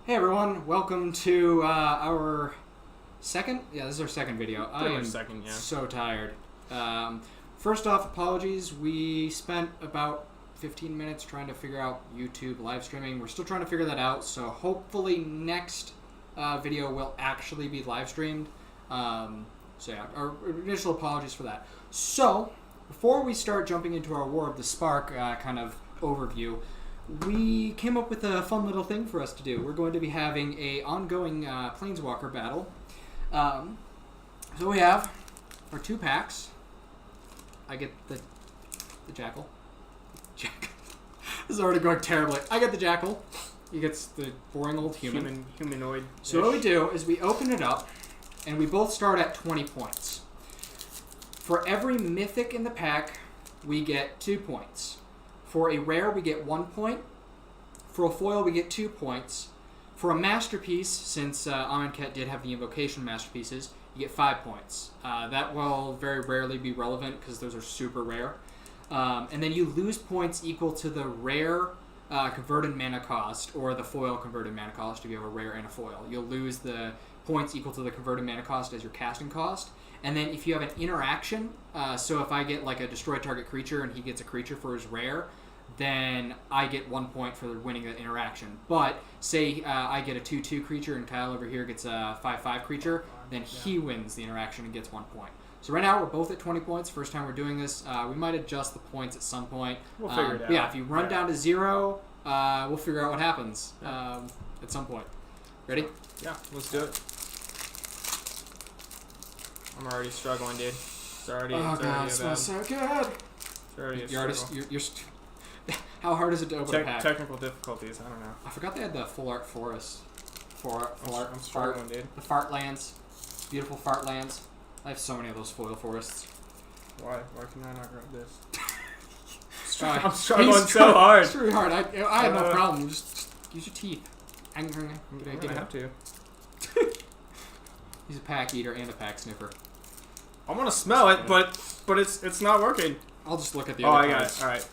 Hey everyone, welcome to our second? Yeah, this is our second video. I am Second, yeah. so tired. First off, apologies. We spent about 15 minutes trying to figure out YouTube live streaming. We're still trying to figure that out, so hopefully next video will actually be live streamed. So yeah, our initial apologies for that. So, before we start jumping into our War of the Spark kind of overview, we came up with a fun little thing for us to do. We're going to be having a ongoing Planeswalker battle. So we have our 2 packs. I get the Jackal. This is already going terribly. I get the Jackal. He gets the boring old Humanoid. So what we do is we open it up, and we both start at 20 points. For every mythic in the pack, we get 2 points. For a rare, we get 1 point. For a foil, we get 2 points. For a masterpiece, since Amonkhet did have the invocation masterpieces, you get 5 points. That will very rarely be relevant because those are super rare. And then you lose points equal to the rare converted mana cost or the foil converted mana cost if you have a rare and a foil. You'll lose the points equal to the converted mana cost as your casting cost. And then if you have an interaction, so if I get like a destroy target creature and he gets a creature for his rare, then I get 1 point for winning that interaction. But say I get a 2/2 creature and Kyle over here gets a 5/5 creature, then he wins the interaction and gets 1 point. So right now we're both at 20 points. First time we're doing this. We might adjust the points at some point. We'll figure it out. Yeah, if you run down to 0, we'll figure out what happens at some point. Ready? Yeah, let's do it. I'm already struggling, dude. It's already, Oh it's god, already it a smells bad. so good. It's already a You're already, struggle. you're how hard is it to open a pack? Technical difficulties. I don't know. I forgot they had the full art forest. I'm struggling, dude. The fart lands. Beautiful fart lands. I have so many of those foil forests. Why? Why can I not grab this? I'm I'm struggling so hard. It's really hard. I have no problem. Just use your teeth. I'm gonna have to. He's a pack eater and a pack sniffer. I want to smell it, but it's not working. I'll just look at the Oh, other I got cards. it. All right.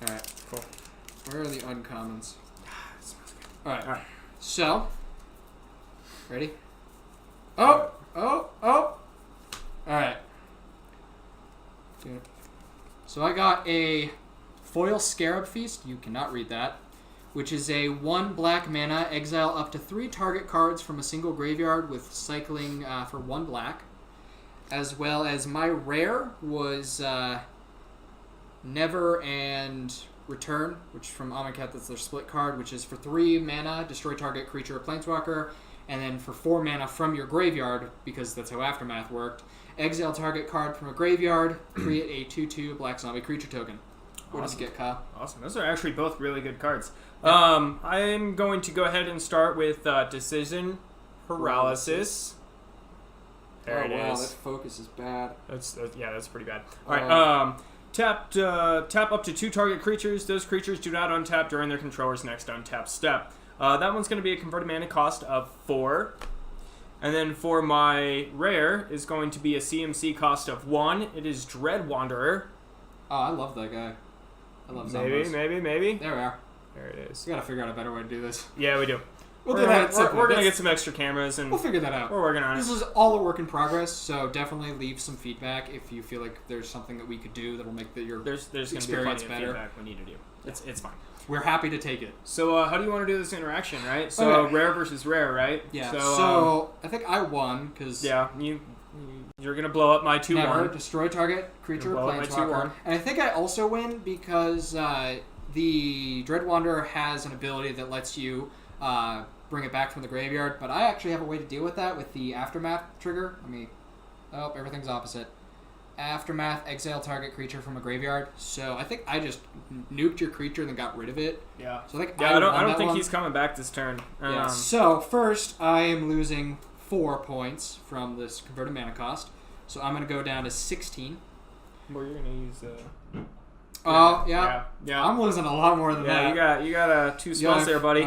Alright. Cool. Where are the uncommons? It smells good. Alright. Alright. So. Ready? Oh! Alright. So I got a Foil Scarab Feast. You cannot read that. Which is a 1 black mana, exile up to 3 target cards from a single graveyard with cycling for 1 black. As well as my rare was Never and Return, which from Amonkhet, that's their split card, which is for 3 mana, destroy target creature or planeswalker, and then for 4 mana from your graveyard, because that's how Aftermath worked, exile target card from a graveyard, create a 2/2 black zombie creature token. What does it get, Kyle? Awesome. Those are actually both really good cards. I'm going to go ahead and start with Decision Paralysis. There it wow, is. that focus is bad. That's pretty bad. All right. Tap up to 2 target creatures. Those creatures do not untap during their controller's next untap step. That one's going to be a converted mana cost of 4. And then for my rare is going to be a CMC cost of 1. It is Dread Wanderer. Oh, I love that guy. I love zombies. Maybe. There we are. There it is. We gotta figure out a better way to do this. Yeah, we do. We're We're gonna get some extra cameras and We'll figure that out. we're working on it. This is all a work in progress, so definitely leave some feedback if you feel like there's something that we could do that'll make your There's going to be experience plenty better. of feedback we need to do. It's fine. We're happy to take it. So how do you want to do this interaction, right? So Okay. rare versus rare, right? Yeah. So, So I think I won because you're gonna blow up my 2/1. never destroy target creature Blow or up my planeswalker, 2/1. and I think I also win because the Dread Wanderer has an ability that lets you bring it back from the graveyard, but I actually have a way to deal with that with the Aftermath trigger. Everything's opposite. Aftermath, exile target creature from a graveyard. So I think I just nuked your creature and then got rid of it. Yeah. So I think I won don't that think one. he's coming back this turn. Yeah. So first, I am losing 4 points from this converted mana cost. So I'm going to go down to 16. Well, you're gonna use. Oh, yeah. Yeah. I'm losing a lot more than that. You got 2 spells there, buddy.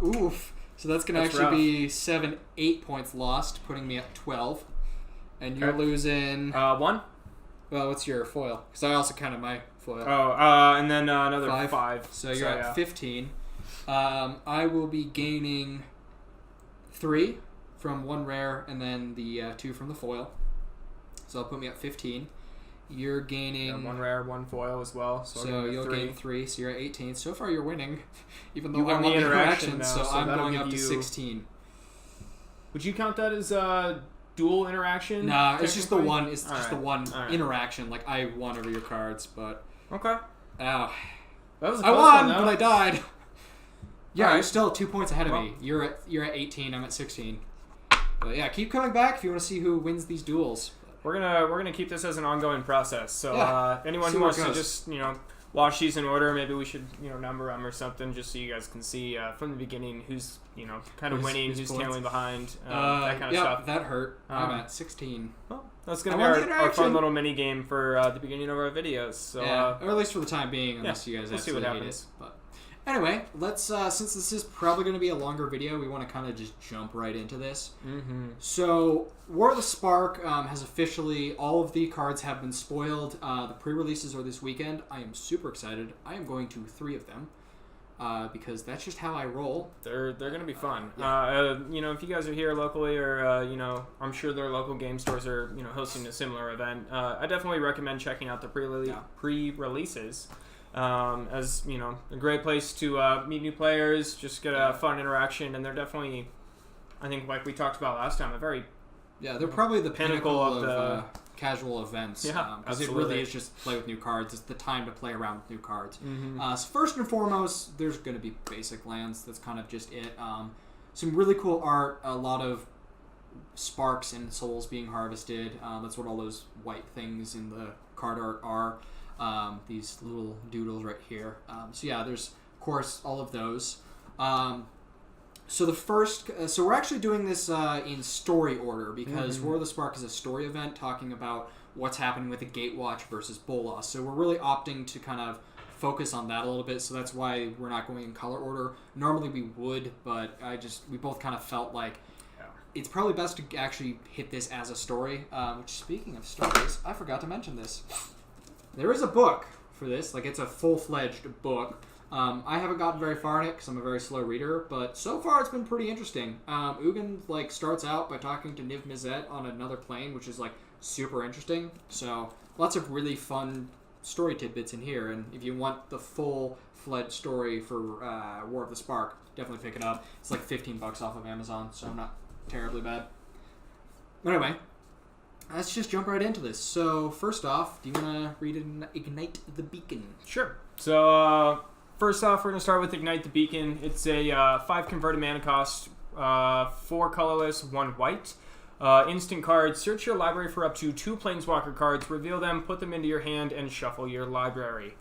Oof. So that's going to That's actually be 8 points lost, putting me at 12. And you're Okay. losing... 1. well, what's your foil? Because I also counted my foil. Oh, and then another 5. So you're at 15. I will be gaining 3 from 1 rare and then the 2 from the foil. So that'll put me at 15. You're gaining... 1 rare, 1 foil as well. So you'll gain 3, so you're at 18. So far you're winning, even though You I won won the the interaction interaction, now, so so I'm that'll going give up to you- 16. Would you count that as dual interaction? Nah, it's just the technically? one. It's just Alright, the one alright. interaction. Like I won over your cards, but Okay. ow, That was a I close won, one, though. but I died. Yeah, Alright. you're still 2 points ahead of Well- me. You're at 18. I'm at 16. But yeah, keep coming back if you want to see who wins these duels. We're gonna keep this as an ongoing process. So Yeah. anyone See who where wants it to goes. just watch these in order, maybe we should number them or something, just so you guys can see from the beginning who's kind of Who's- winning, who's who's points. tailing behind, that kind of yeah, stuff. that hurt. I'm Um, at 16. Well, that's gonna I be won the our interaction. fun little mini game for the beginning of our videos. So Yeah, or at least for the time being, unless you guys we'll see what absolutely hate happens. it. But anyway, let's since this is probably going to be a longer video, we want to kind of just jump right into this. mm-hmm. So, War of the Spark has officially, all of the cards have been spoiled. The pre-releases are this weekend. I am super excited. I am going to 3 of them because that's just how I roll. They're gonna be fun. Yeah. If you guys are here locally, or I'm sure their local game stores are hosting a similar event. I definitely recommend checking out the pre-releases. As a great place to meet new players, just get a fun interaction, and they're definitely, I think, like we talked about last time, a very Yeah, they're probably the pinnacle of the casual events. Yeah, because it absolutely. really is just play with new cards. It's the time to play around with new cards. Mhm. So first and foremost, there's going to be basic lands. That's kind of just it. Some really cool art. A lot of sparks and souls being harvested. That's what all those white things in the card art are. These little doodles right here. So yeah, there's of course all of those. So the first, so we're actually doing this in story order because War of the Spark is a story event talking about what's happening with the Gatewatch versus Bolas. So we're really opting to kind of focus on that a little bit. So that's why we're not going in color order. Normally we would, but we both kind of felt like it's probably best to actually hit this as a story. Which, speaking of stories, I forgot to mention this. There is a book for this, like it's a full-fledged book. I haven't gotten very far in it because I'm a very slow reader, but so far it's been pretty interesting. Ugin starts out by talking to Niv Mizzet on another plane, which is super interesting. So lots of really fun story tidbits in here, and if you want the full-fledged story for War of the Spark, definitely pick it up. It's like $15 off of Amazon, so not terribly bad. But anyway, let's just jump right into this. So first off, do you want to read Ignite the Beacon? Sure. So first off, we're going to start with Ignite the Beacon. It's a 5 converted mana cost, 4 colorless, 1 white. Instant card. Search your library for up to 2 Planeswalker cards, reveal them, put them into your hand, and shuffle your library.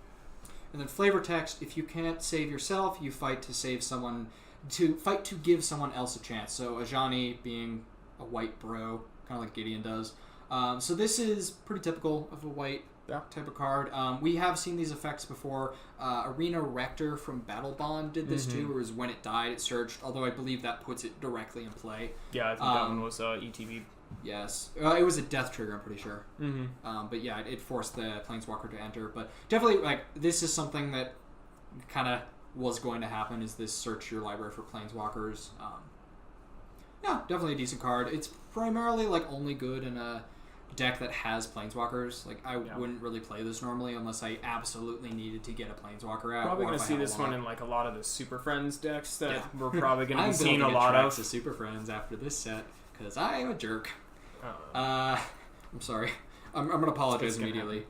And then flavor text, if you can't save yourself, you fight to save someone, to give someone else a chance. So Ajani being a white bro, kind of like Gideon does. So this is pretty typical of a white type of card. We have seen these effects before. Arena Rector from Battle Bond did this too, whereas when it died, it searched, although I believe that puts it directly in play. Yeah, I think that one was ETB. Yes. It was a death trigger, I'm pretty sure. Mm-hmm. But yeah, it forced the Planeswalker to enter. But definitely, this is something that kind of was going to happen, is this search your library for Planeswalkers. Yeah, definitely a decent card. It's primarily, only good in a deck that has Planeswalkers. I wouldn't really play this normally unless I absolutely needed to get a Planeswalker out. Probably or going if to I see have this a lot. one in a lot of the Super Friends decks that Yeah. we're probably going to I'm be seeing a building lot Trax of. Super Friends after this set because I am a jerk. Uh, I'm sorry. I'm going to apologize It's gonna immediately.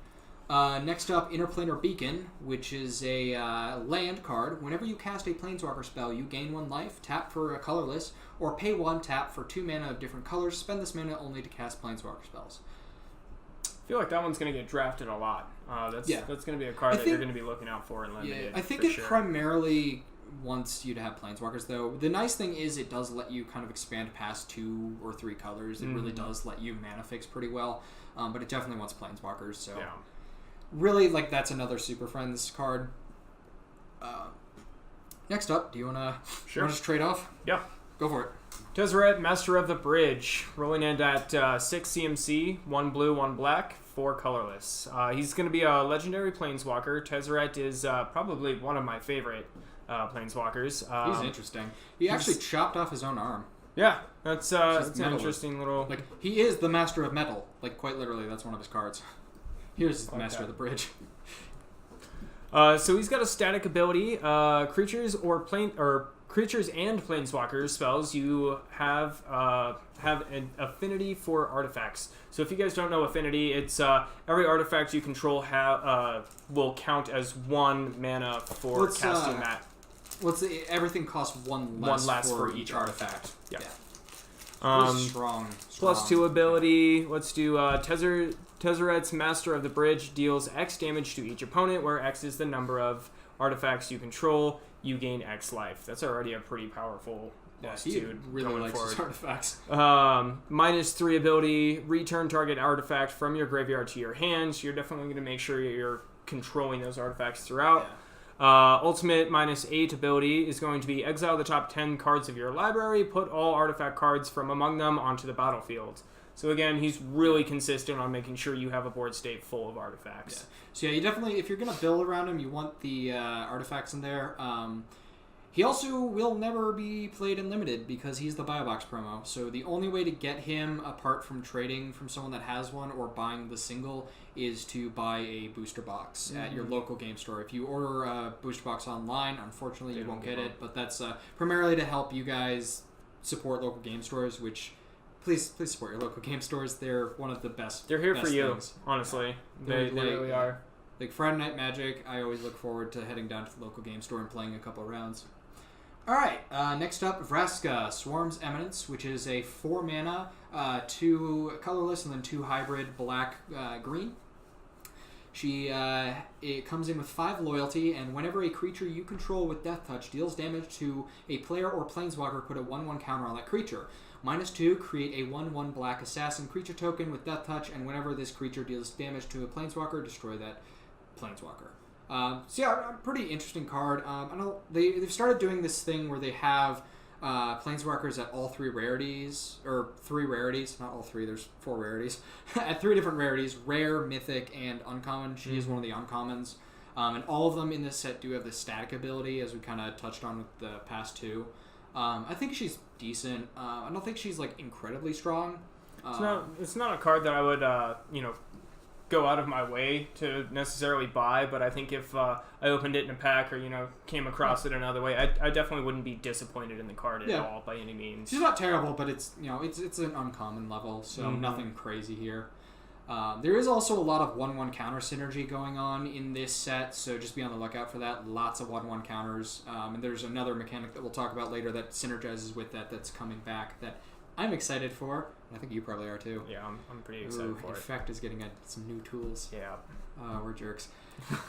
Next up, Interplanar Beacon, which is a land card. Whenever you cast a Planeswalker spell, you gain 1 life, tap for a colorless, or pay 1 tap for 2 mana of different colors. Spend this mana only to cast Planeswalker spells. I feel like that one's going to get drafted a lot. That's going to be a card that you're going to be looking out for in Limited. I think for it sure. primarily wants you to have Planeswalkers, though. The nice thing is it does let you kind of expand past 2 or 3 colors. It really does let you mana fix pretty well, but it definitely wants Planeswalkers, so... Yeah. Really, that's another Super Friends card. Next up, do you want to just trade off? Yeah. Go for it. Tezzeret, Master of the Bridge, rolling in at 6 CMC, 1 blue, 1 black, 4 colorless. He's going to be a legendary Planeswalker. Tezzeret is probably one of my favorite planeswalkers. He's interesting. He actually chopped off his own arm. Yeah, that's an metalist. interesting little... Like, he is the Master of Metal. Like, quite literally, that's one of his cards. Here's the Master of the Bridge. So he's got a static ability. Creatures and planeswalkers spells you have an affinity for artifacts. So if you guys don't know affinity, it's every artifact you control will count as 1 mana for casting that. Everything costs one less for each artifact. Yeah. Strong. +2 ability. Let's do Tezzeret's Master of the Bridge deals X damage to each opponent, where X is the number of artifacts you control. You gain X life. That's already a pretty powerful dude. Really going likes forward. his artifacts. -3 ability. Return target artifact from your graveyard to your hand. So you're definitely going to make sure you're controlling those artifacts throughout. Yeah. Ultimate -8 ability is going to be exile the top 10 cards of your library, put all artifact cards from among them onto the battlefield. So again, he's really consistent on making sure you have a board state full of artifacts. Yeah. So yeah, you definitely, if you're going to build around him, you want the artifacts in there. He also will never be played in Limited because he's the Biobox promo. So the only way to get him, apart from trading from someone that has one or buying the single, is to buy a booster box at your local game store. If you order a booster box online, unfortunately you won't get it. But that's primarily to help you guys support local game stores, which... Please support your local game stores. They're one of the best. They're here best for you, things. honestly. They really are. Like Friday Night Magic, I always look forward to heading down to the local game store and playing a couple of rounds. All right, next up, Vraska, Swarm's Eminence, which is a 4 mana, 2 colorless, and then 2 hybrid black-green. It comes in with 5 loyalty, and whenever a creature you control with Death Touch deals damage to a player or planeswalker, put a 1/1 counter on that creature. -2, create a 1/1 black assassin creature token with Death Touch, and whenever this creature deals damage to a planeswalker, destroy that planeswalker. So yeah, a pretty interesting card. I know they've started doing this thing where they have planeswalkers at all 3 rarities, or 3 rarities, not all 3, there's 4 rarities, at 3 different rarities, rare, mythic, and uncommon. She is one of the uncommons. And all of them in this set do have the static ability, as we kind of touched on with the past 2. I think she's decent. I don't think she's like incredibly strong. It's not a card that I would go out of my way to necessarily buy, but I think if I opened it in a pack or came across it another way, I definitely wouldn't be disappointed in the card at all by any means. She's not terrible, but it's an uncommon level, so nothing crazy here. There is also a lot of 1/1 counter synergy going on in this set, so just be on the lookout for that. Lots of 1/1 counters, and there's another mechanic that we'll talk about later that synergizes with that's coming back that I'm excited for. I think you probably are too. Yeah, I'm pretty excited for it. Infect is getting some new tools. Yeah. We're jerks.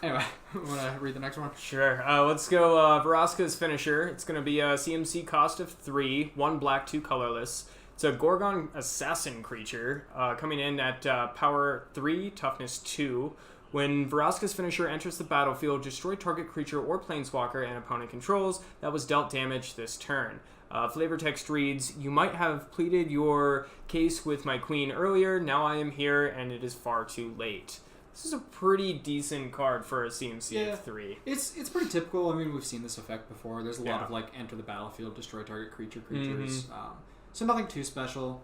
Anyway, want to read the next one? Sure. Let's go Vraska's Finisher. It's going to be a CMC cost of 3, 1 black, 2 colorless. It's a Gorgon Assassin creature, coming in at power 3, toughness 2. When Vraska's Finisher enters the battlefield, destroy target creature or planeswalker and opponent controls that was dealt damage this turn. Flavor text reads, "You might have pleaded your case with my queen earlier. Now I am here, and it is far too late." This is a pretty decent card for a CMC of 3. It's pretty typical. I mean, we've seen this effect before. There's a lot of enter the battlefield, destroy target creatures. So nothing too special.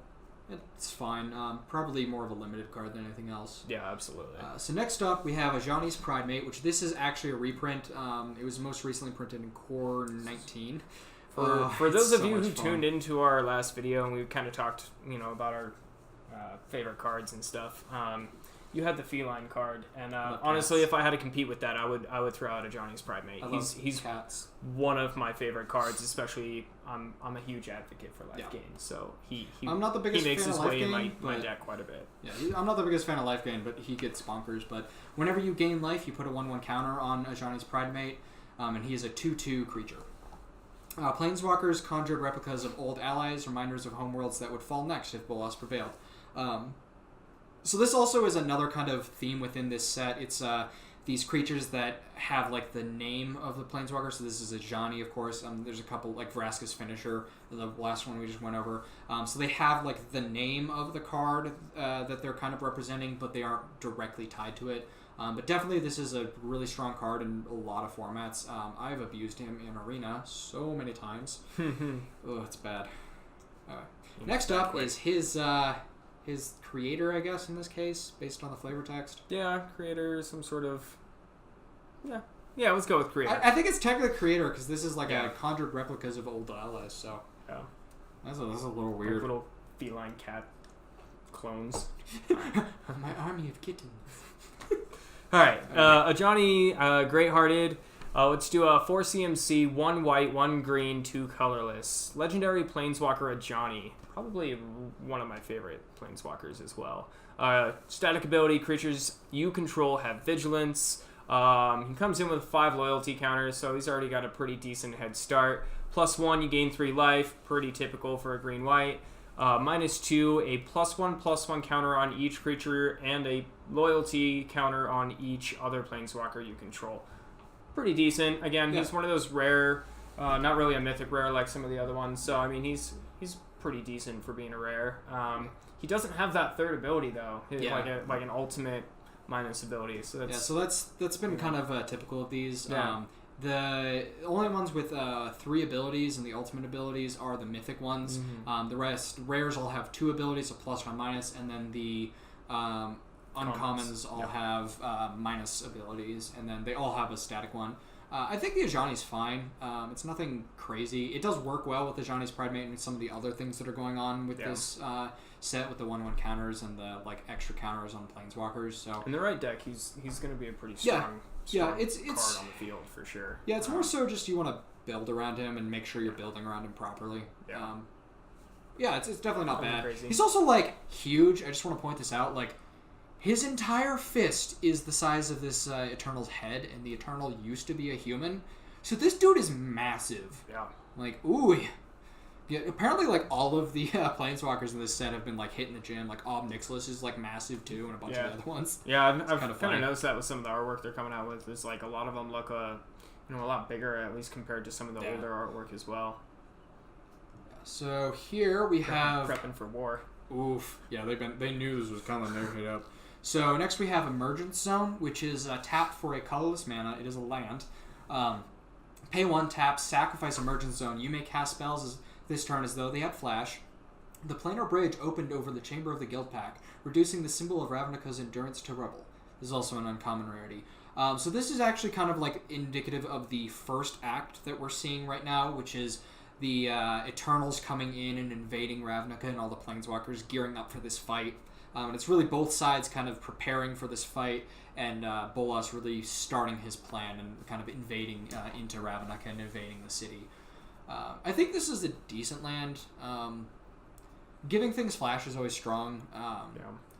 It's fine. Probably more of a limited card than anything else. Yeah, absolutely. So next up, we have Ajani's Pridemate, which this is actually a reprint. It was most recently printed in Core 19. For those of you who tuned into our last video and we kind of talked, about our favorite cards and stuff, you had the Feline card, and honestly, if I had to compete with that, I would throw out Ajani's Pridemate. He's cats. One of my favorite cards, especially I'm a huge advocate for life gain, so I'm not the biggest he makes fan his of life way gain, in my deck quite a bit. Yeah, I'm not the biggest fan of life gain, but he gets bonkers. But whenever you gain life, you put a 1/1 counter on Ajani's Pridemate, and he is a 2/2 creature. Planeswalkers conjured replicas of old allies, reminders of homeworlds that would fall next if Bolas prevailed. So this also is another kind of theme within this set. It's these creatures that have like the name of the planeswalker. So this is Ajani, of course. There's a couple like Vraska's Finisher, the last one we just went over. So they have like the name of the card that they're kind of representing, but they aren't directly tied to it. But definitely this is a really strong card in a lot of formats. I've abused him in Arena so many times. Oh, it's bad. Next up is his creator, I guess, in this case, based on the flavor text. Yeah, creator, some sort of... Yeah, let's go with creator. I think it's technically creator because this is like Yeah. a conjured replicas of old LS, so Yeah. that's a little Like weird. little feline cat clones. My army of kittens. Alright, Ajani, Great-Hearted. Let's do a 4 CMC, 1 white, 1 green, 2 colorless. Legendary Planeswalker Ajani. Probably one of my favorite Planeswalkers as well. Static ability, creatures you control have vigilance. He comes in with 5 loyalty counters, so he's already got a pretty decent head start. +1, you gain 3 life. Pretty typical for a green-white. -2, a +1/+1 counter on each creature, and a loyalty counter on each other planeswalker you control. Pretty decent. Again, he's one of those rare, not really a mythic rare like some of the other ones. So I mean, he's pretty decent for being a rare. He doesn't have that third ability though, like an ultimate minus ability. So that's been kind of typical of these. Yeah. The only ones with 3 abilities and the ultimate abilities are the mythic ones. Mm-hmm. The rest, rares all have 2 abilities, a plus or a minus, and then the uncommons all have minus abilities, and then they all have a static one. I think the Ajani's fine. It's nothing crazy. It does work well with the Ajani's Pridemate and some of the other things that are going on with this set with the 1/1 counters and the extra counters on planeswalkers. So in the right deck, he's going to be a pretty strong it's card on the field for sure. Yeah, it's more so just you want to build around him and make sure you're building around him properly. It's definitely not bad. Crazy. He's also huge. I just want to point this out. His entire fist is the size of this Eternal's head, and the Eternal used to be a human. So this dude is massive. Yeah. Ooh. Yeah, apparently, all of the Planeswalkers in this set have been, hitting the gym. Ob Nixilis is, massive, too, and a bunch of the other ones. Yeah, I've kind of noticed that with some of the artwork they're coming out with. Is, a lot of them look, a lot bigger, at least compared to some of the older artwork as well. So here we have... Prepping for war. Oof. Yeah, they knew this was coming. They hit up. So next we have Emergence Zone, which is tapped for a colorless mana. It is a land. Pay 1, tap, sacrifice Emergence Zone. You may cast spells this turn as though they had flash. The planar bridge opened over the Chamber of the Guild Pack, reducing the symbol of Ravnica's endurance to rubble. This is also an uncommon rarity. So this is actually kind of indicative of the first act that we're seeing right now, which is the Eternals coming in and invading Ravnica and all the Planeswalkers gearing up for this fight. And it's really both sides kind of preparing for this fight, and Bolas really starting his plan and kind of invading into Ravnica and invading the city. I think this is a decent land. Giving things flash is always strong.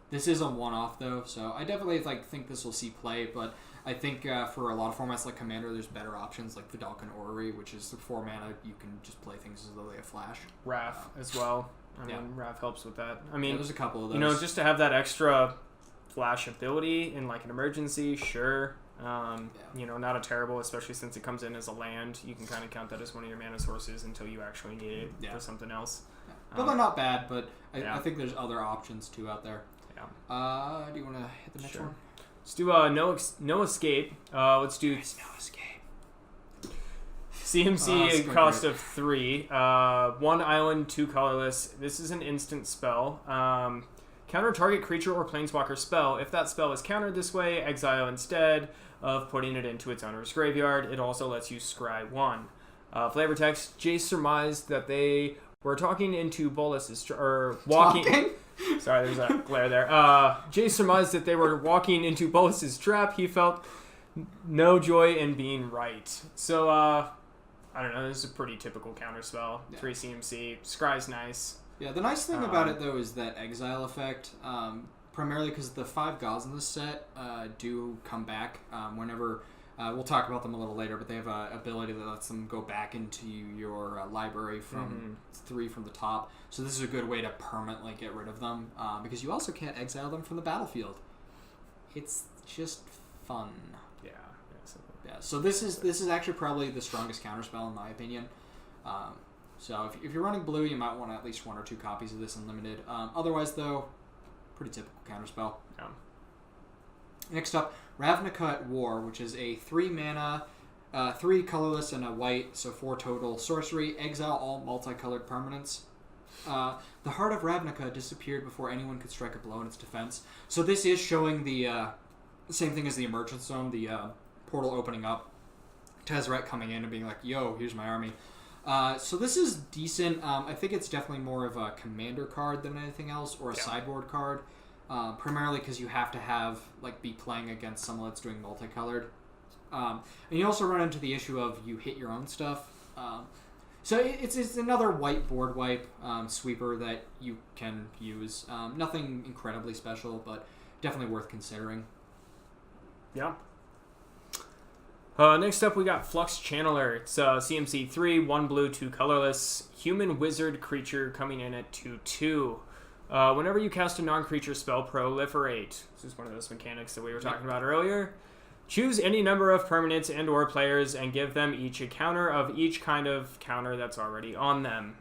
This is a one-off, though, so I definitely think this will see play, but I think for a lot of formats like Commander, there's better options like Vidalcan Orrery, which is the 4 mana. You can just play things as though they have flash. Wrath as well. I mean, Wrath helps with that. I mean, there's a couple of those. Just to have that extra flash ability in an emergency, sure. Not a terrible, especially since it comes in as a land. You can kind of count that as one of your mana sources until you actually need it for something else. Yeah. But they're not bad, but I think there's other options too out there. Yeah. Do you want to hit the next one? Let's do no escape. Let's do There's no escape. CMC cost of 3. 1 island, 2 colorless. This is an instant spell. Counter target creature or planeswalker spell. If that spell is countered this way, exile instead of putting it into its owner's graveyard. It also lets you scry 1. Flavor text: Jace surmised that they were talking into Bolas's walking. Sorry, there's a glare there. Jace surmised that they were walking into Bolas's trap. He felt no joy in being right. So I don't know. This is a pretty typical counter spell. 3 CMC. Scry's nice. Yeah, the nice thing about it, though, is that exile effect, primarily because the 5 gods in this set do come back whenever... we'll talk about them a little later, but they have an ability that lets them go back into your library from 3 from the top. So this is a good way to permanently get rid of them, because you also can't exile them from the battlefield. It's just fun. Yeah, so this is actually probably the strongest counterspell in my opinion. So if you're running blue, you might want at least 1 or 2 copies of this unlimited. Otherwise, though, pretty typical counterspell. Next up, Ravnica at War, which is a 3 mana, 3 colorless and a white, so 4 total sorcery. Exile all multicolored permanents. The Heart of Ravnica disappeared before anyone could strike a blow in its defense. So this is showing the same thing as the Emergence Zone, the portal opening up, Tezzeret coming in and being like, yo, here's my army. So this is decent. I think it's definitely more of a commander card than anything else, or a sideboard card. Primarily because you have to be playing against someone that's doing multicolored. And you also run into the issue of you hit your own stuff. So it's another white board wipe sweeper that you can use. Nothing incredibly special, but definitely worth considering. Yeah. Next up, we got Flux Channeler. It's CMC 3, 1 blue, 2 colorless, human wizard creature coming in at 2/2. Whenever you cast a non-creature spell, proliferate. This is one of those mechanics that we were talking about earlier. Choose any number of permanents and or players and give them each a counter of each kind of counter that's already on them.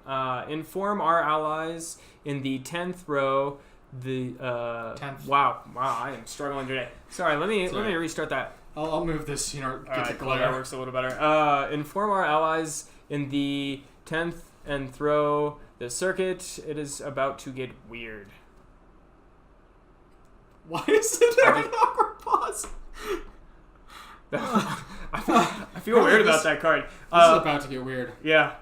Inform our allies in the 10th row. The 10th. Wow, I am struggling today. Sorry, let me restart that. I'll move this, get the Cool, that works a little better. Inform our allies in the 10th and throw the circuit. It is about to get weird. Why is there an awkward pause? I feel weird about that card. This is about to get weird. Yeah.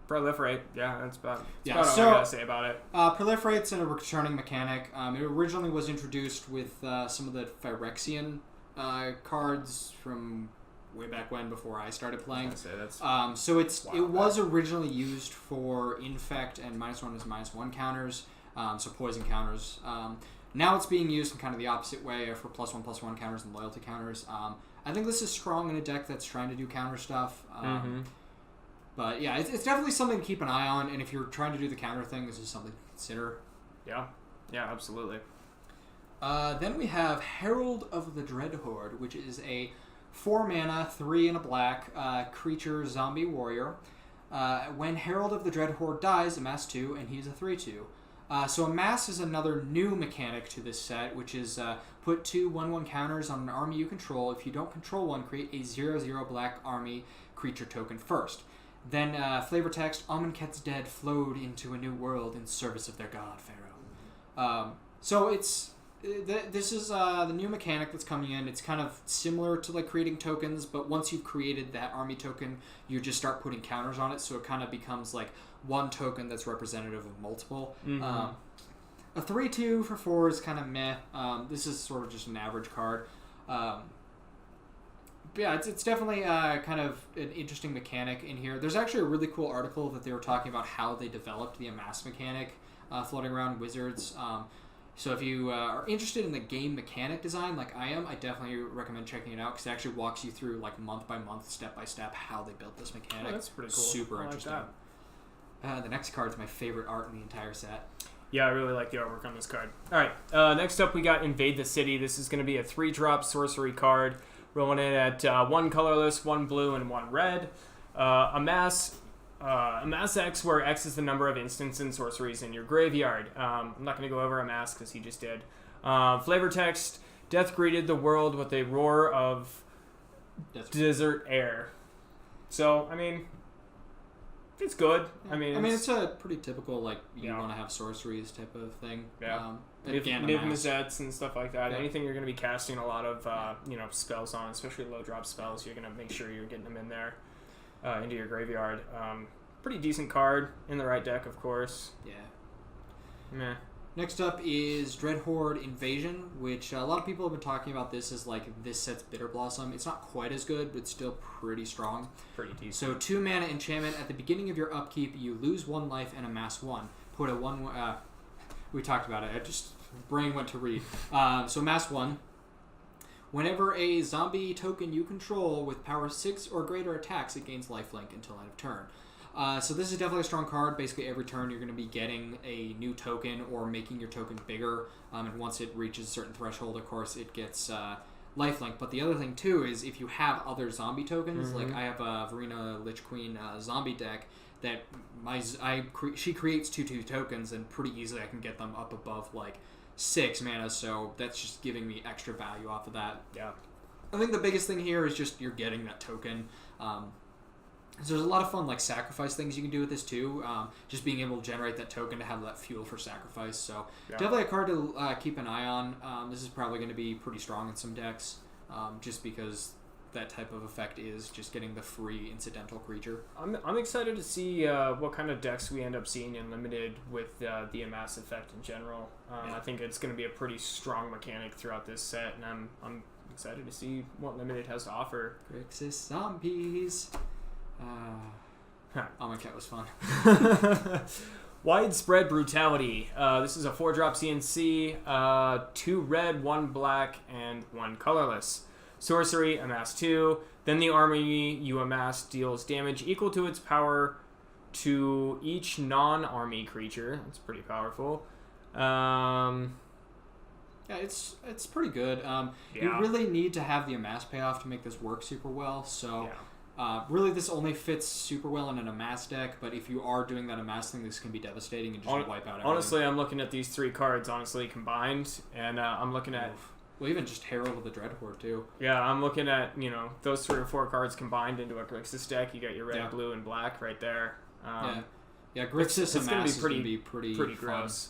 Proliferate. Yeah, that's about all I gotta say about it. Proliferate's a returning mechanic. It originally was introduced with some of the Phyrexian cards from way back when, before I started playing. It was originally used for Infect and -1 is -1 counters, so poison counters. Now it's being used in kind of the opposite way for +1/+1 counters and loyalty counters. I think this is strong in a deck that's trying to do counter stuff. But yeah, it's definitely something to keep an eye on, and if you're trying to do the counter thing, this is something to consider. Yeah, absolutely. Then we have Herald of the Dreadhorde, which is a 4 mana, 3 and a black creature zombie warrior. When Herald of the Dreadhorde dies, amass 2, and he's a 3/2. So amass is another new mechanic to this set, which is put 2 1/1 counters on an army you control. If you don't control one, create a 0/0 black army creature token first. Then flavor text, Amonkhet's dead flowed into a new world in service of their god, Pharaoh. So this is the new mechanic that's coming in. It's kind of similar to creating tokens, but once you've created that army token, you just start putting counters on it, so it kind of becomes one token that's representative of multiple. A 3/2 for 4 is kind of meh. This is sort of just an average card. But yeah, it's definitely kind of an interesting mechanic in here. There's actually a really cool article that they were talking about how they developed the amass mechanic floating around Wizards. So if you are interested in the game mechanic design like I am, I definitely recommend checking it out because it actually walks you through month by month, step by step, how they built this mechanic. Oh, that's pretty cool. Super interesting. The next card is my favorite art in the entire set. Yeah, I really like the artwork on this card. All right, next up we got Invade the City. This is going to be a 3-drop sorcery card. Rolling in at 1 colorless, 1 blue, and 1 red. Amass X, where X is the number of instants and sorceries in your graveyard. I'm not going to go over Amass because he just did. Flavor text, Death greeted the world with a roar of desert air. So, it's good. Yeah. It's a pretty typical, you want to have sorceries type of thing. Yeah. Niv-Mizzets and stuff like that. Yeah. Anything you're going to be casting a lot of, spells on, especially low-drop spells, you're going to make sure you're getting them in there into your graveyard. Pretty decent card in the right deck, of course. Yeah. Meh. Next up is Dreadhorde Invasion, which a lot of people have been talking about this as this set's Bitter Blossom. It's not quite as good, but it's still pretty strong. Pretty decent. So 2 mana enchantment. At the beginning of your upkeep, you lose 1 life and amass 1. Put a 1... we talked about it. Brain went to read. So amass 1. Whenever a zombie token you control with power 6 or greater attacks, it gains lifelink until end of turn. So this is definitely a strong card. Basically, every turn you're going to be getting a new token or making your token bigger. And once it reaches a certain threshold, of course, it gets lifelink. But the other thing, too, is if you have other zombie tokens, I have a Varina Lich Queen zombie deck that she creates 2/2 tokens, and pretty easily I can get them up above 6 mana, so that's just giving me extra value off of that. Yeah. I think the biggest thing here is just you're getting that token. So there's a lot of fun like sacrifice things you can do with this too. Just being able to generate that token to have that fuel for sacrifice. So definitely a card to keep an eye on. This is probably going to be pretty strong in some decks, just because that type of effect is just getting the free incidental creature. I'm excited to see what kind of decks we end up seeing in Limited with the Amass effect in general. I think it's going to be a pretty strong mechanic throughout this set, and I'm excited to see what Limited has to offer. Grixis Zombies. Oh, my cat was fun. Widespread Brutality. This is a 4-drop CNC, 2 red, 1 black, and 1 colorless. Sorcery, amass 2. Then the army you amass deals damage equal to its power to each non-army creature. That's pretty powerful. Yeah, it's pretty good. You really need to have the amass payoff to make this work super well. So. Really, this only fits super well in an Amass deck, but if you are doing that Amass thing, this can be devastating and just wipe out everything. Honestly, I'm looking at these 3 cards, combined, and I'm looking at... Well, even just Herald of the Dreadhorde, too. Yeah, I'm looking at, those 3 or 4 cards combined into a Grixis deck. You got your red, blue, and black right there. Grixis Amass is going to be pretty gross.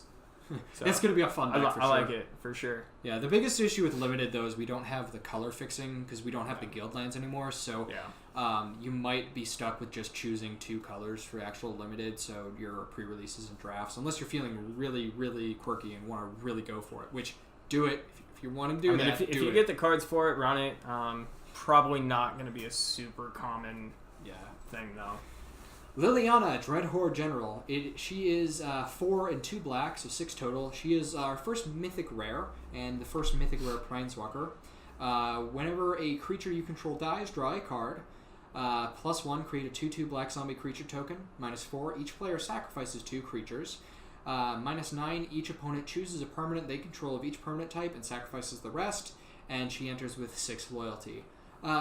So, it's going to be a fun deck for sure. I like it, for sure. Yeah, the biggest issue with Limited, though, is we don't have the color fixing because we don't have the guild lands anymore, so you might be stuck with just choosing 2 colors for actual Limited, so your pre-releases and drafts, unless you're feeling really, really quirky and want to really go for it, which, do it. If you want to do that, if you get the cards for it, run it. Probably not going to be a super common thing, though. Liliana, Dreadhorde General. She is 4 and 2 black, so 6 total. She is our first mythic rare, and the first mythic rare Planeswalker. Whenever a creature you control dies, draw a card. +1, create a 2/2 black zombie creature token. -4, each player sacrifices 2 creatures. -9, each opponent chooses a permanent they control of each permanent type and sacrifices the rest. And she enters with 6 loyalty.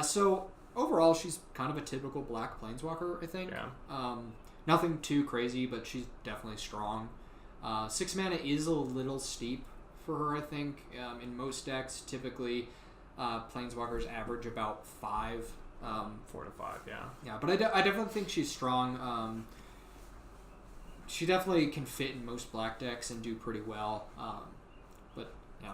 So overall, she's kind of a typical black Planeswalker, I think. Yeah. Nothing too crazy, but she's definitely strong. 6 mana is a little steep for her, I think. In most decks, typically, Planeswalkers average about 5. 4 to 5, yeah. Yeah, but I definitely think she's strong. She definitely can fit in most black decks and do pretty well. But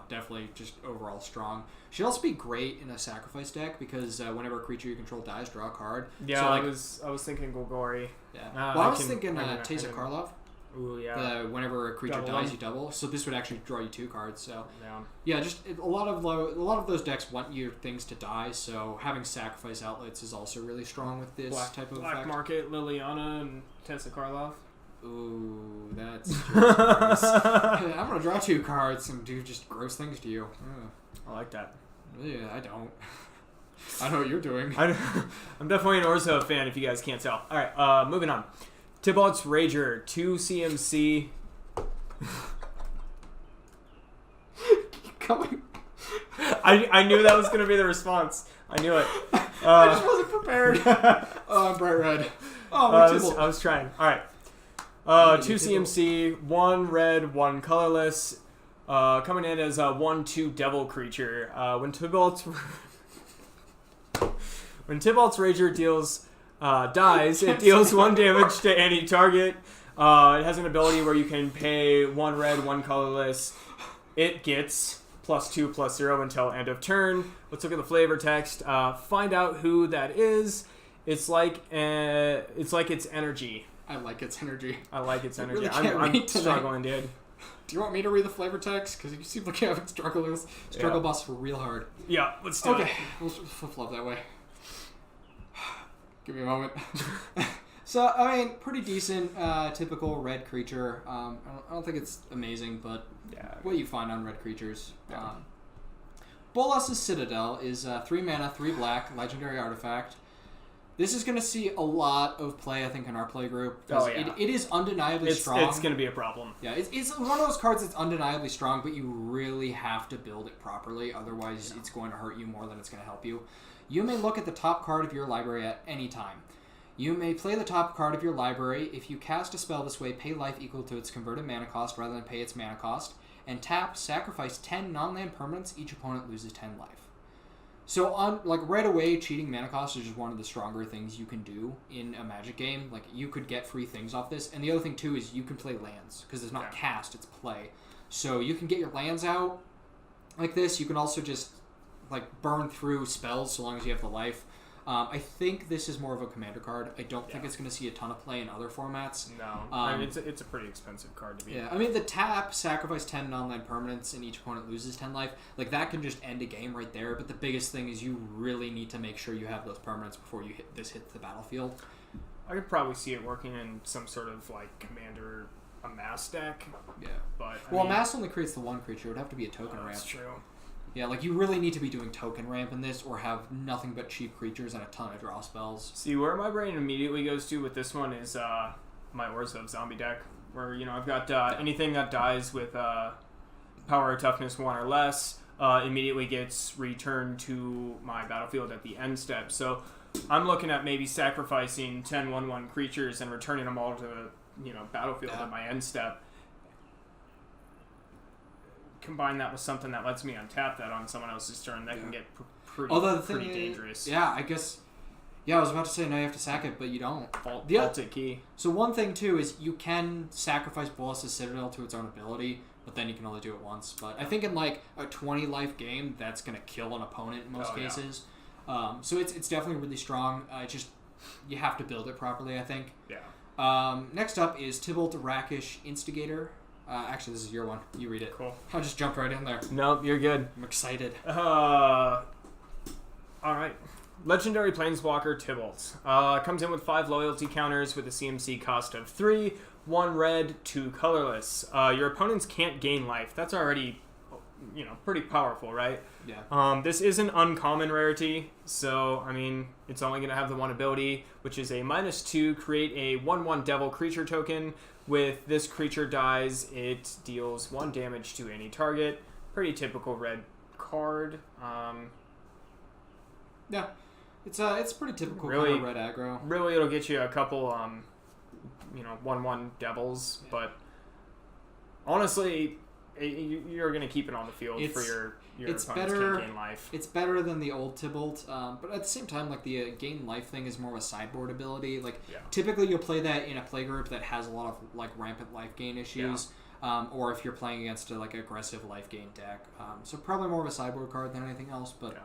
definitely just overall strong. She'd also be great in a sacrifice deck because whenever a creature you control dies, draw a card. Yeah, so, I was thinking Golgari. Yeah. I was thinking Teysa Karlov. Ooh, yeah. Whenever a creature dies, you double. So this would actually draw you 2 cards. So just a lot of those decks want your things to die. So having sacrifice outlets is also really strong with this type of Black effect. Market, Liliana, and Teysa Karlov. Ooh, that's gross. I'm gonna draw 2 cards and do just gross things to you. I like that. Yeah, I don't. I know what you're doing. I'm definitely an Orzo fan, if you guys can't tell. All right, moving on. Tibalt's Rager, 2 CMC. I knew that was gonna be the response. I knew it. I just wasn't prepared. I'm bright red. I was trying. All right. 2 CMC, 1 red, 1 colorless. Coming in as a 1/2 devil creature. When Tibalt's Rager dies, it deals 1 damage to any target. It has an ability where you can pay 1 red, 1 colorless. It gets +2/+0 until end of turn. Let's look at the flavor text. Find out who that is. It's like its energy. I like its energy. Really I'm struggling, dude. Do you want me to read the flavor text? Because you seem like you're having struggle boss for real hard. Yeah, let's do it. Okay, we'll flip-flop that way. Give me a moment. So, I mean, pretty decent, typical red creature. I don't think it's amazing, but what you find on red creatures. Yeah. Bolas' Citadel is 3 mana, 3 black, legendary artifact. This is going to see a lot of play, I think, in our play group. It is undeniably strong. It's going to be a problem. Yeah, it's one of those cards that's undeniably strong, but you really have to build it properly. Otherwise, it's going to hurt you more than it's going to help you. You may look at the top card of your library at any time. You may play the top card of your library. If you cast a spell this way, pay life equal to its converted mana cost rather than pay its mana cost. and tap, sacrifice 10 non-land permanents, each opponent loses 10 life. So, right away, cheating mana cost is just one of the stronger things you can do in a Magic game. Like, you could get free things off this. And the other thing, too, is you can play lands, because it's not cast, it's play. So, you can get your lands out like this. You can also just, burn through spells so long as you have the life. I think this is more of a commander card. I don't think it's going to see a ton of play in other formats. No. I mean, it's a pretty expensive card to be. Yeah, I mean, the tap, sacrifice 10 non-land permanents, and each opponent loses 10 life. That can just end a game right there, but the biggest thing is you really need to make sure you have those permanents before this hits the battlefield. I could probably see it working in some sort of, commander amass deck. Yeah. But amass only creates the one creature. It would have to be a token ramp. That's true. Yeah, you really need to be doing token ramp in this, or have nothing but cheap creatures and a ton of draw spells. See, where my brain immediately goes to with this one is my Orzhov zombie deck, where, I've got anything that dies with power or toughness 1 or less immediately gets returned to my battlefield at the end step. So I'm looking at maybe sacrificing 10 1/1 creatures and returning them all to the battlefield at my end step. Combine that with something that lets me untap that on someone else's turn, that can get pretty dangerous. Yeah, I guess. Yeah, I was about to say now you have to sack it, but you don't. Vaulted Key. So one thing too is you can sacrifice Bolas's Citadel to its own ability, but then you can only do it once. But I think in a 20 life game, that's gonna kill an opponent in most cases. Yeah. So it's definitely really strong. Just you have to build it properly, I think. Yeah. Next up is Tibalt Rakish Instigator. Actually, this is your one. You read it. Cool. I'll just jump right in there. Nope, you're good. I'm excited. Alright. Legendary Planeswalker Tibalt. Comes in with 5 loyalty counters with a CMC cost of 3, 1 red, 2 colorless. Your opponents can't gain life. That's already, pretty powerful, right? Yeah. This is an uncommon rarity, so, it's only going to have the one ability, which is a -2, create a 1/1 devil creature token. With this creature dies, it deals 1 damage to any target. Pretty typical red card. Yeah, it's pretty typical really, kind of red aggro. Really, it'll get you a couple, 1/1 devils, but honestly, you're going to keep it on the field for your opponents can't gain life. It's better than the old Tibalt, but at the same time, the gain life thing is more of a sideboard ability. Typically you'll play that in a playgroup that has a lot of rampant life gain issues, or if you're playing against a aggressive life gain deck. So probably more of a sideboard card than anything else. But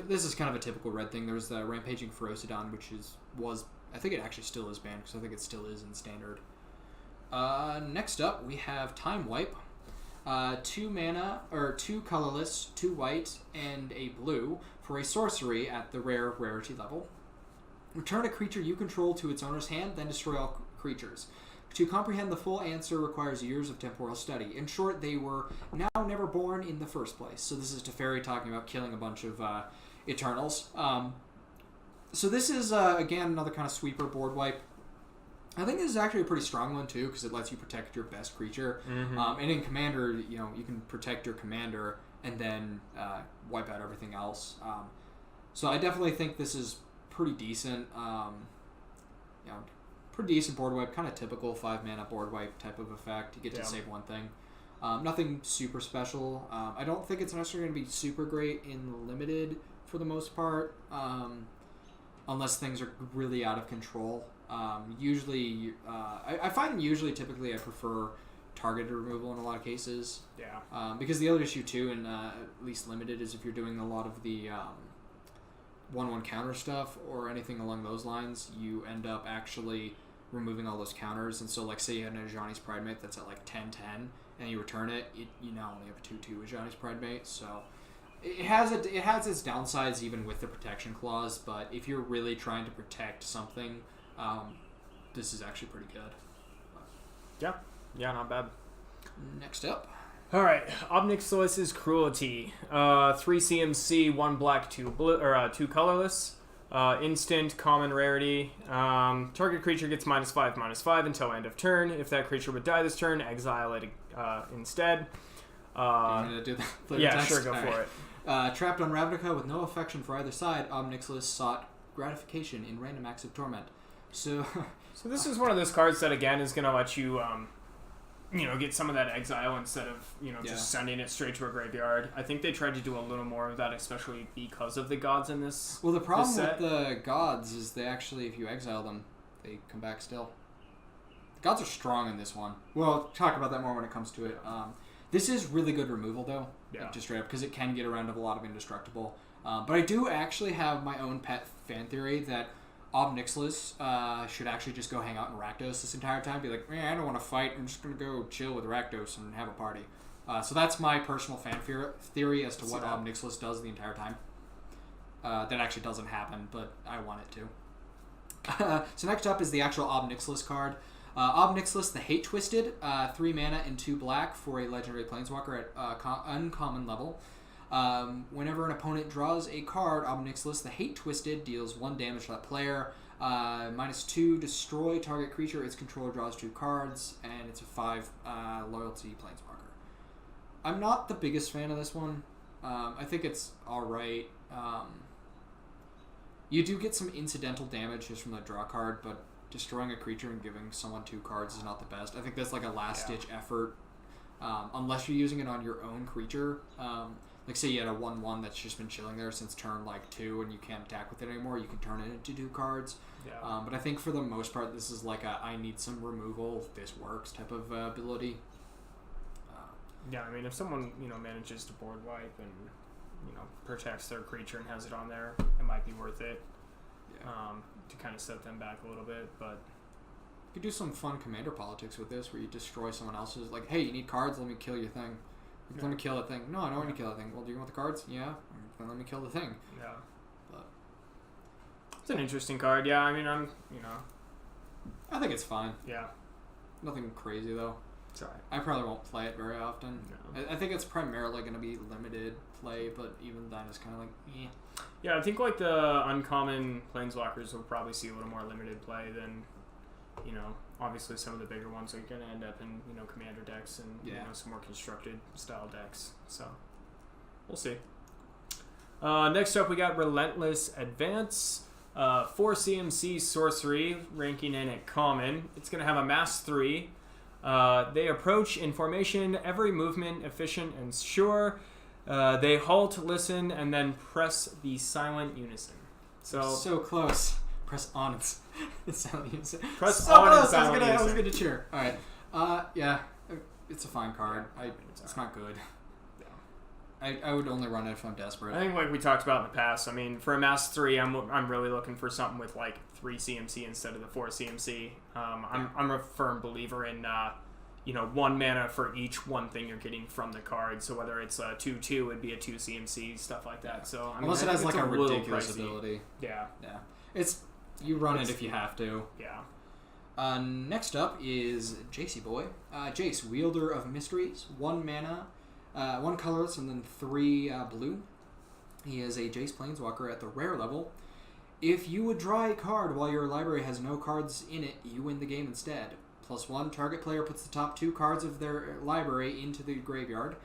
this is kind of a typical red thing. There's the Rampaging Ferocidon, which was I think it actually still is banned because I think it still is in standard. Next up we have Time Wipe. 2 mana, or 2 colorless, 2 white, and a blue for a sorcery at the rare rarity level. Return a creature you control to its owner's hand, then destroy all creatures. To comprehend the full answer requires years of temporal study. In short, they were now never born in the first place. So this is Teferi talking about killing a bunch of Eternals. So this is, again, another kind of sweeper board wipe. I think this is actually a pretty strong one, too, because it lets you protect your best creature. Mm-hmm. And in Commander, you can protect your commander and then wipe out everything else. So I definitely think this is pretty decent. Pretty decent board wipe, kind of typical 5-mana board wipe type of effect. You get to save one thing. Nothing super special. I don't think it's necessarily going to be super great in Limited for the most part, unless things are really out of control. Usually, I find typically I prefer targeted removal in a lot of cases. Yeah. Because the other issue too, in at least Limited, is if you're doing a lot of the 1/1 counter stuff or anything along those lines, you end up actually removing all those counters. And so, say you had an Ajani's Pridemate that's at 10/10, and you return it, you now only have a 2/2 Ajani's Pridemate. So it has its downsides even with the protection clause. But if you're really trying to protect something, this is actually pretty good. Yeah, not bad. Next up. Alright, Ob Nixilis's Cruelty. 3 CMC, 1 black, 2 blue, or 2 colorless. Instant, common rarity. Target creature gets -5/-5 until end of turn. If that creature would die this turn, exile it instead. You want to do that? Yeah, sure, go for it. Trapped on Ravnica with no affection for either side, Ob Nixilis sought gratification in random acts of torment. So this is one of those cards that, again, is going to let you get some of that exile instead of, just sending it straight to a graveyard. I think they tried to do a little more of that, especially because of the gods in this. Well, the problem with the gods is they actually, if you exile them, they come back still. The gods are strong in this one. We'll talk about that more when it comes to it. This is really good removal, though, just straight up, because it can get around of a lot of indestructible. But I do actually have my own pet fan theory that Ob Nixilis should actually just go hang out in Rakdos this entire time. Be like, man, I don't want to fight. I'm just going to go chill with Rakdos and have a party. So that's my personal fan theory as to what Ob Nixilis does the entire time. That actually doesn't happen, but I want it to. So next up is the actual Ob Nixilis card. Ob Nixilis, the Hate Twisted, 3 mana and 2 black for a legendary planeswalker at uncommon level. Whenever an opponent draws a card, Ob Nixilis, the Hate Twisted, deals 1 damage to that player. -2, destroy target creature. Its controller draws 2 cards, and it's a 5 loyalty planeswalker. I'm not the biggest fan of this one. I think it's alright. You do get some incidental damage just from the draw card, but destroying a creature and giving someone 2 cards is not the best. I think that's like a last-ditch effort, unless you're using it on your own creature. Like, say you had a 1/1 that's just been chilling there since turn, 2, and you can't attack with it anymore, you can turn it into 2 cards. Yeah. But I think for the most part, this is like a I need some removal, this works type of ability. Yeah, I mean, if someone, manages to board wipe and, protects their creature and has it on there, it might be worth it. To kind of set them back a little bit, but you could do some fun commander politics with this, where you destroy someone else's. Like, hey, you need cards? Let me kill your thing. Let me kill that thing. No, I don't want to kill that thing. Well, do you want the cards? Yeah. Then let me kill the thing. Yeah. But it's an interesting card. Yeah, I mean, I think it's fine. Yeah. Nothing crazy though. It's alright. I probably won't play it very often. No. I think it's primarily going to be limited play, but even then it's kind of like, eh. Yeah, I think like the uncommon planeswalkers will probably see a little more limited play than, obviously some of the bigger ones are going to end up in, commander decks and some more constructed style decks. So we'll see. Next up, we got Relentless Advance. 4 CMC sorcery, ranking in at common. It's going to have a mass 3. They approach in formation, every movement efficient and sure. They halt, listen, and then press the silent unison. So close. Press on and silent unison. Press so on close. and silent unison. I was gonna cheer. All right. Yeah. It's a fine card. It's not good. I would only run it if I'm desperate. I think like we talked about in the past, I mean, for a mass 3, I'm really looking for something with like 3 CMC instead of the 4 CMC. I'm a firm believer in 1 mana for each one thing you're getting from the card. So whether it's a 2/2, it'd be a 2 CMC, stuff like that. So I mean, unless it has like a ridiculous pricey ability. Yeah. You run it if you have to. Yeah. Next up is Jacey Boy. Jace, Wielder of Mysteries. 1 mana, 1 colorless, and then 3 blue. He is a Jace Planeswalker at the rare level. If you would draw a card while your library has no cards in it, you win the game instead. +1, target player puts the top 2 cards of their library into the graveyard.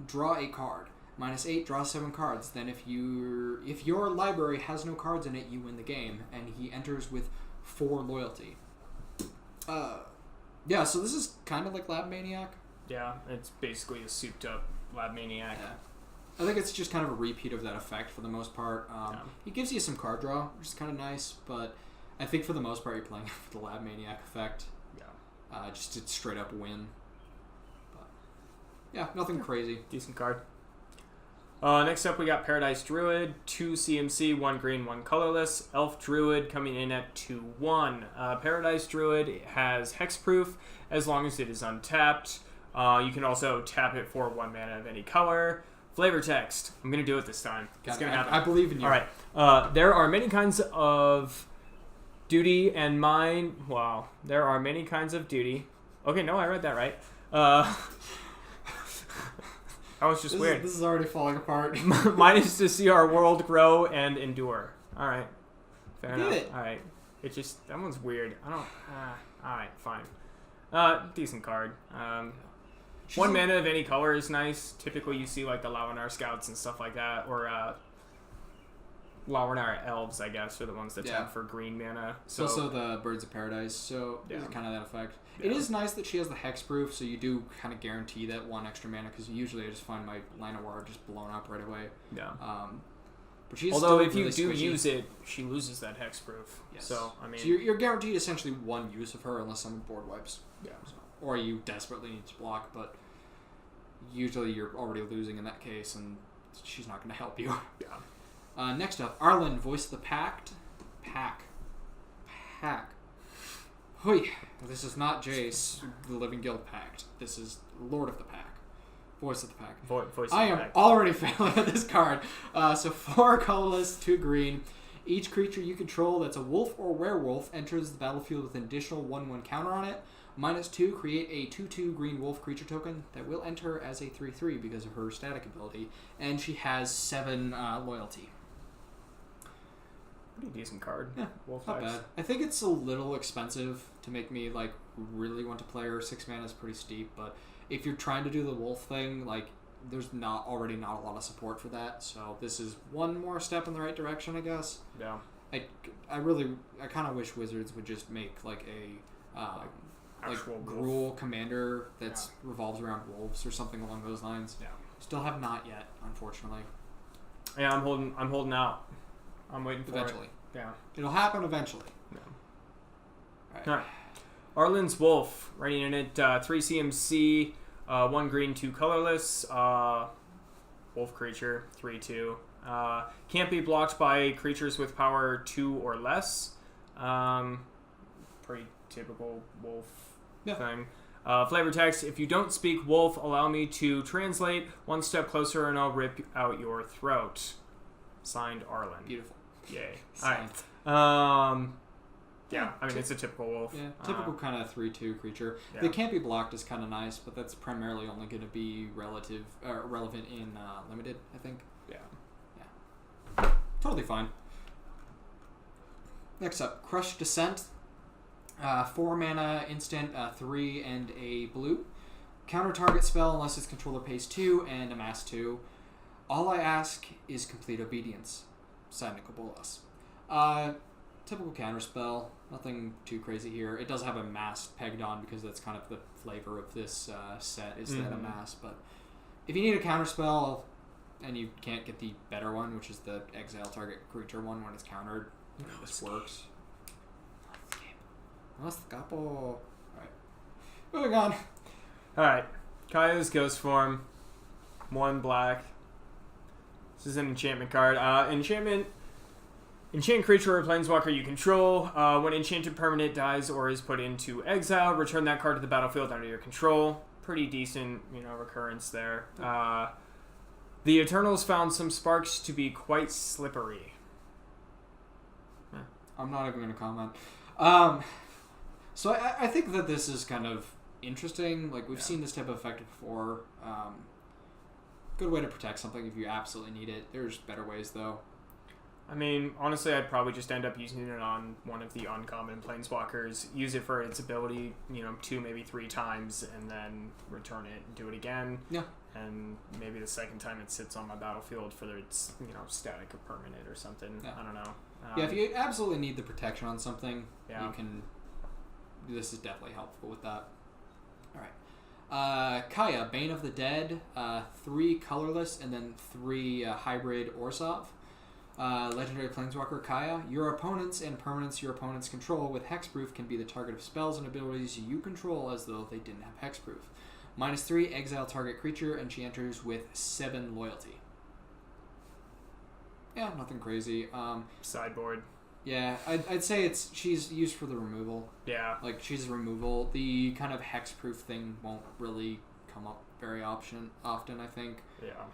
Draw a card. -8, draw 7 cards. Then if your library has no cards in it, you win the game. And he enters with 4 loyalty. Yeah, so this is kind of like Lab Maniac. Yeah, it's basically a souped up Lab Maniac. Yeah. I think it's just kind of a repeat of that effect for the most part. He gives you some card draw, which is kind of nice, but I think for the most part you're playing for the Lab Maniac effect. Yeah. Just to straight up win. But yeah, nothing crazy. Decent card. Next up, we got Paradise Druid, 2 CMC, 1 green, 1 colorless. Elf Druid coming in at 2/1. Paradise Druid has hexproof as long as it is untapped. You can also tap it for 1 mana of any color. Flavor text. I'm going to do it this time. It's going to happen. I believe in you. All right. There are many kinds of duty and mind. Wow. There are many kinds of duty. Okay, no, I read that right. That was just weird. This is already falling apart. Mine is to see our world grow and endure. All right. Fair enough. It. All right. It just, that one's weird. I don't, all right, fine. Decent card. 1 mana of any color is nice. Typically you see like the Lawanar Scouts and stuff like that. Or Laurnar elves, I guess, are the ones that Yeah. tap for green mana. It's also the Birds of Paradise, so Yeah. it's kind of that effect. Yeah. It is nice that she has the hexproof, so you do kind of guarantee that 1 extra mana, because usually I just find my Llanowar just blown up right away. Yeah. But she's Although still if you really do squishy. use it, she loses that hexproof. Yes. So I mean, So you're guaranteed essentially 1 use of her unless someone board wipes. yeah. So, or you desperately need to block, but usually you're already losing in that case, and she's not going to help you. Yeah. Next up, Arlen, Voice of the Pact. Pack. Hoi. This is not Jace, the Living Guild Pact. This is Lord of the Pack. Voice of the Pack. Voice I of am the Pack. already failing at this card. So 4 colorless, 2 green. Each creature you control that's a wolf or werewolf enters the battlefield with an additional 1/1 counter on it. -2, create a 2/2 green wolf creature token that will enter as a 3/3 because of her static ability. And she has 7 loyalty. Pretty decent card. Yeah, Wolf Not X. bad. I think it's a little expensive to make me like really want to play her. 6 mana is pretty steep, but if you're trying to do the wolf thing, like there's not a lot of support for that. So this is one more step in the right direction, I guess. Yeah. I kind of wish Wizards would just make like a like Actual wolf. Gruul commander that's revolves around wolves or something along those lines. Yeah. Still have not yet, unfortunately. Yeah, I'm holding out. I'm waiting for Eventually, it. Yeah. it'll happen eventually. Yeah. All right. Arlen's Wolf, writing in it 3 CMC, 1 green, 2 colorless, wolf creature, 3/2. Can't be blocked by creatures with power 2 or less. Pretty typical wolf thing. Flavor text: if you don't speak wolf, allow me to translate 1 step closer and I'll rip out your throat. Signed, Arlen. Beautiful. Yay. Signed. Alright. Yeah, I mean, it's a typical wolf. Yeah, typical kind of 3/2 creature. Yeah. They can't be blocked is kind of nice, but that's primarily only going to be relevant in limited, I think. Yeah. Totally fine. Next up, Crush Descent. 4 mana, instant, 3 and a blue. Counter target spell unless its controller pays 2 and amass 2. All I ask is complete obedience. Signed, Nicol Bolas. Typical counter spell. Nothing too crazy here. It does have a mass pegged on because that's kind of the flavor of this set is that a mass. But if you need a counter spell and you can't get the better one, which is the exile target creature one when it's countered, this works. Alright. Moving on. Alright. Kaya's Ghost Form. 1 black. This is an enchantment card. Enchant creature or planeswalker you control. When enchanted permanent dies or is put into exile, return that card to the battlefield under your control. Pretty decent, recurrence there. The Eternals found some sparks to be quite slippery. I'm not even going to comment. So I think that this is kind of interesting. Like, we've seen this type of effect before. Good way to protect something if you absolutely need it. There's better ways, though. I mean, honestly, I'd probably just end up using it on one of the uncommon planeswalkers, use it for its ability, 2, maybe 3 times, and then return it and do it again. Yeah. And maybe the second time it sits on my battlefield for its, static or permanent or something. Yeah. I don't know. Yeah, if you absolutely need the protection on something, Yeah. you can... This is definitely helpful with that. Alright. Kaya, Bane of the Dead, 3 colorless, and then 3 hybrid Orzhov. Legendary Planeswalker Kaya. Your opponents and permanents your opponents control with hexproof can be the target of spells and abilities you control as though they didn't have hexproof. -3, exile target creature, and she enters with 7 loyalty. Yeah, nothing crazy. Sideboard. Yeah, I'd say she's used for the removal. Yeah. Like, she's removal. The kind of hexproof thing won't really come up very often, I think. Yeah.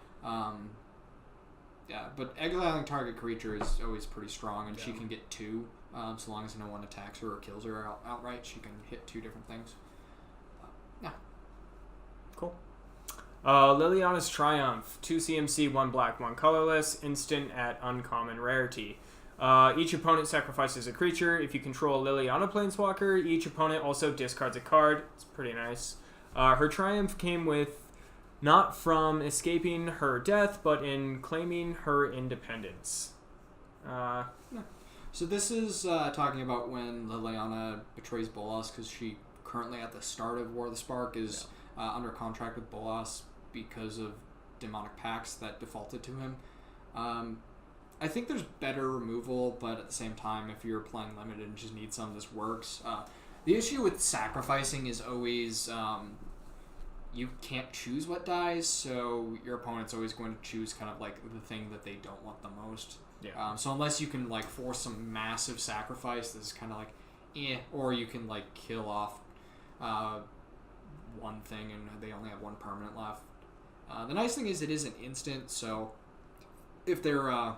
Yeah, but exiling target creature is always pretty strong, and she Yeah. can get 2. So long as no one attacks her or kills her outright, she can hit 2 different things. Yeah. Cool. Liliana's Triumph. 2 CMC, 1 black, 1 colorless. Instant at uncommon rarity. Each opponent sacrifices a creature. If you control a Liliana Planeswalker, each opponent also discards a card. It's pretty nice. Her Triumph came with not from escaping her death, but in claiming her independence. So this is talking about when Liliana betrays Bolas because she currently at the start of War of the Spark is under contract with Bolas because of demonic pacts that defaulted to him. I think there's better removal, but at the same time, if you're playing limited and just need some, this works. The issue with sacrificing is always you can't choose what dies, so your opponent's always going to choose kind of like the thing that they don't want the most. Yeah. So unless you can like force some massive sacrifice, this is kind of like, or you can like kill off one thing and they only have one permanent left. The nice thing is it is an instant, so if they're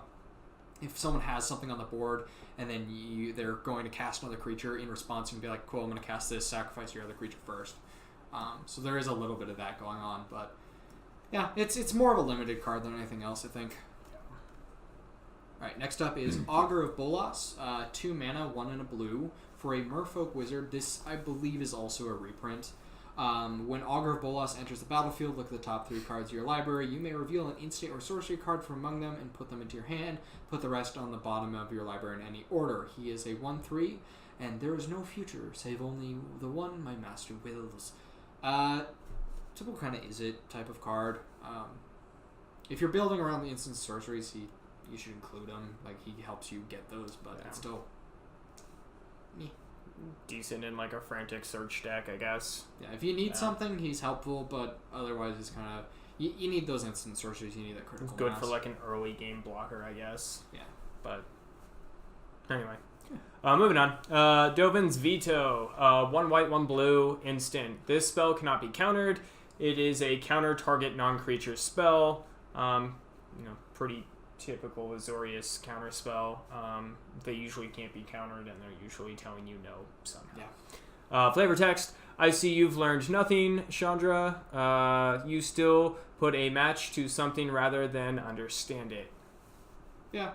if someone has something on the board and then they're going to cast another creature in response, you can be like, cool, I'm going to cast this, sacrifice your other creature first. So there is a little bit of that going on, but yeah, it's more of a limited card than anything else, I think. Alright, next up is Augur of Bolas, 2 mana, 1 and a blue, for a Merfolk Wizard. This, I believe, is also a reprint. When Augur of Bolas enters the battlefield, look at the top 3 cards of your library. You may reveal an instant or sorcery card from among them and put them into your hand. Put the rest on the bottom of your library in any order. He is a 1/3, and there is no future, save only the one my master wills. Typical kind of Izzet type of card. If you're building around the instant sorceries, you should include him. Like, he helps you get those, but it's still decent in like a frantic search deck, I guess. Yeah, if you need something, he's helpful, but otherwise he's kind of... You need those instant sorceries, you need that critical Good mass. for like an early game blocker, I guess. Yeah. But anyway. Moving on. Dovin's Veto. 1 white, 1 blue, instant. This spell cannot be countered. It is a counter target non-creature spell. Pretty typical Azorius counter spell. They usually can't be countered, and they're usually telling you no somehow. Yeah. Flavor text. I see you've learned nothing, Chandra. You still put a match to something rather than understand it. Yeah,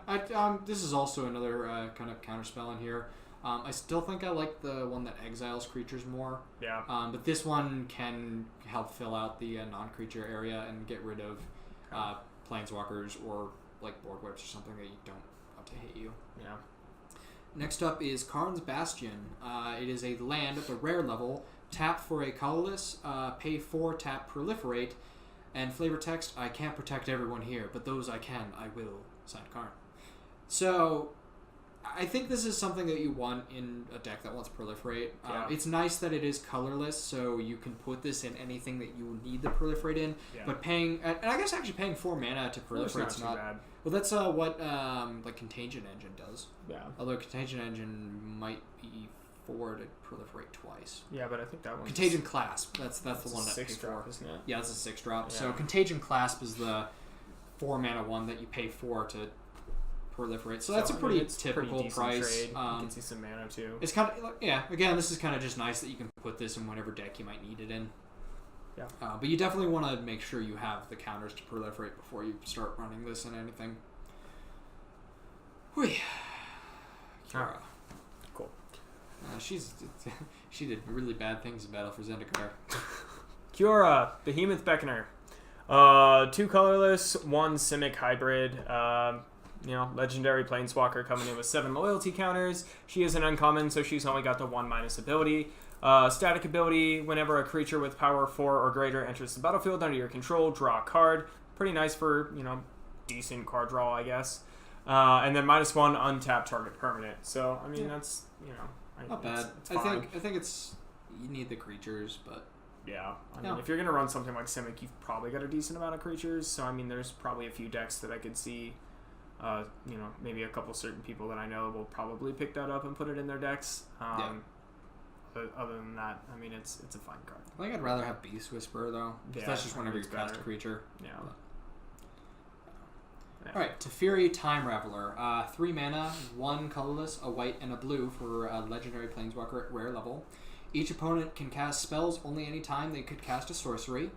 this is also another kind of counterspell in here. I still think I like the one that exiles creatures more. Yeah. But this one can help fill out the non-creature area and get rid of planeswalkers or like board whips or something that you don't want to hit you. Yeah. Next up is Karn's Bastion. It is a land at the rare level. Tap for a colorless, pay 4, tap, proliferate, and flavor text, I can't protect everyone here, but those I can, I will. Signed, Karn. So, I think this is something that you want in a deck that wants proliferate. It's nice that it is colorless, so you can put this in anything that you need the proliferate in. Yeah. But paying, and I guess actually paying 4 mana to proliferate is not too bad. Well, that's what like Contagion Engine does. Yeah. Although Contagion Engine might be 4 to proliferate twice. Yeah, but I think that one. Contagion Clasp. That's the one that pays 4. Isn't it? Yeah, it's a 6 drop. Yeah. So Contagion Clasp is the 4 mana one that you pay 4 to proliferate. So that's a pretty typical price. Trade. You can see some mana too. It's kind of again, this is kind of just nice that you can put this in whatever deck you might need it in. Yeah. But you definitely want to make sure you have the counters to proliferate before you start running this in anything. Whew. Kiara. Cool. She did really bad things in Battle for Zendikar. Kiora, Behemoth Beckoner. 2 colorless, 1 Simic hybrid. Legendary Planeswalker coming in with 7 loyalty counters. She is an uncommon, so she's only got the 1- ability. Static ability, whenever a creature with power 4 or greater enters the battlefield under your control, draw a card. Pretty nice for, decent card draw, I guess. And then -1 untapped target permanent. So, I mean, that's, not bad. It's fine. I think it's, you need the creatures, but... Yeah, I mean, if you're going to run something like Simic, you've probably got a decent amount of creatures. So, I mean, there's probably a few decks that I could see, maybe a couple certain people that I know will probably pick that up and put it in their decks. But other than that, I mean, it's a fine card. I think I'd rather have Beast Whisperer, though. Yeah, that's just whenever you cast a creature. Yeah. Alright, Teferi Time Raveler. 3 mana, 1 colorless, a white, and a blue for a legendary planeswalker at rare level. Each opponent can cast spells only any time they could cast a sorcery.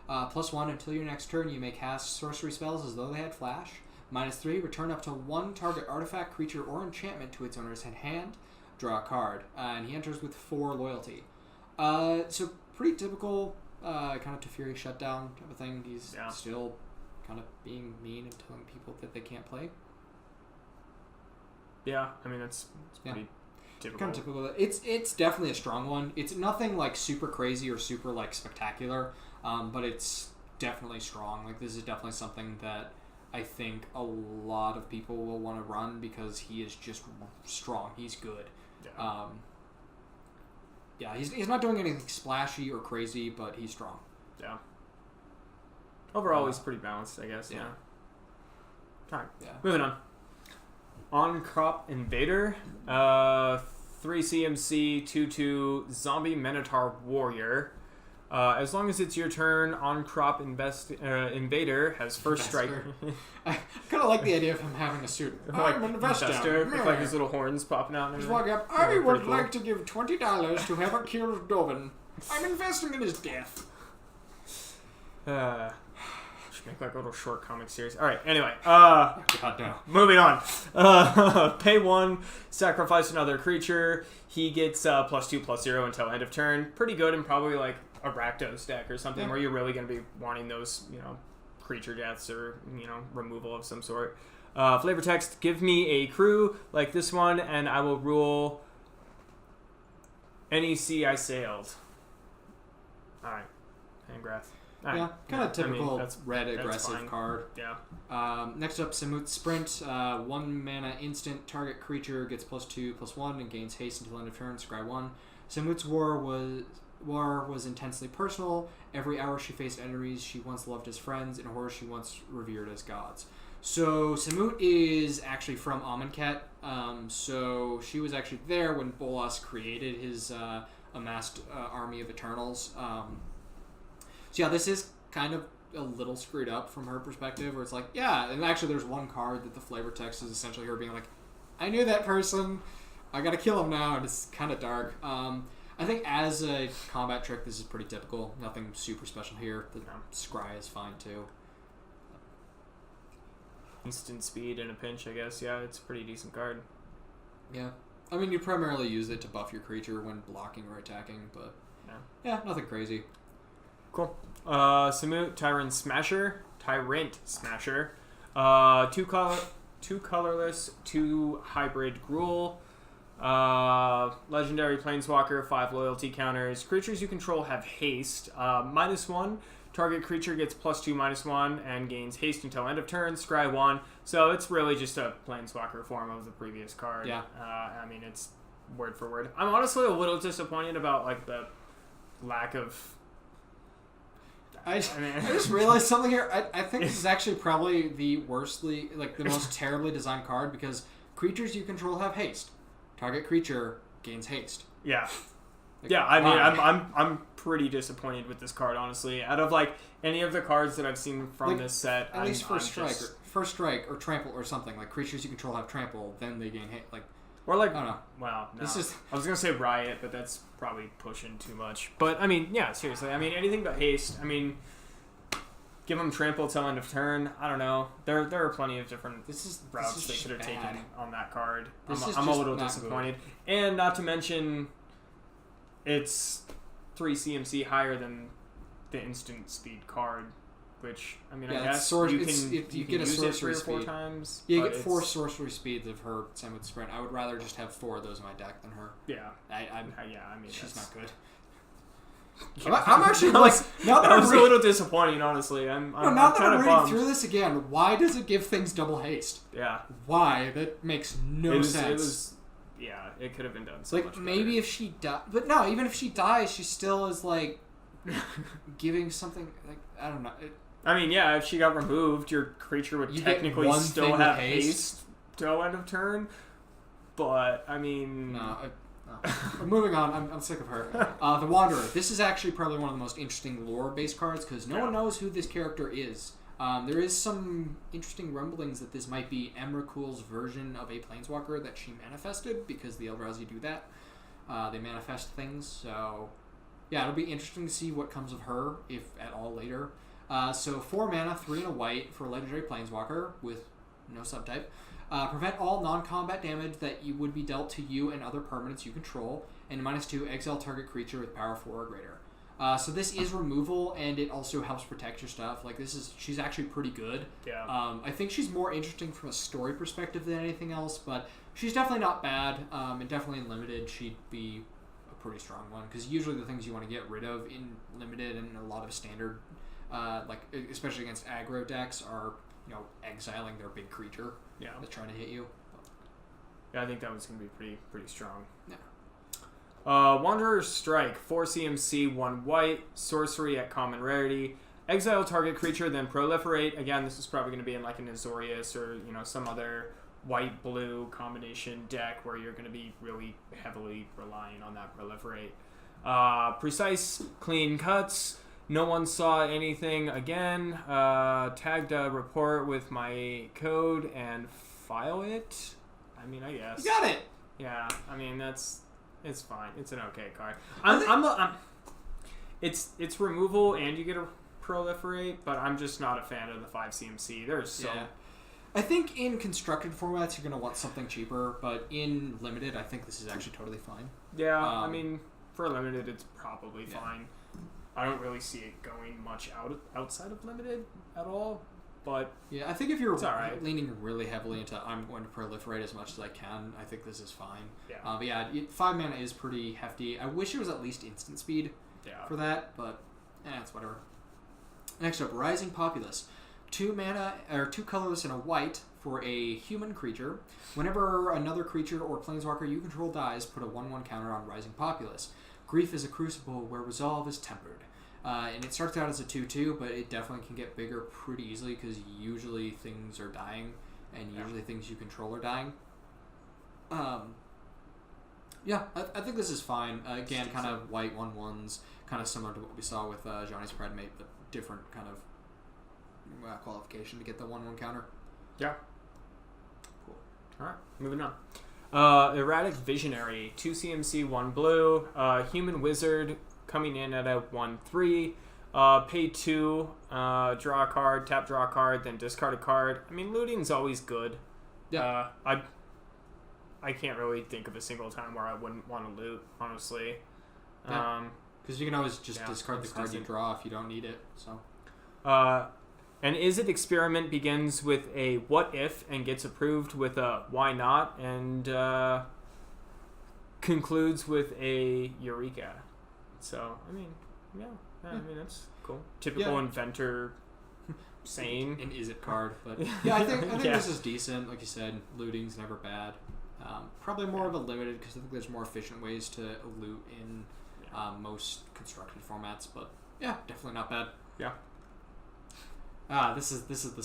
+1 until your next turn, you may cast sorcery spells as though they had flash. -3, return up to 1 target artifact, creature, or enchantment to its owner's hand. Draw a card. And he enters with 4 loyalty. So pretty typical kind of Teferi shutdown type of thing. He's still kind of being mean and telling people that they can't play. Yeah, I mean, it's Yeah. pretty typical. Kind of typical. It's definitely a strong one. It's nothing like super crazy or super like spectacular, but it's definitely strong. Like this is definitely something that I think a lot of people will want to run because he is just strong. He's good. Yeah. Yeah, he's not doing anything splashy or crazy, but he's strong. Yeah. Overall, he's pretty balanced, I guess. Yeah. Alright, Yeah. moving on. On Crop Invader, 3 CMC, 2/2 Zombie Minotaur Warrior. As long as it's your turn, On Crop Invader has first strike. I kind of like the idea of him having a suit. I'm an investor. With like his little horns popping out. And Just everything. walk up. I Yeah, would pretty cool. like to give $20 to have a killed Dovin. I'm investing in his death. Should make like a little short comic series. All right. Anyway. God, no. Moving on. Pay 1, sacrifice another creature. He gets +2/+0 until end of turn. Pretty good in probably like a Rakdos deck or something where you're really going to be wanting those, creature deaths or, removal of some sort. Flavor text, give me a crew like this one and I will rule any sea I sailed. Alright. Handgraph. Yeah, kind of typical that's red aggressive fine. card. Yeah. Next up, Samut's Sprint. 1 mana instant. Target creature gets +2/+1 and gains haste until end of turn. Scry 1. Samut's War was intensely personal. Every hour she faced enemies she once loved as friends, and horrors she once revered as gods. So Samut is actually from Amonkhet. So she was actually there when Bolas created his amassed army of Eternals. So yeah, this is kind of a little screwed up from her perspective, where it's like, yeah, and actually there's one card that the flavor text is essentially her being like, I knew that person, I gotta kill him now, and it's kind of dark. I think as a combat trick, this is pretty typical. Nothing super special here. The Scry is fine too. Instant speed in a pinch, I guess. Yeah, it's a pretty decent card. Yeah. I mean, you primarily use it to buff your creature when blocking or attacking, but yeah, nothing crazy. Cool. Samut, Tyrant Smasher. 2 colorless, 2 hybrid Gruul. Legendary Planeswalker, 5 loyalty counters. Creatures you control have haste. -1. Target creature gets +2/-1 and gains haste until end of turn. Scry 1. So it's really just a Planeswalker form of the previous card. Yeah. I mean, it's word for word. I'm honestly a little disappointed about like the lack of. I just realized something here. I think this is actually probably the worstly, like the most terribly designed card because creatures you control have haste. Target creature gains haste. Yeah. Like, Yeah, I mean, why? I'm pretty disappointed with this card, honestly. Out of like any of the cards that I've seen from Like, this set, at least first first strike or trample or something like creatures you control have trample, then they gain haste. Like or like, I don't know. Wow, no. This is- I was gonna say riot, but that's probably pushing too much. But I mean, yeah, seriously. I mean, anything but haste. I mean, give them trample till end of turn. I don't know. There are plenty of different routes they could have taken on that card. This is I'm a just little not disappointed, and not to mention, it's 3 CMC higher than the instant speed card, which I mean, Yeah, I it's guess source- you it's- can if you can get a use it sorcery 3 or 4 speed. times. Yeah, you but get 4 it's- sorcery speeds of her Samut Sprint. I would rather just have 4 of those in my deck than her. Yeah, I mean, she's that's- not good. Yeah. I'm actually like now that That I'm was a little disappointing, honestly. now I'm that kind I'm of reading bummed. through this again, why does it give things double haste? Yeah, Why? That makes no sense. It was, yeah, it could have been done so like much maybe better. if she dies, but no, even if she dies, she still is like giving something like I don't know. I mean, yeah, if she got removed, your creature would You get technically one still thing with have haste. haste till end of turn. But I mean, No. Moving on, I'm sick of her. The Wanderer. This is actually probably one of the most interesting lore-based cards because no one knows who this character is. There is some interesting rumblings that this might be Emrakul's version of a Planeswalker that she manifested because the Eldrazi do that. They manifest things, so yeah, it'll be interesting to see what comes of her, if at all, later. So 4 mana, 3 and a white for a Legendary Planeswalker with no subtype. Prevent all non-combat damage that you would be dealt to you and other permanents you control, and -2, exile target creature with power 4 or greater. So this is removal, and it also helps protect your stuff. Like she's actually pretty good. Yeah. I think she's more interesting from a story perspective than anything else, but she's definitely not bad. And definitely in limited, she'd be a pretty strong one because usually the things you want to get rid of in limited and a lot of standard, like especially against aggro decks, are exiling their big creature. Yeah. That's trying to hit you. Yeah, I think that one's gonna be pretty strong. Yeah. Wanderer's Strike, 4 CMC, 1 white, sorcery at common rarity. Exile target creature, then proliferate. Again, this is probably going to be in like an Azorius or some other white-blue combination deck where you're going to be really heavily relying on that proliferate. Precise, clean cuts. No one saw anything again. Tagged a report with my code and file it. I mean, I guess. You got it! Yeah, I mean, it's fine. It's an okay card. It's removal and you get a proliferate, but I'm just not a fan of the 5 CMC. There's so... Yeah. I think in constructed formats you're going to want something cheaper, but in limited I think this is actually totally fine. Yeah, I mean, for limited it's probably fine. I don't really see it going much outside of limited at all, but... Yeah, I think if you're right. leaning really heavily into I'm going to proliferate as much as I can, I think this is fine. Yeah. But yeah, 5 mana is pretty hefty. I wish it was at least instant speed for that, but it's whatever. Next up, Rising Populace. 2 mana, or 2 colorless and a white for a human creature. Whenever another creature or planeswalker you control dies, put a 1/1 counter on Rising Populace. Grief is a crucible where resolve is tempered. And it starts out as a 2/2, but it definitely can get bigger pretty easily because usually things are dying, and usually things you control are dying. Yeah, I think this is fine. Again, kind of white 1/1s, kind of similar to what we saw with Johnny's Predmate, but different kind of qualification to get the 1/1 counter. Yeah. Cool. Alright, moving on. Erratic Visionary, 2 CMC, 1 blue. Human Wizard coming in at a 1/3. Pay 2, draw a card, tap, draw a card, then discard a card. I mean, looting's always good. Yeah. I can't really think of a single time where I wouldn't want to loot, honestly. Yeah. Because you can always just discard the card you decent. draw if you don't need it. So. An Izzet experiment begins with a what if and gets approved with a why not, and concludes with a eureka. So, I mean, I mean, that's cool. Typical inventor saying. An Izzet card, but yeah, I think this is decent. Like you said, looting's never bad. Probably more of a limited because I think there's more efficient ways to loot in most constructed formats, but yeah, definitely not bad. Yeah. This is the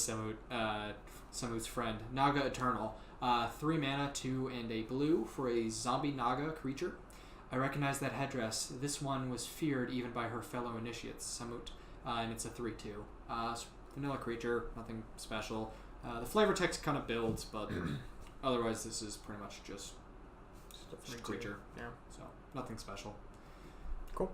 Samut's friend, Naga Eternal. 3 mana, 2 and a blue for a zombie Naga creature. I recognize that headdress. This one was feared even by her fellow initiates, Samut, and it's a 3/2. Vanilla creature, nothing special. The flavor text kind of builds, but otherwise this is pretty much just a creature. Yeah. So nothing special. Cool.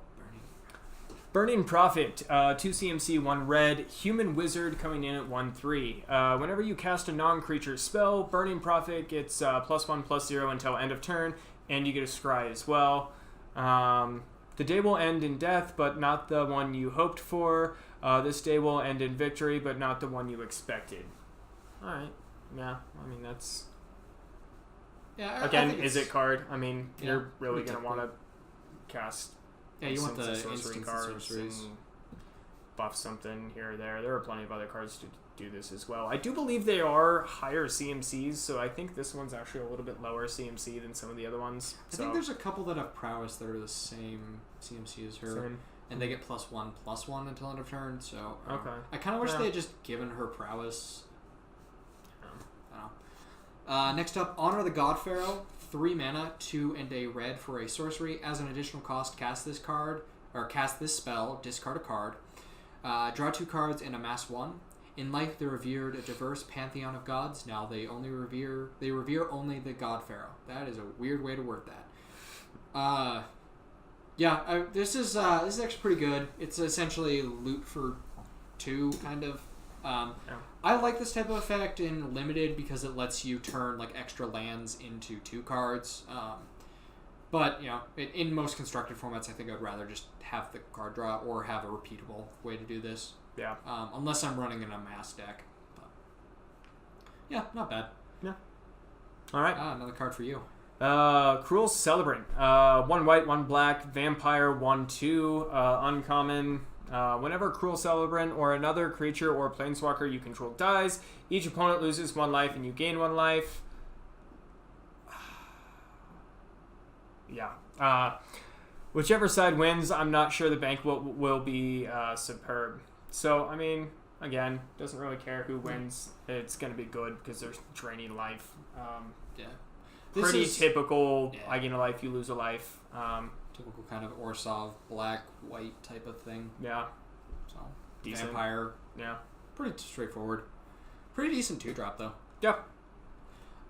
Burning Prophet, 2 CMC, 1 red, human wizard coming in at 1/3. Whenever you cast a non-creature spell, Burning Prophet gets +1/+0 until end of turn, and you get a scry as well. The day will end in death, but not the one you hoped for. This day will end in victory, but not the one you expected. Alright, yeah, I mean that's... Yeah, Again, Izzet card, I mean, Yeah, you're really going to typical. want to cast... Yeah, you want the sorcery instants cards and sorceries. and buff something here or there. There are plenty of other cards to do this as well. I do believe they are higher CMCs, so I think this one's actually a little bit lower CMC than some of the other ones. I think there's a couple that have prowess that are the same CMC as her, and they get +1/+1 until end of turn. So Okay. I kind of wish they had just given her prowess. I don't know. Next up, Honor the God Pharaoh. 3 mana, 2 and a red for a sorcery. As an additional cost, cast this spell, discard a card. Draw 2 cards and amass 1. In life, they revered a diverse pantheon of gods. Now they revere only the God Pharaoh. That is a weird way to word that. This is actually pretty good. It's essentially loot for 2, kind of. I like this type of effect in limited because it lets you turn like extra lands into 2 cards. But, in most constructed formats, I think I'd rather just have the card draw or have a repeatable way to do this. Yeah. Unless I'm running an amass deck. But, yeah, not bad. Yeah. All right. Another card for you. Cruel Celebrant. 1 white, 1 black, vampire, 1/2, uncommon. Whenever Cruel Celebrant or another creature or planeswalker you control dies, each opponent loses 1 life and you gain 1 life. Yeah. Whichever side wins, I'm not sure the bank will be superb. So, I mean, again, doesn't really care who wins. It's going to be good because they're draining life. Yeah. Pretty typical. I gain a life, you lose a life. Typical kind of Orsov black white type of thing. Yeah. So Decent. Vampire. Yeah. Pretty straightforward. Pretty decent 2-drop though. Yep.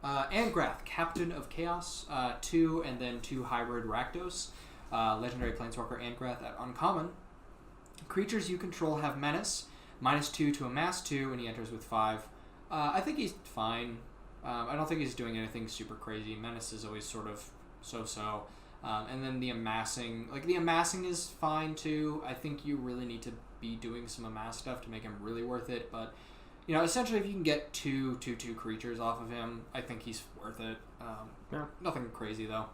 Angrath, Captain of Chaos, 2 and then 2 hybrid Rakdos. Legendary Planeswalker Angrath at uncommon. Creatures you control have menace, -2 to amass 2, and he enters with 5. I think he's fine. I don't think he's doing anything super crazy. Menace is always sort of so-so. And then the amassing is fine too. I think you really need to be doing some amass stuff to make him really worth it. But, essentially if you can get 2/2/2 creatures off of him, I think he's worth it. Yeah. Nothing crazy though.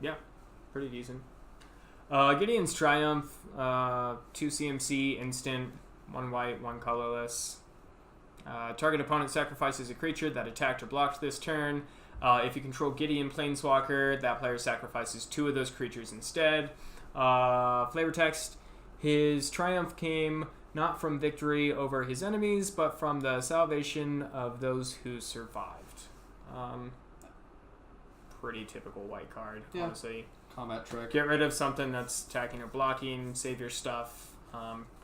Yeah. Pretty decent. Gideon's Triumph, 2 CMC, instant, 1 white, 1 colorless. Target opponent sacrifices a creature that attacked or blocked this turn. If you control Gideon Planeswalker, that player sacrifices 2 of those creatures instead. Flavor text. His triumph came not from victory over his enemies, but from the salvation of those who survived. Pretty typical white card, honestly. Combat trick. Get rid of something that's attacking or blocking, save your stuff.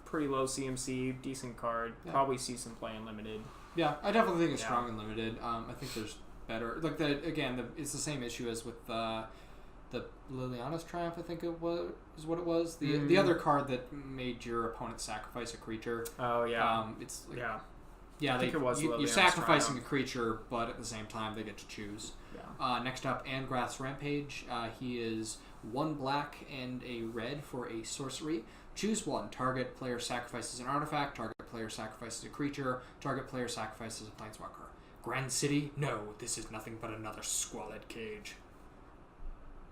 Pretty low CMC, decent card. Yeah. Probably see some play in limited. Yeah, I definitely think it's strong and limited. I think there's better. Like it's the same issue as with the Liliana's Triumph. I think it was what it was. The other card that made your opponent sacrifice a creature. Oh yeah. It's like, yeah. Yeah, I think it was you're Liliana's sacrificing Triumph. a creature, but at the same time they get to choose. Yeah. Next up, Angrath's Rampage. He is 1 black and a red for a sorcery. Choose 1. Target player sacrifices an artifact. Target player sacrifices a creature. Target player sacrifices a planeswalker. Grand City? No, this is nothing but another squalid cage.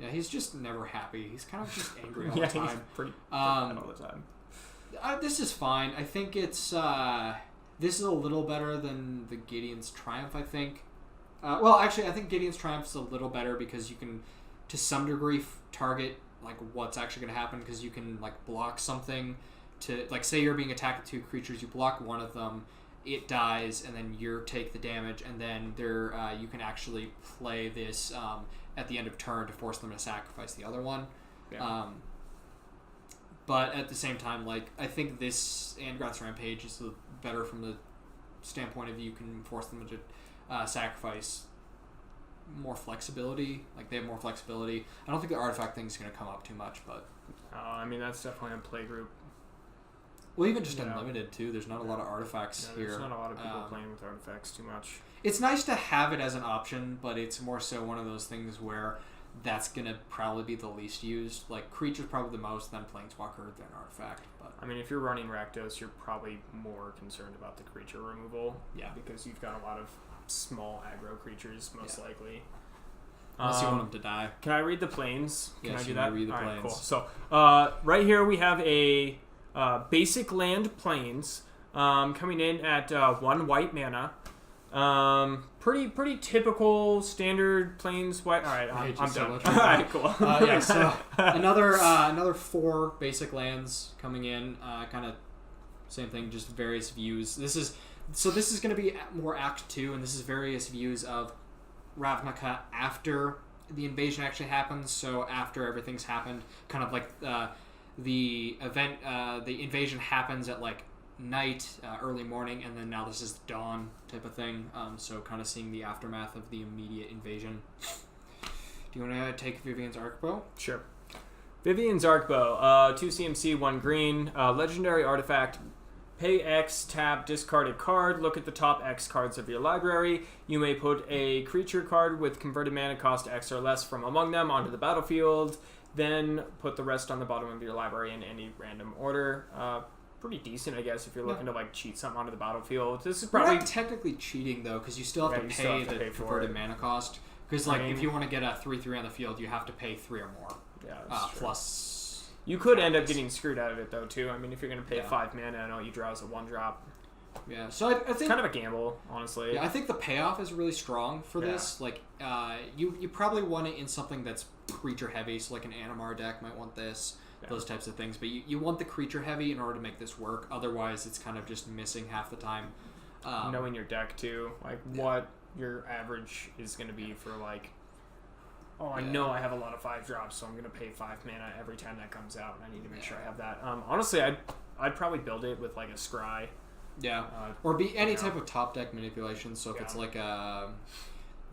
Yeah, he's just never happy. He's kind of just angry all the time. He's pretty all the time. This is fine. I think it's this is a little better than the Gideon's Triumph, I think. Actually, I think Gideon's Triumph is a little better because you can, to some degree, target what's actually going to happen, because you can block something to say you're being attacked with 2 creatures, you block one of them, it dies, and then you take the damage, and then you can actually play this at the end of turn to force them to sacrifice the other one. Yeah. But at the same time, I think this Angrath's Rampage is better from the standpoint of you can force them to sacrifice more flexibility. They have more flexibility. I don't think the artifact thing is going to come up too much, but I mean, that's definitely a playgroup. well, even just unlimited too. There's not a lot of artifacts here. There's not a lot of people playing with artifacts too much. It's nice to have it as an option, but it's more so one of those things where that's going to probably be the least used. Creature's probably the most, then Planeswalker, then artifact. But I mean, if you're running Rakdos, you're probably more concerned about the creature removal. Yeah. Because you've got a lot of small aggro creatures, most likely. Unless you want them to die. Can I read the planes? Can Yes, I do you that? may read the All right, planes. cool. So, right here we have a basic land planes coming in at 1 white mana. Pretty typical standard planes white. All right, I'm so done. much All right, cool. So another 4 basic lands coming in. Kind of same thing, just various views. This is going to be more Act 2, and this is various views of Ravnica after the invasion actually happens. So after everything's happened, kind of the event, the invasion happens at night, early morning, and then now this is dawn type of thing. So kind of seeing the aftermath of the immediate invasion. Do you want to take Vivian's Arkbow? Sure. Vivian's Arkbow, 2 CMC, 1 green, legendary artifact. Pay X, tap, discard a card, look at the top X cards of your library. You may put a creature card with converted mana cost X or less from among them onto the battlefield, then put the rest on the bottom of your library in any random order. Pretty decent, I guess, if you're looking to like cheat something onto the battlefield. This is We're probably not technically cheating though, because you still have Yeah, to you still pay have to the pay for converted it. mana cost. Because like if you want to get a 3/3 on the field, you have to pay 3 or more. yeah, that's true. Plus, You could end up getting screwed out of it though too. I mean, if you're gonna pay Yeah. 5 mana and all you draw is a 1-drop, yeah. So I it's think kind of a gamble, honestly. yeah, I think the payoff is really strong for Yeah. this. Like, you probably want it in something that's creature heavy. So like an Animar deck might want this. Yeah. Those types of things. But you want the creature heavy in order to make this work. Otherwise, it's kind of just missing half the time. Knowing your deck too, like what your average is gonna be for like. Oh, I Yeah. know I have a lot of 5-drops, so I'm gonna pay 5 mana every time that comes out, and I need to make sure I have that. Honestly, I'd probably build it with like a scry. Yeah, or be any yeah. type of top deck manipulation. So if Yeah. it's like a,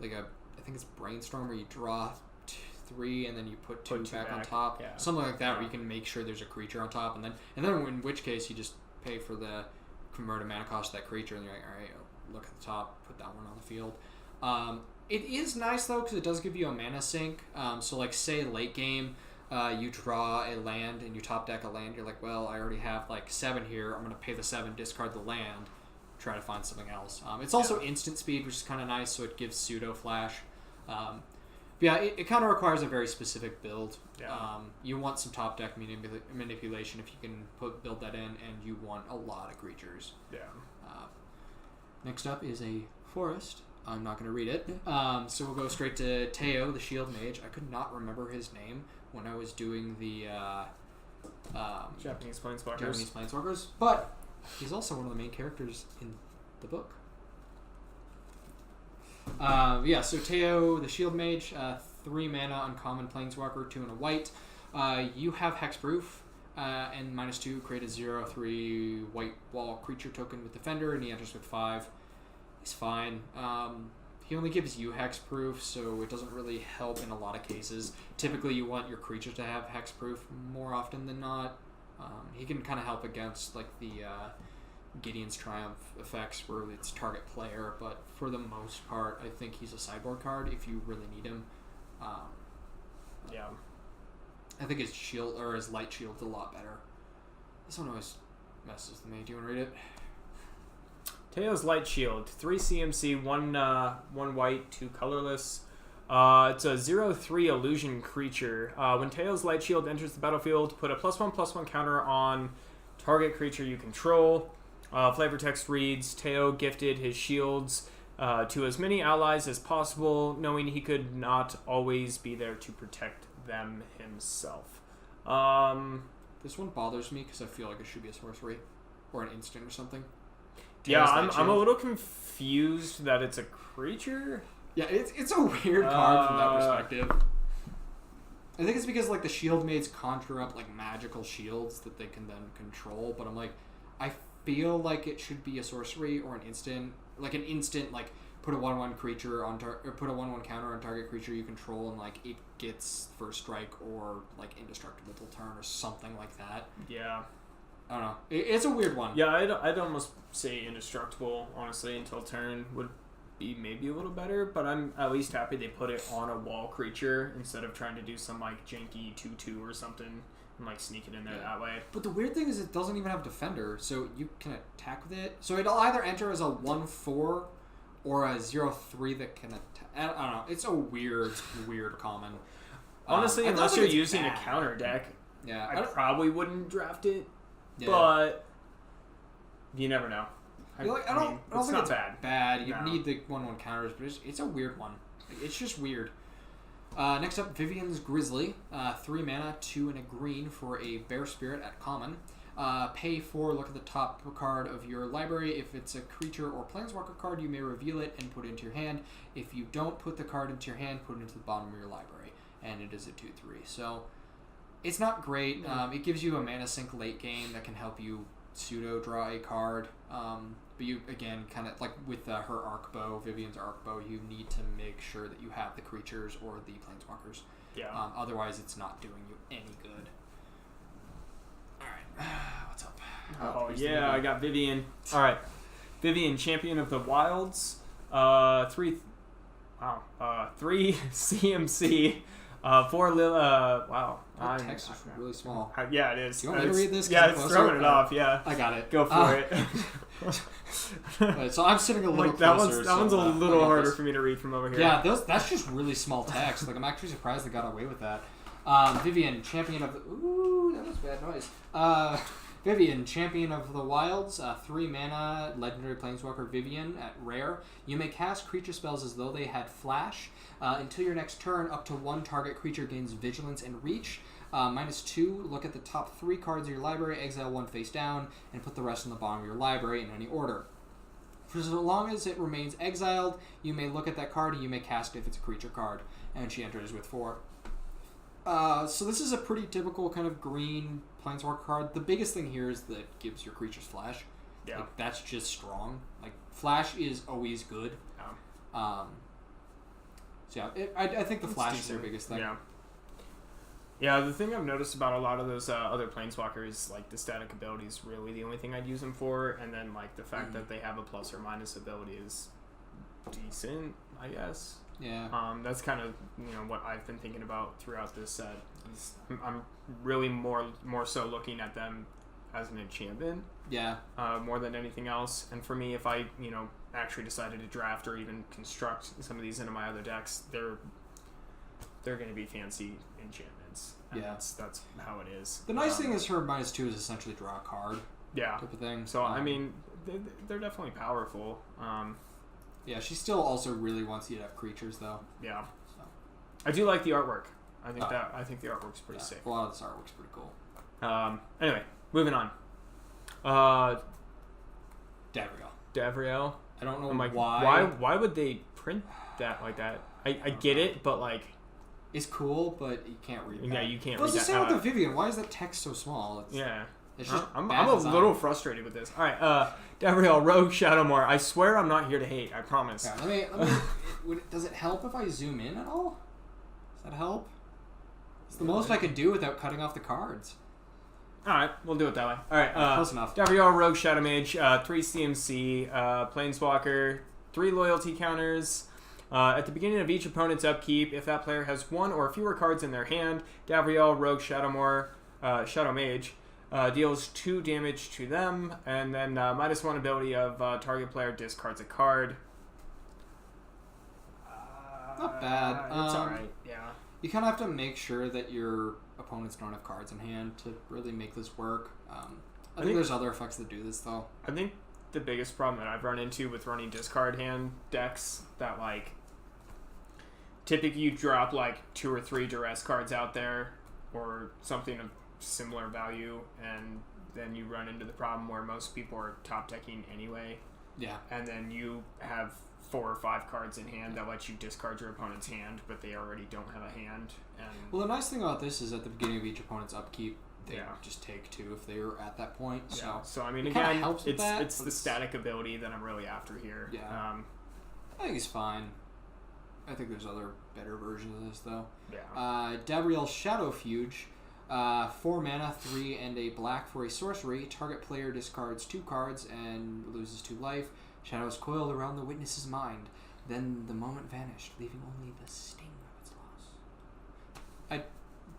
I think it's brainstorm where you draw 3 and then you put 2 Put 2 back on back, top, yeah. something like that, where Yeah. you can make sure there's a creature on top, and then in which case you just pay for the converted mana cost of that creature, and you're like, all right, look at the top, put that one on the field. It is nice though because it does give you a mana sink. So like say late game. You draw a land and you top deck a land. You're like, well, I already have like 7 here. I'm gonna pay the 7, discard the land, try to find something else. It's also instant speed, which is kind of nice. So it gives pseudo flash. But yeah, it kind of requires a very specific build. Yeah. You want some top deck manipulation if you can build that in, and you want a lot of creatures. Yeah. Next up is a forest. I'm not going to read it. So we'll go straight to Teo, the Shield Mage. I could not remember his name when I was doing the Japanese planeswalkers. Japanese Planeswalkers, but he's also one of the main characters in the book. Yeah, so Teo, the Shield Mage, 3 mana, uncommon Planeswalker, 2 and a white. You have Hexproof, and -2, create a 0/3 white wall creature token with Defender, and he enters with 5. He's fine. He only gives you hexproof, so it doesn't really help in a lot of cases. Typically, you want your creatures to have hexproof more often than not. He can kind of help against like the Gideon's Triumph effects where it's target player, but for the most part, I think he's a sideboard card if you really need him. Yeah. I think his shield or his light shield's a lot better. This one always messes with me. Do you want to read it? Teo's Light Shield, 3 CMC, 1 white, 2 colorless. It's a 0/3 illusion creature. When Teo's Light Shield enters the battlefield, put a +1/+1 counter on target creature you control. Flavor text reads, Teo gifted his shields to as many allies as possible, knowing he could not always be there to protect them himself. This one bothers me because I feel like it should be a sorcery or an instant or something. Yeah, Teo's Light I'm a Shield. little confused that it's a creature. Yeah, it's a weird card from that perspective. I think it's because like the shield maids conjure up like magical shields that they can then control, but I'm like, I feel like it should be a sorcery or an instant, like put a 1/1 creature on or put a 1/1 counter on target creature you control, and like it gets first strike or like indestructible till turn or something like that. Yeah. I don't know. It's a weird one. Yeah, I'd almost say indestructible, honestly, until turn would be maybe a little better, but I'm at least happy they put it on a wall creature instead of trying to do some like janky 2/2 or something and like sneak it in there that way. But the weird thing is it doesn't even have defender, so you can attack with it. So it'll either enter as a 1/4 or a 0/3 that can attack. I don't know. It's a weird common. Honestly, I don't unless think you're it's using bad. a counter deck, Yeah, I probably wouldn't draft it, yeah. but you never know. I don't it's think not it's bad. bad. You No. need the 1/1 counters, but it's a weird one. It's just weird. Next up, Vivian's Grizzly. 3 mana, 2 and a green for a Bear Spirit at common. Pay 4, look at the top card of your library. If it's a creature or planeswalker card, you may reveal it and put it into your hand. If you don't put the card into your hand, put it into the bottom of your library. And it is a 2/3. So it's not great. It gives you a mana sink late game that can help you pseudo draw a card. But you, again, kind of like with her arc bow, Vivian's arc bow, you need to make sure that you have the creatures or the planeswalkers. Yeah. Otherwise, it's not doing you any good. Alright, what's up? Oh, Where's the Yeah, I Vivian? got Vivian. All right, Vivian, Champion of the Wilds. Three CMC. Four wow. That text is really small. Yeah, it is. Do you want me to read this? 'Cause Yeah, I'm it's closer? throwing it off. Yeah, I got it. go for it. Right, so I'm sitting a little Like that closer. one's that one's a I little got harder this. for me to read from over here. Yeah, that's just really small text. Like I'm actually surprised they got away with that. Vivian, champion of the. Ooh, that was bad noise. Vivian, champion of the wilds. 3 mana, legendary planeswalker Vivian at rare. You may cast creature spells as though they had flash. Until your next turn, up to 1 target creature gains vigilance and reach. -2, look at the top 3 cards of your library, exile 1 face down, and put the rest in the bottom of your library in any order. For so long as it remains exiled, you may look at that card and you may cast it if it's a creature card. And she enters with 4. So this is a pretty typical kind of green planeswalker card. The biggest thing here is that it gives your creatures flash. Yeah. Like, that's just strong. Like flash is always good. So yeah, I think the flash is their biggest thing. Yeah. Yeah, the thing I've noticed about a lot of those other planeswalkers, like the static ability is really the only thing I'd use them for, and then like the fact that they have a plus or minus ability is decent, I guess. Yeah. That's kind of what I've been thinking about throughout this set. I'm really more so looking at them as an enchantment. Yeah. More than anything else. And for me, if I actually decided to draft or even construct some of these into my other decks, they're going to be fancy enchantments. And Yeah. that's how it is. The nice thing is her -2 is essentially draw a card Yeah. type of thing. So I mean, they're definitely powerful. Yeah, she still also really wants you to have creatures though. Yeah. So. I do like the artwork. I think the artwork's pretty sick. A lot of this artwork's pretty cool. Anyway, moving on. Davriel. Davriel. I don't know I'm like, why. why would they print that like that? I get it, but like, It's cool, but you can't read that. yeah, you can't Well, read it's the that. same with the Vivian. Why is that text so small? It's just I'm bad a design. little frustrated with this. All right, Davriel, Rogue, Shadowmoor. I swear I'm not here to hate. I promise. Yeah, let me does it help if I zoom in at all? Does that help? It's the most I can do without cutting off the cards. All right, we'll do it that way. All right, Close enough. Davriel, Rogue, Shadowmage, 3 CMC, Planeswalker, 3 loyalty counters. At the beginning of each opponent's upkeep, if that player has 1 or fewer cards in their hand, Davriel, Rogue, Shadowmoor, Shadowmage deals 2 damage to them, and then -1 ability of target player discards a card. Not bad. It's alright, yeah. You kind of have to make sure that your opponents don't have cards in hand to really make this work. I think there's other effects that do this though. I think the biggest problem that I've run into with running discard hand decks that like typically you drop like 2 or 3 duress cards out there or something of similar value, and then you run into the problem where most people are top decking anyway. Yeah. And then you have 4 or 5 cards in hand that let you discard your opponent's hand, but they already don't have a hand. And Well, the nice thing about this is at the beginning of each opponent's upkeep, they Yeah. just take 2 if they are at that point. yeah. So So I mean, it kinda again, helps with that, it's but the it's- static ability that I'm really after here. Yeah. I think it's fine. I think there's other better versions of this though. Yeah. Davriel Shadowfuge. 4 mana, 3 and a black for a sorcery. Target player discards 2 cards and loses 2 life. Shadows coiled around the witness's mind. Then the moment vanished, leaving only the sting of its loss.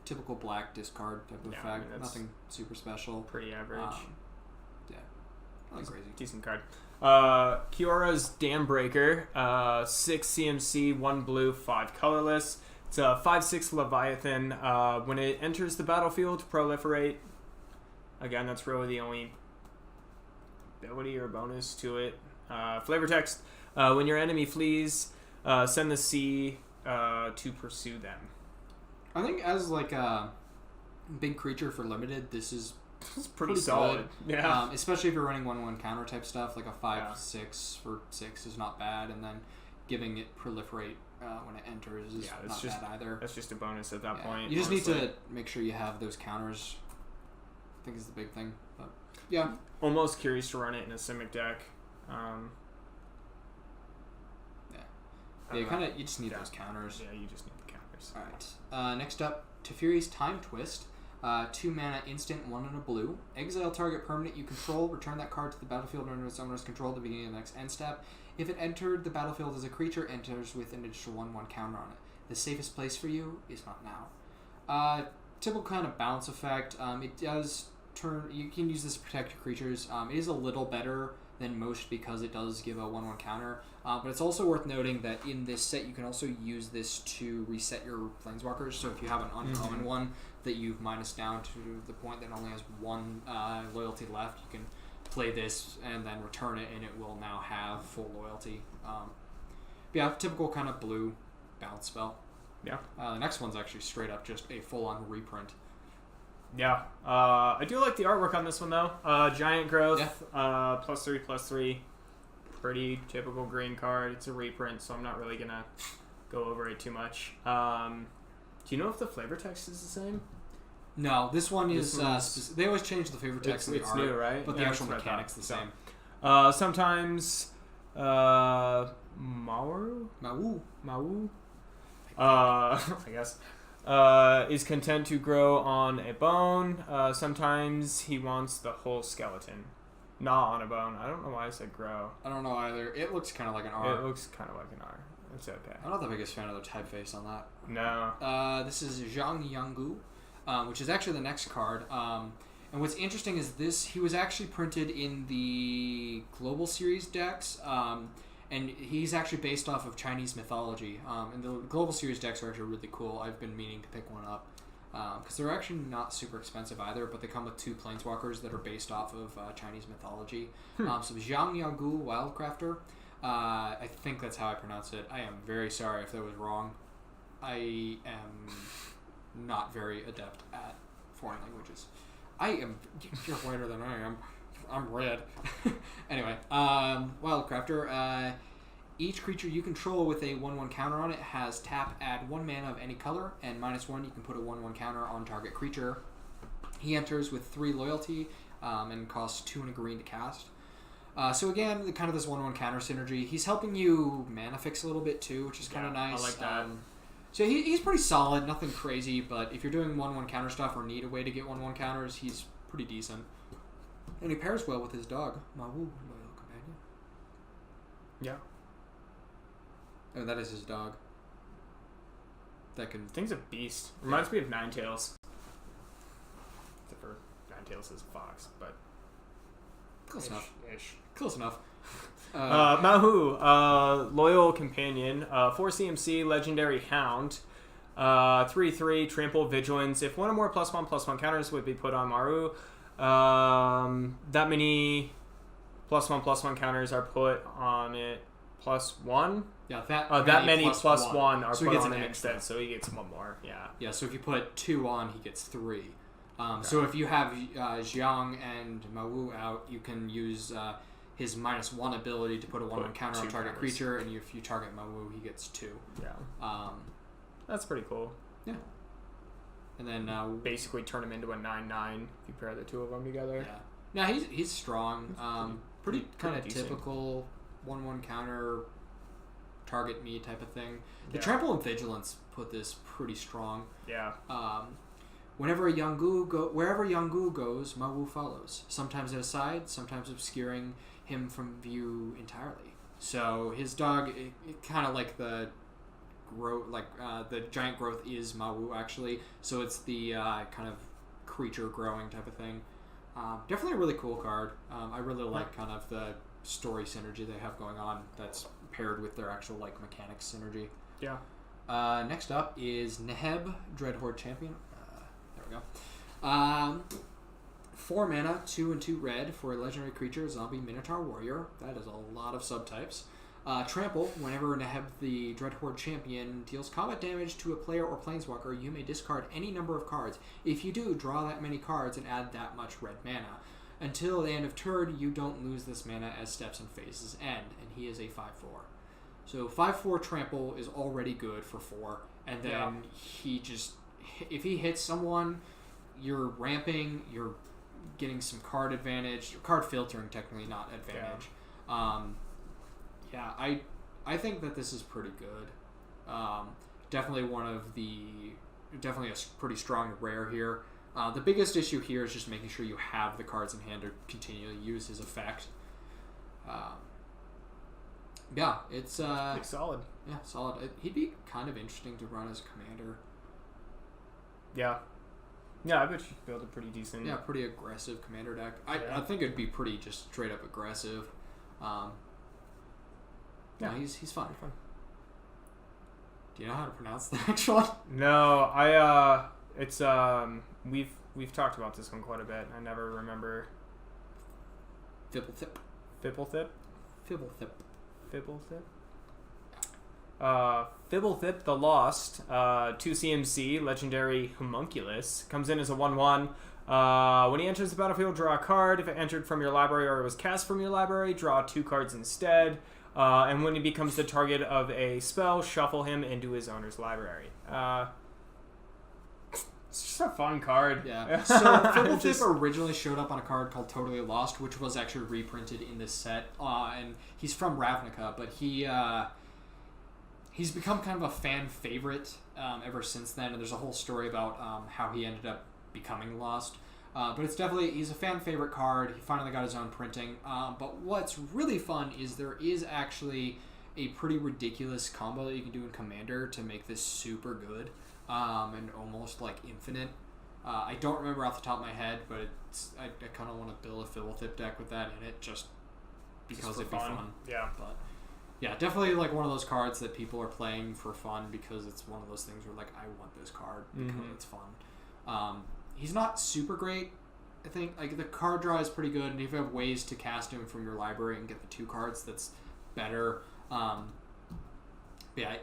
Typical black discard type of Yeah, I effect. mean, that's Nothing super special. Pretty average. Yeah. Nothing crazy. Decent card. Kiora's Dambreaker, 6 CMC, 1 blue, 5 colorless. It's a 5/6 Leviathan. When it enters the battlefield, proliferate. Again, that's really the only ability or bonus to it. Flavor text. When your enemy flees, send the sea to pursue them. I think as like a big creature for limited, this is It's pretty solid. good. Yeah. Especially if you're running 1/1 counter type stuff, like a 5/6 for 6 is not bad, and then giving it proliferate when it enters is it's not just bad either. That's just a bonus at that Yeah. point. You just honestly. need to make sure you have those counters. I think is the big thing. But yeah, Almost curious to run it in a Simic deck. you just need those counters. Yeah, you just need the counters. All right. Next up, Teferi's Time Twist. 2 mana instant, 1 and a blue. Exile target permanent you control. Return that card to the battlefield under its owner's control at the beginning of the next end step. If it entered the battlefield as a creature, enters with an additional 1/1 counter on it. The safest place for you is not now. Typical kind of bounce effect. It does turn. You can use this to protect your creatures. It is a little better than most because it does give a 1/1 counter. But it's also worth noting that in this set you can also use this to reset your planeswalkers. So if you have an uncommon one that you've minus down to the point that only has 1 loyalty left, you can play this and then return it, and it will now have full loyalty. But yeah, typical kind of blue bounce spell. Yeah. The next one's actually straight up just a full-on reprint. Yeah. I do like the artwork on this one, though. Giant growth, Yeah. +3/+3. Pretty typical green card. It's a reprint, so I'm not really going to go over it too much. Do you know if the flavor text is the same? No, this one This is... one's- they always change the flavor text in the It's art, new, right? but the Yeah, actual that's what I mechanic's the thought. same. Sometimes Mauru? Mau? I guess, is content to grow on a bone. Sometimes he wants the whole skeleton. Not on a bone. I don't know why I said grow. I don't know either. It looks kind of like an R. It looks kind of like an R. It's okay. I'm not the biggest fan of the typeface on that. No. This is Zhang Yanggu, which is actually the next card. And what's interesting is he was actually printed in the Global Series decks, and he's actually based off of Chinese mythology. And the Global Series decks are actually really cool. I've been meaning to pick one up because they're actually not super expensive either, but they come with 2 planeswalkers that are based off of Chinese mythology. So Zhang Yanggu, Wildcrafter. I think that's how I pronounce it. I am very sorry if that was wrong. I am not very adept at foreign languages. You're whiter than I am. I'm red. Anyway, Wildcrafter. Each creature you control with a 1/1 counter on it has tap, add 1 mana of any color, and -1 you can put a 1/1 counter on target creature. He enters with 3 loyalty and costs 2 and a green to cast. So again, kind of this 1/1 counter synergy. He's helping you mana fix a little bit too, which is kind of nice. I like that. So he's pretty solid, nothing crazy, but if you're doing 1/1 counter stuff or need a way to get 1/1 counters, he's pretty decent. And he pairs well with his dog, Mau, loyal companion. Yeah. Oh, that is his dog. That can... Thing's a beast. Reminds me of Ninetales. Except for Ninetales is a fox, but... Close enough. Ish. Close enough. Mahu, loyal companion, 4 CMC, legendary hound, 3/3, trample, vigilance. If 1 or more +1/+1 counters would be put on Maru, that many +1/+1 counters are put on it +1. Yeah, that many +1 are so put he gets on an it extra. instead, so he gets 1 more. Yeah. Yeah, so if you put 2 on, he gets 3. So if you have Jiang and Mawu out, you can use his -1 ability to put a 1/1 counter on 2 target counters. creature, and if you target Mawu, he gets 2. Yeah. That's pretty cool. Yeah. And then Basically turn him into a 9/9 if you pair the 2 of them together. yeah. Now he's strong. Pretty kind of decent. typical 1/1 counter target me type of thing. The Yeah. trample and vigilance put this pretty strong. Yeah. Wherever Yanggu goes, Mawu follows. Sometimes at his side, sometimes obscuring him from view entirely. So his dog, it kind of like the the giant growth is Mawu actually. So it's the kind of creature growing type of thing. Definitely a really cool card. I really like kind of the story synergy they have going on. That's paired with their actual like mechanics synergy. Yeah. Next up is Neheb, Dreadhorde Champion. There we go. 4 mana, 2 and 2 red for a legendary creature, Zombie Minotaur Warrior. That is a lot of subtypes. Trample, whenever Neheb the Dreadhorde Champion deals combat damage to a player or planeswalker, you may discard any number of cards. If you do, draw that many cards and add that much red mana. Until the end of turn, you don't lose this mana as steps and phases end, and he is a 5/4. So 5/4 Trample is already good for 4, and then he just... If he hits someone, you're ramping, you're getting some card advantage, card filtering technically, not advantage. I think that this is pretty good. Definitely a pretty strong rare here. The biggest issue here is just making sure you have the cards in hand to continually use his effect. Yeah, it's Pretty solid. yeah, solid. He'd be kind of interesting to run as a commander. Yeah. Yeah, I bet you could build a pretty decent. Yeah, pretty aggressive commander deck. Yeah. I think it'd be pretty just straight up aggressive. Yeah, he's fun. Fun. Do you know how to pronounce the next one? No, it's we've talked about this one quite a bit. I never remember. Fibblethip. Fibblethip. Fibblethip. Fibblethip. Fibblethip the Lost, 2 CMC, legendary homunculus, comes in as a 1/1. When he enters the battlefield, draw a card. If it entered from your library or it was cast from your library, draw 2 cards instead. And when he becomes the target of a spell, shuffle him into his owner's library. It's just a fun card. Yeah. So Fibblethip originally showed up on a card called Totally Lost, which was actually reprinted in this set. And he's from Ravnica, but he's become kind of a fan favorite ever since then. And there's a whole story about how he ended up becoming Lost. But it's definitely, he's a fan favorite card. He finally got his own printing. But what's really fun is there is actually a pretty ridiculous combo that you can do in Commander to make this super good. And almost like infinite. I don't remember off the top of my head, but I kind of want to build a Fibblethip deck with that in it just because it'd be fun. Yeah. But yeah, definitely like one of those cards that people are playing for fun because it's one of those things where like I want this card because it's fun. He's not super great. I think like the card draw is pretty good, and if you have ways to cast him from your library and get the 2 cards, that's better. Yeah,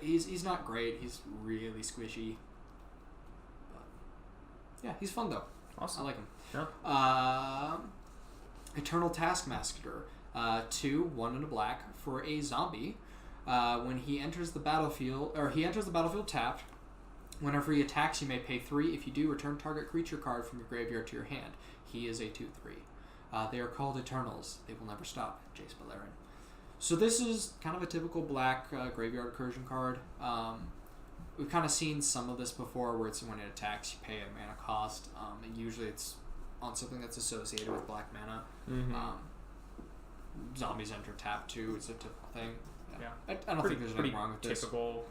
he's not great. He's really squishy. Yeah, he's fun though. Awesome. I like him. Yeah. Eternal Taskmaster. 2, 1 and a black for a zombie. When he enters the battlefield, tapped. Whenever he attacks, you may pay 3. If you do, return target creature card from your graveyard to your hand. He is a 2/3. They are called Eternals. They will never stop. Jace Beleren. So this is kind of a typical black graveyard recursion card. We've kind of seen some of this before where it's when it attacks, you pay a mana cost. And usually it's on something that's associated with black mana. Zombies enter tap too. It's a typical thing. Yeah. I don't think there's anything wrong with this. Typical.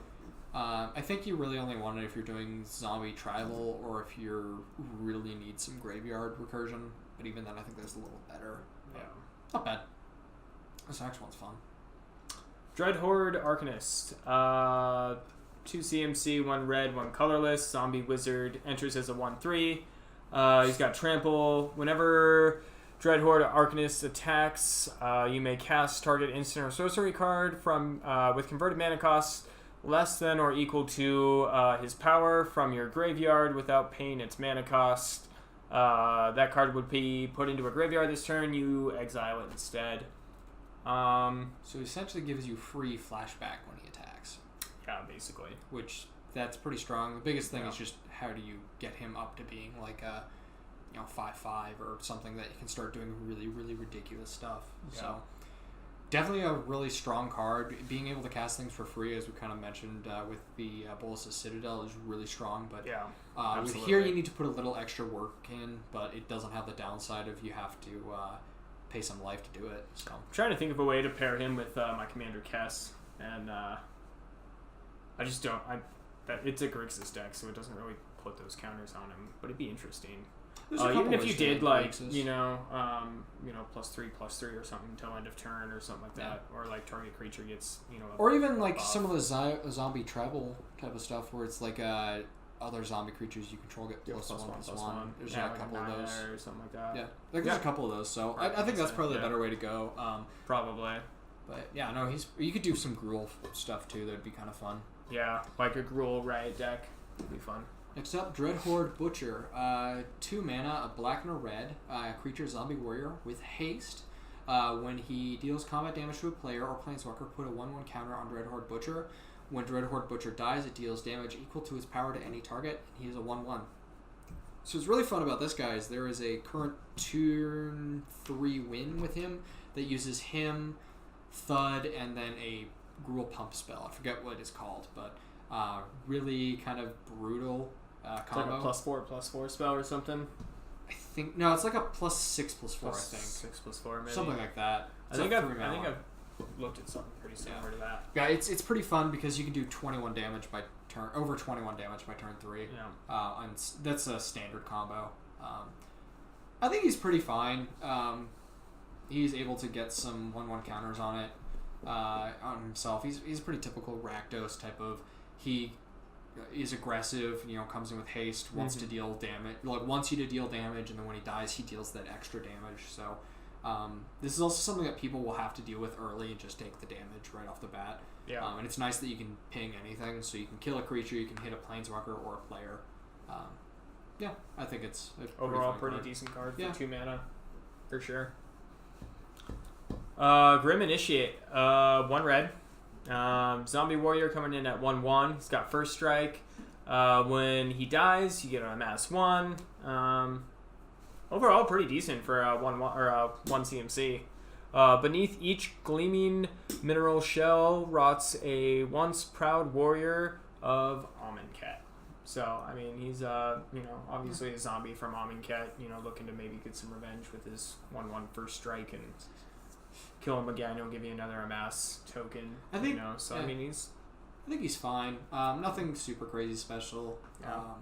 I think you really only want it if you're doing zombie tribal or if you really need some graveyard recursion. But even then, I think that's a little better. Yeah. Not bad. This next one's fun. Dreadhorde Arcanist. 2 CMC, 1 red, 1 colorless. Zombie wizard enters as a 1/3. He's got trample. Whenever Dreadhorde Arcanist attacks, you may cast target instant or sorcery card from with converted mana cost less than or equal to his power from your graveyard without paying its mana cost. That card would be put into a graveyard this turn. You exile it instead. So he essentially gives you free flashback when he attacks. Yeah, basically. Which, that's pretty strong. The biggest thing is just how do you get him up to being like a 5/5 or something that you can start doing really, really ridiculous stuff. Yeah. So definitely a really strong card. Being able to cast things for free, as we kind of mentioned with the Bolas's Citadel, is really strong. But Yeah, with here you need to put a little extra work in, but it doesn't have the downside of you have to pay some life to do it. So I'm trying to think of a way to pair him with my Commander Kess, and I just don't. It's a Grixis deck, so it doesn't really put those counters on him. But it'd be interesting. Even if you did +3/+3 or something until end of turn or something like that, or like target creature gets or even like some of the zombie tribal type of stuff where it's like other zombie creatures you control get +1/+1. There's a couple of those or something like that. Yeah, there's a couple of those. So I think that's probably a better way to go. Probably. But yeah, no, you could do some Gruul stuff too. That'd be kind of fun. Yeah, like a Gruul Riot deck would be fun. Next up, Dreadhorde Butcher. 2 mana, a black and a red. Creature zombie warrior with haste. When he deals combat damage to a player or planeswalker, put a 1/1 counter on Dreadhorde Butcher. When Dreadhorde Butcher dies, it deals damage equal to its power to any target, and he is a 1/1. So what's really fun about this guy is there is a current turn 3 win with him that uses him, Thud, and then a Gruul Pump spell. I forget what it's called, but really kind of brutal It's combo. like a +4/+4 spell or something. I think no, it's like a +6/+4. I think +6/+4 maybe. something like that. I think I've looked at something pretty similar to that. Yeah, it's pretty fun because you can do 21 damage by turn, over 21 damage by turn 3. Yeah. And that's a standard combo. I think he's pretty fine. He's able to get some 1/1 counters on it on himself. He's a pretty typical Rakdos type of. He is aggressive. Comes in with haste. Wants to deal damage. Wants you to deal damage, and then when he dies, he deals that extra damage. So. This is also something that people will have to deal with early and just take the damage right off the bat. Yeah. And it's nice that you can ping anything, so you can kill a creature, you can hit a planeswalker or a player. Yeah, I think it's a Overall, pretty decent card for Yeah. 2 mana, for sure. Grim Initiate, 1 red. Zombie Warrior coming in at 1/1. He's got first strike. When he dies, you get an amass 1. Overall, pretty decent for a 1 CMC. Beneath each gleaming mineral shell rots a once proud warrior of Amonkhet. So, I mean, he's obviously a zombie from Amonkhet, looking to maybe get some revenge with his 1/1 first strike and kill him again. He'll give you another amass token. I think. So, Yeah. I mean, he's. I think he's fine. Nothing super crazy special. Yeah.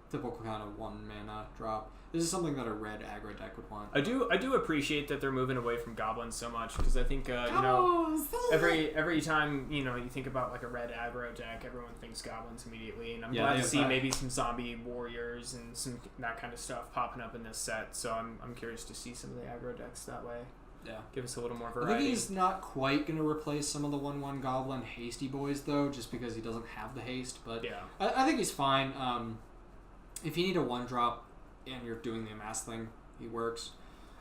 Typical kind of 1 mana drop. This is something that a red aggro deck would want. I do appreciate that they're moving away from goblins so much because I think every time you think about like a red aggro deck, everyone thinks goblins immediately, and I'm glad to see maybe some zombie warriors and some that kind of stuff popping up in this set. So I'm curious to see some of the aggro decks that way. Yeah, give us a little more I variety. think he's not quite going to replace some of the 1/1 goblin hasty boys though, just because he doesn't have the haste. But yeah, I think he's fine. If you need a 1-drop and you're doing the amass thing, he works.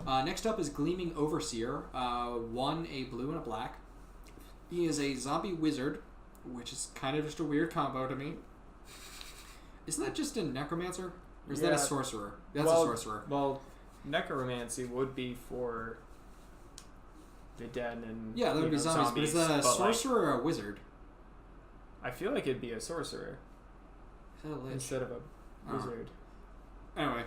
Next up is Gleaming Overseer. 1, a blue and a black. He is a zombie wizard, which is kind of just a weird combo to me. Isn't that just a necromancer? Or is that a sorcerer? That's a sorcerer. Well, necromancy would be for the dead and yeah, that would be zombies. But is that a sorcerer or a wizard? I feel like it'd be a sorcerer instead of a wizard. Anyway,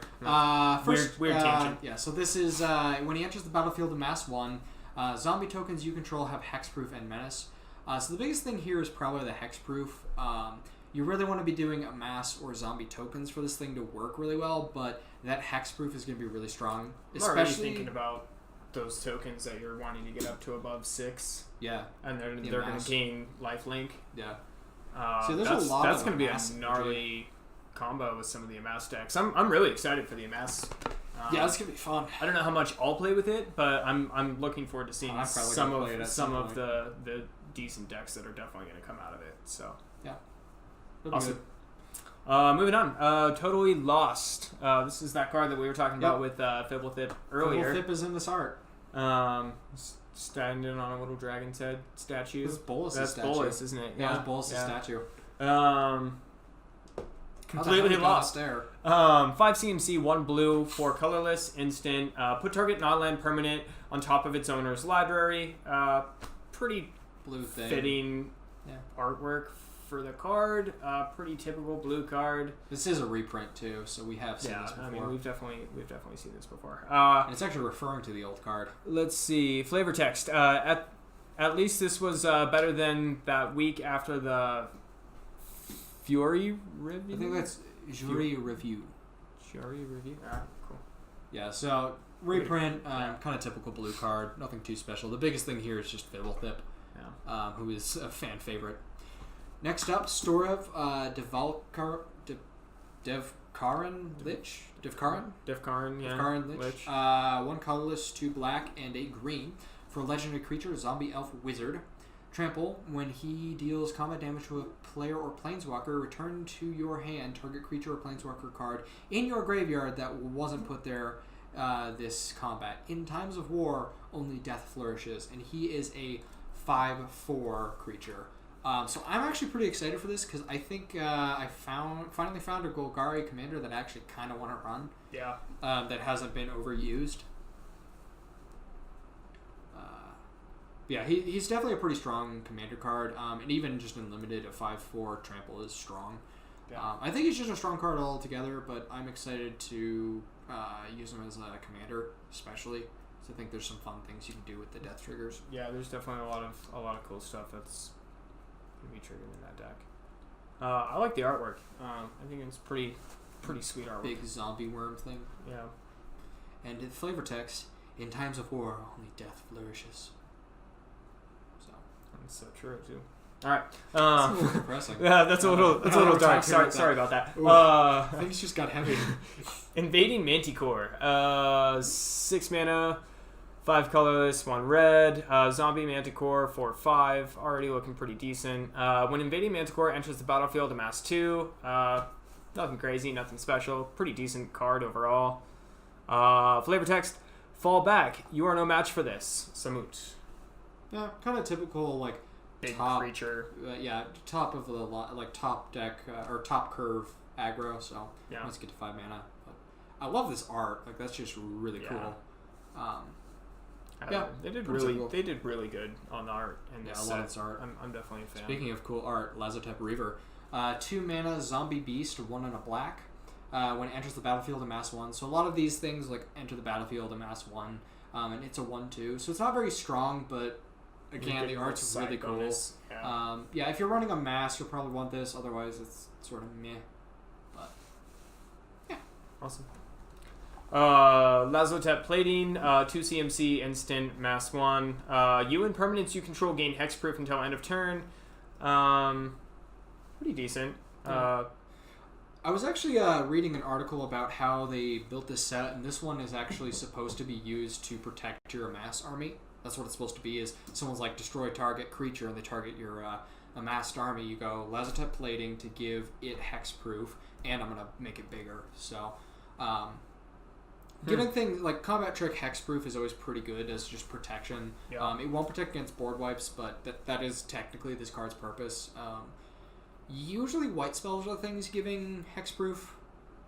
first weird tangent. Yeah, so this is when he enters the battlefield, amass 1. Zombie tokens you control have hexproof and menace. So the biggest thing here is probably the hexproof. You really want to be doing amass or zombie tokens for this thing to work really well, but that hexproof is going to be really strong. I'm already thinking about those tokens that you're wanting to get up to above 6. Yeah, and they're going to gain lifelink. Yeah. So that's going to be a gnarly combo with some of the amass decks. I'm really excited for the amass. Yeah, it's gonna be fun. I don't know how much I'll play with it, but I'm looking forward to seeing some of the decent decks that are definitely going to come out of it. So yeah, awesome. Moving on. Totally Lost. This is that card that we were talking about with Fibblethip earlier. Fibblethip is in this art. Standing on a little dragon's head statue. That's Bolas' statue. That's Bolas, isn't it? Yeah, that's Bolas' statue. Completely lost. There. 5 CMC, 1 blue, 4 colorless, instant. Put target non-land permanent on top of its owner's library. Pretty blue thing. Fitting artwork for the card. Pretty typical blue card. This is a reprint too, so we have seen this before. I mean, we've definitely seen this before. And it's actually referring to the old card. Let's see. Flavor text. At least this was better than that week after the Fury review. I think that's Jury Review. Jury Review. Alright, cool. Yeah, so reprint, kind of typical blue card. Nothing too special. The biggest thing here is just Fibblethip, who is a fan favorite. Next up, Storev Devkarin Lich. Devkarin Lich. 1 colorless, 2 black, and a green for legendary creature, zombie elf wizard. Trample. When he deals combat damage to a player or planeswalker, return to your hand target creature or planeswalker card in your graveyard that wasn't put there this combat. In times of war, only death flourishes, and he is a 5/4 creature. So I'm actually pretty excited for this because I think I finally found a Golgari commander that I actually kind of want to run. Yeah. That hasn't been overused. Yeah, he's definitely a pretty strong commander card, and even just in limited, a 5/4 trample is strong. Yeah. I think he's just a strong card altogether, but I'm excited to use him as a commander, especially. So I think there's some fun things you can do with the death triggers. Yeah, there's definitely a lot of cool stuff that's gonna be triggered in that deck. I like the artwork. I think it's pretty sweet artwork. Big zombie worm thing. Yeah. And the flavor text: in times of war, only death flourishes. So That's so true too. All right. it's a little depressing. Yeah, that's a little dark. Sorry about that. Things just got heavy. Invading Manticore. 6 mana, 5 colorless, 1 red. Zombie Manticore, 4/5. Already looking pretty decent. When Invading Manticore enters the battlefield, amass 2. Nothing crazy, nothing special. Pretty decent card overall. Flavor text: fall back. You are no match for this. Samut. Yeah, kind of typical like Big top creature. Top of the top deck or top curve aggro. So Yeah. let's get to 5 mana. But I love this art. Like that's just really cool. Yeah, They did pretty cool. They did really good on the art in this I set. love its art. I'm definitely a fan. Speaking of cool art, Lazotep Reaver. 2 mana zombie beast, 1 and a black. When it enters the battlefield, amass 1. So a lot of these things like enter the battlefield, amass 1, and it's a 1/2. So it's not very strong, but again, the art's Side really cool. bonus. Yeah. If you're running a mass, you'll probably want this. Otherwise, it's sort of meh. But Awesome. Lazotep Plating, 2 CMC, instant, mass 1. You and permanents you control gain hexproof until end of turn. Pretty decent. Yeah. I was actually reading an article about how they built this set, and this one is actually supposed to be used to protect your amass army. That's what it's supposed to be, is someone's like, destroy target creature, and they target your amassed army. You go Lazotep Plating to give it hexproof, and I'm going to make it bigger. So, giving things like combat trick hexproof is always pretty good as just protection. Yeah. It won't protect against board wipes, but that is technically this card's purpose. Usually white spells are things giving hexproof,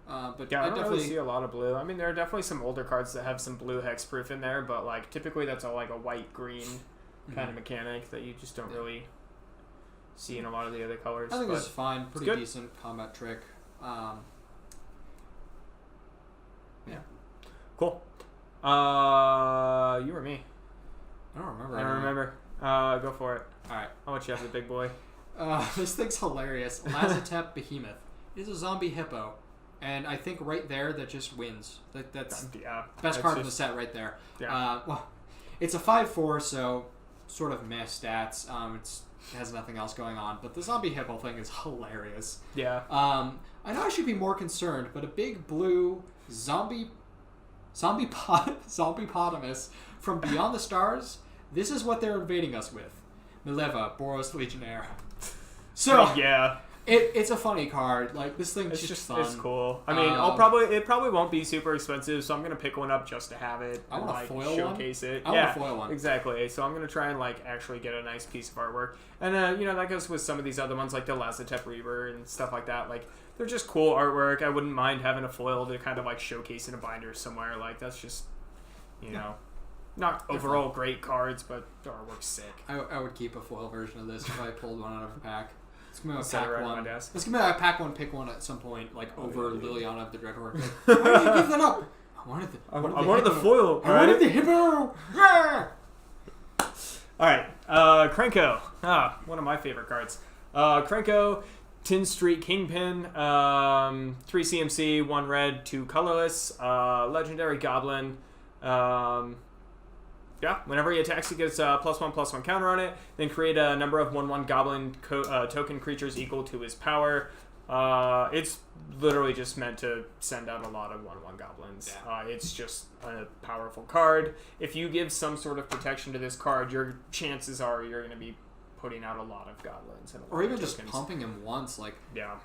but Yeah, I don't definitely really see a lot of blue. I mean, there are definitely some older cards that have some blue hexproof in there, but like typically that's all like a white-green kind of mechanic that you just don't really see in a lot of the other colors. I think but this is fine. Pretty good. decent combat trick. Cool. You or me? I don't remember. I don't remember. Go for it. All right. I'll let you have the big boy. This thing's hilarious. Lazotep Behemoth is a zombie hippo, and I think right there that just wins. That's Yeah. best card in the set right there. Yeah. Well, it's a 5/4, so sort of meh stats. It has nothing else going on, but the zombie hippo thing is hilarious. Yeah. I know I should be more concerned, but a big blue zombie-potamus from Beyond the Stars. This is what they're invading us with. Mileva, Boros Legionnaire. So yeah. it's a funny card. Like this thing's It's just fun. it's cool. I mean, it probably won't be super expensive, so I'm gonna pick one up just to have it. I want a foil one. Showcase it. I want a foil one. Exactly. So I'm gonna try and like actually get a nice piece of artwork, and that goes with some of these other ones like the Lazotep Reaver and stuff like that. Like they're just cool artwork. I wouldn't mind having a foil to kind of like showcase in a binder somewhere. Like that's just not overall great cards, but the artwork's sick. I would keep a foil version of this if I pulled one out of a pack. It's gonna be Set it pack right on one. my desk. It's gonna be a pack one, pick one at some point, like over Liliana of the Dreadhorde. Why did you give that up? I wanted the foil. I wanted the hippo. Yeah! All right, Krenko. One of my favorite cards. Krenko, Tin Street Kingpin, 3 CMC, 1 red, 2 colorless, legendary goblin. Whenever he attacks, he gets +1/+1 counter on it. Then create a number of 1/1 goblin token creatures equal to his power. It's literally just meant to send out a lot of 1/1 goblins. Yeah. It's just a powerful card. If you give some sort of protection to this card, your chances are you're going to be putting out a lot of goblins. And a lot Or even of just tokens. pumping him once, like Yeah.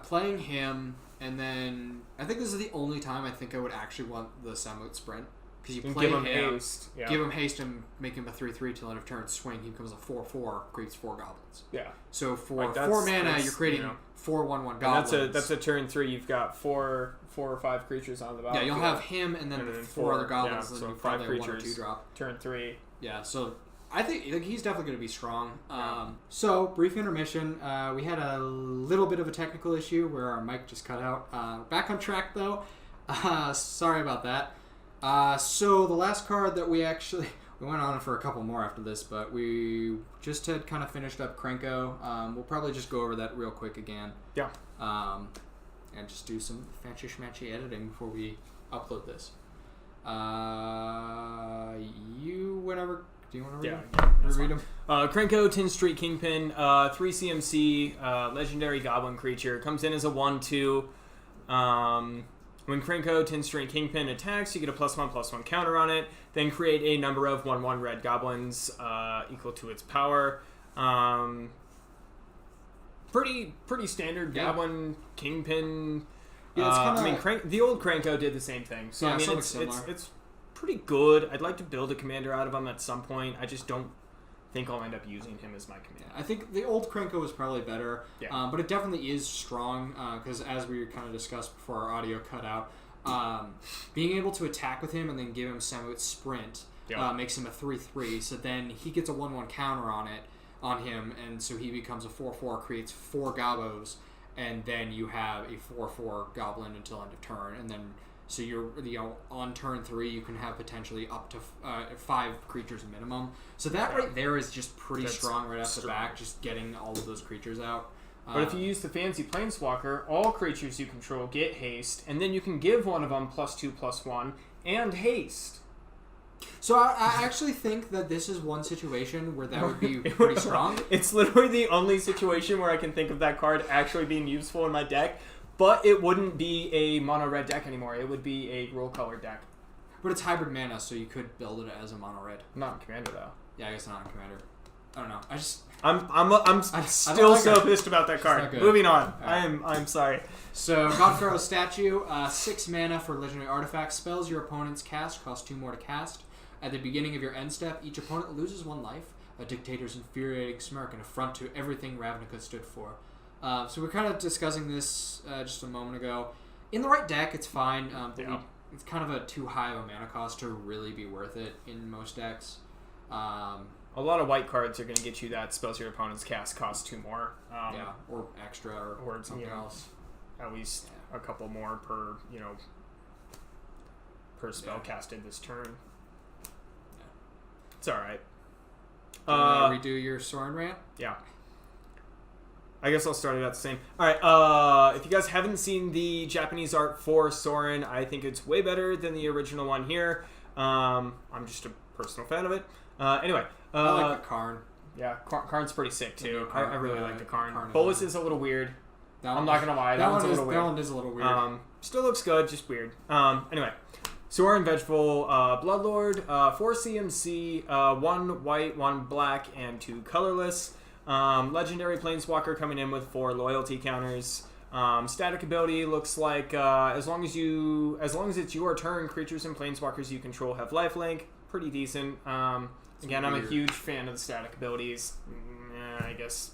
playing him, and then I think this is the only time I think I would actually want the Samut Sprint. Because you play give him him, haste. Yeah. give him haste and make him a 3/3 till end of turn. Swing, he becomes a 4/4, creates 4 goblins. Yeah. So for Like, 4 mana, that's, you're creating 4 1/1 goblins. And that's a turn 3. You've got four or 5 creatures on the battlefield. Yeah, you'll have him and then And the then 4 other four, goblins, yeah, and so then you 5 probably have 1 or creatures. 2 drop. Turn 3. Yeah, so I think he's definitely going to be strong. Yeah. So, brief intermission. We had a little bit of a technical issue where our mic just cut out. Back on track, though. Sorry about that. So, the last card that we actually... We went on for a couple more after this, but we just had kind of finished up Krenko. We'll probably just go over that real quick again. Yeah. And just do some fancy-schmancy editing before we upload this. Whenever... Do you want to read them? Yeah. Read them? Krenko, 10th Street Kingpin, 3 CMC, legendary goblin creature. Comes in as a 1/2. When Krenko, 10th Street Kingpin attacks, you get a +1/+1 counter on it. Then create a number of 1/1 red goblins equal to its power. Pretty standard goblin Kingpin. Yeah, it's kinda... the old Krenko did the same thing. So yeah, I mean, it's pretty good. I'd like to build a commander out of him at some point. I just don't think I'll end up using him as my commander. I think the old Krenko was probably better, yeah. But it definitely is strong because as we kind of discussed before our audio cut out, being able to attack with him and then give him Samut Sprint makes him a 3/3. So then he gets a 1/1 counter on him, and so he becomes a 4/4, creates 4 gobos, and then you have a 4/4 goblin until end of turn, and then. So you're, on turn 3, you can have potentially up to 5 creatures minimum. So that right there is just pretty strong right off the back, just getting all of those creatures out. But if you use the fancy Planeswalker, all creatures you control get haste, and then you can give one of them +2/+1 and haste. So I actually think that this is one situation where that would be pretty strong. It's literally the only situation where I can think of that card actually being useful in my deck. But it wouldn't be a mono red deck anymore. It would be a rule color deck. But it's hybrid mana, so you could build it as a mono red. Not in commander though. Yeah, I guess not in commander. I don't know. I'm still so pissed about that card. Moving on. Right. I'm sorry. So Godpharaoh's statue, 6 mana for legendary artifacts. Spells your opponents cast cost 2 more to cast. At the beginning of your end step, each opponent loses 1 life. A dictator's infuriating smirk, and affront to everything Ravnica stood for. So we're kind of discussing this just a moment ago. In the right deck, it's fine. But it's kind of a too high of a mana cost to really be worth it in most decks. A lot of white cards are going to get you that spells your opponent's cast cost 2 more. Or extra or something else. At least a couple more per spell casted this turn. Yeah. It's all right. Redo your Sorin rant? Yeah. I guess I'll start it out the same. Alright, if you guys haven't seen the Japanese art for Sorin, I think it's way better than the original one here. I'm just a personal fan of it. Anyway. I like the Karn. Yeah, Karn's pretty sick too. I really like the Karn. Karn Bolus is a little weird. I'm not going to lie. That one's a little weird. That one is a little weird. Still looks good, just weird. Anyway. Sorin Vengeful Bloodlord, 4 CMC, 1 white, 1 black, and 2 colorless. Legendary Planeswalker coming in with 4 loyalty counters. Static ability looks like as long as it's your turn, creatures and Planeswalkers you control have lifelink. Pretty decent. Again, I'm a huge fan of the static abilities. I guess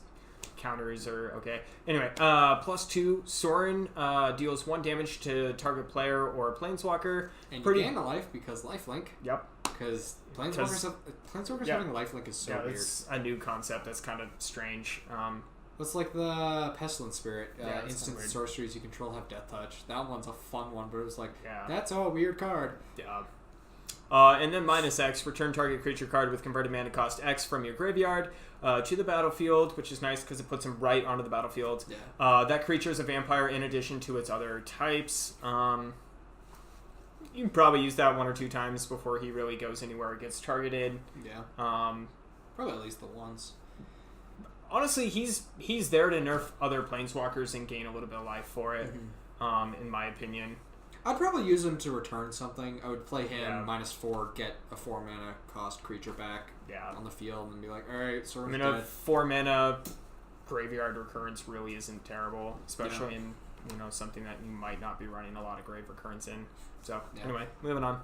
counters are okay. Anyway, +2 Sorin deals 1 damage to target player or Planeswalker. And you gain a life because lifelink. Yep. Because Planeswalkers having lifelink is so weird. It's a new concept that's kind of strange. It's like the Pestilence Spirit. Yeah, instant sorceries you control have Death Touch. That one's a fun one, but it was like, yeah. That's a weird card. Yeah. And then -X, return target creature card with converted mana cost X from your graveyard to the battlefield, which is nice because it puts him right onto the battlefield. Yeah. That creature is a vampire in addition to its other types. You can probably use that 1 or 2 times before he really goes anywhere or gets targeted. Yeah. Probably at least the once. Honestly, he's there to nerf other Planeswalkers and gain a little bit of life for it, in my opinion. I'd probably use him to return something. I would play him -4, get a 4 mana cost creature back on the field, and be like, alright, Sorin's dead. A 4 mana graveyard recurrence really isn't terrible, especially in something that you might not be running a lot of grave recurrence in. So, anyway, moving on.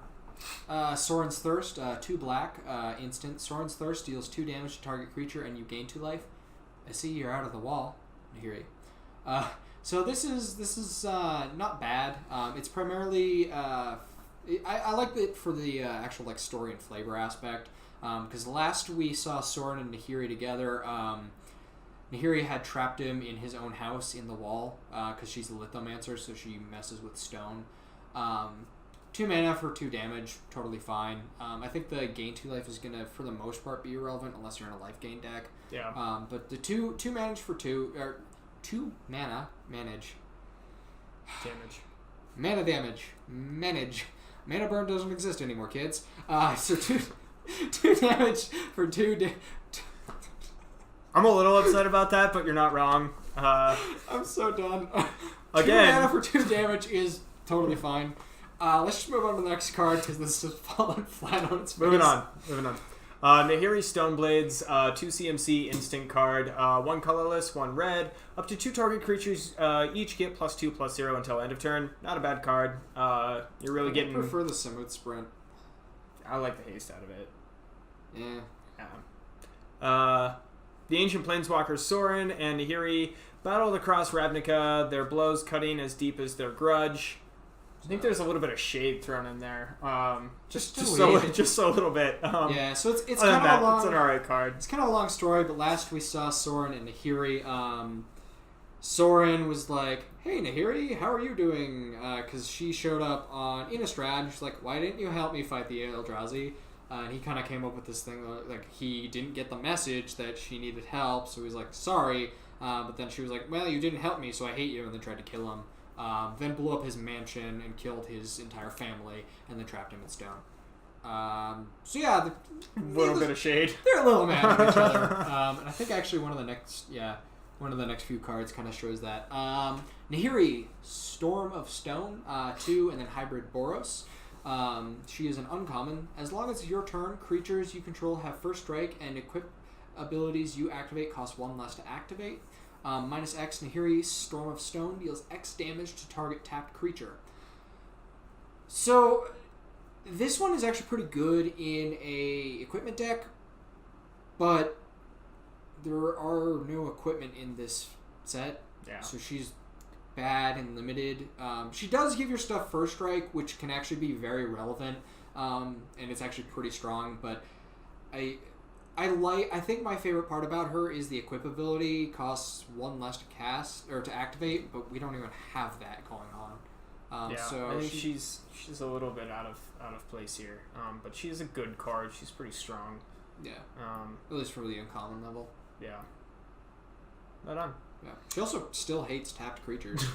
Sorin's Thirst, 2 black, instant. Sorin's Thirst deals 2 damage to target creature, and you gain 2 life. I see you're out of the wall. I hear you. So this is not bad. It's primarily I like it for the actual like story and flavor aspect. Because last we saw Soren and Nahiri together, Nahiri had trapped him in his own house in the wall because she's a lithomancer, so she messes with stone. 2 mana for 2 damage, totally fine. I think the gain 2 life is gonna, for the most part, be irrelevant unless you're in a life gain deck. Yeah. But the two manage for 2 or 2 mana manage. Manage. Mana burn doesn't exist anymore, kids. So 2 damage for 2. I'm a little upset about that, but you're not wrong. I'm so done. Again, 2 mana for 2 damage is totally fine. Let's just move on to the next card because this has fallen flat on its face. Moving on. Nahiri Stoneblades, 2 CMC instant card, 1 colorless, 1 red. Up to 2 target creatures each get +2/+0 until end of turn. Not a bad card. You're really getting. I prefer the Smooth Sprint. I like the haste out of it. Yeah. The Ancient Planeswalkers Soren and Nahiri battled across Ravnica, their blows cutting as deep as their grudge. I think there's a little bit of shade thrown in there. Just a little bit. Yeah, so it's kind of a long. It's an alright card. It's kind of a long story, but last we saw Soren and Nahiri. Soren was like, "Hey Nahiri, how are you doing?" Because she showed up on Innistrad. She's like, "Why didn't you help me fight the Eldrazi?" And he kind of came up with this thing like he didn't get the message that she needed help, so he's like, "Sorry." But then she was like, "Well, you didn't help me, so I hate you," and then tried to kill him. Then blew up his mansion and killed his entire family, and then trapped him in stone. So yeah, a little bit of shade. They're a little mad at each other, and I think actually one of the next few cards kind of shows that. Nahiri, Storm of Stone, 2, and then Hybrid Boros. She is an uncommon. As long as it's your turn, creatures you control have first strike, and equip abilities you activate cost 1 less to activate. -X, Nahiri, Storm of Stone deals X damage to target tapped creature. So, this one is actually pretty good in a equipment deck, but there are no equipment in this set. Yeah. So she's bad and limited. She does give your stuff first strike, which can actually be very relevant, and it's actually pretty strong, but I think my favorite part about her is the equip ability costs 1 less to cast or to activate, but we don't even have that going on. So I think she's a little bit out of place here. But she's a good card. She's pretty strong. Yeah. At least for the uncommon level. Yeah. Right on. Yeah. She also still hates tapped creatures.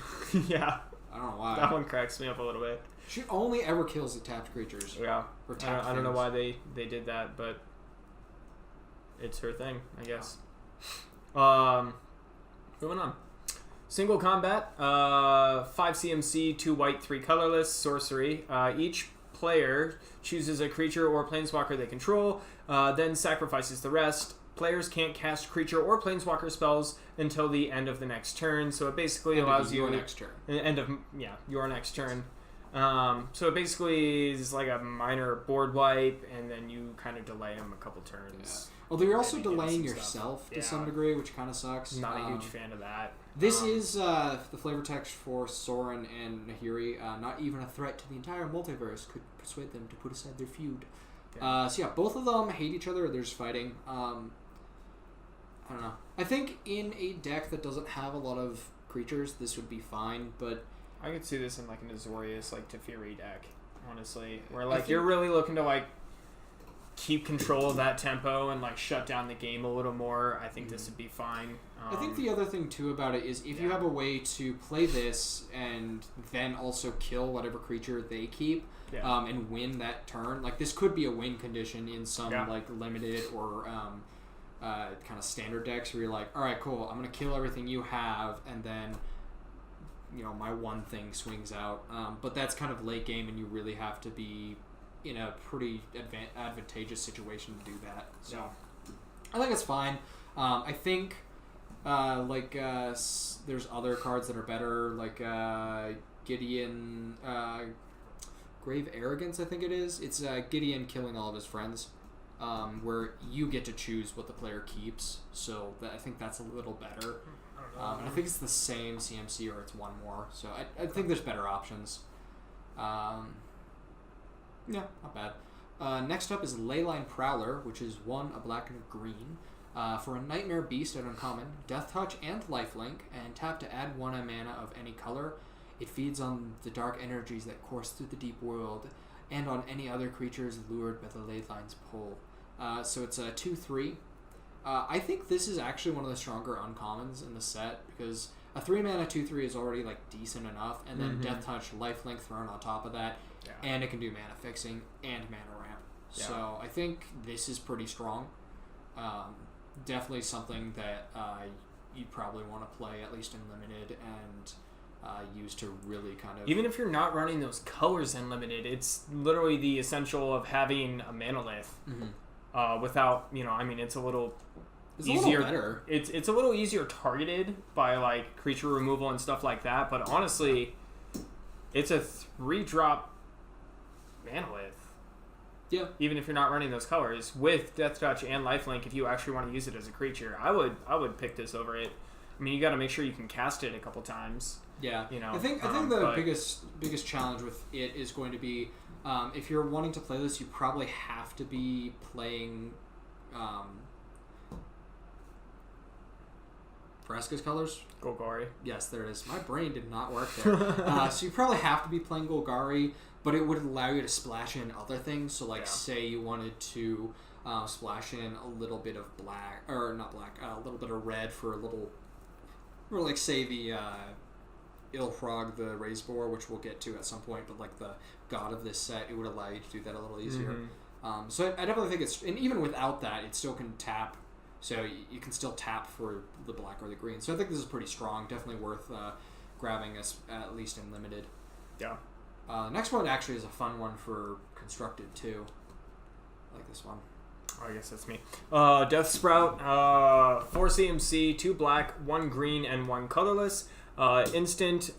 Yeah. I don't know why. That one cracks me up a little bit. She only ever kills the tapped creatures. Yeah. Or tapped I don't know why they did that, but it's her thing, I guess. Moving on. Single combat, 5 CMC, 2 white, 3 colorless, sorcery. Each player chooses a creature or planeswalker they control, then sacrifices the rest. Players can't cast creature or planeswalker spells until the end of the next turn, so it basically allows you... Your next turn. Your next turn. So it basically is like a minor board wipe, and then you kind of delay them a couple turns. Yeah. Although you're also delaying yourself to Yeah. some degree, which kind of sucks. Not a huge fan of that. This is the flavor text for Soren and Nahiri. Not even a threat to the entire multiverse could persuade them to put aside their feud. Yeah. So yeah, both of them hate each other. They're just fighting. I don't know. I think in a deck that doesn't have a lot of creatures, this would be fine, but... I could see this in like an Azorius, like Teferi deck, honestly. Where like you're really looking to like keep control of that tempo and like shut down the game a little more. I think this would be fine. I think the other thing too about it is if you have a way to play this and then also kill whatever creature they keep and win that turn, like this could be a win condition in some like limited or kind of standard decks where you're like, all right, cool, I'm gonna kill everything you have, and then my one thing swings out. But that's kind of late game, and you really have to be in a pretty advantageous situation to do that. So I think it's fine. I think there's other cards that are better, like Gideon Grave Arrogance, I think it is. It's Gideon killing all of his friends, where you get to choose what the player keeps. So I think that's a little better. And I think it's the same CMC, or it's one more. So I think there's better options. Yeah, not bad. Next up is Leyline Prowler, which is 1, a black and a green. For a Nightmare Beast at uncommon, Death Touch and Lifelink, and tap to add 1 mana of any color. It feeds on the dark energies that course through the deep world, and on any other creatures lured by the Leyline's pull. So it's a 2/3. I think this is actually one of the stronger uncommons in the set, because a 3 mana 2/3 is already like decent enough, and then Death Touch, Lifelink thrown on top of that, and it can do mana fixing and mana ramp. Yeah. So I think this is pretty strong. Definitely something that you'd probably want to play, at least in limited, and use to really kind of... Even if you're not running those colors in limited, it's literally the essential of having a Manolith. Without, it's a little easier. A little better. It's a little easier targeted by like creature removal and stuff like that, but honestly, it's a 3-drop Manolith. Yeah. Even if you're not running those colors, with Death Touch and Lifelink, if you actually want to use it as a creature, I would pick this over it. I mean, you got to make sure you can cast it a couple times. Yeah. You know, I think the biggest challenge with it is going to be, if you're wanting to play this, you probably have to be playing Vraska's colors. Golgari. Yes, there it is. My brain did not work there. So you probably have to be playing Golgari, but it would allow you to splash in other things. So, say you wanted to splash in a little bit of black, or not black, a little bit of red for a little, or like say the Ilfrog, the Raise Boar, which we'll get to at some point, but like the god of this set, it would allow you to do that a little easier. So I definitely think it's, and even without that, it still can tap. So you can still tap for the black or the green. So I think this is pretty strong. Definitely worth grabbing us at least in limited. Yeah. Next one actually is a fun one for constructed too. I like this one. I guess that's me. Death Sprout, 4 CMC, 2 black, 1 green, and 1 colorless. Instant,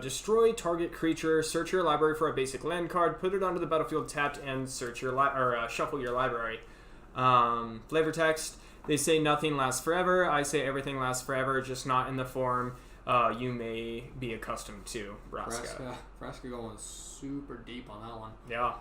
destroy target creature, search your library for a basic land card, put it onto the battlefield tapped, and search your shuffle your library. Flavor text, they say nothing lasts forever. I say everything lasts forever, just not in the form you may be accustomed to. Vraska going super deep on that one. Yeah.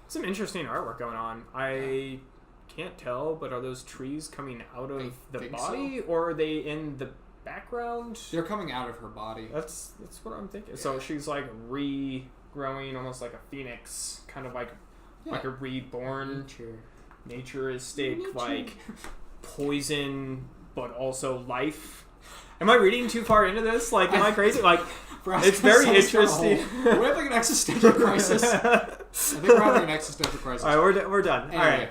Some interesting artwork going on. I can't tell, but are those trees coming out of the body, or are they in the background? They're coming out of her body. That's what I'm thinking. Yeah. So she's like regrowing, almost like a phoenix, kind of like a reborn naturistic, like poison, but also life. Am I reading too far into this? Like, am I crazy? Like, it's very interesting. We're having an existential crisis. I think we're having an existential crisis. All right, we're done. Anyway. All right.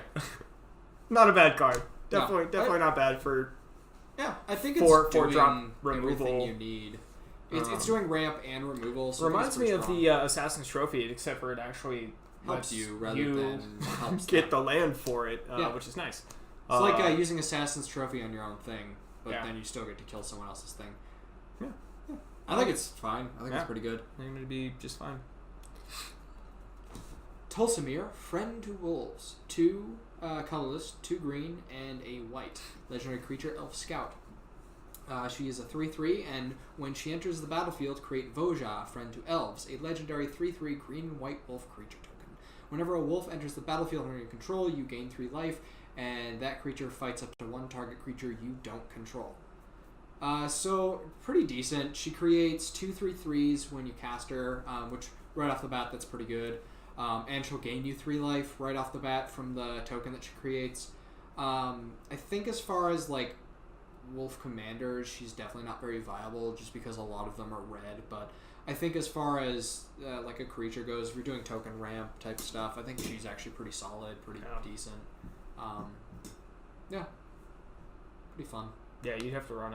Not a bad card. Definitely not bad for. Yeah, I think it's for doing drop removal. Everything you need. It's doing ramp and removal. So reminds me of the Assassin's Trophy, except for it actually helps you rather than helps get the land for it, which is nice. It's like using Assassin's Trophy on your own thing, but then you still get to kill someone else's thing. Yeah. I think it's fine. I think it's pretty good. I think it'd be just fine. Tulsamir, Friend to Wolves. 2 colorless, 2 green, and a white. Legendary creature, Elf Scout. She is a 3/3, and when she enters the battlefield, create Voja, Friend to Elves, a legendary 3/3 green and white wolf creature token. Whenever a wolf enters the battlefield under your control, you gain 3 life, and that creature fights up to 1 target creature you don't control. So, pretty decent. She creates 2 3/3s when you cast her, which right off the bat, that's pretty good. And she'll gain you 3 life right off the bat from the token that she creates. I think as far as like wolf commanders, she's definitely not very viable just because a lot of them are red, but I think as far as like a creature goes, if you're doing token ramp type stuff, I think she's actually pretty solid, pretty decent. Pretty fun. Yeah, you'd have to run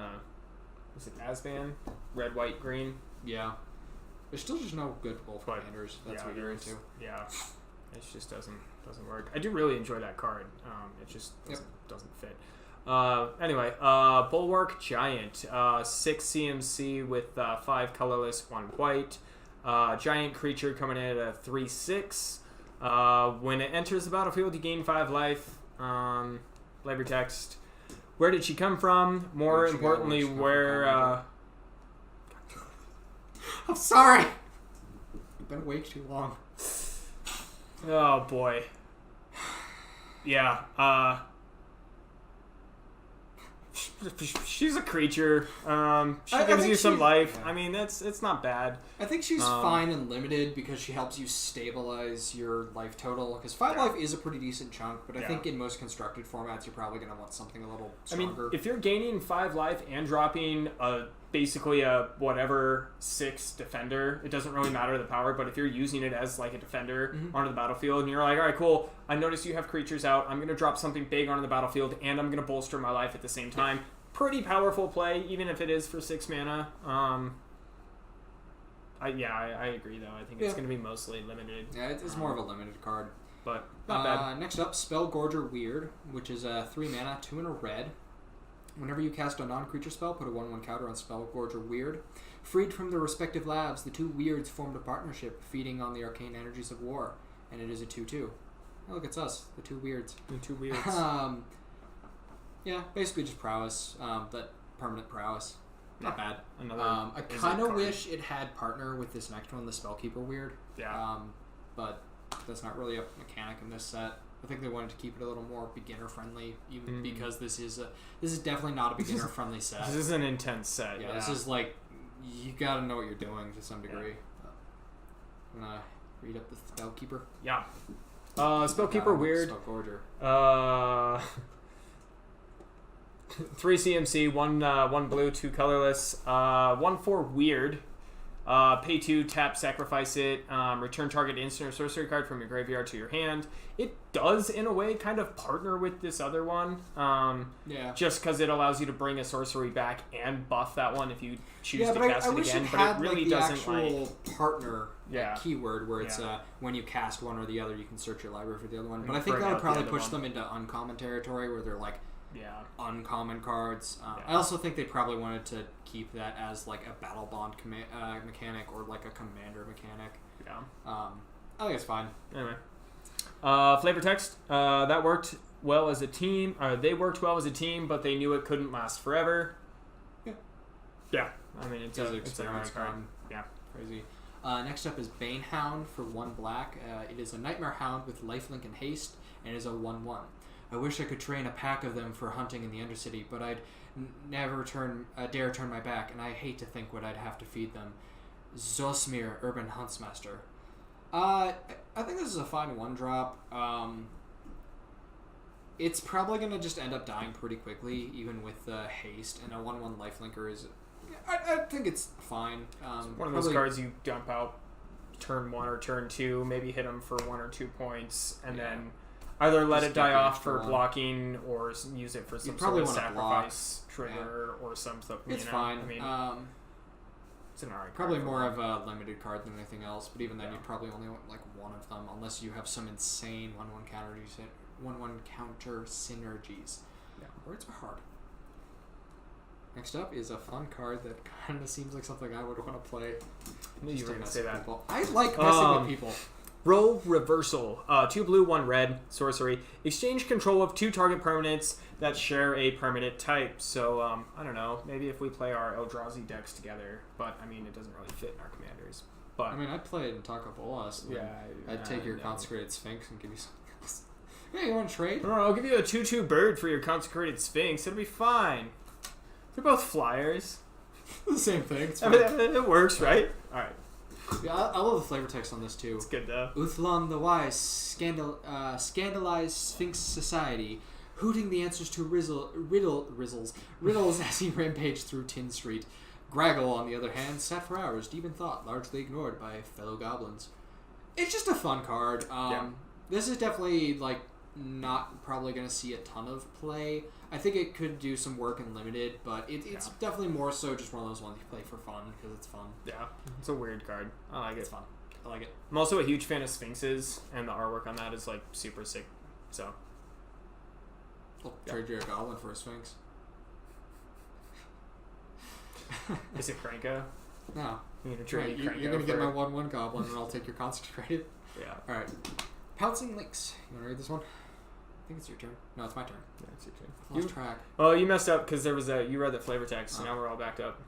is it Azban? Red, white, green? Yeah. There's still just no good wolf commanders. That's what you're into. Yeah. It just doesn't work. I do really enjoy that card. It just doesn't fit. Anyway, Bulwark Giant, 6 CMC with 5 colorless, 1 white. Giant creature coming in at a 3/6. When it enters the battlefield, you gain 5 life. Flavor text. Where did she come from? More importantly, where... I'm sorry! I've been awake too long. Oh boy. Yeah. She's a creature. She I gives think you some she's- life. yeah. I mean, it's not bad. I think she's fine and limited because she helps you stabilize your life total. Because 5 Yeah. life is a pretty decent chunk, but I Yeah. think in most constructed formats, you're probably going to want something a little I mean, stronger. if you're gaining 5 life and dropping basically a whatever 6 defender, it doesn't really matter the power, but if you're using it as like a defender onto the battlefield and you're like, all right, cool, I noticed you have creatures out, I'm going to drop something big onto the battlefield and I'm going to bolster my life at the same time. Pretty powerful play, even if it is for 6 mana. I agree though. I think it's Yeah. going to be mostly limited. Yeah, it's more of a limited card. But not bad. Next up, Spellgorger Weird, which is 3 mana, 2 and a red. Whenever you cast a non-creature spell, put a 1/1 counter on Spellgorger Weird. Freed from their respective labs, the 2 weirds formed a partnership, feeding on the arcane energies of war, and it is a 2/2. Oh, look, it's us, the 2 weirds. The 2 weirds. Yeah, basically just prowess, that permanent prowess. Not bad. Another I Izzet kind of card. wish it had partner with this next one, the Spellkeeper Weird. Yeah. But that's not really a mechanic in this set. I think they wanted to keep it a little more beginner friendly, even because this is definitely not a beginner friendly set. This is an intense set. Yeah, this is like you got to know what you're doing to some degree. I'm gonna read up the Spellkeeper. Yeah. Spellkeeper Weird. Spellgorger. 3 CMC, 1 blue, 2 colorless, 1/4 weird. Pay 2, tap, sacrifice it, return target instant or sorcery card from your graveyard to your hand. It does, in a way, kind of partner with this other one. Yeah. Just because it allows you to bring a sorcery back and buff that one if you choose Yeah, to but cast I it wish again. it But had it really like the doesn't actual partner Yeah. keyword where it's Yeah. when you cast one or the other, you can search your library for the other one. And But I think bring that would out the probably other push one. them into uncommon territory where they're like Yeah. uncommon cards. Yeah. I also think they probably wanted to keep that as like a battle bond mechanic or like a commander mechanic. Yeah. I think it's fine. Anyway. Flavor text. That worked well as a team. They worked well as a team, but they knew it couldn't last forever. Yeah. Yeah. I mean, it's It's an a experience hard card. card. Yeah. Crazy. Next up is Banehound for 1 black. It is a Nightmare Hound with lifelink and haste, and is a 1/1. I wish I could train a pack of them for hunting in the Undercity, but I'd never dare turn my back, and I hate to think what I'd have to feed them. Zosmir, Urban Huntsmaster. I think this is a fine 1-drop. It's probably going to just end up dying pretty quickly, even with the haste, and a 1/1 lifelinker is... I think it's fine. One of those cards you dump out turn 1 or turn 2, maybe hit them for 1 or 2 points, and then either let Just it get die the off extra for one. blocking or use it for some probably sort of wanna block. sacrifice trigger or some stuff. It's you know? fine. I mean, it's an alright Probably card for more one. of a limited card than anything else, but even then Yeah. you probably only want like one of them, unless you have some insane 1/1 counter synergies. Yeah. Words are hard. Next up is a fun card that kind of seems like something I would want to play. I knew you Just were to going to mess say with that. people. I like messing with people. Role Reversal. 2 blue, 1 red. Sorcery. Exchange control of 2 target permanents that share a permanent type. So, I don't know. Maybe if we play our Eldrazi decks together. But, I mean, it doesn't really fit in our commanders. But I mean, I'd play it in Taco Bolas. I'd take your Consecrated Sphinx and give you something else. Hey, you want to trade? No, I'll give you a 2/2 bird for your Consecrated Sphinx. It'll be fine. They're both flyers. The same thing. It's I fine. mean, it works, right? Alright. Yeah, I love the flavor text on this too. It's good, though. Uthlan the Wise scandalized Sphinx society, hooting the answers to riddles as he rampaged through Tin Street. Graggle, on the other hand, sat for hours, deep in thought, largely ignored by fellow goblins. It's just a fun card. This is definitely like not probably going to see a ton of play. I think it could do some work in limited, but it's definitely more so just one of those ones you play for fun because it's fun. Yeah. It's a weird card. I like It's it. fun. I like it. I'm also a huge fan of Sphinxes, and the artwork on that is, like, super sick. So, I'll trade you a goblin for a Sphinx. is it Kranka? No. You're gonna Right, trade you're Kranka going to get for- my 1/1 goblin and I'll take your consecrated. Yeah. Alright. Pouncing Lynx. You want to read this one? I think it's your turn. No, it's my turn. Yeah, it's your turn. I've lost track. Oh, you messed up because there was you read the flavor text, so now we're all backed up.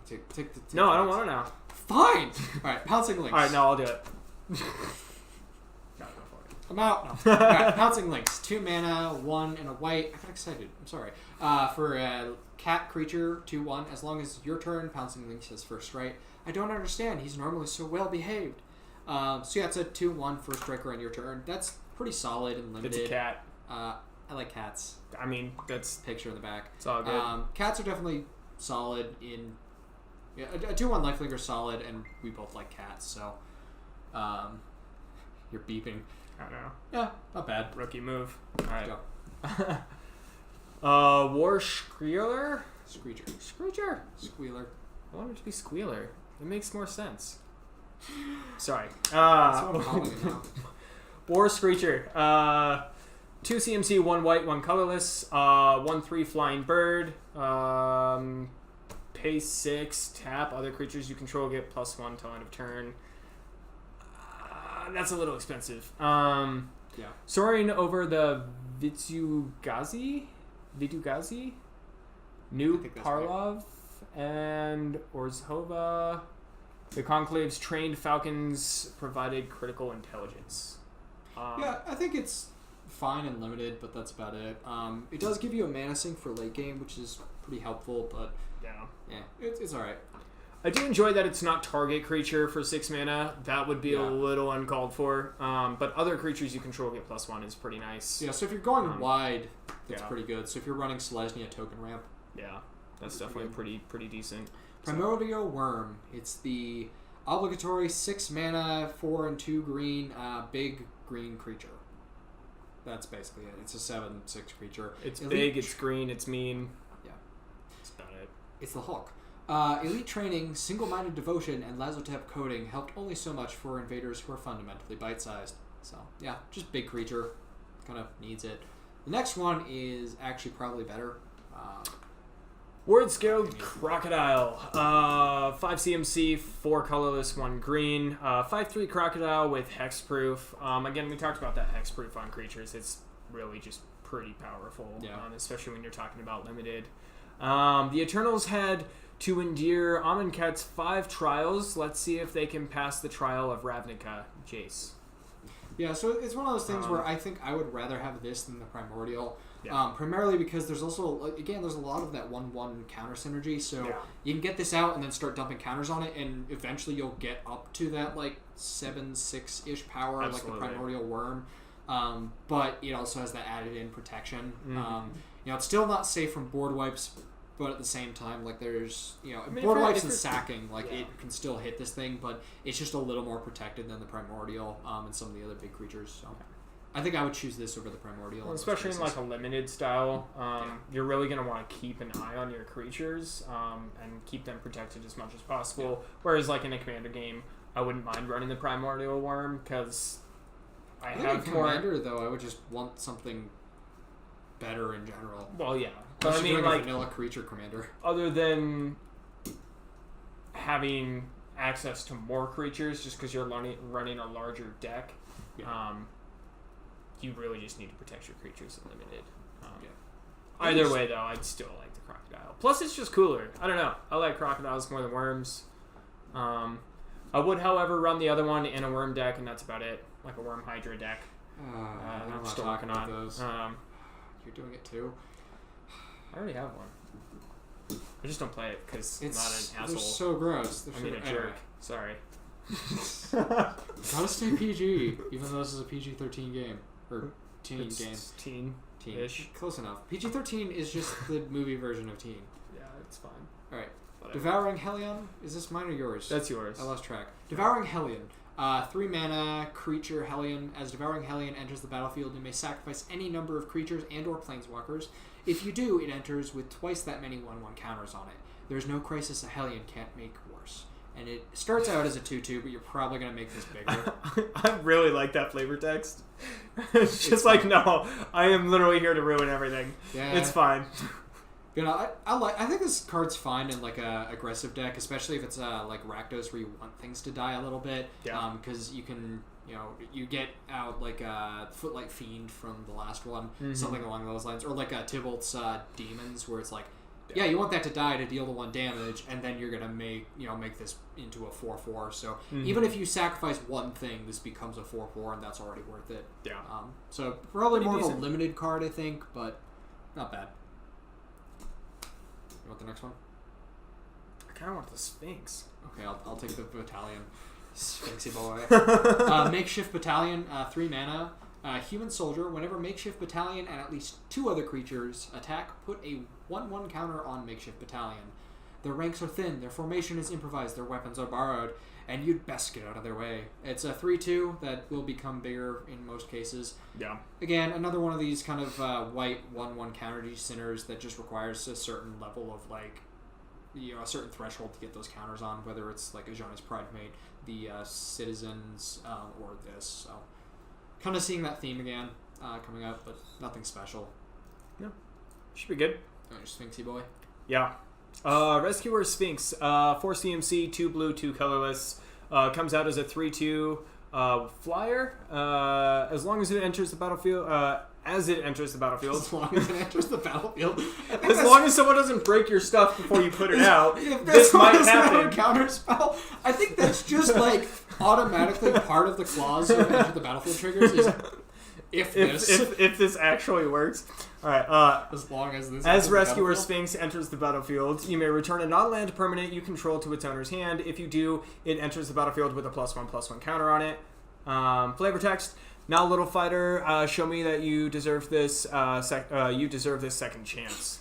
Take No, I don't the- want to now. Fine! Alright, Pouncing Lynx. Alright, no, I'll do it. I'm out. Alright, Pouncing Lynx. 2 mana, 1 and a white. I got excited. I'm sorry. For a cat creature, 2/1. As long as your turn, Pouncing Lynx has first strike. I don't understand. He's normally so well behaved. So yeah, it's a 2/1 first striker on your turn. That's pretty solid and limited. It's a cat. I like cats. I mean, that's Picture in the back. it's all good. Cats are definitely solid in. Yeah, a 2/1 lifelink are solid, and we both like cats. So, you're beeping. I don't know. Yeah, not bad. Rookie move. All right. Go. War Screeler? Screecher. Screecher. Squealer. I want it to be Squealer. It makes more sense. Sorry. That's what I'm calling it now. War Screecher. 2 CMC, 1 white, 1 colorless. 1/3 flying bird. Pay 6. Tap. Other creatures you control get +1 till end of turn. That's a little expensive. Yeah. Soaring over the Vitsugazi? New I think that's Parlov and Orzhova. The Conclave's trained falcons provided critical intelligence. Yeah, I think it's fine and limited, but that's about it. It does give you a mana sink for late game, which is pretty helpful, but Yeah. it's alright. I do enjoy that it's not target creature for 6 mana. That would be a Yeah. little uncalled for. But other creatures you control get +1 is pretty nice. Yeah, so if you're going wide, that's yeah. pretty good. So if you're running Selesnya token ramp, Yeah, that's definitely pretty decent. Primordial Worm. It's the obligatory 6 mana, 4 and 2 green, big green creature. That's basically it. It's a 7/6 creature. It's Elite big, it's green, it's mean. Yeah. That's about it. It's the Hulk. Elite Training, Single-Minded Devotion, and Lazotep Coding helped only so much for invaders who are fundamentally bite-sized. So, yeah, just big creature. Kind of needs it. The next one is actually probably better. Word Scaled Crocodile. 5 CMC, 4 colorless, 1 green. 5/3 Crocodile with hexproof. Again, we talked about that hexproof on creatures. It's really just pretty powerful, Yeah. Especially when you're talking about limited. The Eternals had to endear Amonkhet's 5 trials. Let's see if they can pass the trial of Ravnica. Jace. Yeah, so it's one of those things where I think I would rather have this than the Primordial. Yeah. Primarily because there's also, again, there's a lot of that 1/1 counter synergy, so Yeah. you can get this out and then start dumping counters on it, and eventually you'll get up to that, 7/6-ish power, Absolutely. like the Primordial Worm. But it also has that added in protection. Mm-hmm. It's still not safe from board wipes, but at the same time, there's, mean, board if wipes you're- and sacking, yeah. it can still hit this thing, but it's just a little more protected than the Primordial and some of the other big creatures. So I think I would choose this over the Primordial. Well, in most especially in cases. a limited style, you're really going to want to keep an eye on your creatures and keep them protected as much as possible. Yeah. Whereas in a commander game, I wouldn't mind running the Primordial Worm because I think have in more. Commander, though, I would just want something better in general. Well, yeah, but Unless I you're mean, doing a vanilla creature commander. other than having access to more creatures, just because you're running a larger deck, you really just need to protect your creatures in limited. Either way, though, I'd still like the Crocodile. Plus, it's just cooler. I don't know. I like crocodiles more than worms. I would, however, run the other one in a worm deck, and that's about it. Like a Worm Hydra deck. I'm I'm not still talking working about on. those. You're doing it too. I already have one. I just don't play it because I'm not an They're asshole. so gross. I mean, a jerk. Sorry. Gotta stay PG, even though this is a PG-13 game or teen It's game. Teen. Teen. ish. Close enough. PG-13 is just the movie version of teen. Yeah, it's fine. All right. Whatever. Devouring Hellion. Is this mine or yours? That's yours. I lost track. Devouring Hellion. 3 mana creature Hellion. As Devouring Hellion enters the battlefield, you may sacrifice any number of creatures and/or planeswalkers. If you do, it enters with twice that many 1/1 counters on it. There's no crisis a Hellion can't make worse. And it starts out as a 2/2, but you're probably going to make this bigger. I really like that flavor text. It's just no, I am literally here to ruin everything. Yeah. It's fine. I think this card's fine in a aggressive deck, especially if it's like Rakdos where you want things to die a little bit. Yeah. Because you can, you get out like a Footlight Fiend from the last one, something along those lines, or like a Tybalt's Demons where it's like Yeah, you want that to die to deal the 1 damage, and then you're gonna make this into a 4/4. So even if you sacrifice one thing, this becomes a 4/4, and that's already worth it. Yeah. So probably Pretty more decent. of a limited card, I think, but not bad. You want the next one? I kind of want the Sphinx. Okay, I'll take the battalion. Sphinxy boy. Makeshift battalion, 3 mana. Human soldier. Whenever makeshift battalion and at least 2 other creatures attack, put a 1/1 counter on makeshift battalion. Their ranks are thin, their formation is improvised, their weapons are borrowed, and you'd best get out of their way. It's a 3/2 that will become bigger in most cases. Yeah. Again, another one of these kind of white 1/1 counter sinners that just requires a certain level of a certain threshold to get those counters on, whether it's like Ajani's Pridemate, the Citizens, or this. So, kind of seeing that theme again coming up, but nothing special. Yeah. Should be good. Oh, Sphinxy boy. Yeah. Rescuer Sphinx, 4 CMC, 2 blue, 2 colorless. Comes out as a 3/2 flyer. As long as it enters the battlefield. As it enters the battlefield. As long as it enters the battlefield. As long as someone doesn't break your stuff before you put it out, if this might not happen. a counter spell, I think that's just automatically part of the clause of enter the battlefield triggers is if this actually works. All right. As long as this. As Rescuer Sphinx enters the battlefield, you may return a non-land permanent you control to its owner's hand. If you do, it enters the battlefield with a +1/+1 counter on it. Flavor text. Now, little fighter, show me that you deserve this. You deserve this second chance.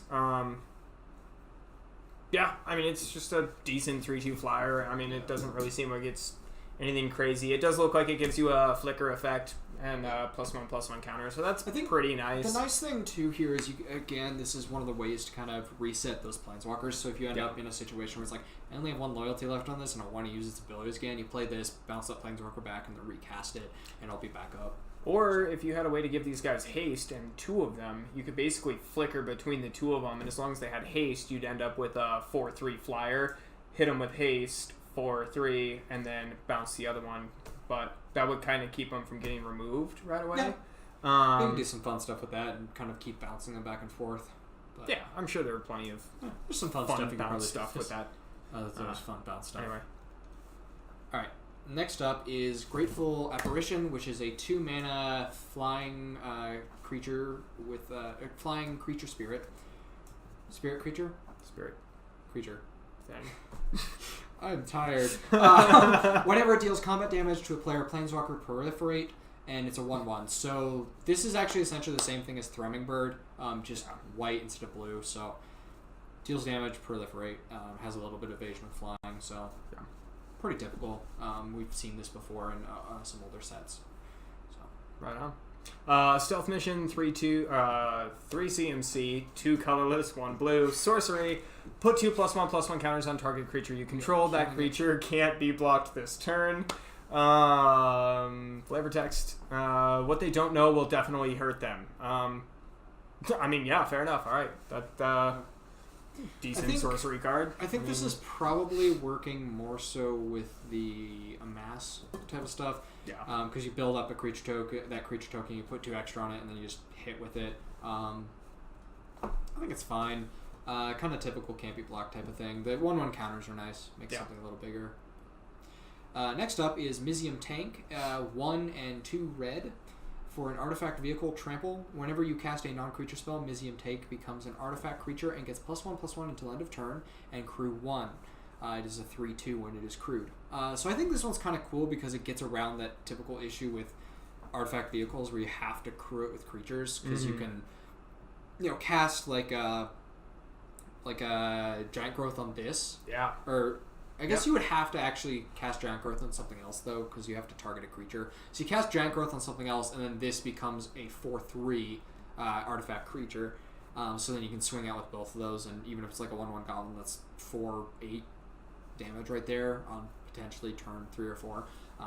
Yeah, I mean it's just a decent 3/2 flyer. I mean it doesn't really seem like it's anything crazy. It does look like it gives you a flicker effect and +1/+1 counter, so that's pretty nice. The nice thing too here is this is one of the ways to kind of reset those planeswalkers. So if you end up in a situation where it's like I only have 1 loyalty left on this and I want to use its abilities again, you play this, bounce that planeswalker back, and then recast it, and I'll be back up. Or if you had a way to give these guys haste and 2 of them, you could basically flicker between the 2 of them, and as long as they had haste, you'd end up with a 4/3 flyer, hit them with haste, 4/3, and then bounce the other one. But that would kind of keep them from getting removed right away. Yeah. You can do some fun stuff with that and kind of keep bouncing them back and forth. But yeah, I'm sure there are plenty of there's some fun stuff you can probably stuff with that. There's fun bounce stuff. Anyway. Alright. Next up is Grateful Apparition, which is a 2 mana flying creature with a flying creature spirit. Spirit creature? Spirit creature. Thing. I'm tired. Whenever it deals combat damage to a player, Planeswalker proliferate, and it's a 1/1. So this is actually essentially the same thing as Thrumming Bird, just white instead of blue. So deals damage, proliferate, has a little bit of evasion with flying. So yeah. Pretty typical. We've seen this before in some older sets. So. Right on. Stealth Mission, 3/2, 3 CMC, 2 colorless, 1 blue. Sorcery, put 2 +1/+1 counters on target creature you control. That creature can't be blocked this turn. Flavor text. What they don't know will definitely hurt them. I mean, yeah, fair enough. All right. That decent sorcery card. I think this is probably working more so with the Amass type of stuff. Yeah. Because you build up a creature token, you put 2 extra on it, and then you just hit with it. I think it's fine. Kind of typical can't be blocked type of thing. The 1/1 counters are nice. Makes something a little bigger. Next up is Mizium Tank, 1 and 2 red. For an artifact vehicle trample, whenever you cast a non-creature spell, Mizium Tank becomes an artifact creature and gets +1/+1 until end of turn, and crew 1. It is a 3/2 when it is crewed. So I think this one's kind of cool because it gets around that typical issue with artifact vehicles where you have to crew it with creatures, because you can, cast like a Giant Growth on this. Yeah. Or I guess you would have to actually cast Giant Growth on something else, though, because you have to target a creature. So you cast Giant Growth on something else, and then this becomes a 4/3 artifact creature. So then you can swing out with both of those, and even if it's like a 1/1 goblin, that's 4/8 damage right there on potentially turn 3 or 4.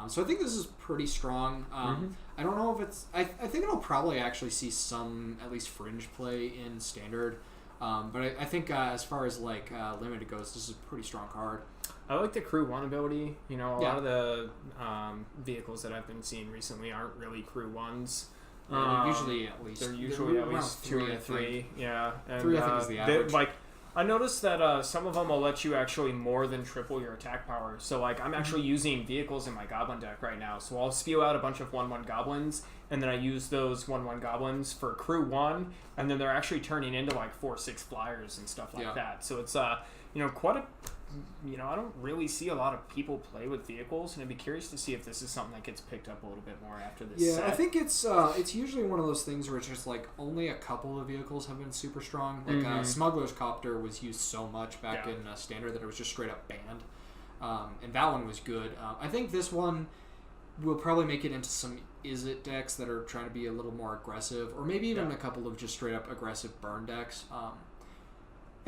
So I think this is pretty strong. I don't know if it's... I think it'll probably actually see some, at least fringe play in Standard. But I think as far as limited goes, this is a pretty strong card. I like the crew 1 ability. A lot of the vehicles that I've been seeing recently aren't really crew 1s. They're usually at least 2 or 3. Yeah. And, 3 I think is the average. I noticed that some of them will let you actually more than triple your attack power. So, like, I'm actually using vehicles in my goblin deck right now. So I'll spew out a bunch of 1/1 goblins, and then I use those 1/1 goblins for crew 1, and then they're actually turning into, like, 4/6 flyers and stuff like that. So it's, quite a... I don't really see a lot of people play with vehicles, and I'd be curious to see if this is something that gets picked up a little bit more after this set. I think it's usually one of those things where it's just like only a couple of vehicles have been super strong. Like Smuggler's Copter was used so much back in Standard that it was just straight up banned, and that one was good. I think this one will probably make it into some Izzet decks that are trying to be a little more aggressive, or maybe even a couple of just straight up aggressive burn decks.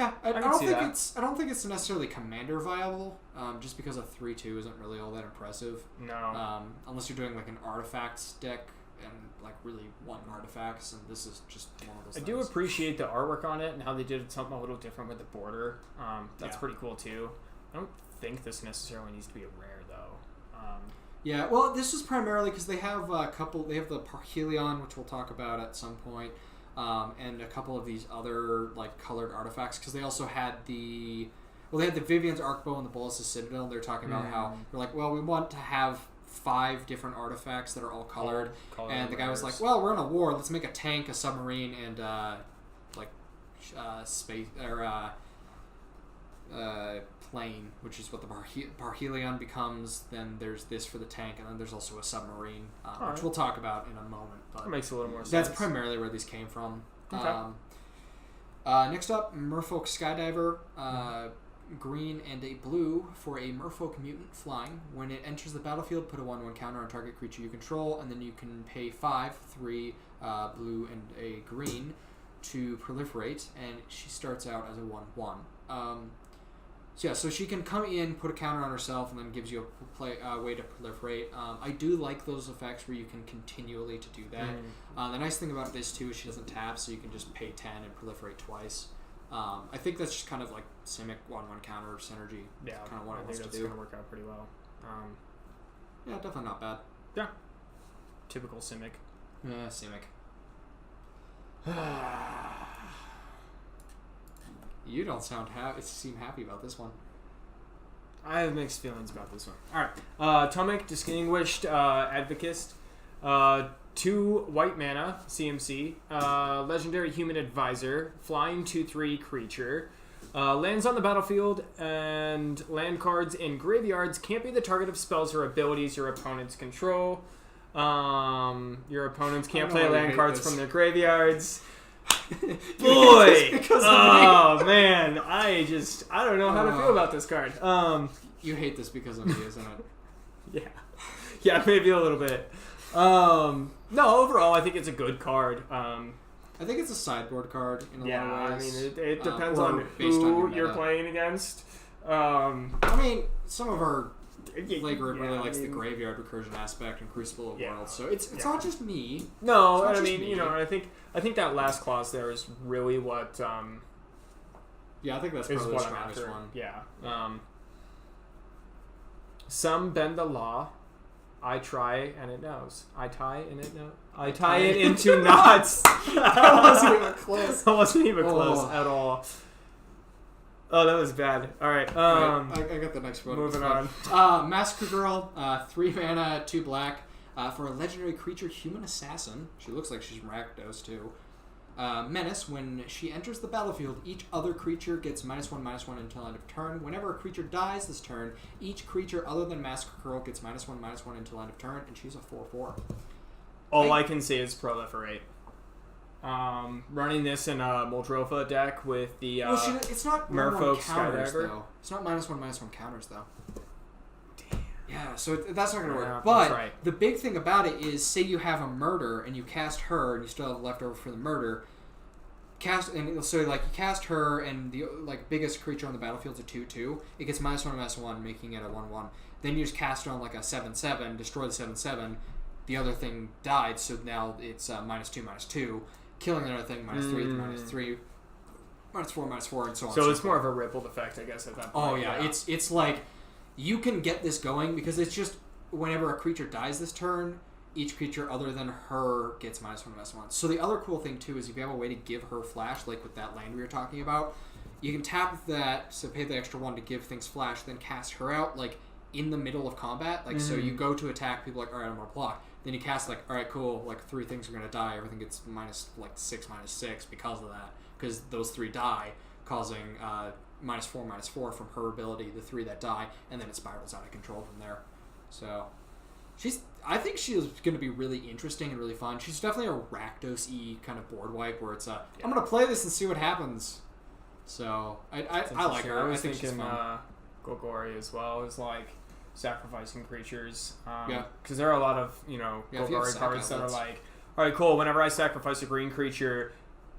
I don't think it's necessarily commander viable, just because a 3/2 isn't really all that impressive. No. Unless you're doing like an artifacts deck and like really one artifacts, and this is just one of those things. I do appreciate the artwork on it and how they did something a little different with the border. That's pretty cool too. I don't think this necessarily needs to be a rare though. Well, this is primarily because they have a couple. They have the Parhelion, which we'll talk about at some point. And a couple of these other like colored artifacts, because they also had they had the Vivian's Arcbow and the Bolas' Citadel. And they're talking about how they're like, well, we want to have 5 different artifacts that are all colored. And the guy was like, well, we're in a war. Let's make a tank, a submarine, and space or plane, which is what the Parhelion becomes. Then there's this for the tank, and then there's also a submarine, which we'll talk about in a moment. But that makes a little more sense. That's primarily where these came from. Okay. Next up, Merfolk Skydiver. Green and a blue for a Merfolk Mutant flying. When it enters the battlefield, put a 1/1 counter on target creature you control, and then you can pay 3 blue and a green to proliferate, and she starts out as a 1/1. So she can come in, put a counter on herself, and then gives you a way to proliferate. I do like those effects where you can continually to do that. The nice thing about this too is she doesn't tap, so you can just pay 10 and proliferate twice. I think that's just kind of like Simic 1/1 counter synergy. Yeah, kind of what I think that's going to work out pretty well. Definitely not bad. Yeah, typical Simic. Yeah, Simic. You don't seem happy about this one. I have mixed feelings about this one. Alright. Tomek, Distinguished Advocist. 2 white mana, CMC. Legendary Human Advisor. Flying 2/3 creature. Lands on the battlefield, and land cards in graveyards can't be the target of spells or abilities your opponents control. Your opponents can't play land cards from their graveyards. Boy! Man, I don't know how to feel about this card. You hate this because of me, isn't it? Yeah, maybe a little bit. No, overall, I think it's a good card. I think it's a sideboard card in a lot of ways. I mean, it depends on who you're playing against. I mean, some of our playgroup really likes the graveyard recursion aspect and Crucible of Worlds, so it's not just me. No, I mean, I think that last clause there is really what. I think that's probably the strongest one. Yeah. Some bend the law. I try and it knows. I tie and it knows. I tie it into knots. That wasn't even close. That wasn't even close at all. Oh, that was bad. All right. I got the next one. Moving on. Massacre Girl, 3 mana, 2 black, for a legendary creature, Human Assassin. She looks like she's from Rakdos too. Menace. When she enters the battlefield, each other creature gets -1/-1 until end of turn. Whenever a creature dies this turn, each creature other than Massacre Girl gets -1/-1 until end of turn, and she's a 4/4. All I can say is proliferate. Running this in a Muldrotha deck with the it's not Merfolk counters Skydiver. though. It's not -1/-1 counters though. Yeah, so that's not going to work. Yeah, but the big thing about it is, say you have a murder and you cast her and you still have leftover for the murder. You cast her and the biggest creature on the battlefield is a 2/2. It gets -1/-1, making it a 1/1. Then you just cast her on like a 7/7, destroy the 7/7. The other thing died, so now it's -2/-2, killing the other thing -3, -3, -4, and so on. So it's more of a rippled effect, I guess, at that point. Oh yeah, it's like you can get this going because it's just whenever a creature dies this turn, each creature other than her gets -1/-1. So the other cool thing too is if you have a way to give her flash, like with that land we were talking about, You can tap that, so pay the extra 1 to give things flash, then cast her out, like, in the middle of combat. Like, so you go to attack, people are like, alright, I'm gonna block. Then you cast, like, alright, cool, like, 3 things are gonna die. Everything gets -6 because of that. Because those 3 die, causing -4 from her ability, the 3 that die, and then it spirals out of control from there. So, I think she is going to be really interesting and really fun. She's definitely a Rakdos-y kind of board wipe where it's I'm going to play this and see what happens. So, I like her. I was think she's thinking fun. Golgari as well is like sacrificing creatures. Yeah. Because there are a lot of, if you have Golgari sack cards that are outlets. like, alright, cool, whenever I sacrifice a green creature,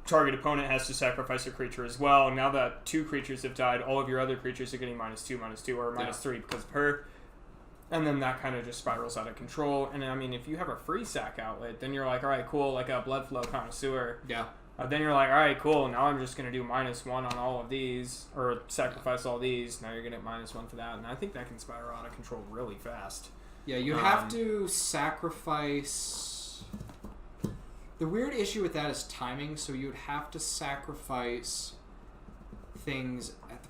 target opponent has to sacrifice a creature as well. Now that 2 creatures have died, all of your other creatures are getting -2/-2 or -3 because of her. And then that kind of just spirals out of control. And I mean, if you have a free sack outlet, then you're like, alright, cool, like a Bloodflow Connoisseur. Yeah. Then you're like, alright, cool, now I'm just going to do -1 on all of these, or sacrifice all these. Now you're going to get -1 for that. And I think that can spiral out of control really fast. Yeah, you have to sacrifice... The weird issue with that is timing, so you'd have to sacrifice things at the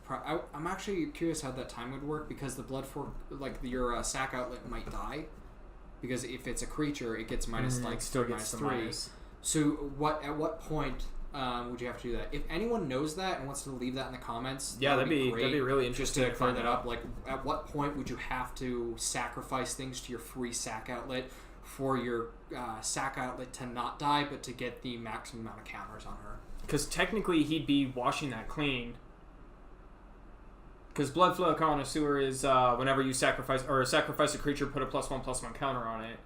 I'm actually curious how that time would work, because the blood for your sack outlet might die, because if it's a creature it gets still gets the -3. minus. So at what point would you have to do that? If anyone knows that and wants to leave that in the comments, Yeah, that'd be really just interesting to clear find that out. up. Like, at what point would you have to sacrifice things to your free sack outlet for your sack outlet to not die, but to get the maximum amount of counters on her? Because technically he'd be washing that clean. Because Bloodflow Connoisseur is whenever you sacrifice a creature, put a +1/+1 counter on it.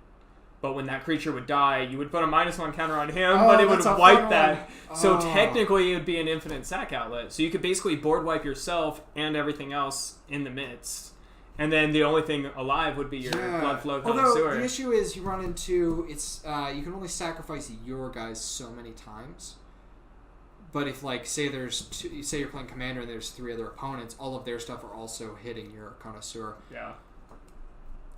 But when that creature would die, you would put a -1 counter on him, but it would that's a wipe fun that. one. So Oh. technically it would be an infinite sack outlet. So you could basically board wipe yourself and everything else in the midst. And then the only thing alive would be your Bloodflow Although Connoisseur. the issue is you run into you can only sacrifice your guys so many times. But if say you're playing Commander and there's 3 other opponents, all of their stuff are also hitting your Connoisseur. Yeah.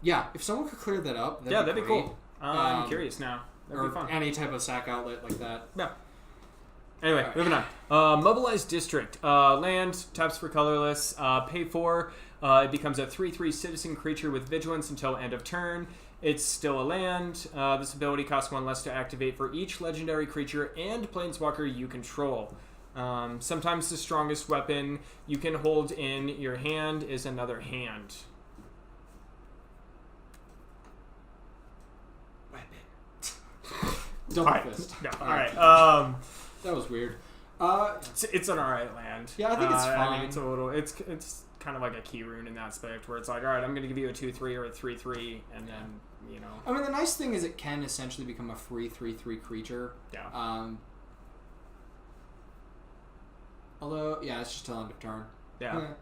Yeah, if someone could clear that up, That'd be great. cool. I'm curious now. That'd Or be fun. any type of sack outlet like that. Yeah. Anyway, Alright. moving on. Mobilized District. Land, taps for colorless, pay 4. It becomes a 3/3 citizen creature with vigilance until end of turn. It's still a land. This ability costs 1 less to activate for each legendary creature and planeswalker you control. Sometimes the strongest weapon you can hold in your hand is another hand. Double fist. No, alright. That was weird. It's an alright land. Yeah, I think it's I fine. mean, it's a little. It's kind of like a key rune in that aspect, where it's like, alright, I'm going to give you a 2/3 or a 3/3, and then I mean, the nice thing is it can essentially become a free 3/3 creature. Yeah. Although, yeah, it's just till end of turn. Yeah.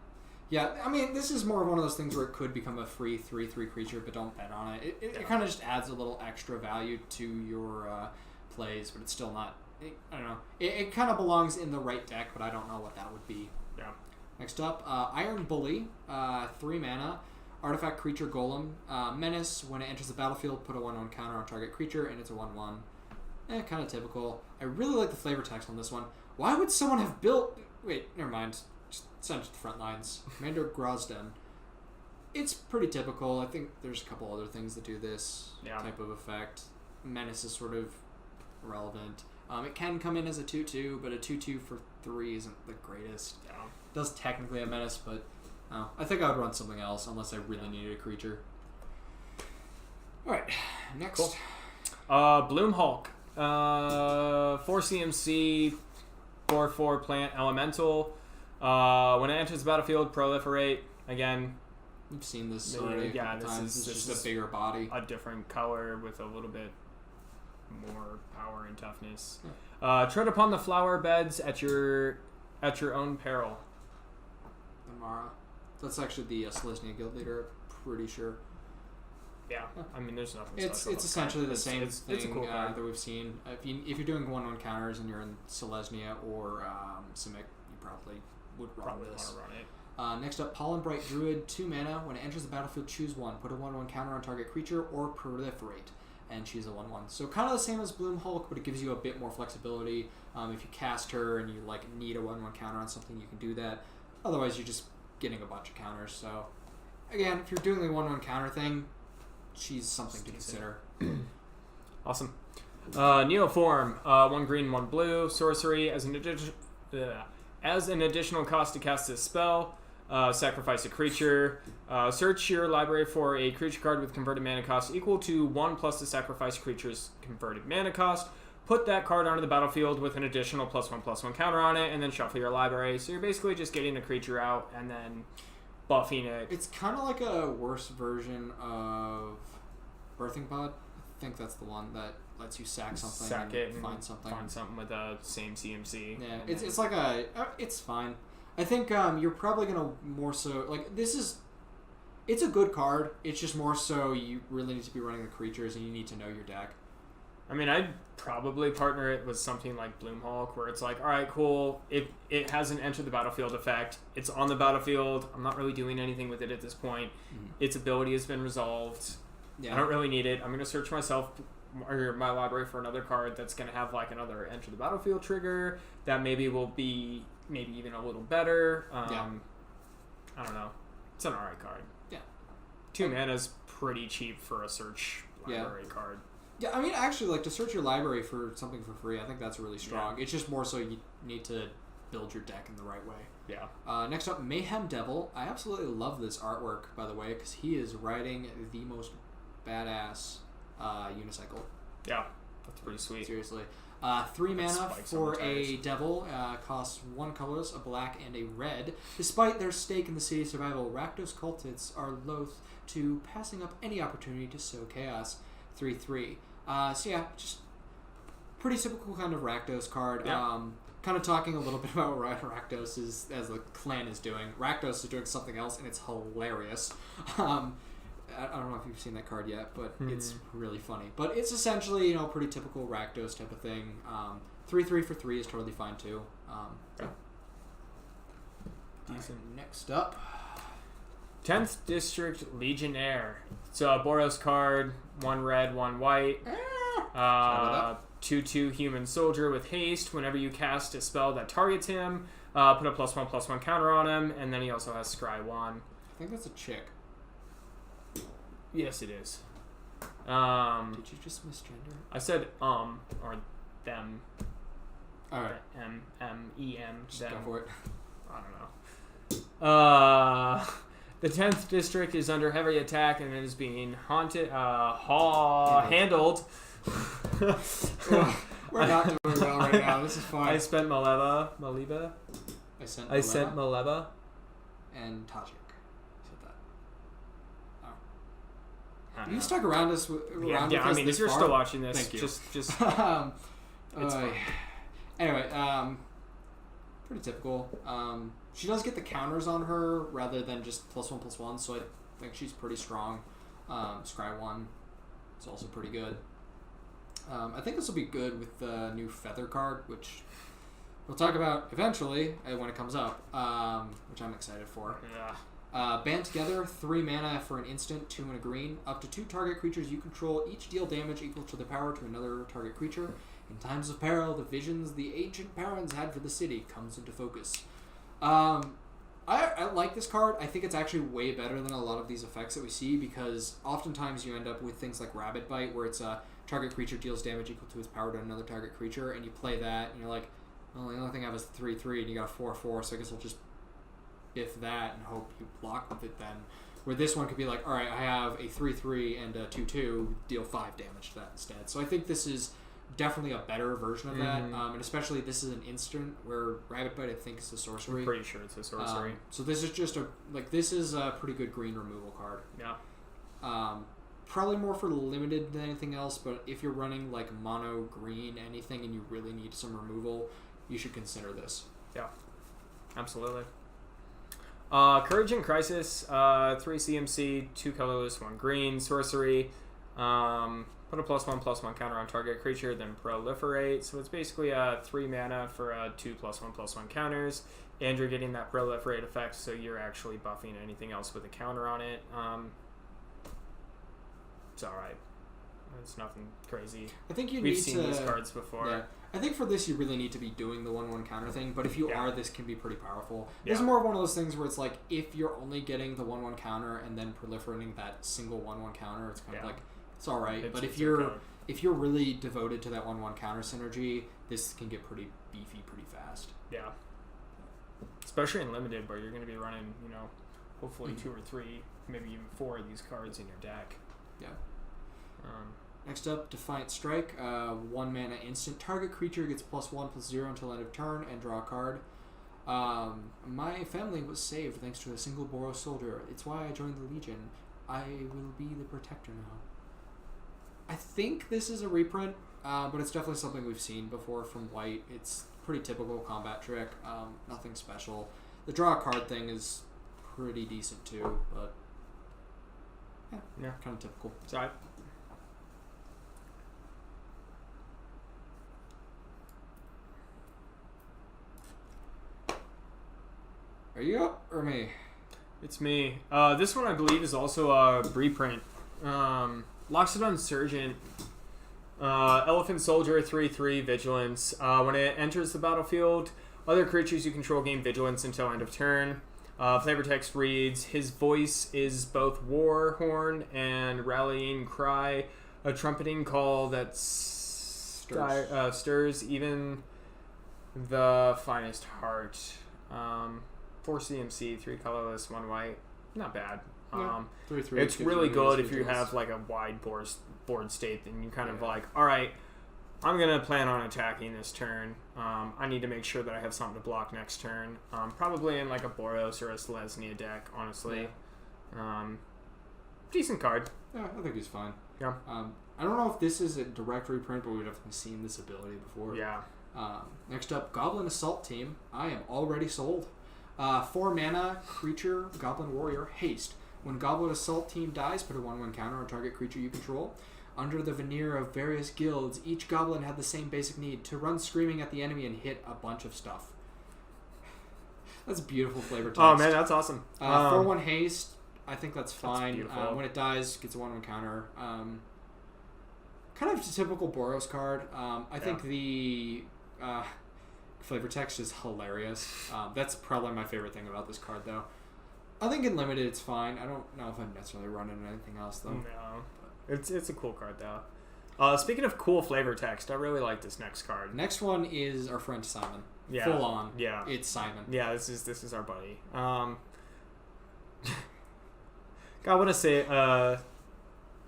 Yeah, I mean, this is more of one of those things where it could become a free 3/3 creature, but don't bet on it. It kind of just adds a little extra value to your plays, but it's still not... I don't know. It kind of belongs in the right deck, but I don't know what that would be. Yeah. Next up, Iron Bully, 3 mana, artifact creature golem, menace. When it enters the battlefield, put a 1/1 counter on target creature, and it's a 1/1. Kind of typical. I really like the flavor text on this one. Why would someone have built... Wait, never mind. Just send it to the front lines. Commander Grozden. It's pretty typical. I think there's a couple other things that do this type of effect. Menace is sort of irrelevant. It can come in as a 2/2, but a 2/2 for 3 isn't the greatest. Yeah. It does technically a menace, but I think I would run something else unless I really needed a creature. Alright, next. Cool. Bloom Hulk. 4 CMC, 4/4 plant elemental. When it enters the battlefield, proliferate. Again, You've seen this already a couple times. It's just a bigger body. a different color with a little bit more power and toughness. Tread upon the flower beds at your own peril. Amara. That's actually the Selesnya guild leader, pretty sure. Yeah, I mean, there's nothing. It's special about essentially that. the same thing It's a cool card. that we've seen. If you're doing 1/1 counters and you're in Selesnya or Simic, you probably would run Probably this. want to run it. Next up, Pollen Bright Druid, 2 mana. When it enters the battlefield, choose 1. Put a 1/1 counter on target creature or proliferate. and she's a 1/1. So kind of the same as Bloom Hulk, but it gives you a bit more flexibility. If you cast her and you like need a 1/1 counter on something, you can do that. Otherwise, you're just getting a bunch of counters. So again, if you're doing the 1/1 counter thing, she's something to consider. Awesome. Neoform, 1 green, 1 blue, sorcery. As an additional cost to cast this spell, sacrifice a creature. Search your library for a creature card with converted mana cost equal to 1 plus the sacrifice creature's converted mana cost. Put that card onto the battlefield with an additional +1/+1 counter on it, and then shuffle your library. So you're basically just getting a creature out and then buffing it. It's kind of like a worse version of Birthing Pod. I think that's the one that lets you sack something Sack it and find something. Find something with the same CMC. Yeah, it's like it's fine. I think you're probably gonna more so like it's a good card. It's just more so you really need to be running the creatures and you need to know your deck. I mean, I'd probably partner it with something like Bloom Hulk, where it's like, all right, cool. It has an enter the battlefield effect. It's on the battlefield. I'm not really doing anything with it at this point. Mm-hmm. Its ability has been resolved. Yeah. I don't really need it. I'm going to search myself or my library for another card that's going to have like another enter the battlefield trigger that maybe will be maybe even a little better. I don't know. It's an alright card. Yeah. 2 mana's pretty cheap for a search library card. Yeah, I mean, actually, like, to search your library for something for free, I think that's really strong. Yeah. It's just more so you need to build your deck in the right way. Yeah. Next up, Mayhem Devil. I absolutely love this artwork, by the way, because he is riding the most badass unicycle. Yeah, that's pretty sweet. Seriously. 3 mana for a devil. Costs 1 colorless, a black, and a red. Despite their stake in the city's survival, Rakdos cultists are loath to passing up any opportunity to sow chaos. 3/3. So yeah, just pretty typical kind of Rakdos card. Yeah. Kind of talking a little bit about what Rakdos is as the clan is doing. Rakdos is doing something else, and it's hilarious. I don't know if you've seen that card yet, but it's really funny. But it's essentially, pretty typical Rakdos type of thing. 3/3 for 3 is totally fine too. Yeah. Decent. Right, next up, 10th District Legionnaire. It's a Boros card, 1 red, 1 white. 2/2 human soldier with haste. Whenever you cast a spell that targets him, put a +1/+1 counter on him, and then he also has Scry 1. I think that's a chick. Yes, it is. Did you just misgender? I said or them. Alright. M-E-M. Just go for it. I don't know. The 10th district is under heavy attack and it is being handled. We're not doing well right now. This is fine. I spent Maleva. I sent Maleva. And Tajik. Said that. Oh. You know. stuck around us. Yeah, I mean, if you're still watching this, thank you. just it's fine. Anyway, pretty typical. She does get the counters on her rather than just +1/+1, so I think she's pretty strong. Scry 1 is also pretty good. I think this will be good with the new Feather card, which we'll talk about eventually when it comes up, which I'm excited for. Yeah. Band together, 3 mana for an instant, 2 and a green. Up to 2 target creatures you control each deal damage equal to the power to another target creature. In times of peril, the visions the ancient Parents had for the city comes into focus. I like this card. I think it's actually way better than a lot of these effects that we see because oftentimes you end up with things like Rabbit Bite where it's a target creature deals damage equal to its power to another target creature, and you play that and you're like, well, the only thing I have is 3/3 and you got a 4/4, so I guess I'll just biff that and hope you block with it then. Where this one could be like, alright, I have a 3/3 and a 2/2, deal 5 damage to that instead. So I think this is definitely a better version of that, and especially this is an instant where Rabbit Bite I think is a sorcery. I'm pretty sure it's a sorcery. So this is just this is a pretty good green removal card. Yeah. Probably more for limited than anything else, but if you're running like mono green anything and you really need some removal, you should consider this. Yeah. Absolutely. Courage in Crisis, 3 CMC, 2 colorless, 1 green, sorcery. Put a +1/+1 counter on target creature, then proliferate. So it's basically 3 mana for 2 +1/+1 counters, and you're getting that proliferate effect, so you're actually buffing anything else with a counter on it. It's alright. It's nothing crazy. I think you We've need seen to. these cards before. Yeah. I think for this you really need to be doing the 1/1 counter thing, but if you Yeah. are, this can be pretty powerful. This Yeah. is more of one of those things where it's like if you're only getting the 1/1 counter and then proliferating that single 1/1 counter, it's kind of Yeah. like it's all right. But It's if you're really devoted to that 1/1 counter synergy, this can get pretty beefy pretty fast. Yeah. Especially in limited, where you're going to be running, hopefully Mhm. 2 or 3, maybe even 4 of these cards in your deck. Yeah. Um, Next up, Defiant Strike. 1 mana instant. Target creature gets +1/+0 until end of turn and draw a card. My family was saved thanks to a single Boros soldier. It's why I joined the Legion. I will be the protector now. I think this is a reprint, but it's definitely something we've seen before from White. It's pretty typical combat trick. Nothing special. The draw a card thing is pretty decent too, but Yeah. kind of typical. sorry. Are you up or me? It's me. This one, I believe, is also a reprint. Loxodon Surgeon. Elephant Soldier, 3/3, Vigilance. When it enters the battlefield, other creatures you control gain Vigilance until end of turn. Flavor text reads, his voice is both war horn and rallying cry, a trumpeting call that stirs even the finest heart. 4 CMC, 3 colorless, 1 white. Not bad. Yeah. 3/3. It's really good if you have like a wide board state, then you kind of like, all right, I'm going to plan on attacking this turn. I need to make sure that I have something to block next turn. Probably in like a Boros or a Selesnya deck, honestly. Decent card. Yeah, I think he's fine. Yeah. I don't know if this is a direct reprint, but we've definitely seen this ability before. Yeah. Next up, Goblin Assault Team. I am already sold. 4 mana, creature, Goblin Warrior, haste. When Goblin Assault Team dies, put a 1/1 counter on target creature you control. Under the veneer of various guilds, each goblin had the same basic need: to run screaming at the enemy and hit a bunch of stuff. That's beautiful flavor text. Oh man, that's awesome. 4/1 haste. I think that's fine. beautiful. When it dies, gets a 1/1 counter. Kind of a typical Boros card. I think the flavor text is hilarious. That's probably my favorite thing about this card, though. I think in limited it's fine. I don't know if I'm necessarily running anything else, though. No. It's a cool card, though. Speaking of cool flavor text, I really like this next card. Next one is our friend Simon. Yeah. Full on. Yeah. It's Simon. Yeah, this is our buddy. God, what a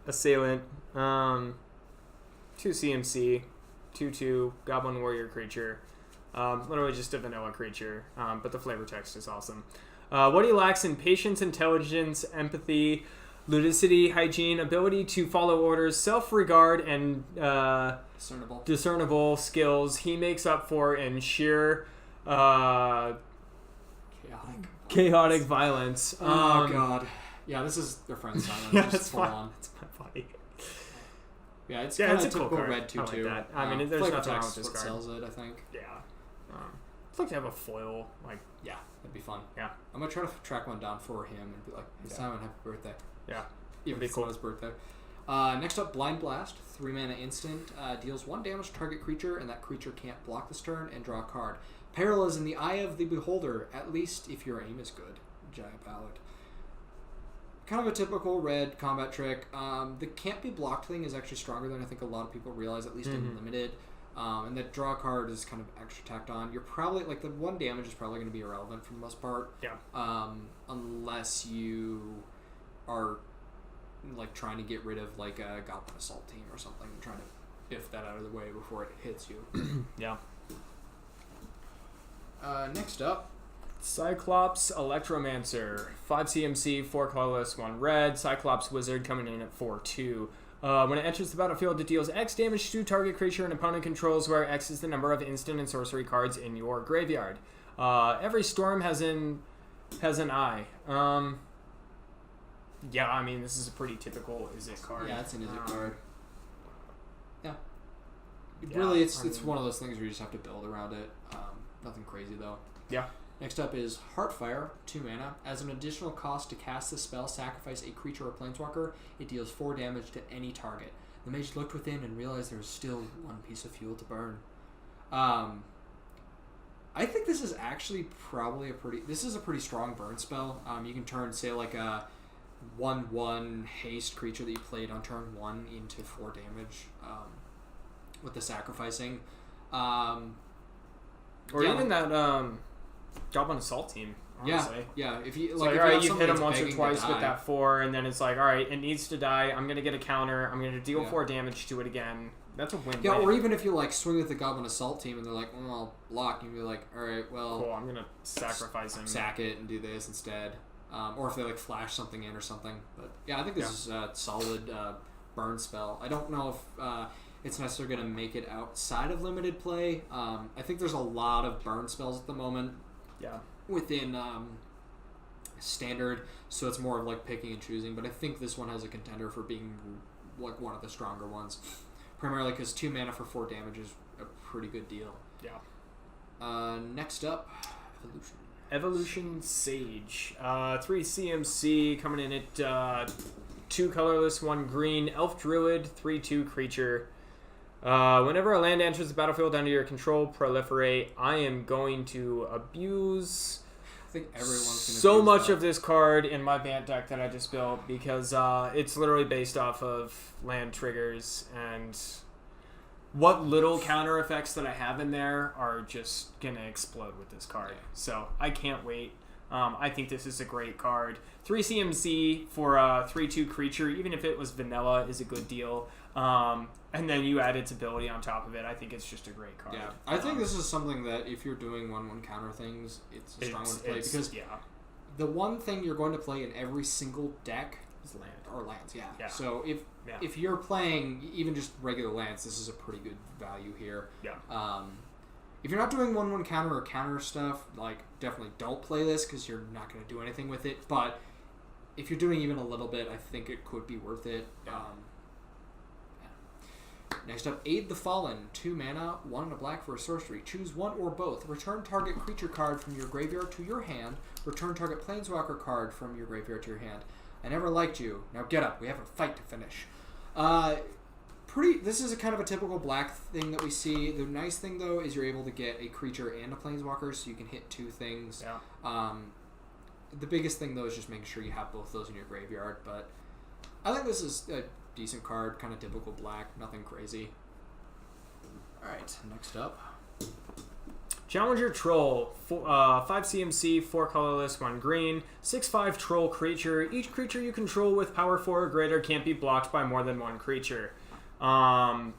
assailant. 2 CMC, 2/2 Goblin Warrior creature. Literally just a vanilla creature, but the flavor text is awesome. What he lacks in patience, intelligence, empathy, ludicity, hygiene, ability to follow orders, self-regard, and discernible skills, he makes up for in sheer chaotic violence. Oh god. Yeah, this is their friend Simon. Yeah, Just that's full fine. on. That's my buddy. Yeah, it's Yeah, kind it's of a cool typical card. red 2/2. I like that. I mean, there's flavor nothing wrong text with this what card. sells it, I think. Yeah. I'd like to have a foil. Like, Yeah, that'd be fun. Yeah. I'm gonna try to track one down for him and be like, hey, Yeah. Simon, happy birthday. yeah. Even be if it's cool. not his birthday. Next up, Blind Blast. 3 mana instant. Deals 1 damage to target creature, and that creature can't block this turn and draw a card. Peril is in the eye of the beholder, at least if your aim is good. Giant Ballad. Kind of a typical red combat trick. The can't be blocked thing is actually stronger than I think a lot of people realize, at least in limited. And that draw card is kind of extra tacked on. You're probably, like, the 1 damage is probably going to be irrelevant for the most part. Yeah. Unless you are, like, trying to get rid of, like, a Goblin Assault Team or something, and trying to biff that out of the way before it hits you. Yeah. Next up, Cyclops Electromancer. 5 CMC, 4 colorless, 1 red. Cyclops Wizard coming in at 4/2. When it enters the battlefield, it deals X damage to target creature an opponent controls, where X is the number of instant and sorcery cards in your graveyard. Every storm has an eye. Yeah, I mean, this is a pretty typical Izzet card. yeah, it's an Izzet card. Yeah. Yeah, Really, it's I mean- one of those things where you just have to build around it. Nothing crazy, though. Yeah. Next up is Heartfire, 2 mana. As an additional cost to cast the spell, sacrifice a creature or planeswalker. It deals 4 damage to any target. The mage looked within and realized there was still one piece of fuel to burn. I think this is actually probably a pretty strong burn spell. You can turn, say, like a 1/1 haste creature that you played on turn 1 into 4 damage with the sacrificing. Or even that Goblin Assault team. Honestly. Yeah. If you it's like, like if all you right, have you hit something him once or that's twice begging to with die, that 4, and then it's like, all right, it needs to die. I'm gonna get a counter. I'm gonna deal Yeah. 4 damage to it again. That's a win-win. Yeah, or even if you like swing with the Goblin Assault team and they're like, "Well, I'll block," you can be like, "All right, well, cool. I'm gonna sacrifice him. sack it and do this instead." Or if they like flash something in or something. But yeah, I think this is a solid burn spell. I don't know if it's necessarily going to make it outside of limited play. I think there's a lot of burn spells at the moment. Yeah. Within standard, so it's more of like picking and choosing. But I think this one has a contender for being like one of the stronger ones, primarily because 2 mana for 4 damage is a pretty good deal. Yeah. Next up, Evolution. Evolution Sage. 3 CMC coming in at 2 colorless, 1 green. Elf Druid, 3/2 creature. Whenever a land enters the battlefield under your control, proliferate. I am going to abuse I think everyone's gonna so abuse much that. of this card in my Bant deck that I just built because it's literally based off of land triggers, and what little counter effects that I have in there are just gonna explode with this card. So I can't wait. I think this is a great card. 3 CMC for a 3/2 creature, even if it was vanilla, is a good deal. And then you add its ability on top of it. I think it's just a great card. Yeah, I think this is something that if you're doing 1/1 counter things, it's a strong one to play because the one thing you're going to play in every single deck is land or lands. Yeah. Yeah. So if you're playing even just regular lands, this is a pretty good value here. Yeah. If you're not doing 1/1 counter or counter stuff, like definitely don't play this because you're not going to do anything with it. But if you're doing even a little bit, I think it could be worth it. Yeah. Next up, Aid the Fallen. 2 mana, 1 and a black for a sorcery. Choose one or both. Return target creature card from your graveyard to your hand. Return target planeswalker card from your graveyard to your hand. I never liked you. Now get up. We have a fight to finish. This is a kind of a typical black thing that we see. The nice thing, though, is you're able to get a creature and a planeswalker, so you can hit 2 things. Yeah. The biggest thing, though, is just making sure you have both those in your graveyard. But I think this is a decent card, kind of typical black, nothing crazy. Alright, next up. Challenger Troll, 5 CMC, 4 colorless, 1 green, 6/5 troll creature. Each creature you control with power 4 or greater can't be blocked by more than 1 creature.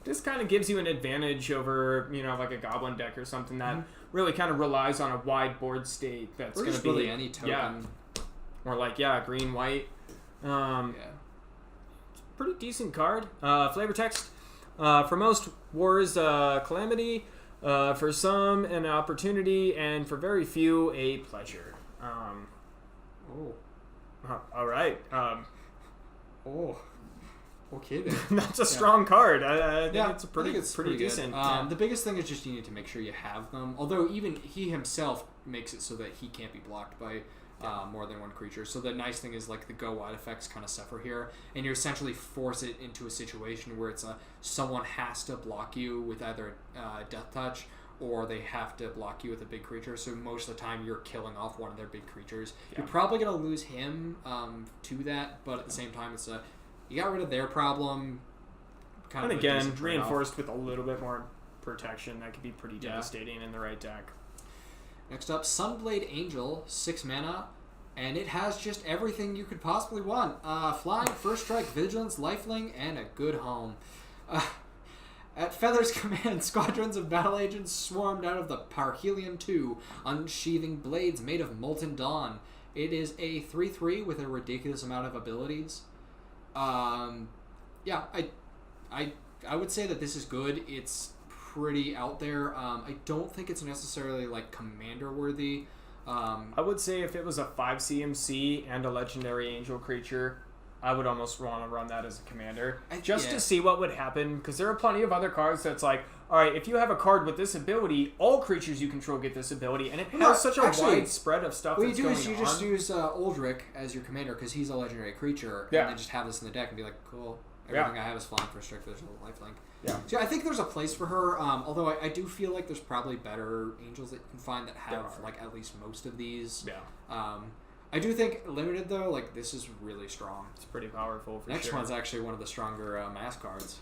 This kind of gives you an advantage over, like a goblin deck or something that really kind of relies on a wide board state that's going to be really any token. Or green, white. Pretty decent card. Flavor text. For most, war is a calamity. For some, an opportunity, and for very few, a pleasure. All right. Okay then. That's a strong card. I think it's pretty good. decent. The biggest thing is just you need to make sure you have them. Although even he himself makes it so that he can't be blocked by more than 1 creature. So the nice thing is like the go wide effects kind of suffer here, and you essentially force it into a situation where it's someone has to block you with either death touch or they have to block you with a big creature. So most of the time you're killing off one of their big creatures. You're probably gonna lose him to that, but at the same time it's you got rid of their problem. And again, reinforced with a little bit more protection, that could be pretty devastating in the right deck. Next up, Sunblade Angel, 6 mana, and it has just everything you could possibly want. Flying, first strike, vigilance, lifelink, and a good home. At Feather's command, squadrons of battle agents swarmed out of the Parhelion 2, unsheathing blades made of molten dawn. It is a 3/3 with a ridiculous amount of abilities. I would say that this is good. It's pretty out there. I don't think it's necessarily like commander worthy. I would say if it was a 5 CMC and a legendary angel creature, I would almost want to run that as a commander to see what would happen, because there are plenty of other cards that's like, all right, if you have a card with this ability, all creatures you control get this ability, and it has such a wide spread of stuff. What you do is you just use Uldric as your commander because he's a legendary creature, and then just have this in the deck and be like, cool. Everything I have is flying for strict. There's no lifelink. Yeah. So I think there's a place for her. Although I do feel like there's probably better angels that you can find that have like at least most of these. Yeah. I do think limited though, like this is really strong. It's pretty powerful for Next sure. one's actually one of the stronger mass cards.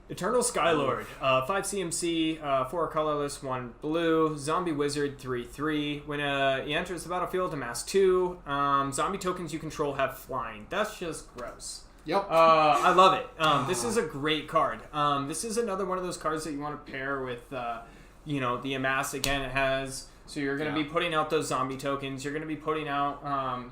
Eternal Skylord, 5 CMC, 4 colorless, 1 blue, Zombie Wizard, 3/3. When he enters the battlefield, amass 2. Zombie tokens you control have flying. That's just gross. Yep. I love it. This is a great card. This is another one of those cards that you want to pair with, the amass. Again, it has... So you're going to be putting out those zombie tokens. You're going to be putting out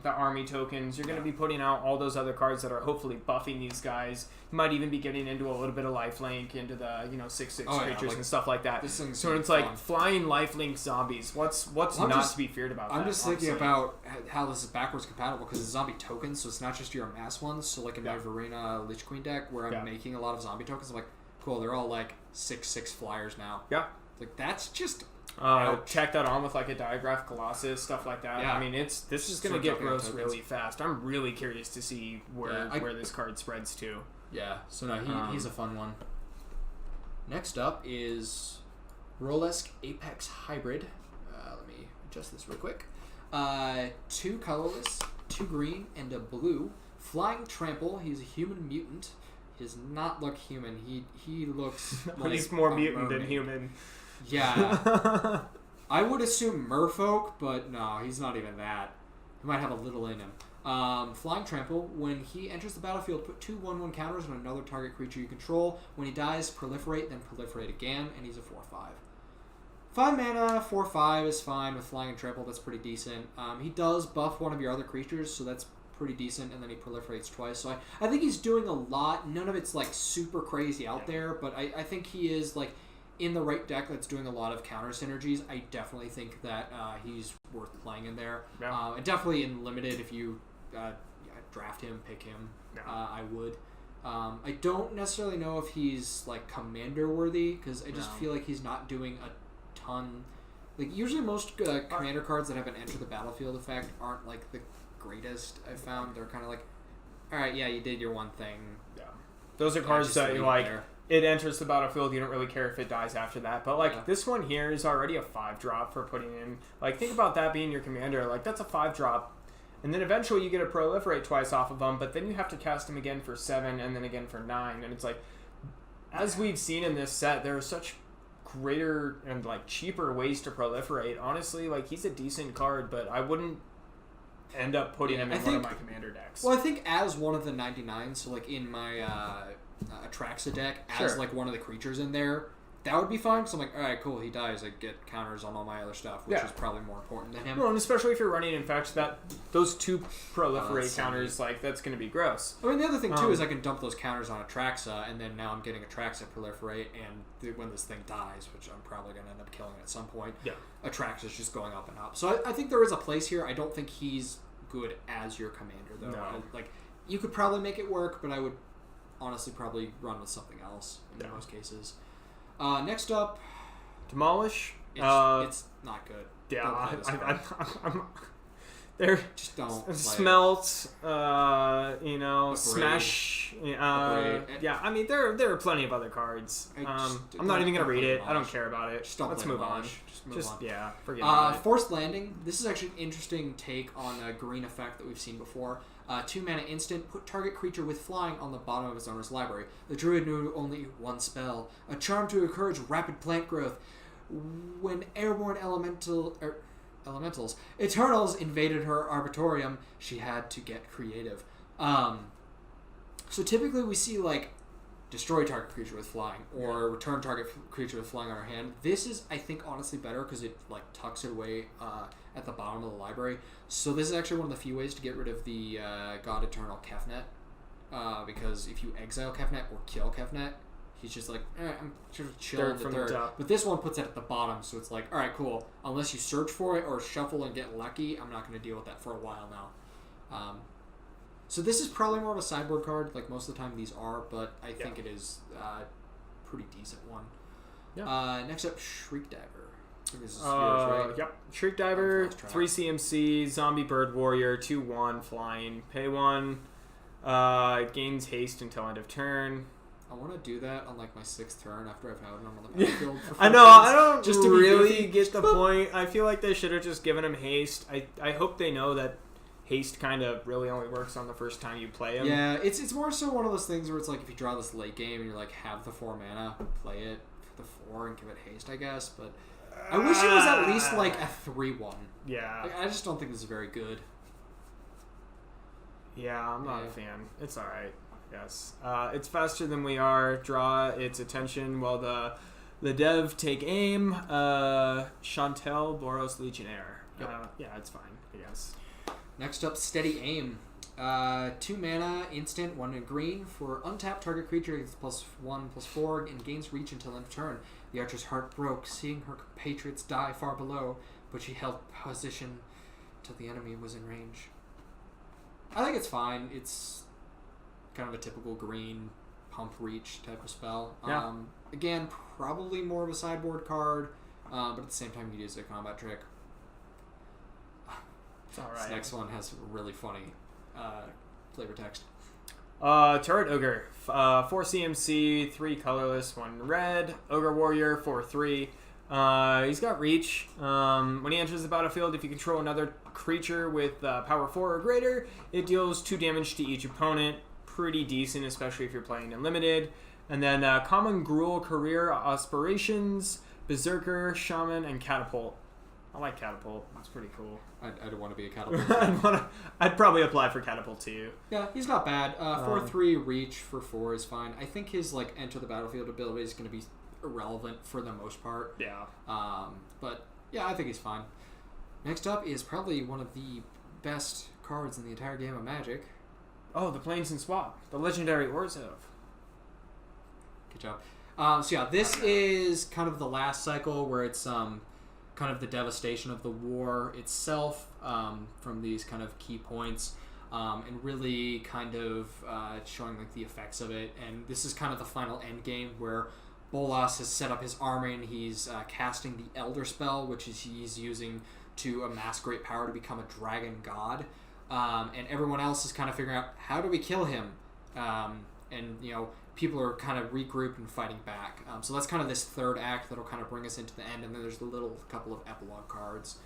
the army tokens. You're going to be putting out all those other cards that are hopefully buffing these guys. You might even be getting into a little bit of lifelink, into the 6/6 creatures and stuff like that. So it's like flying lifelink zombies. What's not to be feared about that? I'm just thinking about how this is backwards compatible because it's zombie tokens, so it's not just your amass ones. So like in my Verena Lich Queen deck where I'm making a lot of zombie tokens, I'm like, cool, they're all like 6/6 flyers now. Yeah. Like that's just... check that on with like a Diagraph Colossus, stuff like that. Yeah. I mean, this is going to get gross really fast. I'm really curious to see where this card spreads to. Yeah, so no, he's a fun one. Next up is Rolesk Apex Hybrid. Let me adjust this real quick. 2 colorless, 2 green, and a blue. Flying Trample. He's a human mutant. He does not look human. He looks like he's more mutant than human. Yeah. I would assume merfolk, but no, he's not even that. He might have a little in him. Flying Trample. When he enters the battlefield, put 2 1/1 counters on another target creature you control. When he dies, proliferate, then proliferate again, and he's a 4/5. 5 mana, 4/5 is fine with Flying and Trample. That's pretty decent. He does buff one of your other creatures, so that's pretty decent, and then he proliferates twice. So I think he's doing a lot. None of it's like super crazy out there, but I think he is like in the right deck that's doing a lot of counter synergies. I definitely think that he's worth playing in there. Yeah. And definitely in limited, if you draft him, pick him, I would. I don't necessarily know if he's like commander worthy because I just feel like he's not doing a ton. Like usually most commander cards that have an enter the battlefield effect aren't like the greatest. I've found they're kind of like, all right, yeah, you did your one thing. Yeah, those are cards that you like. It enters the battlefield. You don't really care if it dies after that. But like this one here is already a 5-drop for putting in. Like think about that being your commander. Like that's a 5-drop, and then eventually you get to proliferate twice off of them. But then you have to cast him again for 7, and then again for 9. And it's like, as we've seen in this set, there are such greater and like cheaper ways to proliferate. Honestly, like he's a decent card, but I wouldn't end up putting him in one of my commander decks. Well, I think as one of the 99, so like in my Atraxa deck, as like one of the creatures in there, that would be fine. Because I'm like, all right, cool, he dies, I get counters on all my other stuff, which is probably more important than him. Well, and especially if you're running Infect, those 2 proliferate counters, like that's going to be gross. I mean, the other thing too is I can dump those counters on Atraxa, and then now I'm getting Atraxa proliferate, and when this thing dies, which I'm probably going to end up killing at some point, Atraxa's just going up and up. So I think there is a place here. I don't think he's good as your commander, though. No. Like, you could probably make it work, but I would honestly probably run with something else in most cases. Next up, Demolish. It's not good. Yeah, they're just don't smelt. Smash. Yeah, I mean there are plenty of other cards. I'm not even gonna read it. I don't care about it. Let's move on. Just forget about it. Forced Landing. This is actually an interesting take on a green effect that we've seen before. 2 mana instant, put target creature with flying on the bottom of its owner's library. The druid knew only 1 spell. A charm to encourage rapid plant growth. When airborne elementals, Eternals invaded her arbitorium, she had to get creative. So typically we see like destroy target creature with flying or return target creature with flying on her hand. This is, I think, honestly better because it like tucks it away at the bottom of the library. So this is actually one of the few ways to get rid of the God Eternal Kefnet, because if you exile Kefnet or kill Kefnet, he's just like, I'm just chilling Third the from third. the top. But this one puts it at the bottom, so it's like, all right, cool. Unless you search for it or shuffle and get lucky, I'm not going to deal with that for a while now. So this is probably more of a sideboard card, like most of the time these are, but I think it is a pretty decent one. Yeah. Next up, Shriek Diver. I think this is yours, right? Yep. Shriek Diver, 3 CMC, Zombie Bird Warrior, 2/1 flying, pay 1. Gains haste until end of turn. I want to do that on like my 6th turn after I've had him on the battlefield. For I know. 4 turns, I don't just to be really goofy. get the point. I feel like they should have just given him haste. I hope they know that haste kind of really only works on the first time you play him. Yeah, it's more so one of those things where it's like if you draw this late game and you're like have the 4 mana, play it for the 4 and give it haste, I guess. But I wish it was at least like a 3/1. Yeah. Like, I just don't think this is very good. Yeah, I'm not Yeah. a fan. It's alright. Yes. It's faster than we are. Draw its attention while the dev take aim. Chantel, Boros, Legionnaire. Yep. Yeah, it's fine, I guess. Next up, Steady Aim. 2 mana, instant, 1 in green. For untapped target creature, it's +1/+4 and gains reach until end of turn. The archer's heart broke, seeing her compatriots die far below, but she held position till the enemy was in range. I think it's fine. It's kind of a typical green pump reach type of spell. Yeah. Again, probably more of a sideboard card, but at the same time, you use a combat trick. It's alright. This next one has really funny flavor text. Turret Ogre. 4 CMC, 3 colorless, 1 red. Ogre Warrior, 4/3. He's got reach. When he enters the battlefield, if you control another creature with power 4 or greater, it deals 2 damage to each opponent. Pretty decent, especially if you're playing unlimited. And then Common Gruul, Career Aspirations, Berserker, Shaman, and Catapult. I like Catapult. It's pretty cool. I'd want to be a catapult. I'd probably apply for Catapult too. Yeah, he's not bad. 4/3 reach for 4 is fine. I think his like enter the battlefield ability is going to be irrelevant for the most part. Yeah. But yeah, I think he's fine. Next up is probably one of the best cards in the entire game of Magic. Oh, the Plains and Swap. The legendary Orzhov. Good job. So yeah, this is kind of the last cycle where it's kind of the devastation of the war itself from these kind of key points, and really kind of showing like the effects of it. And this is kind of the final end game where Bolas has set up his army and he's casting the Elder Spell, which is he's using to amass great power to become a dragon god. And everyone else is kind of figuring out how do we kill him, and you know people are kind of regrouped and fighting back. So that's kind of this third act that'll kind of bring us into the end, and then there's a little couple of epilogue cards.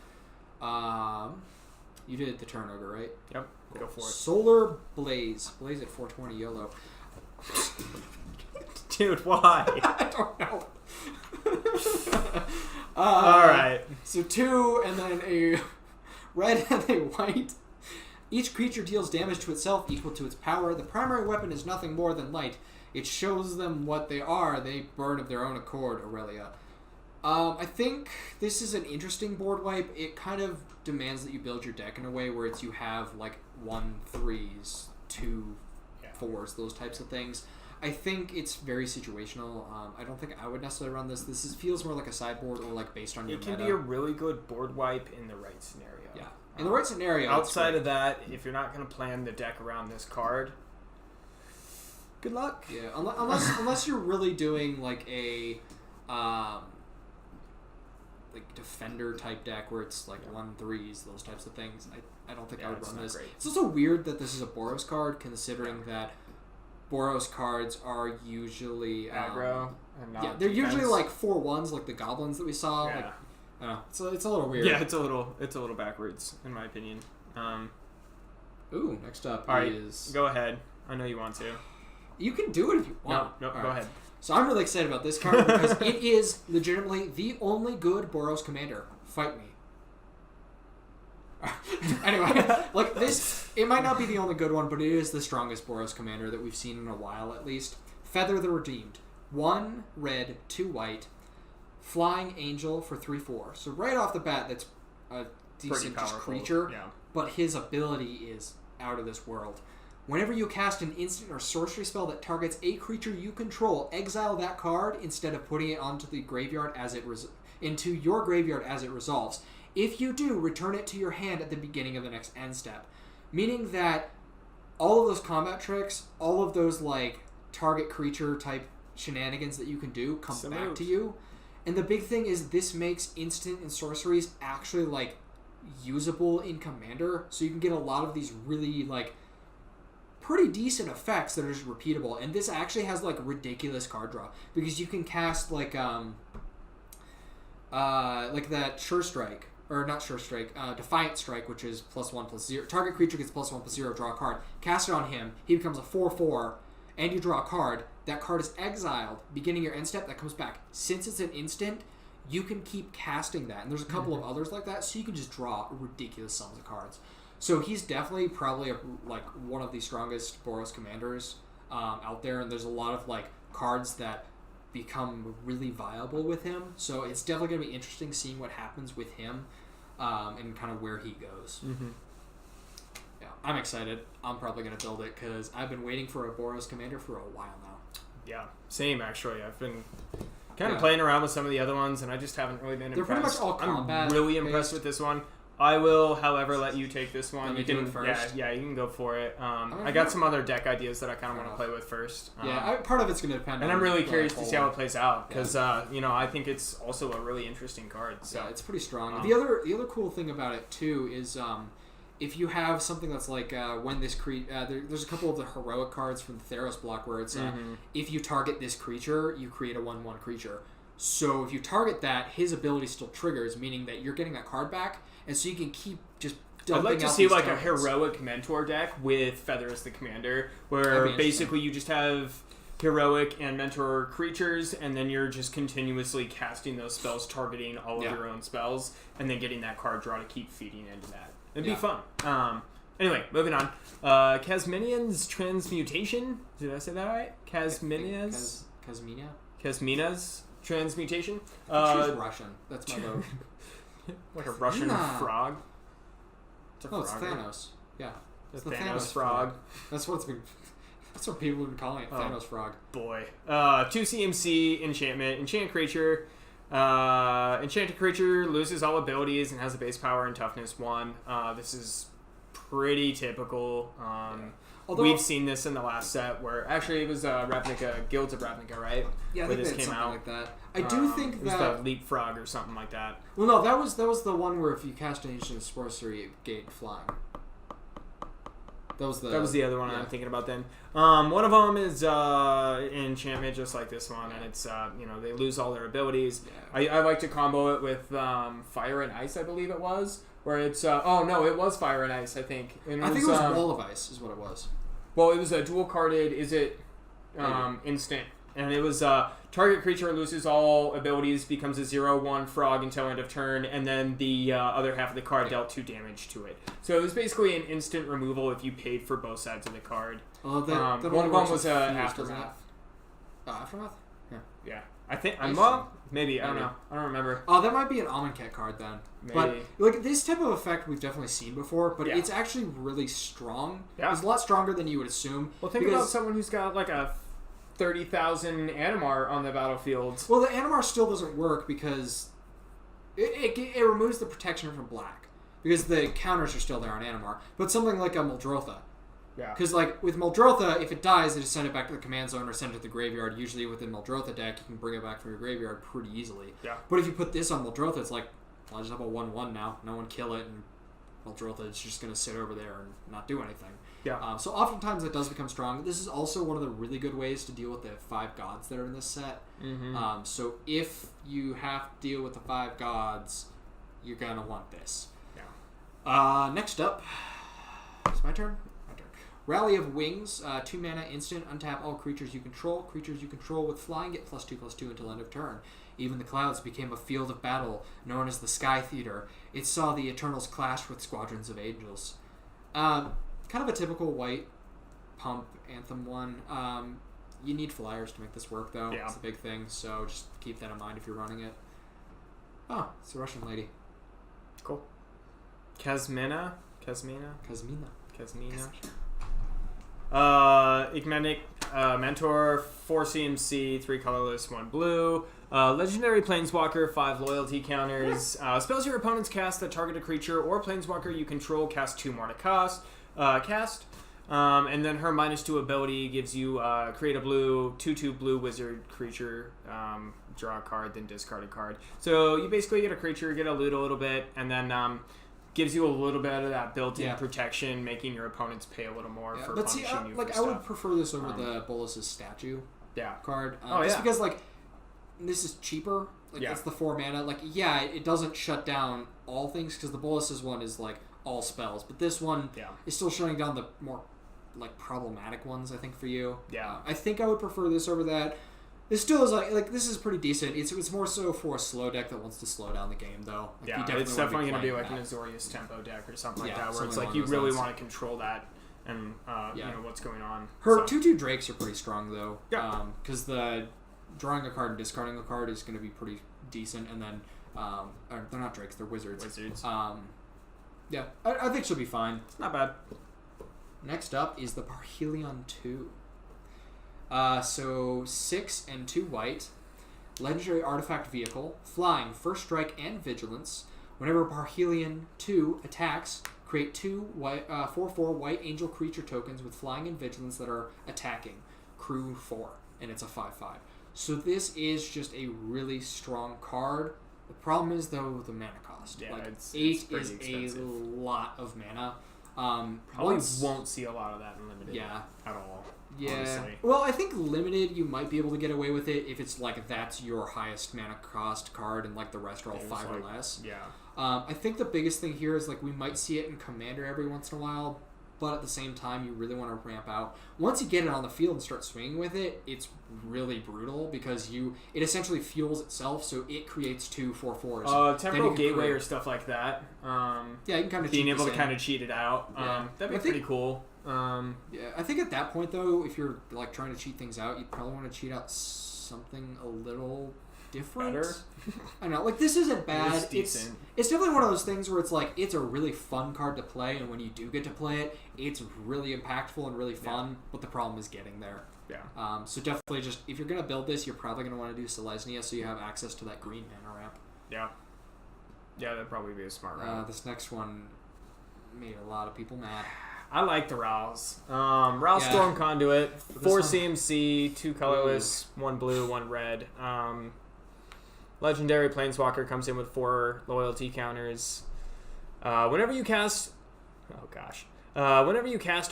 You did the turn ogre, right? Yep. Go for it. Solar Blaze at 420 YOLO. Dude, why? I don't know. All right. So 2 and then a red and a white. Each creature deals damage to itself equal to its power. The primary weapon is nothing more than light. It shows them what they are. They burn of their own accord, Aurelia. I think this is an interesting board wipe. It kind of demands that you build your deck in a way where it's you have like 1/3s, 2/4s, those types of things. I think it's very situational. I don't think I would necessarily run this. This feels more like a sideboard or like based on your It can meta. be a really good board wipe in the right scenario. Yeah. In the right scenario. Outside of that, if you're not going to plan the deck around this card, good luck. Yeah, unless you're really doing like a like defender type deck where it's like 1/3s, those types of things. I don't think I would it's run not this. great. It's also weird that this is a Boros card, considering that Boros cards are usually Aggro and not yeah, they're defense. usually like 4/1s, like the goblins that we saw. Yeah. Like, I don't know. It's a little weird. Yeah, it's a little backwards in my opinion. Ooh, next up All right, is go ahead. I know you want to. you can do it if you want. No, All go right. ahead. So I'm really excited about this card because it is legitimately the only good Boros commander. Fight me. Anyway, like this, it might not be the only good one, but it is the strongest Boros commander that we've seen in a while at least. Feather the Redeemed. 1 red, 2 white. Flying Angel for 3/4. So right off the bat, that's a decent just powerful, creature, yeah. but his ability is out of this world. Whenever you cast an instant or sorcery spell that targets a creature you control, exile that card instead of putting it onto the graveyard as it into your graveyard as it resolves. If you do, return it to your hand at the beginning of the next end step. Meaning that all of those combat tricks, all of those like target creature type shenanigans that you can do come It's a back move. to you. And the big thing is this makes instant and sorceries actually like usable in Commander, so you can get a lot of these really like pretty decent effects that are just repeatable. And this actually has like ridiculous card draw because you can cast like that Sure Strike. Or not Sure Strike, Defiant Strike, which is +1/+0. Target creature gets +1/+0, draw a card. Cast it on him, he becomes a 4/4, and you draw a card. That card is exiled, beginning your end step, that comes back. Since it's an instant, you can keep casting that. And there's a couple of others like that, so you can just draw ridiculous sums of cards. So he's definitely probably one of the strongest Boros commanders out there, and there's a lot of like cards that become really viable with him. So it's definitely going to be interesting seeing what happens with him and kind of where he goes. Mm-hmm. Yeah, I'm excited. I'm probably going to build it because I've been waiting for a Boros commander for a while now. Yeah, same actually. I've been kind of playing around with some of the other ones, and I just haven't really been They're impressed. pretty much all combat I'm really impressed with this one. I will, however, let you take this one. Let me You do can it first? Yeah, you can go for it. I got some other deck ideas that I kind of want to play with first. Part of it's going to depend and on... I'm really the curious to whole- see how it plays out because I think it's also a really interesting card. So Yeah, it's pretty strong. The other cool thing about it too is if you have something that's like when this there's a couple of the heroic cards from the Theros block where it's if you target this creature, you create a 1/1 creature. So if you target that, his ability still triggers, meaning that you're getting that card back, and so you can keep just. I'd like to out see these like tokens. a heroic mentor deck with Feather as the commander, That'd where be basically you just have heroic and mentor creatures, and then you're just continuously casting those spells, targeting all of your own spells, and then getting that card draw to keep feeding into that. It'd be fun. Anyway, moving on. Kazminian's Transmutation. Did I say that right? Kazminia's Kazmina's Transmutation. Choose Russian. That's my vote. Like a Russian frog. It's a It's frog, right? Thanos. Yeah. The the Thanos frog. That's what people have been calling it. Thanos frog. Boy. 2 CMC enchantment. Enchant creature. Enchanted creature loses all abilities and has a base power and toughness 1. This is pretty typical. Although, We've seen this in the last set where actually it was Ravnica, Guilds of Ravnica, right? Yeah, I where think this that's came something out. like that. I do think it was that the Leapfrog or something like that. well, no, that was the one where if you cast an ancient sorcery, it gained flying. That was the other one I'm thinking about then. One of them is enchantment, just like this one, and it's they lose all their abilities. Yeah. I like to combo it with fire and ice, I believe it was, where it's it was fire and ice, I think. And I think it was Wall of Ice is what it was. Well, it was a dual carded. Is it instant? And it was target creature loses all abilities, becomes a 0/1 frog until end of turn, and then the other half of the card dealt 2 damage to it. So it was basically an instant removal if you paid for both sides of the card. Well, one of them was Aftermath. Aftermath? Yeah. I think Interesting. maybe I don't Maybe. know. I don't remember. Oh, that might be an Amonkhet card then. Maybe. But like this type of effect we've definitely seen before, but Yeah. it's actually really strong. Yeah. It's a lot stronger than you would assume. Well, think about someone who's got like a 30,000 Animar on the battlefield. Well, the Animar still doesn't work because it removes the protection from black because the counters are still there on Animar. But something like a Muldrotha. Yeah. Because like with Muldrotha, if it dies, they just send it back to the command zone or send it to the graveyard. Usually within Muldrotha deck, you can bring it back from your graveyard pretty easily. Yeah. But if you put this on Muldrotha, it's like, well, I just have a 1/1 now. No one kill it, and Muldrotha is just going to sit over there and not do anything. Yeah. So oftentimes it does become strong. This is also one of the really good ways to deal with the 5 gods that are in this set. Mm-hmm. So if you have to deal with the 5 gods, you're going to want this. Yeah. Next up, it's my turn. Rally of Wings, 2 mana instant, untap all creatures you control. Creatures you control with flying get +2/+2 until end of turn. Even the clouds became a field of battle known as the Sky Theater. It saw the Eternals clash with squadrons of angels. Kind of a typical white pump anthem one. You need flyers to make this work, though. Yeah. It's a big thing, so just keep that in mind if you're running it. Oh, it's a Russian lady. Cool. Kazmina. Igmenic Mentor, 4 CMC, 3 colorless, 1 blue. Legendary Planeswalker, 5 loyalty counters. Spells your opponents cast that target a creature or Planeswalker you control cast 2 more to cast. And then her -2 ability gives you create a blue 2/2 blue wizard creature, draw a card, then discard a card. So you basically get a creature, get a loot a little bit, and then gives you a little bit of that built-in Yeah. protection, making your opponents pay a little more for but see, punishing you like for I would stuff. prefer this over the Bolus's statue Yeah. card. Oh, just yeah. because like this is cheaper. Like Yeah. it's the 4 mana. Like yeah, it doesn't shut down all things because the Bolus's one is like all spells, but this one Yeah. is still shutting down the more like problematic ones. I think for you. Yeah. I think I would prefer this over that. This still is like this is pretty decent. It's more so for a slow deck that wants to slow down the game though. Like, Yeah, you it's definitely going to be like an Azorius tempo deck or something like Yeah, that, where it's something like along you those really lines. want to control that and you Yeah. know what's going on. Her So, 2/2 Drakes are pretty strong though. Yeah. Because the drawing a card and discarding a card is going to be pretty decent, and then or they're not Drakes, they're Wizards. Wizards. Yeah, I think she'll be fine. Not bad. Next up is the Parhelion 2. So 6 and 2 white. Legendary artifact vehicle. Flying, first strike, and vigilance. Whenever Parhelion 2 attacks, create 2 white, 4/4 white angel creature tokens with flying and vigilance that are attacking. Crew 4. And it's a 5/5. So this is just a really strong card. The problem is, though, the mana cost. Yeah, like, it's 8 pretty is expensive. a lot of mana. Probably once- won't see a lot of that in limited. Yeah. At all. Yeah. Honestly. Well, I think limited you might be able to get away with it if it's like that's your highest mana cost card and like the rest are all There's, 5 or like- less. Yeah. I think the biggest thing here is like we might see it in Commander every once in a while, but at the same time you really want to ramp out. Once you get it on the field and start swinging with it, it's really brutal because it essentially fuels itself, so it creates 2 4/4s. Temporal can Gateway create- or stuff like that. Yeah, you can kind of Being able to kind of cheat it out. Yeah. That'd be I think- pretty cool. Yeah, I think at that point though, if you're like trying to cheat things out, you'd probably want to cheat out something a little different. Better? I don't know, like this isn't bad. It's decent. It's definitely one of those things where it's like it's a really fun card to play, and when you do get to play it, it's really impactful and really fun. But the problem is getting there. Yeah. So definitely, just if you're gonna build this, you're probably gonna want to do Selesnya so you have access to that green mana ramp. Yeah. Yeah, that'd probably be a smart route. This next one made a lot of people mad. I like the Rouse. Rouse Yeah. Storm Conduit, This 4 one- CMC, 2 colorless, 1 blue, 1 red. Legendary Planeswalker comes in with 4 loyalty counters. Whenever you cast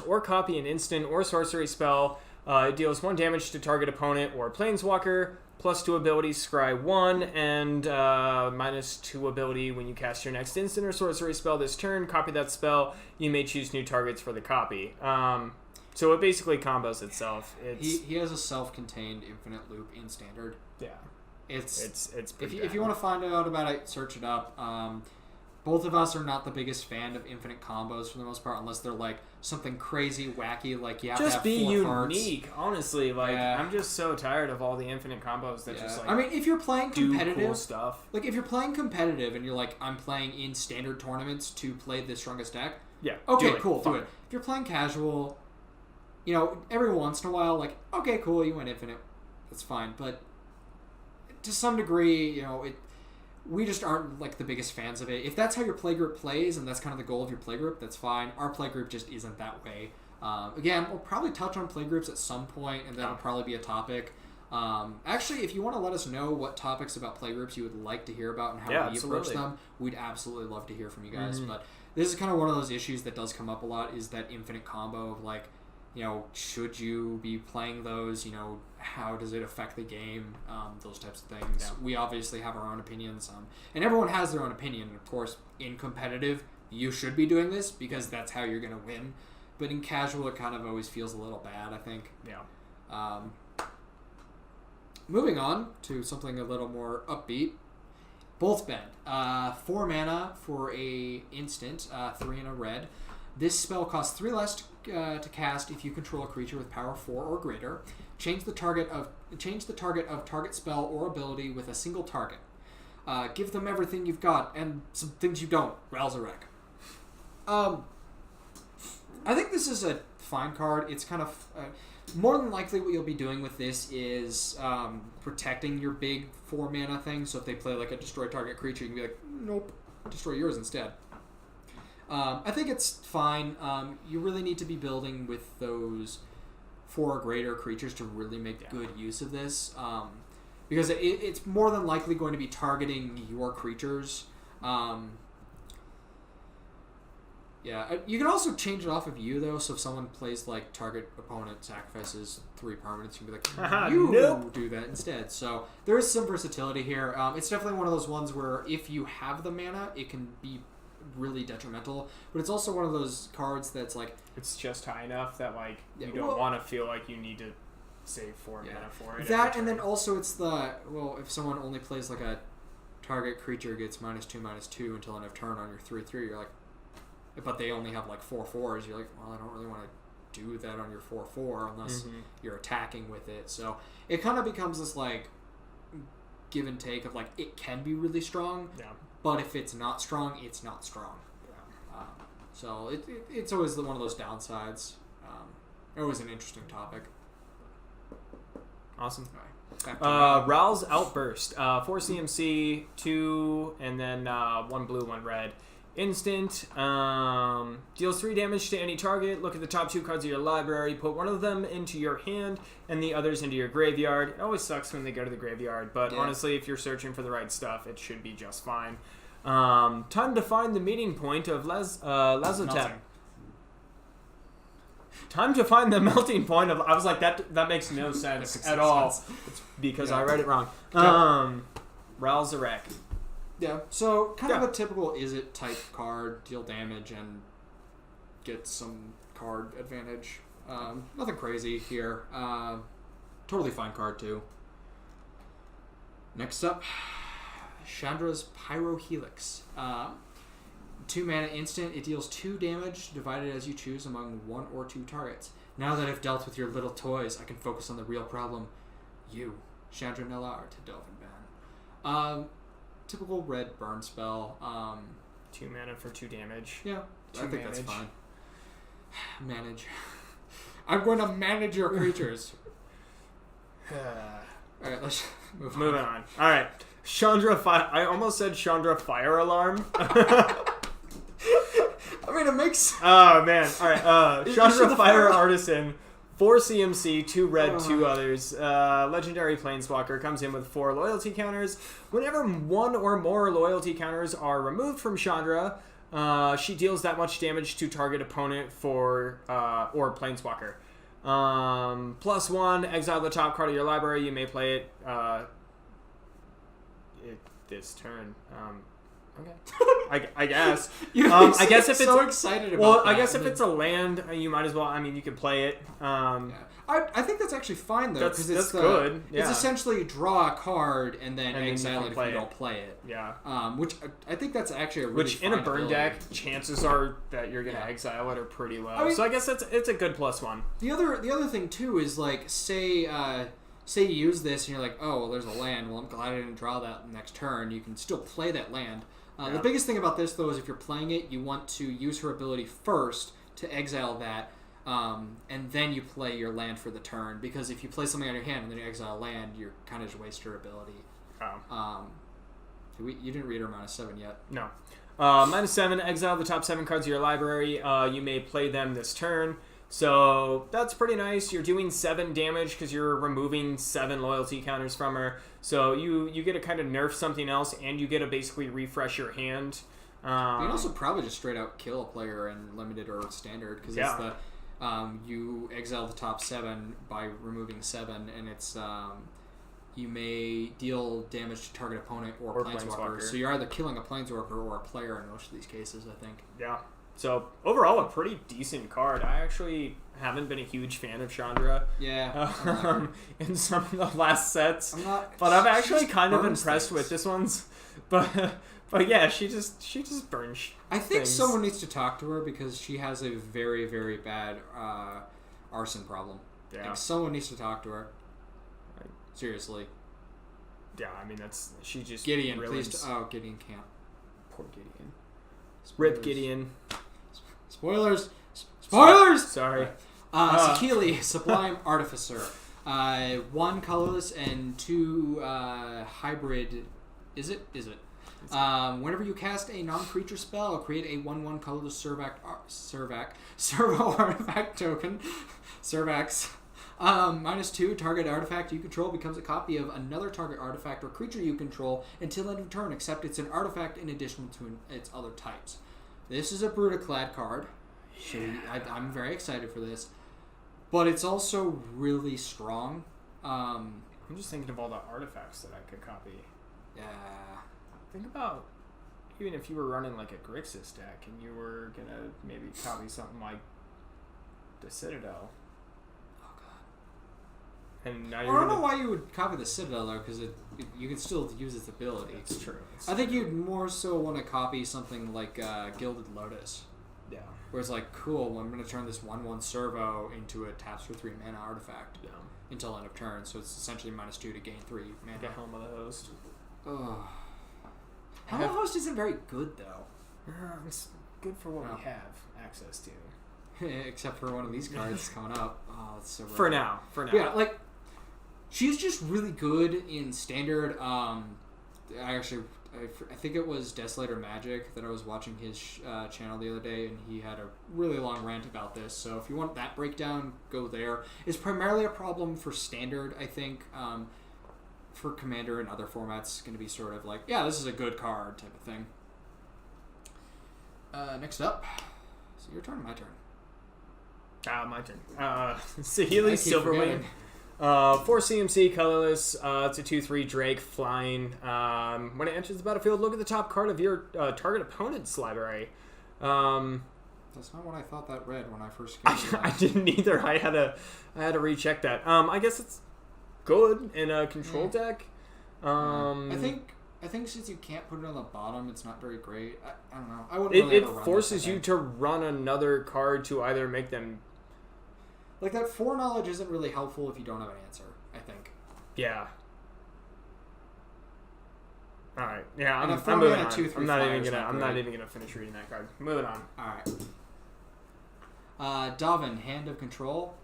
or copy an instant or sorcery spell, it deals 1 damage to target opponent or Planeswalker, +2 ability, scry 1, and -2 ability when you cast your next instant or sorcery spell this turn. Copy that spell. You may choose new targets for the copy. So it basically combos itself. He has a self-contained infinite loop in standard. Yeah, It's pretty if you want to find out about it, search it up. Both of us are not the biggest fan of infinite combos for the most part, unless they're like something crazy, wacky, like you have to just have be 4 unique, cards. honestly. Like Yeah. I'm just so tired of all the infinite combos that just like I mean, if you're playing do competitive, cool stuff. like if you're playing competitive and you're like, I'm playing in standard tournaments to play the strongest deck. Yeah. Okay, do it. cool, Fine. do it. If you're playing casual, every once in a while, like, okay, cool, you went infinite, that's fine. But to some degree, we just aren't like the biggest fans of it. If that's how your playgroup plays and that's kind of the goal of your playgroup, that's fine. Our playgroup just isn't that way. Again, we'll probably touch on playgroups at some point, and that'll probably be a topic. Actually, if you want to let us know what topics about playgroups you would like to hear about and how we approach absolutely. them, we'd absolutely love to hear from you guys. But this is kind of one of those issues that does come up a lot, is that infinite combo of like, should you be playing those? How does it affect the game? Those types of things. Yeah. We obviously have our own opinions, and everyone has their own opinion. Of course, in competitive, you should be doing this because that's how you're going to win. But in casual, it kind of always feels a little bad, I think. Yeah. Moving on to something a little more upbeat. Bolt's Bend. 4 mana for a instant, 3 and a red. This spell costs 3 less to cast if you control a creature with power 4 or greater. Change the target of target spell or ability with a single target. Give them everything you've got and some things you don't. Ralzarek. I think this is a fine card. It's kind of more than likely what you'll be doing with this is protecting your big 4 mana thing. So if they play like a destroy target creature, you can be like, nope, destroy yours instead. I think it's fine. You really need to be building with those 4 or greater creatures to really make good use of this. Because it's more than likely going to be targeting your creatures. Yeah, you can also change it off of you though. So if someone plays like target opponent sacrifices 3 permanents, you can be like, you Nope. do that instead. So there is some versatility here. It's definitely one of those ones where if you have the mana, it can be really detrimental. But it's also one of those cards that's like It's just high enough that like Yeah, you don't well- want to feel like you need to save 4 Yeah. mana for it. that, every and then turn. also it's if someone only plays like a target creature gets -2/-2 until end of turn on your 3/3, you're like, but they only have like 4/4s. You're like, well, I don't really want to do that on your 4/4 unless Mhm. you're attacking with it. So it kind of becomes this like give and take of like it can be really strong, Yeah. but if it's not strong, it's not strong. So it's always one of those downsides. Always an interesting topic. Awesome. All right, back to Rob. Ral's Outburst. 4 CMC, 2, and then 1 blue, 1 red. Instant. Deals 3 damage to any target. Look at the top 2 cards of your library. Put one of them into your hand and the others into your graveyard. It always sucks when they go to the graveyard, but Yeah. honestly, if you're searching for the right stuff, it should be just fine. Time to find the meeting point of Lazotep. Melting. Time to find the melting point of. I was like, that makes no sense makes at no all. sense. It's because Yeah. I read it wrong. Yeah. Ral Zarek. Yeah, so kind of Yeah. a typical is it type card, deal damage and get some card advantage. Nothing crazy here. Totally fine card too. Next up, Chandra's Pyrohelix. 2 mana instant, it deals 2 damage divided as you choose among 1 or 2 targets. Now that I've dealt with your little toys, I can focus on the real problem. You, Chandra Nellar to Delvin Ban. Typical red burn spell. 2 mana for 2 damage. Yeah, I 2 think that's manage. fine. Manage. I'm going to manage your creatures. Alright, let's move on. Moving on. All right. Chandra I almost said Chandra Fire Alarm. I mean, it makes... Oh, man. All right. You Chandra should have Fire fired- Artisan. 4 CMC, 2 red, 2 others. Legendary Planeswalker comes in with 4 loyalty counters. Whenever 1 or more loyalty counters are removed from Chandra, she deals that much damage to target opponent or Planeswalker. +1, exile the top card of your library. You may play it, this turn. Okay. I guess. I guess if it's so excited about well, that. I guess if it's a land, you might as well. I mean, you can play it. Yeah. I think that's actually fine though, That's- because that's it's good, It's yeah. essentially draw a card and then And then you exile can it if play you it. don't play it. Yeah. Which I think that's actually a really Which in a fine burn ability. deck, chances are that you're gonna Yeah. exile it are pretty low. I mean- so I guess it's a good +1. The other thing too is like say you use this and you're like, oh well, there's a land. Well, I'm glad I didn't draw that next turn. You can still play that land. Yeah. The biggest thing about this though is if you're playing it, you want to use her ability first to exile that, and then you play your land for the turn. Because if you play something on your hand and then you exile land, you're kind of just waste your ability. Oh. You didn't read her -7 yet. No. -7, exile the top 7 cards of your library. You may play them this turn. So that's pretty nice. You're doing 7 damage because you're removing 7 loyalty counters from her. So you get to kind of nerf something else, and you get to basically refresh your hand. You can also probably just straight out kill a player in limited or standard because Yeah. it's the you exile the top 7 by removing 7, and it's you may deal damage to target opponent or planeswalker. Planeswalker. So you're either killing a planeswalker or a player in most of these cases, I think. Yeah. So overall, a pretty decent card. I actually haven't been a huge fan of Chandra Yeah. in some of the last sets, I'm not. but I'm she actually just kind of burns impressed things. with this one's. But yeah, she just burns. I think things. someone needs to talk to her because she has a very, very bad arson problem. Yeah. Like, someone needs to talk to her. Right. Seriously. Yeah, I mean she just Gideon, really please. Oh, Gideon can't. poor Gideon. Spoilers. Rip Gideon. Spoilers. Spoilers. Sorry. Sakili, Sublime Artificer. 1 colorless and 2 hybrid. Is it? Whenever you cast a non-creature spell, create a 1/1 colorless Servo artifact token. Servax. -2, target artifact you control becomes a copy of another target artifact or creature you control until end of turn, except it's an artifact in addition to its other types. This is a Brutaclad card. I'm very excited for this. But it's also really strong. I'm just thinking of all the artifacts that I could copy. Yeah. Think about even if you were running like a Grixis deck and you were going to maybe copy something like the Citadel. Oh, God. And now I you're don't gonna... know why you would copy the Citadel, though, because you can still use its ability. It's true. I think you'd more so want to copy something like Gilded Lotus. Yeah. Where it's like, cool, I'm going to turn this 1/1 servo into a taps for 3 mana artifact Yeah. until end of turn. So it's essentially -2 to gain 3 mana. Like a Helm of the Host. Ugh. Helm of the Host isn't very good, though. It's good for what No. we have access to. Except for one of these cards coming up. Oh, it's so For rough. now. For now. Yeah, like, she's just really good in Standard. I think it was Desolator Magic that I was watching his channel the other day, and he had a really long rant about this. So if you want that breakdown, go there. It's primarily a problem for Standard, I think. For Commander and other formats, it's going to be sort of like, yeah, this is a good card type of thing. Next up, is it your turn or my turn? My turn. Saheeli I keep Silverwing. forgetting. 4 CMC, colorless. It's a 2/3 Drake, flying. When it enters the battlefield, look at the top card of your target opponent's library. That's not what I thought that read when I first came to I that. didn't either. I had to recheck that. I guess it's good in a control deck. I think since you can't put it on the bottom, it's not very great. I don't know. I wouldn't really It ever run forces this, I you think. to run another card to either make them. Like, that foreknowledge isn't really helpful if you don't have an answer, I think. Yeah. All right. Yeah, And I'm a 4 moving mana on. 2/3 I'm not flyer even is gonna. not I'm not great. even gonna finish reading that card. Moving on. Alright. Davin, Hand of Control.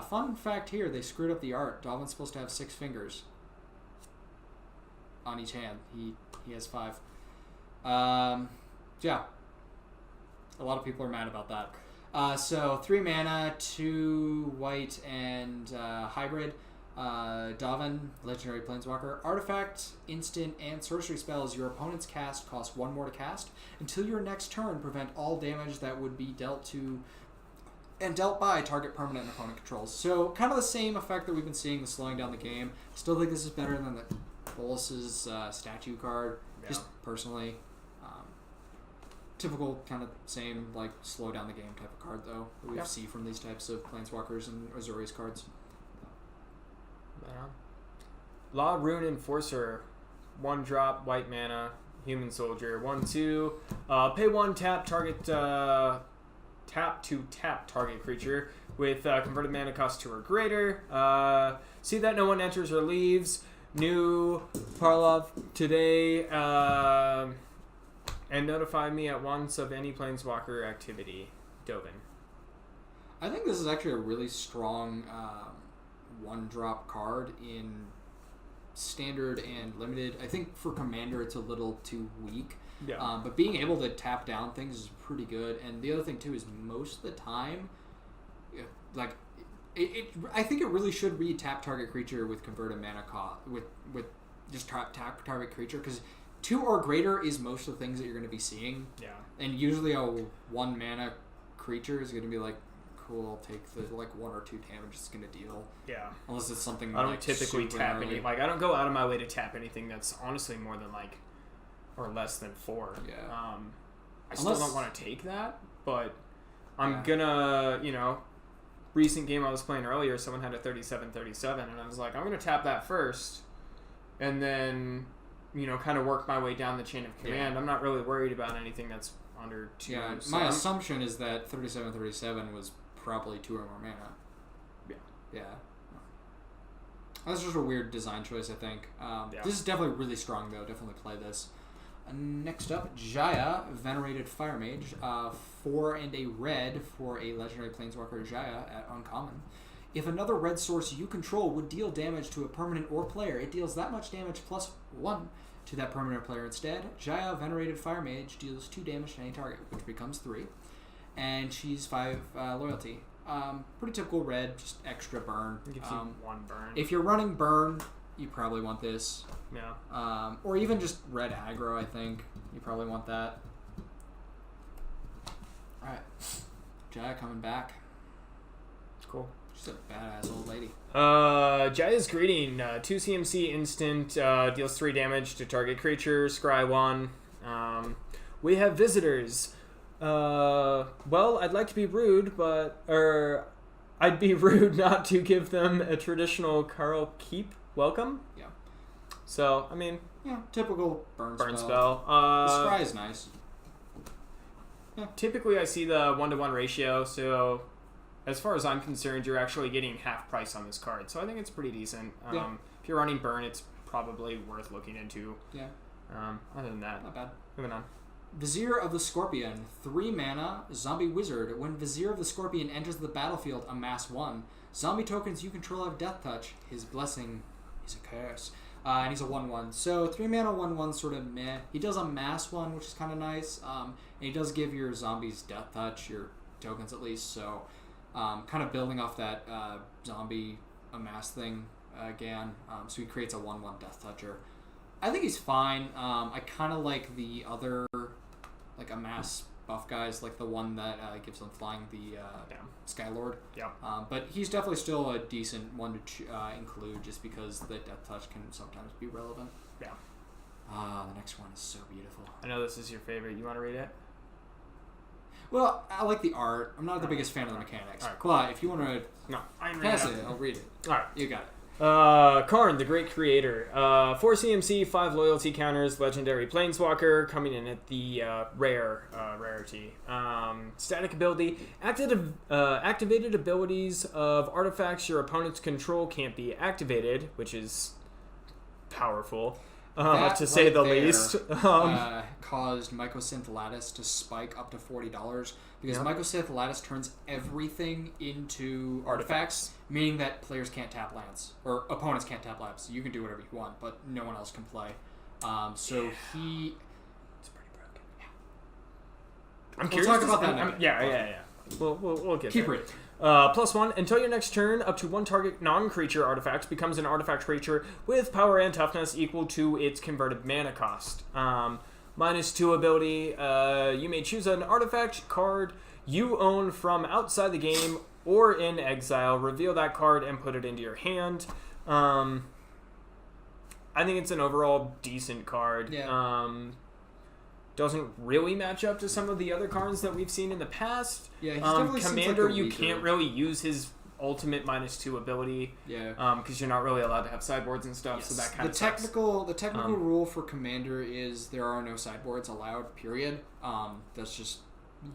Fun fact here, they screwed up the art. Davin's supposed to have 6 fingers on each hand. He has 5. Yeah. A lot of people are mad about that. So 3 mana, 2 white, and hybrid. Davin, Legendary Planeswalker. Artifact, instant, and sorcery spells your opponent's cast cost 1 more to cast. Until your next turn, prevent all damage that would be dealt to and dealt by target permanent and opponent controls. So kind of the same effect that we've been seeing with slowing down the game. Still think this is better than the Bolus's statue card, just personally. Typical kind of same, like, slow down the game type of card, though, that we see from these types of Planeswalkers and Azorius cards. Law Rune Enforcer, 1 drop, white mana, human soldier, 1/2. Pay 1 tap target tap to tap target creature with converted mana cost 2 or greater. See that no one enters or leaves. New Parlov today. And notify me at once of any Planeswalker activity. Dovin. I think this is actually a really strong 1-drop card in Standard and Limited. I think for Commander it's a little too weak. Yeah. But being able to tap down things is pretty good. And the other thing, too, is most of the time, like, I think it really should read tap target creature with converted mana cost, with just tap target creature, because 2 or greater is most of the things that you're going to be seeing. Yeah. And usually a 1 mana creature is going to be like, cool, I'll take the 1 or 2 damage it's going to deal. Yeah. Unless it's something I don't like typically super tap gnarly. any. Like, I don't go out of my way to tap anything that's honestly more than or less than 4. Yeah. I still don't want to take that, but I'm Yeah. gonna, recent game I was playing earlier, someone had a 37/37, and I was like, I'm gonna tap that first, and then, kind of work my way down the chain of command. I'm not really worried about anything that's under 2. Yeah, so my I'm- assumption is that 37/37 was probably 2 or more mana. Yeah. Yeah. That's just a weird design choice, I think. Yeah. This is definitely really strong, though. Definitely play this. Next up, Jaya, Venerated Fire Mage. 4 and a red for a Legendary Planeswalker Jaya at Uncommon. If another red source you control would deal damage to a permanent or player, it deals that much damage plus 1 to that permanent player instead. Jaya, Venerated Fire Mage, deals 2 damage to any target, which becomes 3. And she's 5 loyalty. Pretty typical red, just extra burn. It gives you 1 burn. If you're running burn, you probably want this. Yeah. Or even just red aggro, I think. You probably want that. Alright. Jaya coming back. Cool. She's a badass old lady. Jaya's Greeting, 2 CMC instant, deals 3 damage to target creature, scry 1. We have visitors. Well, I'd like to be rude, I'd be rude not to give them a traditional Carl Keep welcome. Yeah. So, I mean... Yeah, typical burn spell. The scry is nice. Typically, I see the 1-to-1 ratio, so as far as I'm concerned, you're actually getting half price on this card. So I think it's pretty decent. If you're running burn, it's probably worth looking into. Yeah. Other than that, not bad. Moving on. Vizier of the Scorpion, 3 mana, zombie wizard. When Vizier of the Scorpion enters the battlefield, amass 1. Zombie tokens you control have death touch. His blessing is a curse. And he's a 1/1. So 3 mana 1/1 sort of meh. He does amass 1, which is kind of nice. And he does give your zombies death touch, your tokens at least. So kind of building off that zombie amass thing again. So he creates a 1/1 death toucher. I think he's fine. I kind of like the other like amass buff guys, like the one that gives them flying, the Skylord. Yeah. But he's definitely still a decent one to include, just because the death touch can sometimes be relevant. Yeah. The next one is so beautiful. I know this is your favorite. You want to read it? Well, I like the art. I'm not the biggest fan of the mechanics. All right. But if you want to No, I'm pass it, I'll read it. All right. You got it. Karn, the Great Creator. 4 CMC, 5 loyalty counters, legendary Planeswalker, coming in at the rarity. Static ability. Activated abilities of artifacts your opponents control can't be activated, which is powerful, to say the least. Caused Mycosynth Lattice to spike up to $40, because Mycosynth Lattice turns everything into artifacts, meaning that players can't tap lands, or opponents can't tap lands. So you can do whatever you want, but no one else can play. It's pretty broken. I'm curious. We'll talk about that now. Yeah. We'll get Keep there. reading. +1, until your next turn, up to 1 target non-creature artifact becomes an artifact creature with power and toughness equal to its converted mana cost. -2 ability, you may choose an artifact card you own from outside the game or in exile, reveal that card and put it into your hand. I think it's an overall decent card. Yeah. Doesn't really match up to some of the other cards that we've seen in the past. Yeah, he's definitely Commander, seems like you can't really use his ultimate -2 ability. Yeah. Because you're not really allowed to have sideboards and stuff, so that kind of sucks. The technical rule for Commander is there are no sideboards allowed, period. That's just,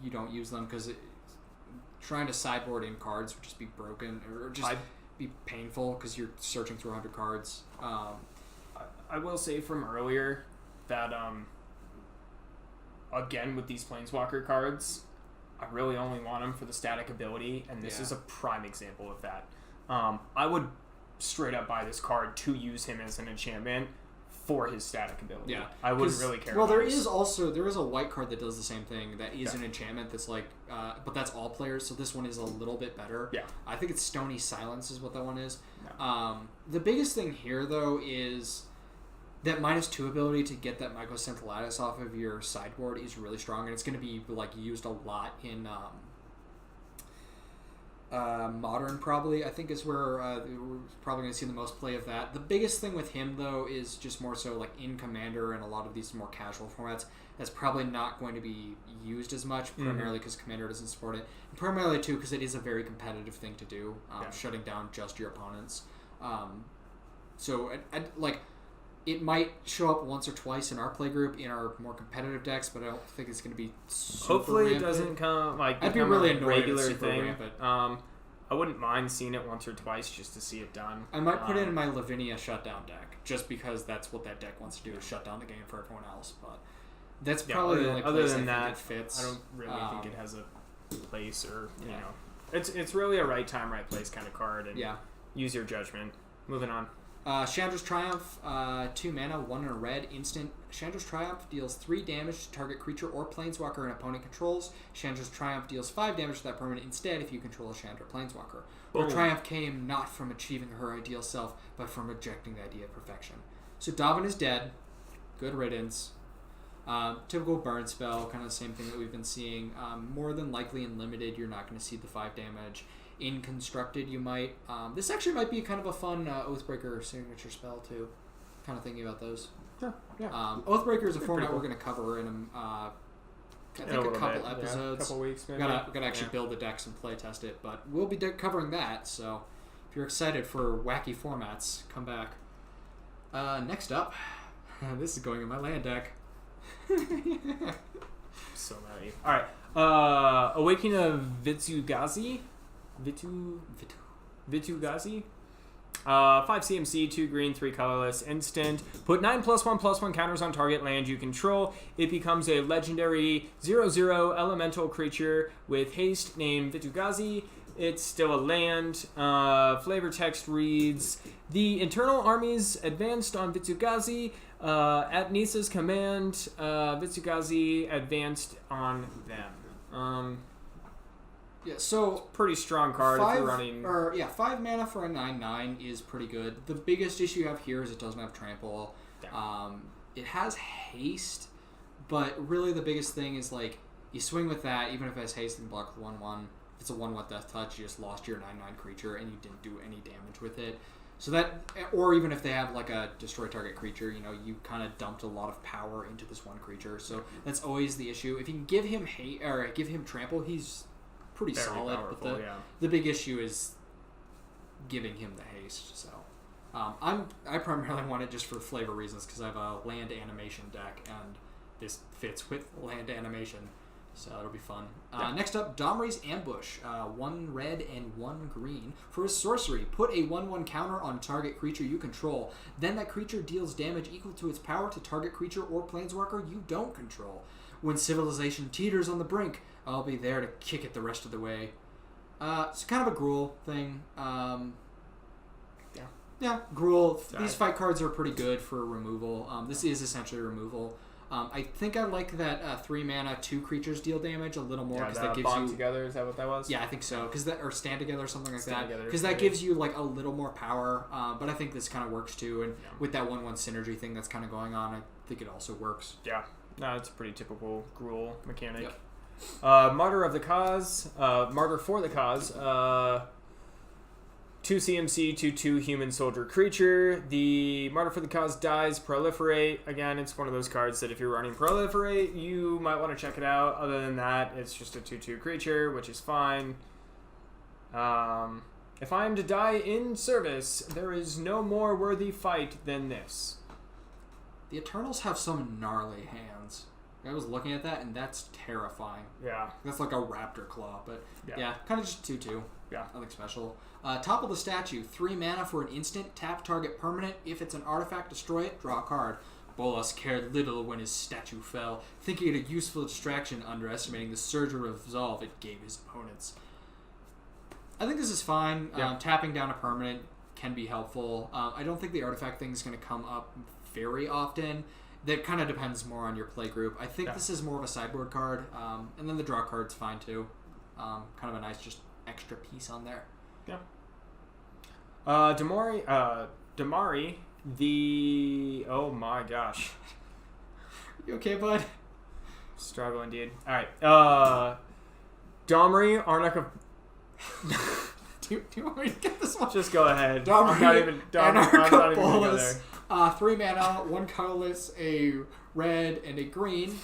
you don't use them, because trying to sideboard in cards would just be broken, or just be painful, because you're searching through 100 cards. I will say from earlier that, again, with these Planeswalker cards, I really only want them for the static ability, and this is a prime example of that. I would straight up buy this card to use him as an enchantment for his static ability. Yeah, I wouldn't really care. Well, about there his... is a white card that does the same thing. That is an enchantment that's like, but that's all players. So this one is a little bit better. Yeah, I think it's Stony Silence is what that one is. Yeah. The biggest thing here though is that -2 ability to get that Mycosynth Lattice off of your sideboard is really strong, and it's going to be like used a lot in Modern, probably. I think is where we're probably going to see the most play of that. The biggest thing with him though is just more so like in Commander and a lot of these more casual formats, that's probably not going to be used as much, primarily because Commander doesn't support it, and primarily too because it is a very competitive thing to do, shutting down just your opponents. So it might show up once or twice in our playgroup in our more competitive decks, but I don't think it's going to be super hopefully rampant. It doesn't come I'd be become really a annoyed regular if it's super thing. rampant. I wouldn't mind seeing it once or twice just to see it done. I might put it in my Lavinia shutdown deck, just because that's what that deck wants to do, is shut down the game for everyone else. But that's probably the only place I think it fits. I don't really think it has a place, or you know, it's really a right time, right place kind of card. And use your judgment. Moving on. Chandra's Triumph, 2 mana, 1 and a red, instant. Chandra's Triumph deals 3 damage to target creature or planeswalker an opponent controls. Chandra's Triumph deals 5 damage to that permanent instead if you control a Chandra planeswalker. Her triumph came not from achieving her ideal self, but from rejecting the idea of perfection. So Davin is dead. Good riddance. Typical burn spell, kind of the same thing that we've been seeing. More than likely in limited, you're not going to see the 5 damage. In constructed, you might. This actually might be kind of a fun Oathbreaker signature spell too. Kind of thinking about those. Yeah. Oathbreaker is a Pretty format cool. we're going to cover in I think In a little couple bit, episodes. a couple weeks maybe. Gotta actually build the decks and play test it, but we'll be covering that. So if you're excited for wacky formats, come back. Next up, this is going in my land deck. So mad at you. All right. Awakening of Vitsugazi. Vitsugazi. 5 CMC, 2 green, 3 colorless, instant. Put 9+1/+1 counters on target land you control. It becomes a legendary 0/0 elemental creature with haste named Vitsugazi. It's still a land. Flavor text reads, the internal armies advanced on Vitsugazi. At Nisa's command, Vitsugazi advanced on them. Yeah, so Pretty strong card if you're running. 5 mana for a 9/9 is pretty good. The biggest issue you have here is it doesn't have trample. It has haste, but really the biggest thing is like you swing with that, even if it has haste and block with 1/1. If it's a 1/1 death touch, you just lost your 9/9 creature and you didn't do any damage with it. So that, or even if they have like a destroy target creature, you kind of dumped a lot of power into this one creature. So that's always the issue. If you can give him give him trample, he's pretty Very solid. powerful, But the big issue is giving him the haste. So I primarily want it just for flavor reasons because I have a land animation deck and this fits with land animation. So it'll be fun. Next up, Domri's Ambush. 1 red and 1 green. For a sorcery, put a 1/1 counter on target creature you control. Then that creature deals damage equal to its power to target creature or planeswalker you don't control. When civilization teeters on the brink, I'll be there to kick it the rest of the way. It's kind of a Gruul thing. Yeah, Gruul. These fight cards are pretty good for removal. This is essentially removal. I think I like that 3 mana, 2 creatures deal damage a little more because that gives bond you together. Is that what that was? Yeah, I think so. Or stand together or something like Stand that. together, Because that gives you like a little more power. But I think this kind of works too. And with that 1/1 synergy thing that's kind of going on, I think it also works. Yeah. No, it's a pretty typical Gruul mechanic. Yep. Martyr of the Cause. Martyr for the Cause. 2 CMC, 2/2 human soldier creature. The Martyr for the Cause dies, proliferate. Again, it's one of those cards that if you're running proliferate, you might want to check it out. Other than that, it's just a 2/2 creature, which is fine. If I am to die in service, there is no more worthy fight than this. The Eternals have some gnarly hands. I was looking at that, and that's terrifying. Yeah. That's like a raptor claw, but yeah kind of just 2/2. Yeah. Nothing special. Top of the statue, 3 mana for an instant, tap target permanent. If it's an artifact, destroy it, draw a card. Bolas cared little when his statue fell, thinking it a useful distraction, underestimating the surge of resolve it gave his opponents. I think this is fine. Yeah. Tapping down a permanent can be helpful. I don't think the artifact thing is going to come up very often. That kind of depends more on your play group. I think this is more of a sideboard card, and then the draw card's fine too. Kind of a nice just extra piece on there. Yeah. Damari, oh my gosh. You okay, bud? Struggle indeed. Alright. Domri, Arnak of... do you want me to get this one? Just go ahead. Domri, I'm not even gonna go there. 3 mana, 1 colorless, a red, and a green.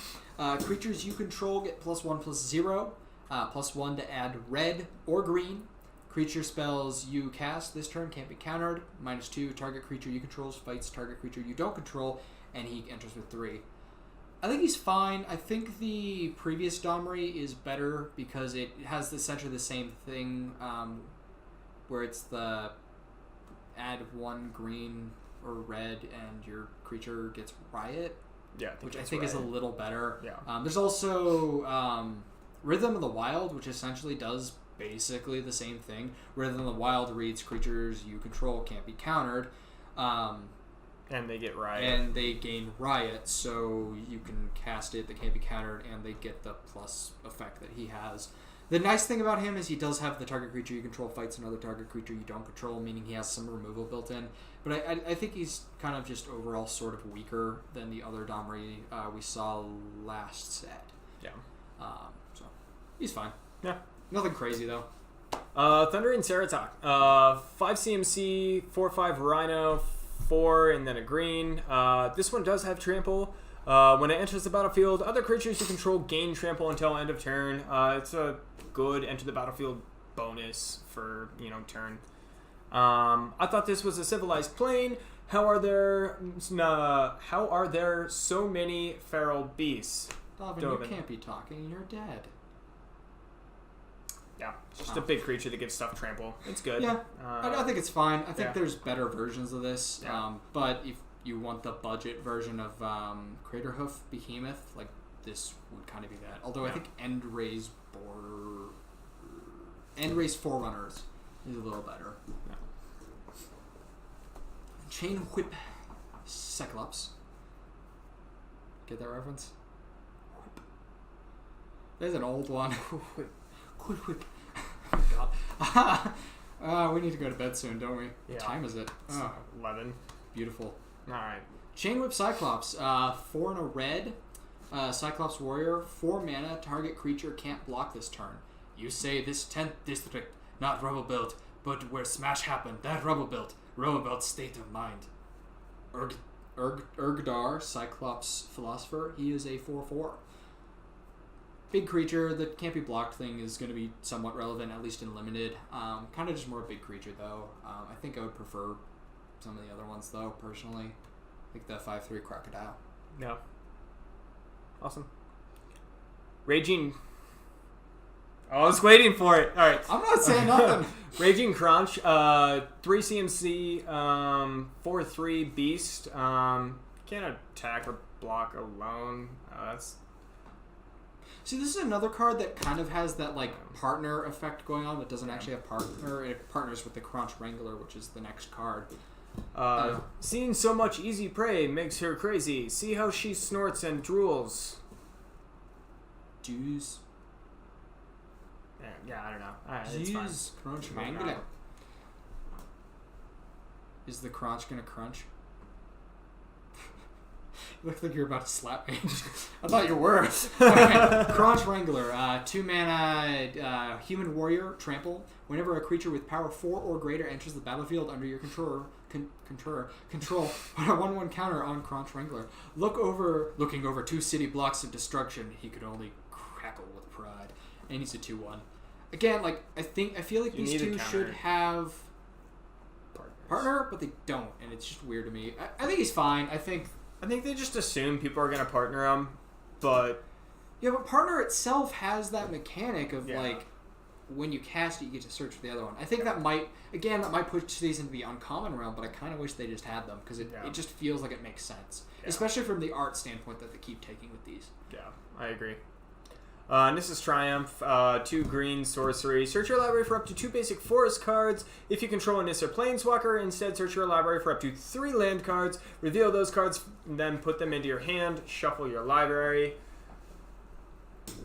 Creatures you control get +1/+0. +1 to add red or green. Creature spells you cast this turn can't be countered. -2, target creature you control fights target creature you don't control, and he enters with 3. I think he's fine. I think the previous Domri is better because it has essentially the same thing, where it's the add 1 green or red and your creature gets riot. Yeah, which I think is a little better. Yeah. There's also Rhythm of the Wild, which essentially does basically the same thing. Rhythm of the Wild reads creatures you control can't be countered. And they get riot. And they gain riot, so you can cast it, they can't be countered, and they get the plus effect that he has. The nice thing about him is he does have the target creature you control fights another target creature you don't control, meaning he has some removal built in. But I think he's kind of just overall sort of weaker than the other Domri we saw last set. Yeah. So he's fine. Yeah. Nothing crazy though. Thundering Ceratok. 5 CMC, 4/5 Rhino, 4 and then a green. This one does have trample. When it enters the battlefield, other creatures you control gain trample until end of turn. It's a good enter the battlefield bonus for turn. I thought this was a civilized plane. How are there so many feral beasts? Dalvin, you can't be talking. You're dead. Yeah, it's just a big creature that gives stuff trample. It's good. Yeah, I think it's fine. I think yeah. there's better versions of this. Yeah. But if you want the budget version of Craterhoof Behemoth, like this would kind of be that. Although I think Endray's Forerunners is a little better. Yeah. Chain Whip Cyclops. Get that reference? Whip. There's an old one. Whip. Whip. Oh God. We need to go to bed soon, don't we? Yeah. What time is it? It's 11. Beautiful. Alright. Chain Whip Cyclops. 4 and a red. Cyclops Warrior. 4 mana. Target creature can't block this turn. You say this 10th district, not rubble built, but where smash happened, that rubble built. Rubble built state of mind. Urgdar, Cyclops Philosopher. He is a 4/4. Big creature, the can't be blocked thing is going to be somewhat relevant, at least in limited. Kind of just more a big creature, though. I think I would prefer some of the other ones, though, personally. Like the 5/3 Crocodile. Yeah. Awesome. Raging. I was waiting for it. All right. I'm not saying nothing. Raging Crunch. 3 CMC. 4/3 Beast. Can't attack or block alone. That's. See, this is another card that kind of has that partner effect going on, but doesn't actually have partner. It partners with the Crunch Wrangler, which is the next card. Seeing so much easy prey makes her crazy. See how she snorts and drools. Jews. Yeah, I don't know. It's fine. Jeez, Crunch Wrangler. Is the crunch gonna crunch? You look like you're about to slap me. I thought you were. Okay. Crunch Wrangler. 2 mana human warrior, trample. Whenever a creature with power 4 or greater enters the battlefield under your control, put a 1/1 counter on Crunch Wrangler. Looking over 2 city blocks of destruction, he could only crackle with pride. And he's a 2/1. Again, I feel like these two should have partner, but they don't, and it's just weird to me. I think he's fine. I think they just assume people are going to partner him, but... Yeah, but partner itself has that mechanic of, when you cast it, you get to search for the other one. I think that might push these into the uncommon realm, but I kind of wish they just had them, because it just feels like it makes sense. Yeah. Especially from the art standpoint that they keep taking with these. Yeah, I agree. Nissa's Triumph, 2 green sorcery. Search your library for up to 2 basic forest cards. If you control a Nissa Planeswalker, instead search your library for up to 3 land cards. Reveal those cards, then put them into your hand. Shuffle your library.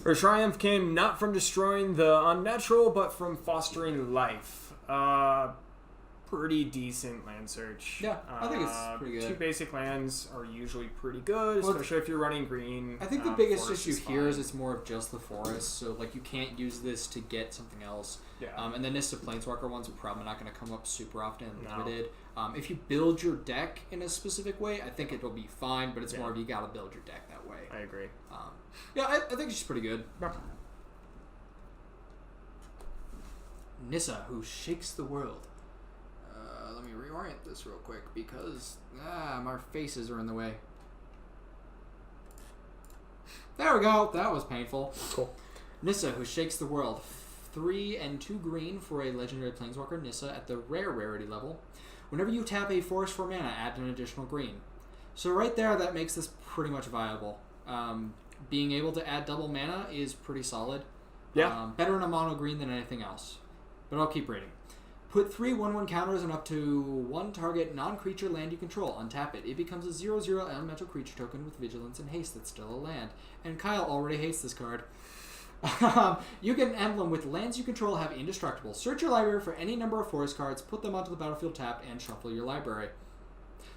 Her Triumph came not from destroying the unnatural, but from fostering life. Pretty decent land search. Yeah, I think it's pretty good. 2 basic lands are usually pretty good, especially if you're running green. I think the biggest issue here is it's more of just the forest, so you can't use this to get something else. Yeah. And the Nissa Planeswalker ones are probably not going to come up super often and limited. If you build your deck in a specific way, I think it'll be fine, but it's more of you got to build your deck that way. I agree. I think she's pretty good. Yeah. Nissa, who shakes the world. Let me reorient this real quick because my faces are in the way. There we go. That was painful. Cool. Nissa, who shakes the world. 3 and 2 green for a legendary planeswalker Nissa at the rare rarity level. Whenever you tap a forest for mana, add an additional green. So right there, that makes this pretty much viable. Being able to add double mana is pretty solid. Yeah. Better in a mono green than anything else. But I'll keep reading. Put 3 1/1 counters on up to 1 target non-creature land you control. Untap it. It becomes a 0/0 elemental creature token with vigilance and haste that's still a land. And Kyle already hates this card. You get an emblem with lands you control have indestructible. Search your library for any number of forest cards, put them onto the battlefield tapped, and shuffle your library.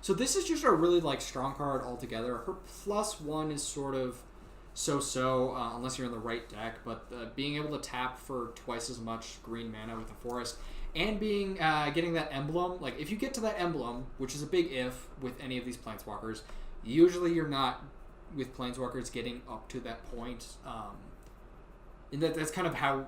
So this is just a really strong card altogether. Her +1 is sort of so-so unless you're in the right deck, but being able to tap for twice as much green mana with a forest and getting that emblem, like if you get to that emblem, which is a big if with any of these planeswalkers, usually you're not with planeswalkers getting up to that point. And that's kind of how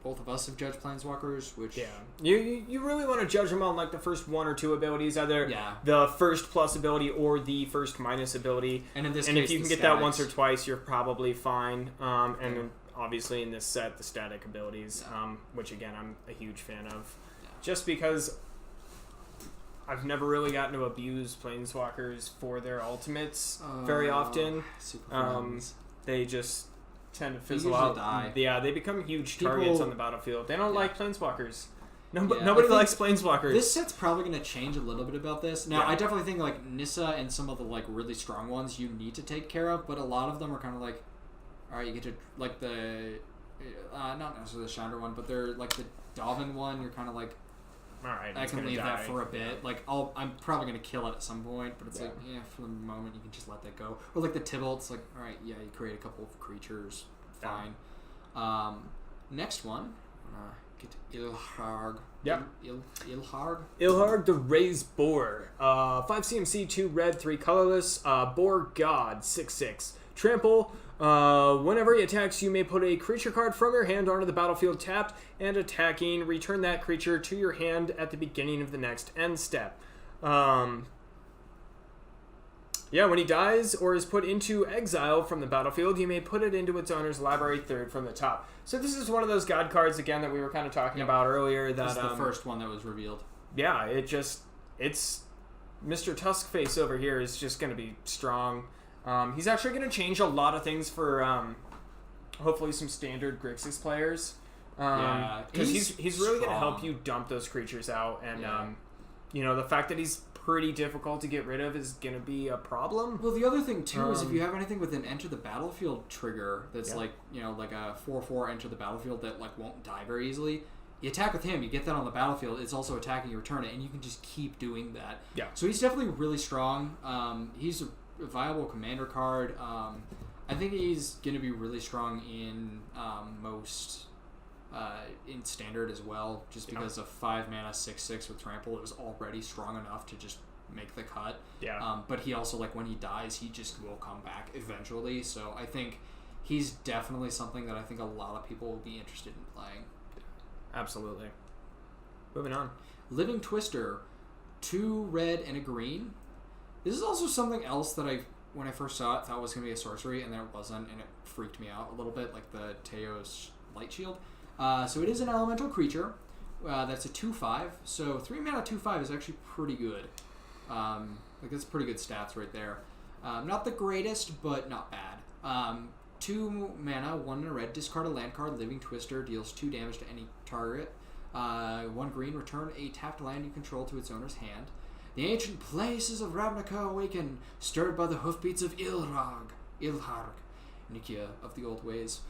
both of us have judged planeswalkers, which you really want to judge them on the first 1 or 2 abilities, either the first plus ability or the first minus ability. And in this case, if you can get statics. that once or twice, you're probably fine. And then obviously in this set, the static abilities, which again I'm a huge fan of, just because I've never really gotten to abuse planeswalkers for their ultimates very often. They just tend to fizzle out. Die. Yeah, they become huge targets on the battlefield. They don't like planeswalkers. Nobody likes planeswalkers. This set's probably going to change a little bit about this. Now, I definitely think Nissa and some of the really strong ones you need to take care of, but a lot of them are kind of all right, you get to the not necessarily the Chandra one, but they're the Dalvin one. You're kind of all right, I can leave that for a bit. I'm probably going to kill it at some point, but it's for the moment you can just let that go. Or the Tibalt, it's all right, you create a couple of creatures, fine. Next one, get to Ilharg. Yep. Ilharg. Ilharg the Raised Boar. 5 CMC, 2 red, 3 colorless. Boar God, 6/6. Trample. Whenever he attacks, you may put a creature card from your hand onto the battlefield tapped and attacking. Return that creature to your hand at the beginning of the next end step. When he dies or is put into exile from the battlefield, you may put it into its owner's library third from the top. So this is one of those god cards, again, that we were kind of talking about earlier. That this is the first one that was revealed. Yeah, it's Mr. Tuskface over here is just going to be strong. He's actually going to change a lot of things for hopefully some standard Grixis players. Because he's really going to help you dump those creatures out. And, the fact that he's pretty difficult to get rid of is going to be a problem. Well, the other thing, too, is if you have anything with an Enter the Battlefield trigger that's like a 4/4 Enter the Battlefield that won't die very easily, you attack with him, you get that on the battlefield, it's also attacking, you return it, and you can just keep doing that. Yeah. So he's definitely really strong. He's a viable commander card. I think he's going to be really strong in most in standard as well, just because of 5 mana 6/6 with trample, it was already strong enough to just make the cut. Yeah. But he also when he dies, he just will come back eventually. So I think he's definitely something that I think a lot of people will be interested in playing. Absolutely. Moving on. Living Twister, 2 red and a green. This is also something else that when I first saw it, thought was going to be a sorcery, and then it wasn't, and it freaked me out a little bit, like the Teos Light Shield. So it is an elemental creature. That's a 2/5. So 3 mana 2/5 is actually pretty good. That's pretty good stats right there. Not the greatest, but not bad. 2 mana, 1 in a red, discard a land card. Living Twister deals 2 damage to any target. 1 green, return a tapped land you control to its owner's hand. The ancient places of Ravnica awaken, stirred by the hoofbeats of Ilharg, Nikia of the old ways.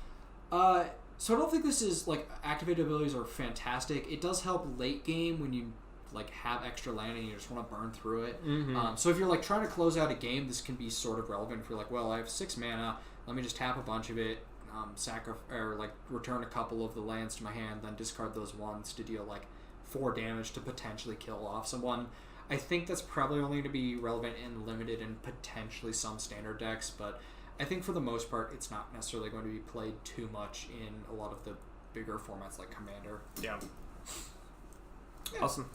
So I don't think this is activated abilities are fantastic. It does help late game when you have extra land and you just want to burn through it. Mm-hmm. So if you're trying to close out a game, this can be sort of relevant. If you're well, I have 6 mana, let me just tap a bunch of it, return a couple of the lands to my hand, then discard those ones to deal 4 damage to potentially kill off someone. I think that's probably only going to be relevant in limited and potentially some standard decks, but I think for the most part, it's not necessarily going to be played too much in a lot of the bigger formats like Commander. Yeah. Awesome.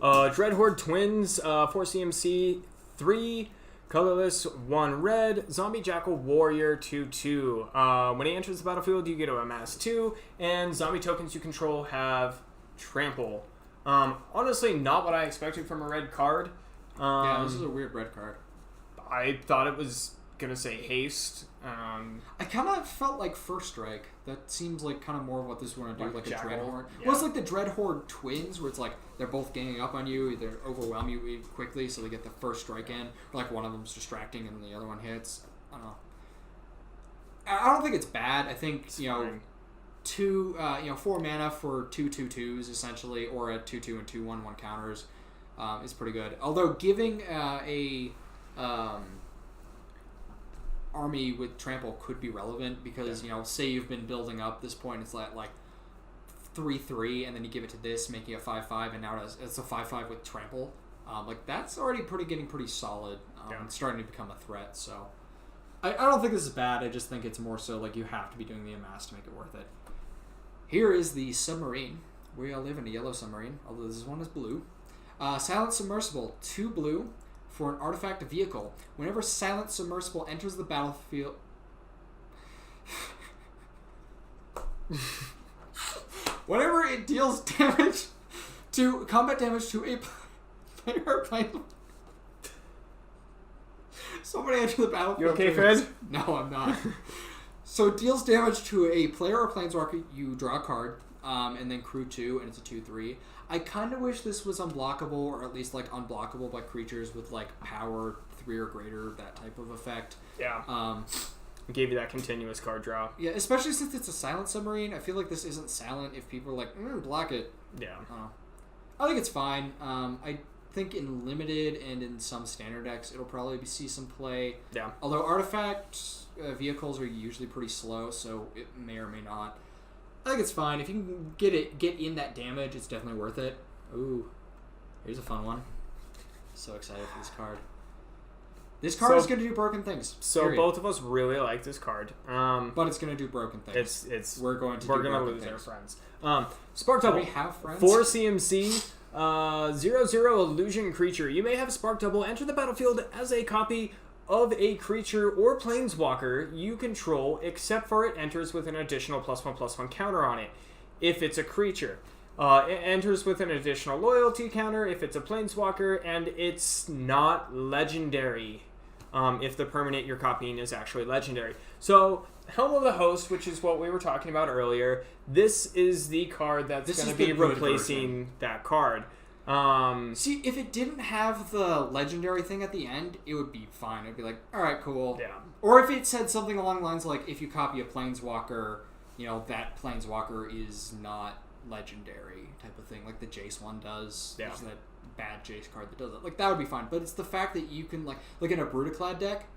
Dreadhorde Twins, 4 CMC, 3 colorless, 1 red, Zombie Jackal Warrior, 2/2. When he enters the battlefield, you get to amass 2, and zombie tokens you control have trample. Honestly, not what I expected from a red card. Yeah, this is a weird red card. I thought it was gonna say haste. I kind of felt like First Strike. That seems kind of more of what this is going to do, like a Dreadhorde. Yeah. Well, it's like the Dreadhorde Twins, where it's they're both ganging up on you, they overwhelm you quickly, so they get the first strike in. Or one of them's distracting and the other one hits. I don't know. I don't think it's bad. I think It's you know fine. 4 mana for 2/2/2s essentially, or a 2/2 and 2/1/1 counters is pretty good. Although giving a army with trample could be relevant because say you've been building up this point, it's like 3/3, and then you give it to this, making it 5/5, and now it's a 5/5 with trample. Like that's already getting pretty solid. It's starting to become a threat. So I don't think this is bad. I just think it's more so like you have to be doing the amass to make it worth it. Here is the submarine. We all live in a yellow submarine, although this one is blue. Silent Submersible, 2 blue for an artifact vehicle. Whenever Silent Submersible enters the battlefield... Whenever it deals combat damage to a player or plane... Somebody enter the battlefield. You okay, Fred? No, I'm not. So it deals damage to a player or planeswalker, you draw a card, and then crew 2, and it's a 2/3. I kind of wish this was unblockable, or at least like unblockable by creatures with like power 3 or greater, that type of effect. Yeah. Gave you that continuous card draw. Yeah, especially since it's a silent submarine. I feel like this isn't silent if people are like, block it. Yeah. I think it's fine. I think in limited and in some standard decks, it'll probably see some play. Yeah. Although artifact vehicles are usually pretty slow, so it may or may not. I think it's fine. If you can get in that damage, it's definitely worth it. Ooh, here's a fun one. So excited for this card. This card is going to do broken things. So period. both of us really like this card. But it's going to do broken things. We're going to lose things. our friends. Spark Double. Do we have friends? 4 CMC. 0/0 illusion creature. You may have a Spark Double enter the battlefield as a copy of a creature or planeswalker you control, except for it enters with an additional +1/+1 counter on it. If it's a creature, it enters with an additional loyalty counter if it's a planeswalker, and it's not legendary. If the permanent you're copying is actually legendary. So, Helm of the Host, which is what we were talking about earlier, this is the card that's going to be replacing that card. See, if it didn't have the legendary thing at the end, it would be fine. It'd be like, alright, cool. Yeah. Or if it said something along the lines like, if you copy a planeswalker, that planeswalker is not legendary type of thing, like the Jace one does. Yeah. There's that bad Jace card that does it. Like, that would be fine. But it's the fact that you can, like in a Brutaclad deck,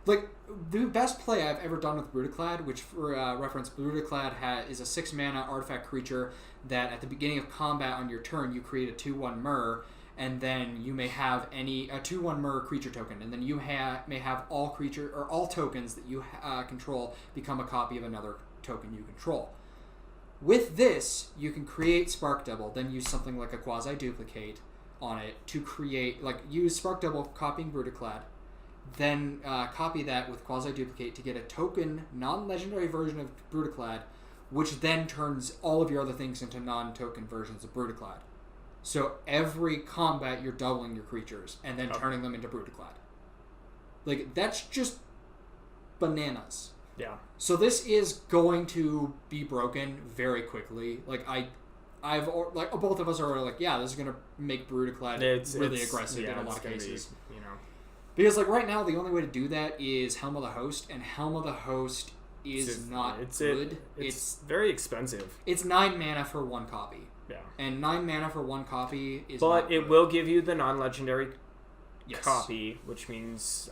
like, the best play I've ever done with Brutaclad, which for reference, Brutaclad is a 6 mana artifact creature that at the beginning of combat on your turn, you create a 2/1 Myr, and then you may have a 2/1 Myr creature token, and then you may have all creature or all tokens that you control become a copy of another token you control. With this, you can create Spark Double, then use something like a Quasi-Duplicate on it to create, like, use Spark Double copying Brutaclad, then copy that with Quasi-Duplicate to get a token, non-legendary version of Brutaclad, which then turns all of your other things into non-token versions of Brutaclad. So every combat, you're doubling your creatures, and then turning them into Brutaclad. Like, that's just bananas. Yeah. So this is going to be broken very quickly. Like, both of us are like, yeah, this is going to make Brutaclad really aggressive in a lot of cases. Because, like, right now, the only way to do that is Helm of the Host, and Helm of the Host is not good. It's very expensive. It's 9 mana for 1 copy. Yeah. And 9 mana for 1 copy is But not it good. will give you the non-legendary Yes. copy, which means,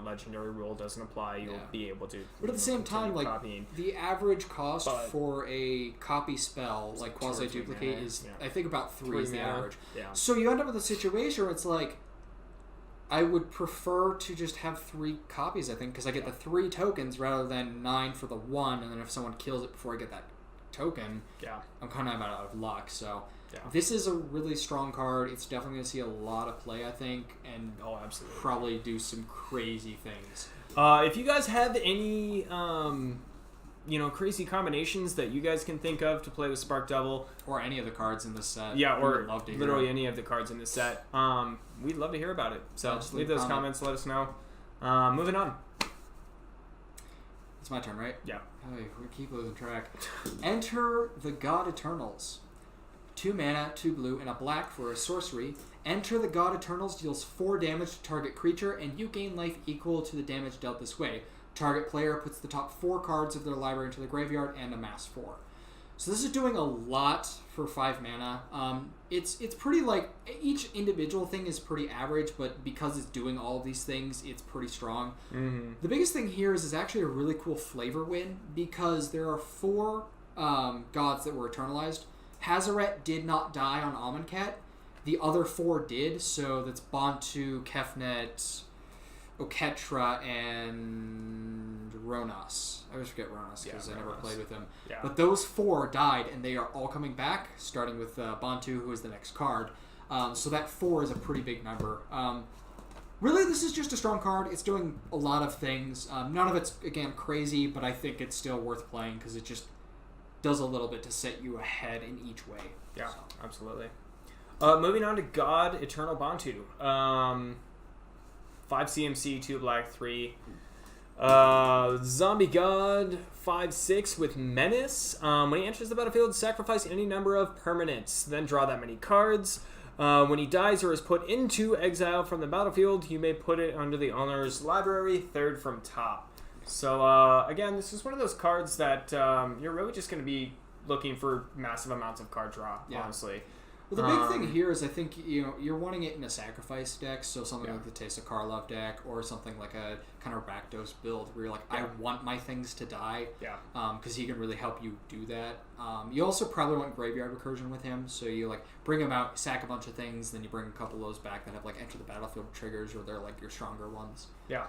legendary rule doesn't apply. You'll be able to. But at the same time, like, copying. the average cost for a copy spell, like Quasi-Duplicate, is, I think, about 3 is the average. Yeah. So you end up with a situation where it's like, I would prefer to just have 3 copies, I think, because I get the 3 tokens rather than 9 for the 1, and then if someone kills it before I get that token, I'm kind of out of luck. So this is a really strong card. It's definitely going to see a lot of play, I think, and absolutely, probably do some crazy things. If you guys have any crazy combinations that you guys can think of to play with Spark Double, or any of the cards in this set, or love to hear literally any of the cards in this set, we'd love to hear about it. So just leave those comments, let us know. Moving on. It's my turn, right? Yeah. Hey, we keep losing track. Enter the God Eternals. 2 mana, 2 blue, and a black for a sorcery. Enter the God Eternals deals 4 damage to target creature, and you gain life equal to the damage dealt this way. Target player puts the top 4 cards of their library into the graveyard and amass 4. So this is doing a lot for 5 mana. It's pretty like each individual thing is pretty average, but because it's doing all of these things, it's pretty strong. Mm-hmm. The biggest thing here is actually a really cool flavor win because there are 4 gods that were eternalized. Hazaret did not die on Amonkhet. The other 4 did, so that's Bantu, Kefnet, Oketra, and Ronas. I always forget Ronas because I never played with him. Yeah. But those 4 died, and they are all coming back, starting with Bantu, who is the next card. So that 4 is a pretty big number. Really, this is just a strong card. It's doing a lot of things. None of it's, again, crazy, but I think it's still worth playing because it just does a little bit to set you ahead in each way. Yeah, So. absolutely. Moving on to God Eternal Bantu. 5 CMC, 2 black, 3. Zombie God, 5/6 with Menace. When he enters the battlefield, sacrifice any number of permanents, then draw that many cards. When he dies or is put into exile from the battlefield, you may put it under the owner's library, 3rd from top. So, again, this is one of those cards that you're really just going to be looking for massive amounts of card draw, honestly. Well, the big thing here is I think you're wanting it in a sacrifice deck, so something like the Teysa Karlov deck, or something like a kind of Rakdos build where you're like, I want my things to die, because he can really help you do that. You also probably want Graveyard Recursion with him, so you like bring him out, sack a bunch of things, then you bring a couple of those back that have like enter the battlefield triggers, or they're like your stronger ones. Yeah.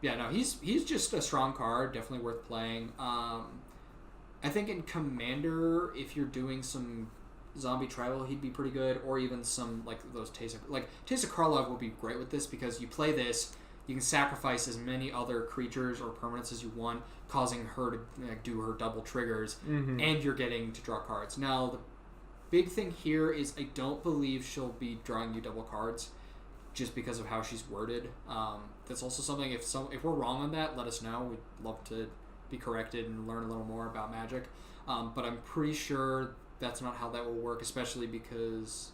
No, he's just a strong card, definitely worth playing. I think in Commander, if you're doing some Zombie Tribal, he'd be pretty good, or even some like those Teysa Karlov will be great with this because you play this, you can sacrifice as many other creatures or permanents as you want, causing her to do her double triggers, and you're getting to draw cards. Now the big thing here is I don't believe she'll be drawing you double cards, just because of how she's worded. That's also something. If we're wrong on that, let us know. We'd love to be corrected and learn a little more about Magic. But I'm pretty sure that's not how that will work, especially because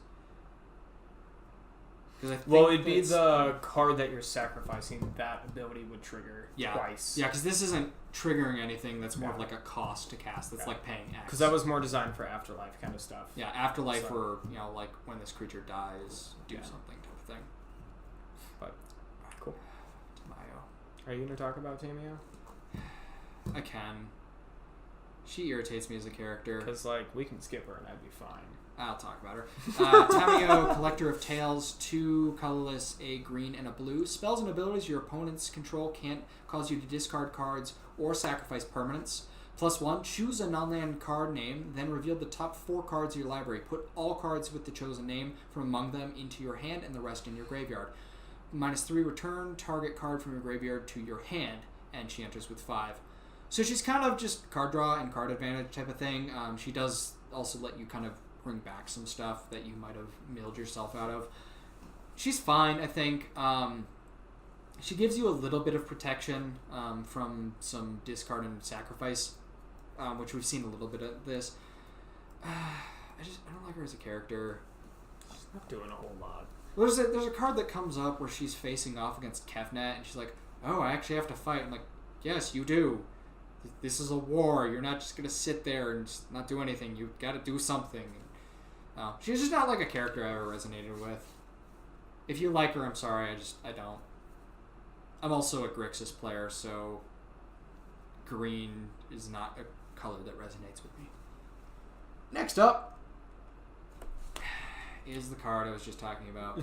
I think it'd be the card that you're sacrificing that ability would trigger twice. Yeah, because this isn't triggering anything. That's more of like a cost to cast. That's like paying X. Because that was more designed for Afterlife kind of stuff. Yeah, Afterlife, or like when this creature dies, do something type of thing. But cool. Tamayo. Are you going to talk about Tamiyo? I can. She irritates me as a character. Because, we can skip her and I'd be fine. I'll talk about her. Tamiyo, Collector of Tales, 2 colorless, a green, and a blue. Spells and abilities your opponent's control can't cause you to discard cards or sacrifice permanents. +1, choose a non-land card name, then reveal the top 4 cards of your library. Put all cards with the chosen name from among them into your hand and the rest in your graveyard. -3, return target card from your graveyard to your hand, and she enters with 5. So she's kind of just card draw and card advantage type of thing. She does also let you kind of bring back some stuff that you might have milled yourself out of. She's fine, I think. She gives you a little bit of protection from some discard and sacrifice, which we've seen a little bit of this. I don't like her as a character. She's not doing a whole lot. Well, there's a card that comes up where she's facing off against Kefnet, and she's like, "Oh, I actually have to fight." I'm like, "Yes, you do. This is a war. You're not just gonna sit there and just not do anything. You've got to do something." She's just not like a character I ever resonated with. If you like her, I'm sorry. I don't. I'm also a Grixis player, so green is not a color that resonates with me. Next up is the card I was just talking about.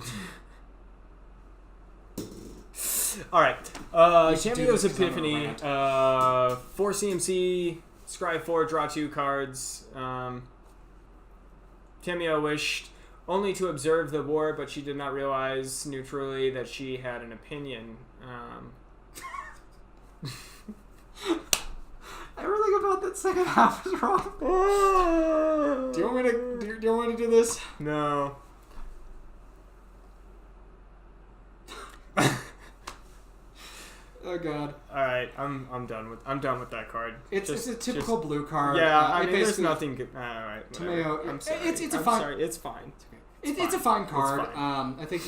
All right. Tamiyo's this 'cause I'm Epiphany. a 4 CMC, scry 4, draw 2 cards. Tamiyo wished only to observe the war, but she did not realize neutrally that she had an opinion. Everything about that second half is wrong. Do you want me to do this? No. Oh god. All right, I'm done with that card. It's a typical blue card. Yeah, I mean, there's basically- nothing good. All right, Tamiyo, I'm sorry. it's a I'm fine. sorry. It's fine. It's a fine card. fine. I think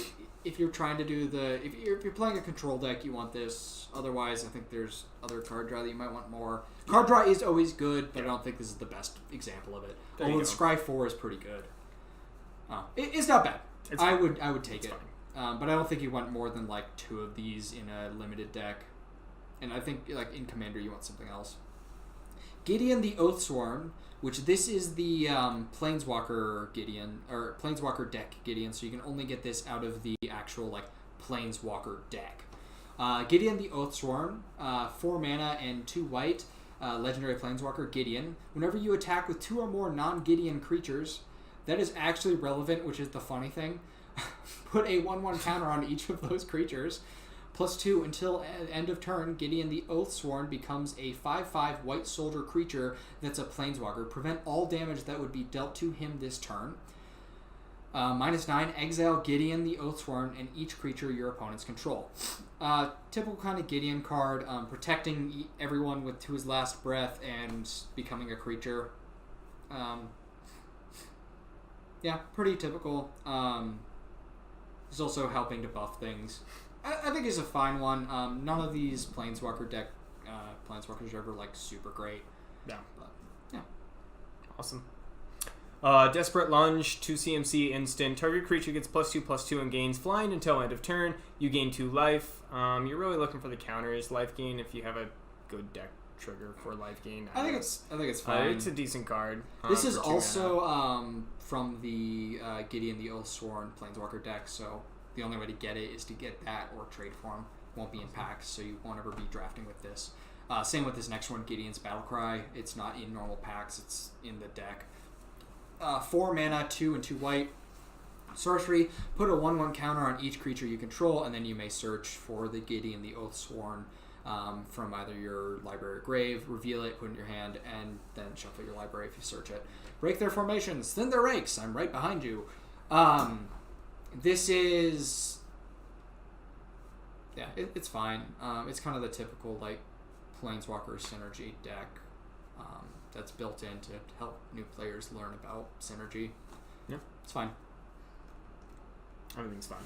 if you're trying to do if you're playing a control deck, you want this. Otherwise, I think there's other card draw that you might want more. Card draw is always good, but I don't think this is the best example of it. Although Scry 4 is pretty good. It's not bad. I would take it. But I don't think you want more than like 2 of these in a limited deck. And I think like in Commander you want something else. Gideon the Oathsworn, which this is the Planeswalker Gideon, or Planeswalker deck Gideon, so you can only get this out of the actual like Planeswalker deck. Gideon the Oathsworn, 4 mana and 2 white, legendary Planeswalker Gideon. Whenever you attack with 2 or more non-Gideon creatures, that is actually relevant, which is the funny thing. Put a 1/1 counter on each of those creatures. +2 until end of turn, Gideon the Oathsworn becomes a 5/5 white soldier creature that's a Planeswalker. Prevent all damage that would be dealt to him this turn. -9, exile Gideon the Oathsworn and each creature your opponents control. Typical kind of Gideon card, protecting everyone to his last breath and becoming a creature. Yeah, pretty typical. He's also helping to buff things. I think he's a fine one. None of these Planeswalkers are ever like super great. Yeah. But, yeah. Awesome. Desperate Lunge, 2 CMC instant. Target creature gets +2/+2 and gains flying until end of turn. You gain 2 life. You're really looking for the counters. Life gain if you have a good deck trigger for life gain. I think it's fine. It's a decent card. This is also from the Gideon the Oathsworn Planeswalker deck, so the only way to get it is to get that or trade for him. Won't be in packs, so you won't ever be drafting with this. Same with this next one, Gideon's Battlecry. It's not in normal packs, it's in the deck. 4 mana, 2 and 2 white. Sorcery, put a 1/1 counter on each creature you control, and then you may search for the Gideon the Oathsworn from either your library or grave, reveal it, put it in your hand, and then shuffle your library if you search it. Break their formations, thin their rakes, I'm right behind you. This is... Yeah, it's fine. It's kind of the typical, like, Planeswalker synergy deck that's built in to help new players learn about synergy. Yeah. It's fine. Everything's fine.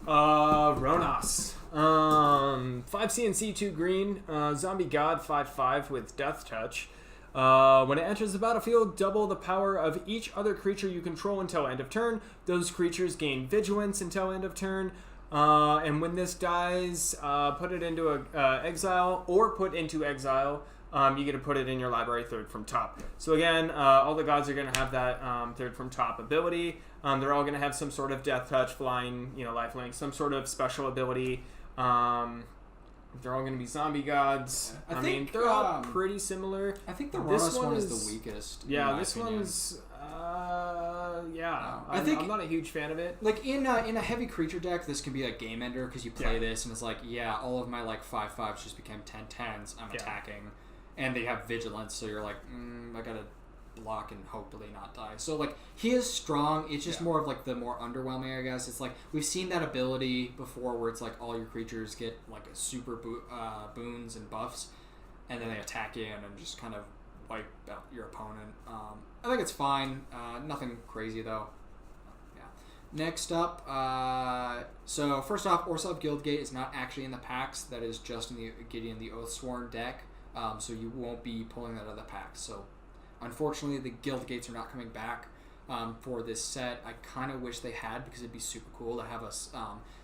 Ronas. 5 CNC, 2 green. Zombie God, 5/5 with Death Touch. When it enters the battlefield, double the power of each other creature you control until end of turn. Those creatures gain vigilance until end of turn. And when this dies, put it into exile or put into exile. You get to put it in your library third from top. So again, all the gods are going to have that third from top ability. They're all going to have some sort of Death Touch, Flying, lifelink, some sort of special ability. They're all going to be zombie gods. I mean, they're all pretty similar. I think the Ronas one is the weakest. Yeah, this one's... I'm not a huge fan of it. Like in a heavy creature deck, this can be a game ender because you play this and it's like, all of my like 5/5s just became 10/10s. I'm attacking, and they have vigilance, so you're like, I gotta block and hopefully not die. So like he is strong. It's just more of like the more underwhelming, I guess. It's like we've seen that ability before where it's like all your creatures get like a super boons and buffs, and then they attack you and just kind of wipe out your opponent. I think it's fine. Nothing crazy though. Yeah. Next up, so first off, Orzhov Guildgate is not actually in the packs. That is just in the Gideon the Oathsworn deck. So you won't be pulling that out of the packs. So unfortunately, the Guildgates are not coming back for this set. I kind of wish they had, because it'd be super cool to have a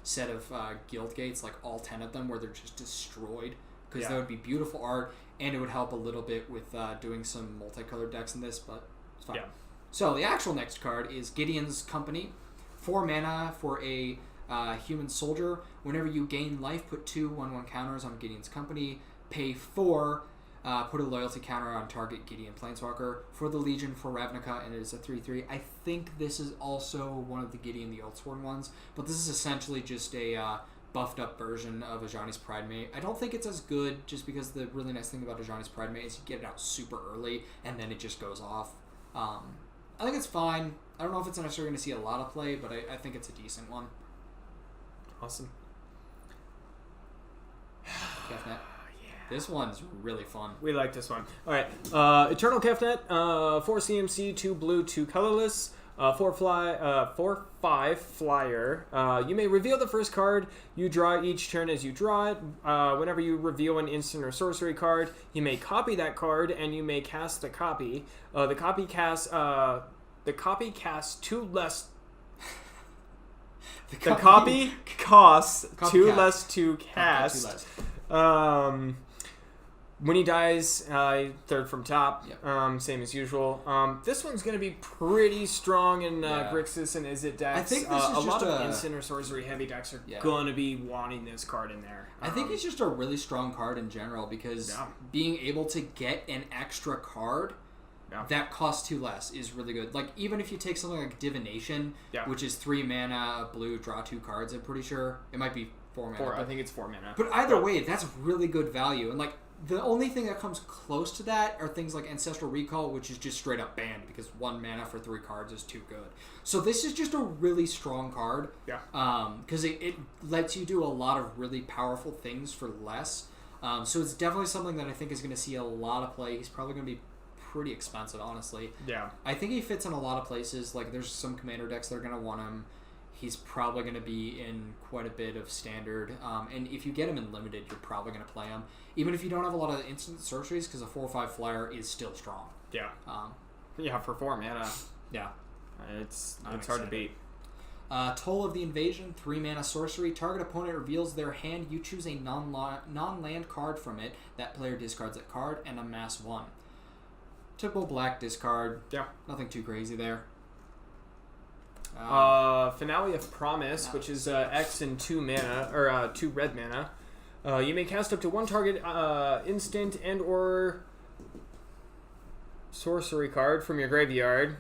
set of Guildgates, like all 10 of them, where they're just destroyed. Because that would be beautiful art, and it would help a little bit with doing some multicolored decks in this, but it's fine. Yeah. So the actual next card is Gideon's Company. 4 mana for a human soldier. Whenever you gain life, put 2 1/1 counters on Gideon's Company. Pay 4, put a loyalty counter on target Gideon Planeswalker. For the Legion, for Ravnica, and it is a 3/3. I think this is also one of the Gideon the Oathsworn ones, but this is essentially just a buffed up version of Ajani's Pridemate. I don't think it's as good, just because the really nice thing about Ajani's Pridemate is you get it out super early and then it just goes off. I think it's fine. I don't know if it's necessarily going to see a lot of play, but I think it's a decent one. Awesome. Kefnet. This one's really fun. We like this one. All right. Eternal Kefnet, 4 CMC, 2 blue, 2 colorless. 4/5 flyer. You may reveal the first card you draw each turn as you draw it. Whenever you reveal an instant or sorcery card, you may copy that card and you may cast the copy. The copy casts two less. The copy costs two less to cast. When he dies, third from top, Yep. Same as usual. This one's going to be pretty strong in Grixis and Izzet decks. I think this is a lot just of instant or sorcery heavy decks are going to be wanting this card in there. I think it's just a really strong card in general because being able to get an extra card that costs 2 less is really good. Like, even if you take something like Divination, which is 3 mana, blue, draw 2 cards, I'm pretty sure. It might be 4 mana. I think it's 4 mana. But either way, that's really good value. And, like, the only thing that comes close to that are things like Ancestral Recall, which is just straight up banned because 1 mana for 3 cards is too good. So this is just a really strong card. Yeah. Because it lets you do a lot of really powerful things for less. So it's definitely something that I think is going to see a lot of play. He's probably going to be pretty expensive, honestly. Yeah. I think he fits in a lot of places. Like, there's some commander decks that are going to want him. He's probably going to be in quite a bit of standard. And if you get him in limited, you're probably going to play him. Even if you don't have a lot of instant sorceries, because a 4/5 flyer is still strong. Yeah. For 4 mana. Yeah. It's hard to beat. Toll of the Invasion, 3 mana sorcery. Target opponent reveals their hand. You choose a non-land card from it. That player discards that card and amass 1. Typical black discard. Yeah. Nothing too crazy there. Finale of Promise, which is X and 2 mana, or 2 red mana. You may cast up to 1 target instant and or sorcery card from your graveyard,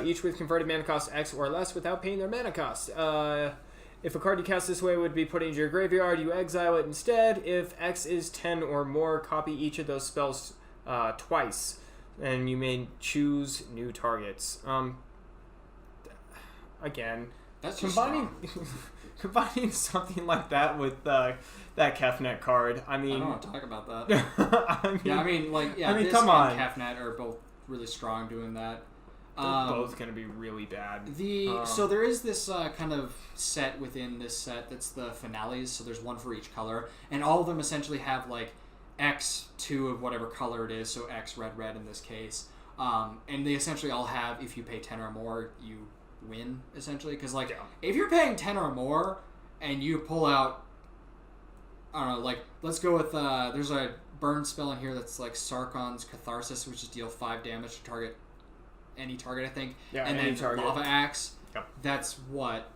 each with converted mana cost X or less without paying their mana cost. If a card you cast this way would be put into your graveyard, you exile it instead. If X is 10 or more, copy each of those spells twice, and you may choose new targets. Again, that's combining something like that with that Kefnet card. I mean, I don't want to talk about that. This come on. And Kefnet are both really strong doing that. They're both going to be really bad. So there is this kind of set within this set that's the finales. So there's one for each color, and all of them essentially have like X2 of whatever color it is. So X red in this case, and they essentially all have if you pay 10 or more, you win essentially. Because if you're paying 10 or more and you pull out, I don't know, like let's go with there's a burn spell in here that's like Sarkon's Catharsis, which is deal 5 damage to any target, I think. Yeah, and then target. Lava Axe. Yep. That's what?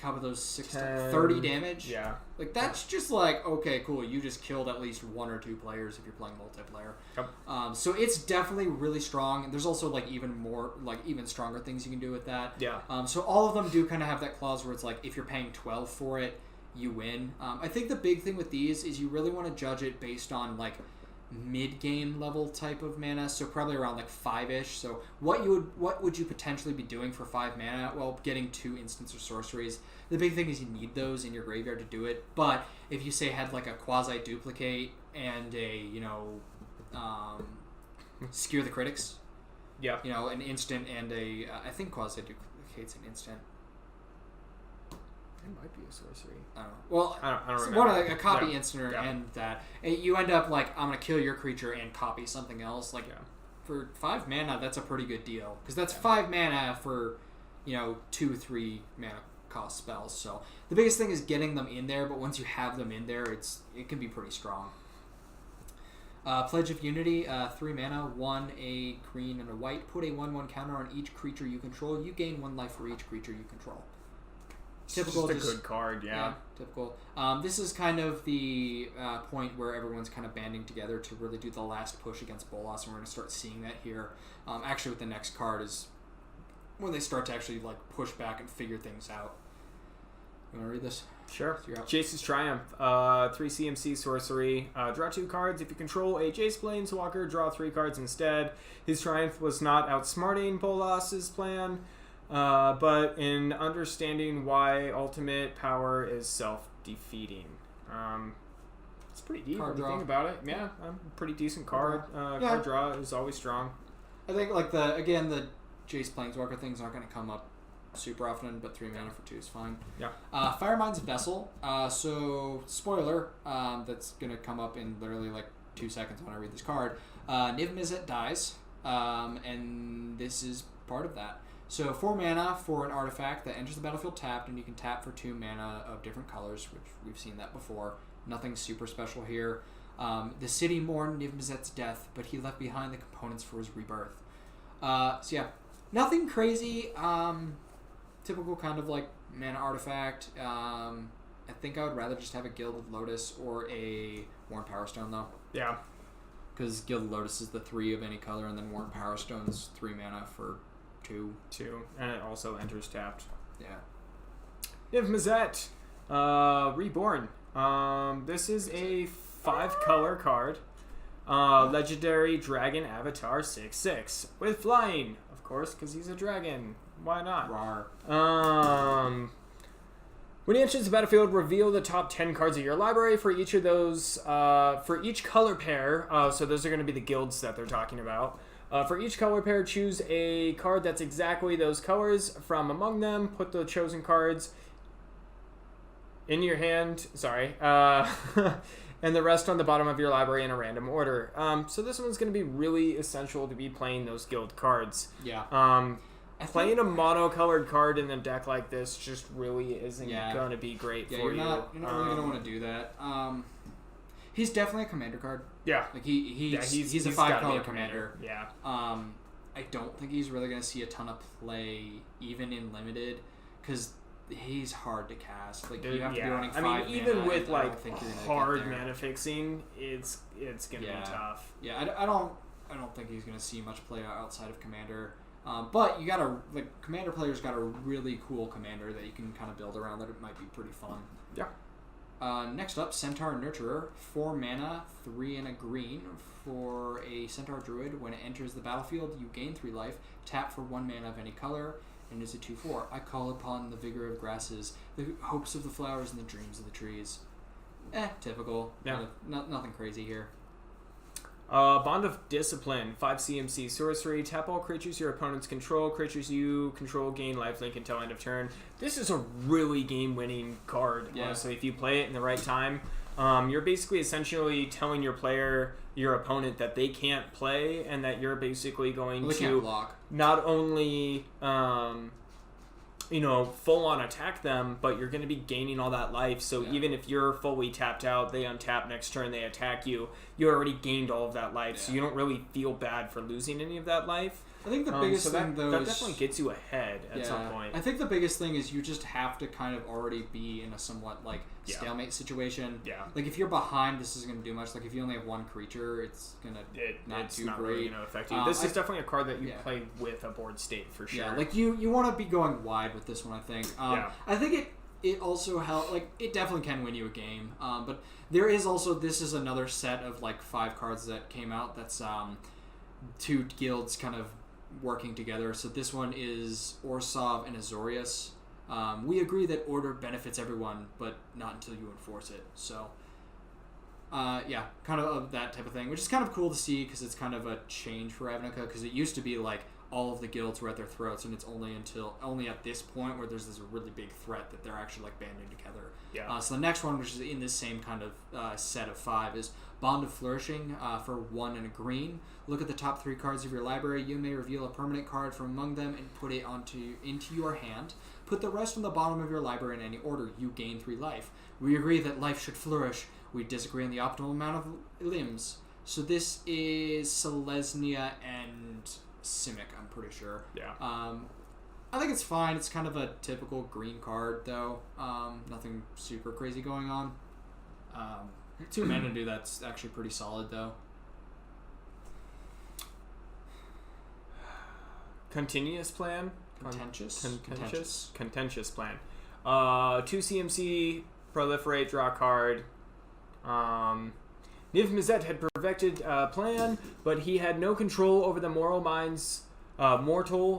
Couple of those 30 damage? Yeah. Like, that's just like, okay, cool. You just killed at least 1 or 2 players if you're playing multiplayer. Yep. So it's definitely really strong. There's also, like, even stronger things you can do with that. Yeah. So all of them do kind of have that clause where it's like, if you're paying 12 for it, you win. I think the big thing with these is you really want to judge it based on, like, mid-game level type of mana, so probably around like 5-ish. So what would you potentially be doing for 5 mana? Well, getting 2 instants or sorceries. The big thing is you need those in your graveyard to do it. But if you say had like a quasi duplicate and a Skewer the Critics, an instant and a I think quasi duplicate's an instant. It might be a sorcery. I don't know. Well, I don't remember. One a copy instant and that. And you end up like, I'm going to kill your creature and copy something else. Like, for 5 mana, that's a pretty good deal. Because that's 5 mana for, 2-3 mana cost spells. So the biggest thing is getting them in there. But once you have them in there, it can be pretty strong. Pledge of Unity, 3 mana, 1 a green and a white. Put a 1/1 counter on each creature you control. You gain 1 life for each creature you control. Typical, just a good card, yeah. Typical. This is kind of the point where everyone's kind of banding together to really do the last push against Bolas, and we're going to start seeing that here. Actually, with the next card is when they start to actually like push back and figure things out. You want to read this? Sure. Jace's Triumph. 3 CMC sorcery. Draw 2 cards. If you control a Jace Planeswalker, draw 3 cards instead. His Triumph was not outsmarting Bolas's plan. But in understanding why ultimate power is self-defeating. It's pretty deep when you think about it. Yeah, pretty decent card. Card draw is always strong. I think, like, the Jace Planeswalker things aren't going to come up super often, but 3 mana for 2 is fine. Yeah. Firemind's Vessel. So, spoiler, that's going to come up in literally like 2 seconds when I read this card. Niv Mizzet dies, and this is part of that. So 4 mana for an artifact that enters the battlefield tapped, and you can tap for 2 mana of different colors, which we've seen that before. Nothing super special here. The city mourned Niv Mizzet's death, but he left behind the components for his rebirth. So yeah, nothing crazy. Typical kind of like mana artifact. I think I would rather just have a Gilded Lotus or a Worn Power Stone though. Yeah. Because Gilded Lotus is the 3 of any color, and then Worn Power Stone's 3 mana for 2. 2, and it also enters tapped. Yeah. Niv Mizzet, Reborn. This is a 5-color card. Legendary Dragon Avatar 6/6 with flying, of course, because he's a dragon. Why not? Rar. When he enters the battlefield, reveal the top 10 cards of your library for each of those. For each color pair, so those are going to be the guilds that they're talking about. For each color pair, choose a card that's exactly those colors from among them. Put the chosen cards in your hand. Sorry. And the rest on the bottom of your library in a random order. So this one's going to be really essential to be playing those guild cards. Yeah. Playing a monocolored card in a deck like this just really isn't going to be great for you're you. Not really going to want to do that. He's definitely a commander card. Yeah. Like he's a 5-color commander. Yeah. I don't think he's really going to see a ton of play even in limited because he's hard to cast. Like you have to be running 5 mana. Even with I like think you're gonna hard mana fixing, it's going to be tough. Yeah, I don't think he's going to see much play outside of commander. But you got commander players got a really cool commander that you can kind of build around that it might be pretty fun. Yeah. Next up, Centaur Nurturer, 4 mana, 3 and a green for a Centaur Druid. When it enters the battlefield, you gain 3 life. Tap for 1 mana of any color, and is a 2/4. I call upon the vigor of grasses, the hopes of the flowers, and the dreams of the trees. Typical. Yeah. Nothing crazy here. Bond of Discipline, 5 CMC sorcery. Tap all creatures your opponents control. Creatures you control gain lifelink until end of turn. This is a really game-winning card, honestly. If you play it in the right time, you're basically essentially telling your opponent that they can't play, and that you're basically going to block. Not only full on attack them, but you're going to be gaining all that life. So even if you're fully tapped out, they untap next turn, they attack you. You already gained all of that life, so you don't really feel bad for losing any of that life. I think the biggest thing, though, that definitely gets you ahead at some point. I think the biggest thing is you just have to kind of already be in a somewhat stalemate situation. Yeah. Like if you're behind, this isn't going to do much. Like if you only have 1 creature, it's going to it's not really going to affect you. This is definitely a card that you play with a board state for sure. Yeah, like you want to be going wide with this one, I think. I think it also helps. Like it definitely can win you a game. But there is also this is another set of 5 cards that came out. That's 2 guilds kind of working together. So this one is Orsov and Azorius. We agree that order benefits everyone, but not until you enforce it. So, kind of that type of thing, which is kind of cool to see because it's kind of a change for Ravnica, because it used to be all of the guilds were at their throats, and it's only at this point where there's this really big threat that they're actually banding together. Yeah. So the next one, which is in this same kind of set of 5, is Bond of Flourishing for 1 and a green. Look at the top 3 cards of your library. You may reveal a permanent card from among them and put it into your hand. Put the rest on the bottom of your library in any order. You gain 3 life. We agree that life should flourish. We disagree on the optimal amount of limbs. So this is Selesnya and Simic, I'm pretty sure. Yeah. I think it's fine. It's kind of a typical green card, though. Nothing super crazy going on. 2 mana to do that's actually pretty solid, though. Continuous plan? Contentious plan. 2 CMC, proliferate, draw card. Niv Mizzet had perfected plan, but he had no control over the mortal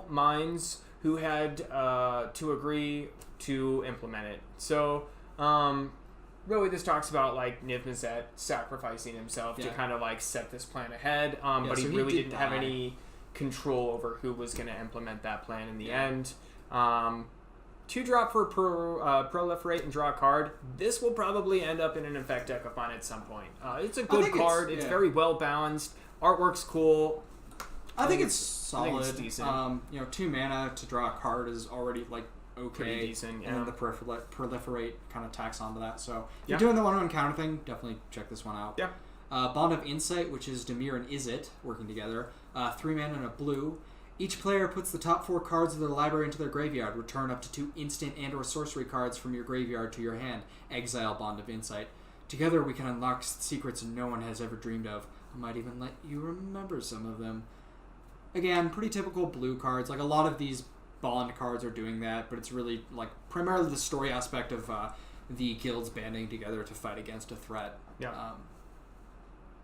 minds who had to agree to implement it. So, really, this talks about Niv Mizzet sacrificing himself to kind of set this plan ahead. But he really didn't have any control over who was going to implement that plan in the end. 2-drop for proliferate and draw a card. This will probably end up in an effect deck of mine at some point. It's a good card. It's very well balanced. Artwork's cool. I think it's solid. I think it's decent. 2 mana to draw a card is already like okay. Pretty decent, yeah. And then the proliferate kind of tacks onto that. So if you're doing the 1/1 counter thing, definitely check this one out. Yeah. Bond of Insight, which is Dimir and Izzet working together. 3 mana and a blue. Each player puts the top 4 cards of their library into their graveyard. Return up to 2 instant and or sorcery cards from your graveyard to your hand. Exile Bond of Insight. Together we can unlock secrets no one has ever dreamed of. I might even let you remember some of them. Again, pretty typical blue cards. Like a lot of these Bond cards are doing that, but it's really like primarily the story aspect of the guilds banding together to fight against a threat. Yeah.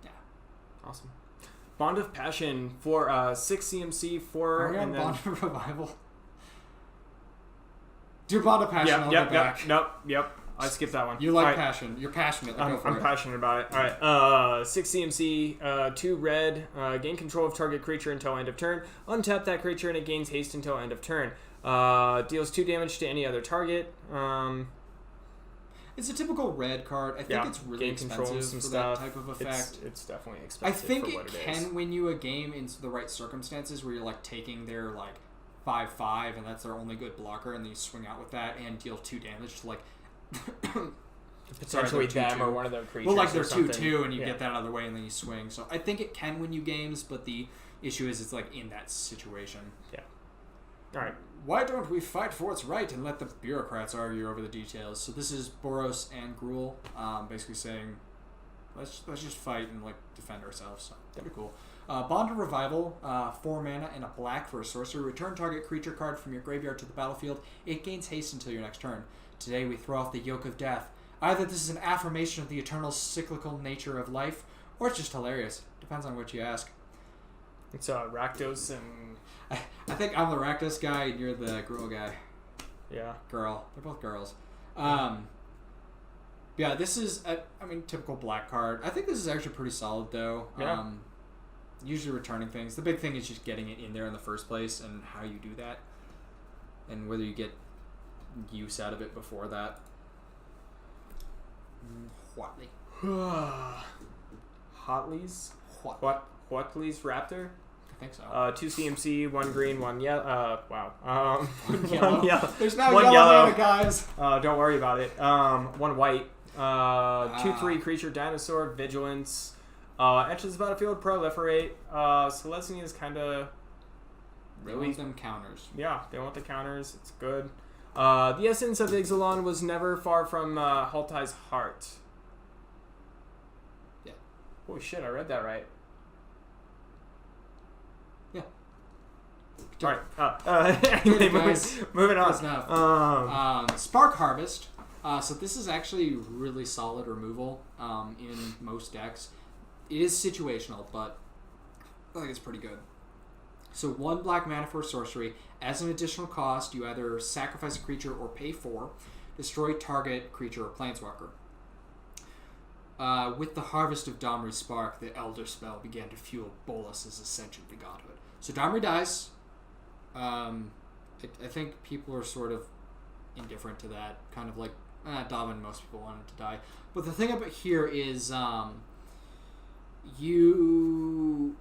Yeah. Awesome. Bond of Passion for 6 CMC, 4 Are we on and then... Bond of Revival? Do Bond of Passion, I'll get back. Yep. I skipped that one. You like passion. You're passionate. I'm passionate about it. Alright, 6 CMC, 2 red, gain control of target creature until end of turn. Untap that creature and it gains haste until end of turn. Deals 2 damage to any other target. It's a typical red card. I think it's really expensive for that type of effect. It's definitely expensive. I think for what it can win you a game in the right circumstances where you're like taking their like 5/5 and that's their only good blocker, and then you swing out with that and deal 2 damage to like potentially them or one of their creatures. Well, like they're 2/2 and you get that out of the way and then you swing. So I think it can win you games, but the issue is it's like in that situation. Yeah. All right. Why don't we fight for what's right and let the bureaucrats argue over the details? So this is Boros and Gruul, basically saying, let's just fight and like defend ourselves. So pretty cool. Bond of Revival, 4 mana and a black for a sorcery. Return target creature card from your graveyard to the battlefield. It gains haste until your next turn. Today we throw off the yoke of death. Either this is an affirmation of the eternal cyclical nature of life, or it's just hilarious. Depends on what you ask. It's Rakdos and... I think I'm the Rakdos guy and you're the Gruul guy. Yeah. Girl. They're both girls. Yeah, this is, typical black card. I think this is actually pretty solid, though. Yeah. Usually returning things. The big thing is just getting it in there in the first place and how you do that. And whether you get use out of it before that. Whatley. Hotleys? Whatley's Raptor? I think so. 2 CMC, 1 green, 1 yellow. Wow. 1 yellow. There's now one yellow mana, guys. Don't worry about it. 1 white. 2/3 creature dinosaur, vigilance. Enters the battlefield, proliferate. Selesnya is kind of... They want them counters. Yeah, they want the counters. It's good. The essence of Ixalan was never far from Haltai's heart. Yeah. Holy shit, I read that right. Yeah. Alright. Anyway, moving on. Spark Harvest. So this is actually really solid removal in most decks. It is situational, but I think it's pretty good. So 1 black mana for a sorcery. As an additional cost, you either sacrifice a creature or pay 4. Destroy target creature or planeswalker. With the harvest of Domri's Spark, the Elder spell began to fuel Bolas's ascension to godhood. So Domri dies. I think people are sort of indifferent to that. Kind of like, Domin, most people want him to die. But the thing about here is you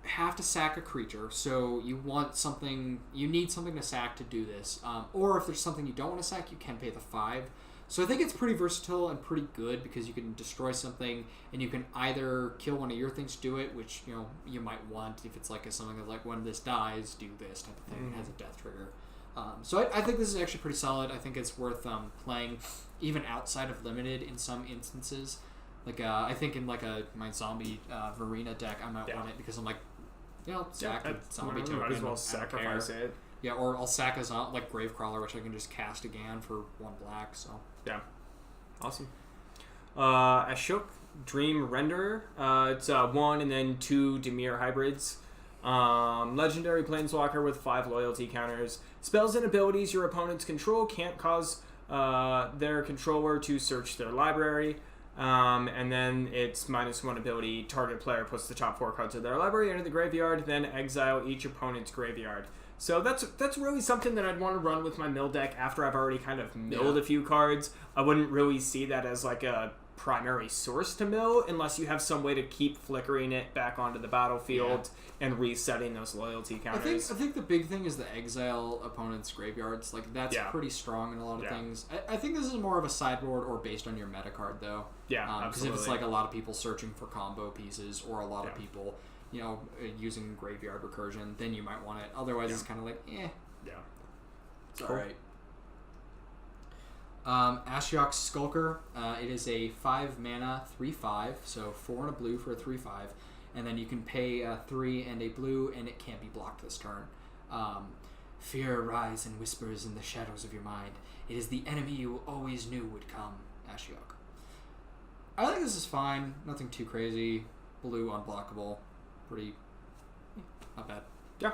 have to sack a creature, so you need something to sack to do this. Or if there's something you don't want to sack, you can pay the 5. So I think it's pretty versatile and pretty good because you can destroy something and you can either kill one of your things to do it, which you might want if it's like something that's like when this dies, do this type of thing. It has a death trigger. So I think this is actually pretty solid. I think it's worth playing even outside of limited in some instances. Like I think in like my zombie Verena deck, I might want it because I'm like, sack a zombie token. Might as well sacrifice it. Yeah, or I'll sack a Gravecrawler, which I can just cast again for 1 black. So yeah, awesome. Ashok Dream Renderer. It's 1 and then 2 Dimir hybrids. Legendary Planeswalker with 5 loyalty counters. Spells and abilities your opponents control can't cause their controller to search their library. And then it's -1 ability. Target player puts the top 4 cards of their library into the graveyard, then exile each opponent's graveyard. So that's really something that I'd want to run with my mill deck after I've already kind of milled a few cards. I wouldn't really see that as like a primary source to mill unless you have some way to keep flickering it back onto the battlefield and resetting those loyalty counters. I think the big thing is the exile opponent's graveyards. Like, that's pretty strong in a lot of things. I think this is more of a sideboard or based on your meta card, though. Yeah, because if it's like a lot of people searching for combo pieces or a lot of people, using graveyard recursion, then you might want it. Otherwise, it's kind of like, Yeah. It's alright. Ashiok's Skulker. It is a 5 mana, 3/5, so 4 and a blue for a 3/5. And then you can pay 3 and a blue, and it can't be blocked this turn. Fear rise and whispers in the shadows of your mind. It is the enemy you always knew would come, Ashiok. I think this is fine. Nothing too crazy. Blue, unblockable. Pretty... not bad. Yeah.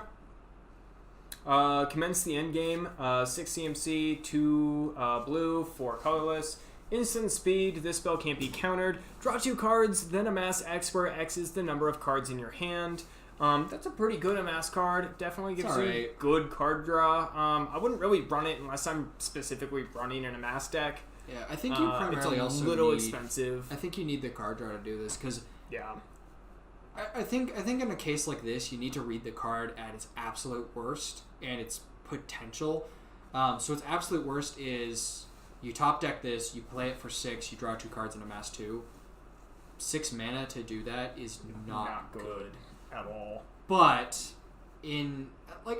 Commence the end game. 6 CMC, 2 blue, 4 colorless. Instant speed. This spell can't be countered. Draw 2 cards, then amass X, where X is the number of cards in your hand. That's a pretty good amass card. Definitely gives you good card draw. I wouldn't really run it unless I'm specifically running an amass deck. Yeah, I think you primarily it's a little expensive. I think you need the card draw to do this because yeah. I think in a case like this, you need to read the card at its absolute worst and its potential. So its absolute worst is you top deck this, you play it for 6, you draw 2 cards and amass 2. 6 mana to do that is not good at all. But in I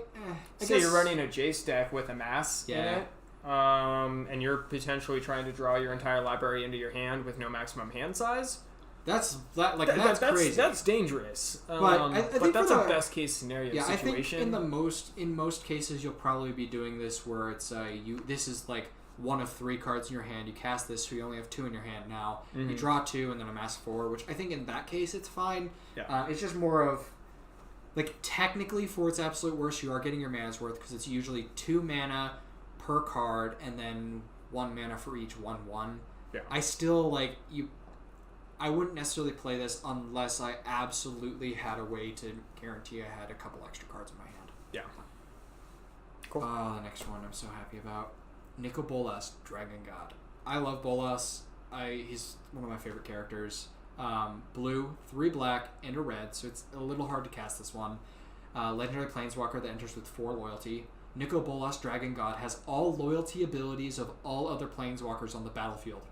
guess you're running a Jace deck with amass in it. And you're potentially trying to draw your entire library into your hand with no maximum hand size. That's crazy. That's dangerous. But I think that's a best case scenario situation. I think in most cases you'll probably be doing this where it's this is like one of 3 cards in your hand. You cast this, so you only have 2 in your hand now. You draw 2 and then amass 4, which I think in that case it's fine. Yeah. It's just more of like technically for its absolute worst, you are getting your mana's worth because it's usually 2 mana per card and then 1 mana for each 1/1. Yeah. I still I wouldn't necessarily play this unless I absolutely had a way to guarantee I had a couple extra cards in my hand. Yeah. Cool. The next one I'm so happy about. Nicol Bolas, Dragon God. I love Bolas. He's one of my favorite characters. Blue, 3 black, and a red, so it's a little hard to cast this one. Legendary Planeswalker that enters with 4 loyalty. Nicol Bolas, Dragon God, has all loyalty abilities of all other Planeswalkers on the battlefield.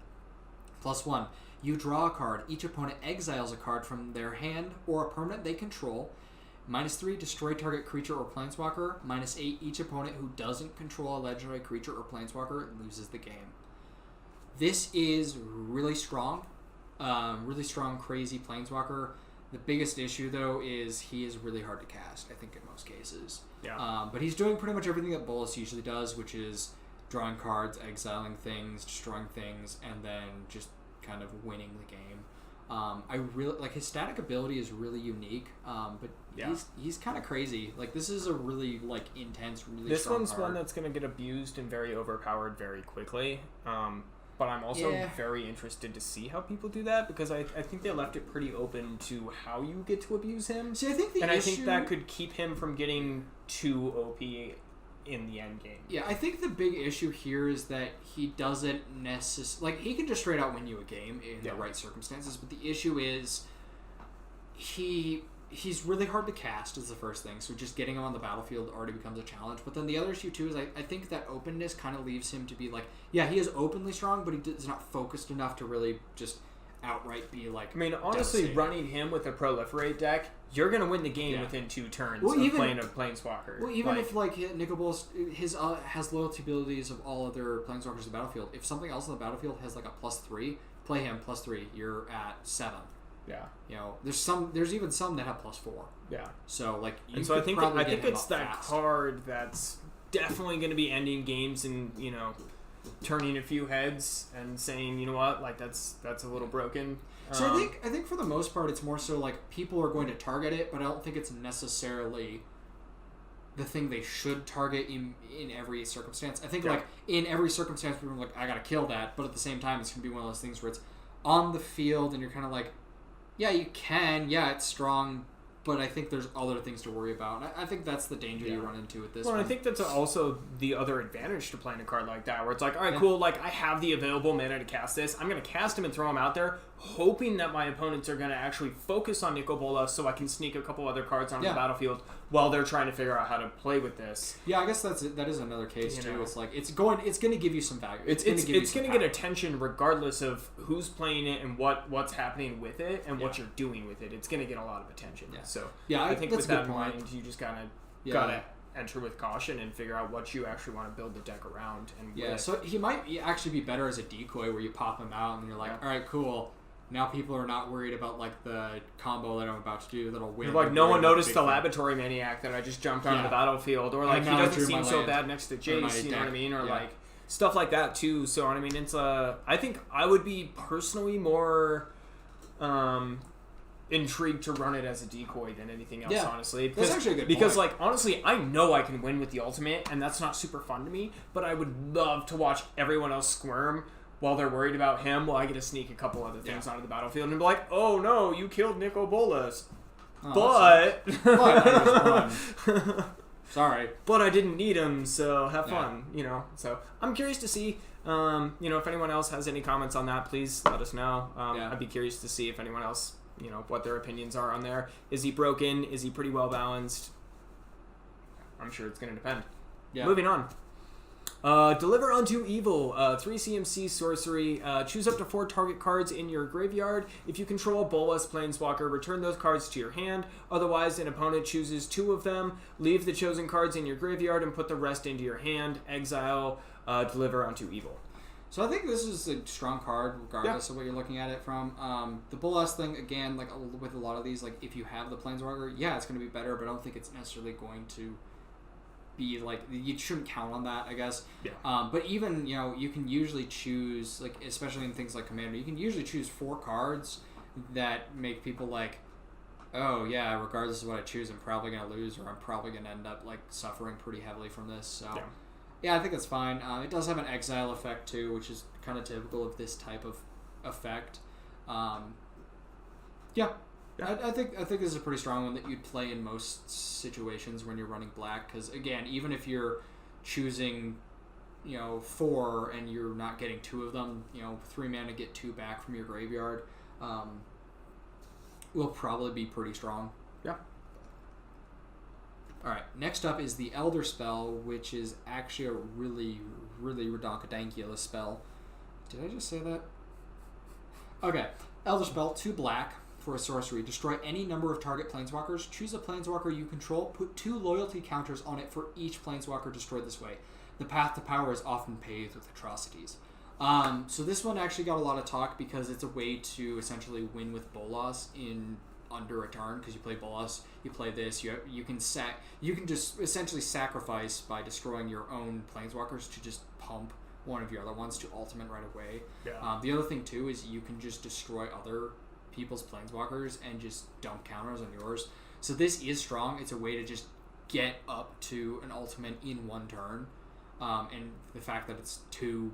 +1. You draw a card. Each opponent exiles a card from their hand or a permanent they control. -3. Destroy target creature or planeswalker. -8. Each opponent who doesn't control a legendary creature or planeswalker loses the game. This is really strong. Really strong, crazy planeswalker. The biggest issue, though, is he is really hard to cast, I think, in most cases. Yeah. But he's doing pretty much everything that Bolas usually does, which is drawing cards, exiling things, destroying things, and then just kind of winning the game. I really like his static ability is really unique, but he's kind of crazy. Like, this is a really intense, really this strong one's card. one that's going to get abused and very overpowered very quickly. But I'm also very interested to see how people do that because I think they left it pretty open to how you get to abuse him. See, I think I think that could keep him from getting too OP in the end game. Yeah, I think the big issue here is that he doesn't necessarily... he can just straight out win you a game in the right circumstances, but the issue is he's really hard to cast is the first thing, so just getting him on the battlefield already becomes a challenge. But then the other issue, too, is I think that openness kind of leaves him to be he is openly strong, but he's not focused enough to really just outright be honestly, running him with a proliferate deck, you're going to win the game within 2 turns of playing a planeswalker. Well, even if Nicol Bolas has loyalty abilities of all other planeswalkers on the battlefield, if something else on the battlefield has a +3, play him +3. You're at 7. Yeah. There's even some that have +4. Yeah. So I think it's that fast card that's definitely going to be ending games and turning a few heads and saying, you know what, that's a little broken. So I think for the most part it's more so people are going to target it, but I don't think it's necessarily the thing they should target in every circumstance. I think in every circumstance we're I gotta kill that, but at the same time it's gonna be one of those things where it's on the field and you're kind of like, yeah, you can. Yeah, it's strong. But I think there's other things to worry about. And I think that's the danger you run into with this one. I think that's also the other advantage to playing a card like that, where it's like, all right, cool, like, I have the available mana to cast this. I'm going to cast him and throw him out there, hoping that my opponents are going to actually focus on Nicol Bolas so I can sneak a couple other cards onto the battlefield while they're trying to figure out how to play with this. Yeah, I guess that is another case, too. It's like, it's going to give you some value. It's going to get attention regardless of who's playing it and what's happening with it and what you're doing with it. It's going to get a lot of attention. Yeah. So I think with that in mind, you just gotta enter with caution and figure out what you actually want to build the deck around. And so he might actually be better as a decoy where you pop him out and you're like, all right, cool. Now people are not worried about like the combo that I'm about to do that'll win. Like no one noticed the Laboratory Maniac that I just jumped onto the battlefield, or like he doesn't seem so bad next to Jace. You know what I mean? Or like stuff like that too. So I mean, it's I think I would be personally more intrigued to run it as a decoy than anything else, honestly. That's actually a good point. Because, like, honestly, I know I can win with the ultimate, and that's not super fun to me, but I would love to watch everyone else squirm while they're worried about him while I get to sneak a couple other things onto the battlefield and be like, oh no, you killed Nicol Bolas. But sorry. But I didn't need him, so have fun, you know. So I'm curious to see, you know, if anyone else has any comments on that, please let us know. I'd be curious to see if anyone else, you know, what their opinions are on there. Is he broken? Is he pretty well balanced? I'm sure it's going to depend. Yeah. Moving on. Deliver Unto Evil, 3 CMC sorcery. Choose up to 4 target cards in your graveyard. If you control a Bolas Planeswalker, return those cards to your hand. Otherwise, an opponent chooses 2 of them. Leave the chosen cards in your graveyard and put the rest into your hand. Exile Deliver Unto Evil. So I think this is a strong card, regardless of what you're looking at it from. The Bolas thing, again, like with a lot of these, like if you have the Planeswalker, it's going to be better, but I don't think it's necessarily going to be like, you shouldn't count on that, I guess. Yeah. But even, you know, you can usually choose, like especially in things like Commander, you can usually choose 4 cards that make people like, oh yeah, regardless of what I choose, I'm probably going to lose, or I'm probably going to end up like suffering pretty heavily from this. So. Yeah, I think it's fine. It does have an exile effect too, which is kind of typical of this type of effect. I think this is a pretty strong one that you'd play in most situations when you're running black. Because again, even if you're choosing, you know, 4 and you're not getting 2 of them, you know, 3 mana get 2 back from your graveyard, will probably be pretty strong. Yeah. Alright, next up is the Elder Spell, which is actually a really, really redonkulous spell. Did I just say that? Okay, Elder Spell, 2 black for a sorcery. Destroy any number of target planeswalkers. Choose a planeswalker you control. Put 2 loyalty counters on it for each planeswalker destroyed this way. The path to power is often paved with atrocities. So this one actually got a lot of talk because it's a way to essentially win with Bolas in under a turn, because you play Bolas, you play this, you can just essentially sacrifice by destroying your own planeswalkers to just pump one of your other ones to ultimate right away. Yeah. The other thing too is you can just destroy other people's planeswalkers and just dump counters on yours. So this is strong. It's a way to just get up to an ultimate in one turn, and the fact that it's 2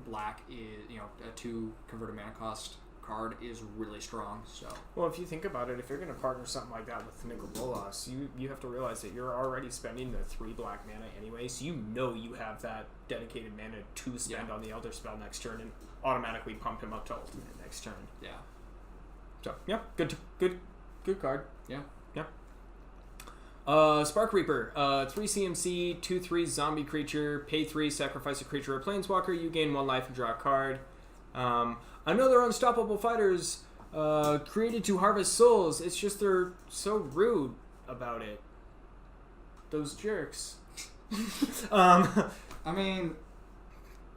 black is, you know, a 2 converted mana cost card is really strong. So well, if you think about it, if you're going to partner something like that with Nicol Bolas, you have to realize that you're already spending the 3 black mana anyway, so you know you have that dedicated mana to spend on the Elder Spell next turn and automatically pump him up to ultimate next turn. Yeah. So yeah, good card. Yeah. Spark Reaper, 3 CMC, 2/3 zombie creature, pay 3, sacrifice a creature or planeswalker, you gain 1 life and draw a card. Another unstoppable fighters created to harvest souls. It's just they're so rude about it. Those jerks. I mean,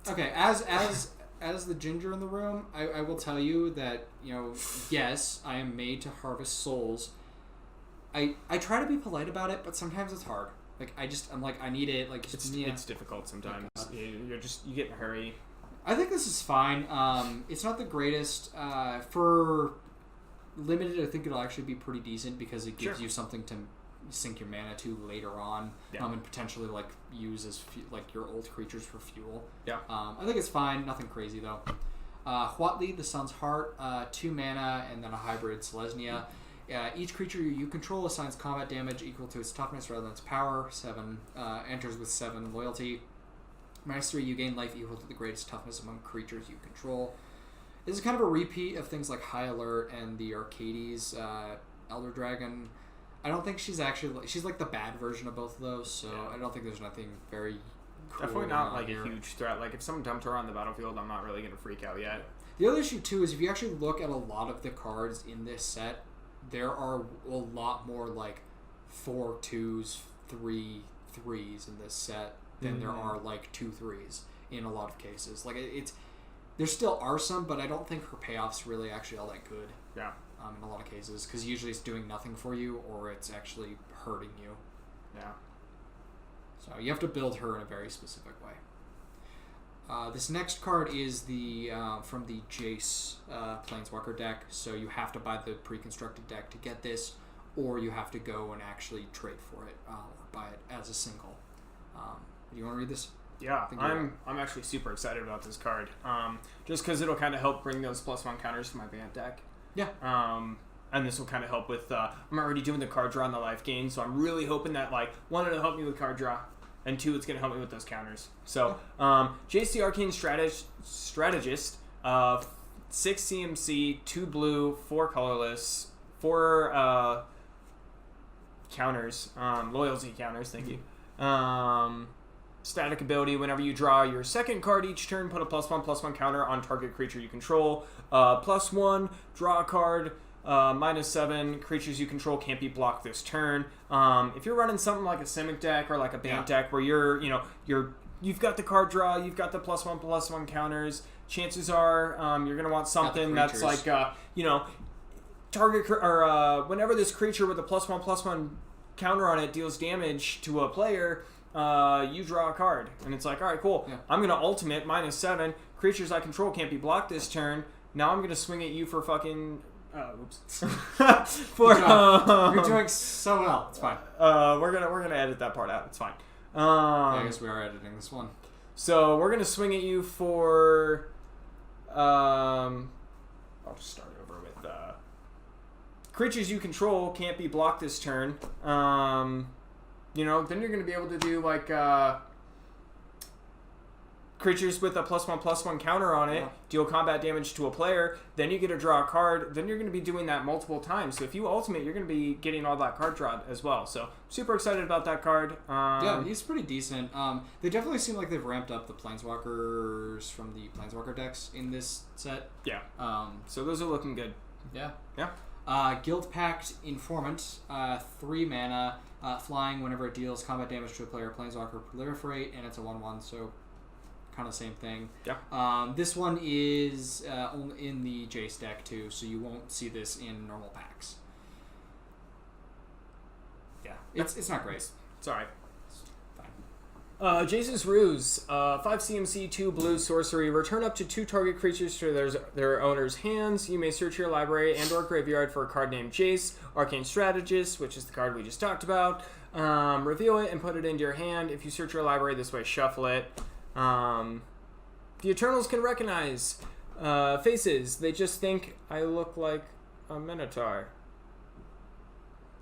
okay, as the ginger in the room, I will tell you that, you know, yes, I am made to harvest souls. I try to be polite about it, but sometimes it's hard. Like I'm like, I need it. Like it's difficult sometimes. You get in a hurry. I think this is fine. It's not the greatest. For limited, I think it'll actually be pretty decent because it gives you something to sink your mana to later on, and potentially like use as like your old creatures for fuel. Yeah. I think it's fine. Nothing crazy though. Huatli, the Sun's Heart, 2 mana, and then a hybrid Selesnya. Each creature you control assigns combat damage equal to its toughness rather than its power. 7 enters with 7 loyalty. -3, you gain life equal to the greatest toughness among creatures you control. This is kind of a repeat of things like High Alert and the Arcades Elder Dragon. I don't think she's like the bad version of both of those, so I don't think there's nothing very cool. Definitely not like here. a huge threat. Like if someone dumped her on the battlefield, I'm not really gonna freak out yet. The other issue too is if you actually look at a lot of the cards in this set, there are a lot more like 4 2s, 3 3s in this set than there are like 2 3s in a lot of cases. Like there still are some, but I don't think her payoff's really actually all that good. Yeah. In a lot of cases, because usually it's doing nothing for you or it's actually hurting you. Yeah. So you have to build her in a very specific way. This next card is the from the Jace Planeswalker deck, so you have to buy the pre-constructed deck to get this, or you have to go and actually trade for it or buy it as a single. Do you want to read this? Yeah, I'm actually super excited about this card. Just because it'll kind of help bring those +1 counters to my Bant deck. Yeah. And this will kind of help with. I'm already doing the card draw on the life gain, so I'm really hoping that like 1, it'll help me with card draw, and 2, it's gonna help me with those counters. So, Jace the Arcane Strategist, 6 CMC, 2 blue, 4 colorless, 4 counters, loyalty counters. Thank you. Static ability, whenever you draw your second card each turn, put a +1/+1 counter on target creature you control. +1, draw a card, -7, creatures you control can't be blocked this turn. If you're running something like a Simic deck or like a Bant deck where you've got the card draw, you've got the +1/+1 counters, chances are you're going to want something that's like, target, or whenever this creature with a +1/+1 counter on it deals damage to a player, you draw a card, and it's like, all right, cool. I'm gonna ultimate -7. Creatures I control can't be blocked this turn. Now I'm gonna swing at you for fucking. Oops. You're doing so well. It's fine. We're gonna edit that part out. It's fine. I guess we are editing this one. So we're gonna swing at you for. I'll just start over with. Creatures you control can't be blocked this turn. Then you're going to be able to do, like, creatures with a +1/+1 counter on it, deal combat damage to a player, then you get to draw a card, then you're going to be doing that multiple times. So if you ultimate, you're going to be getting all that card draw as well. So super excited about that card. Yeah, he's pretty decent. They definitely seem like they've ramped up the Planeswalkers from the Planeswalker decks in this set. Yeah. So those are looking good. Yeah. Yeah. Guild Pact Informant, 3 mana, flying whenever it deals combat damage to a player, Planeswalker proliferate, and it's a 1/1, so kind of same thing. Yeah. This one is only in the Jace deck too, so you won't see this in normal packs. Yeah, it's not great. It's alright. Jace's Ruse, 5 CMC, 2 blue sorcery. Return up to 2 target creatures to their owner's hands. You may search your library and or graveyard for a card named Jace, Arcane Strategist, which is the card we just talked about. Reveal it and put it into your hand. If you search your library this way, shuffle it. The Eternals can recognize faces. They just think I look like a Minotaur.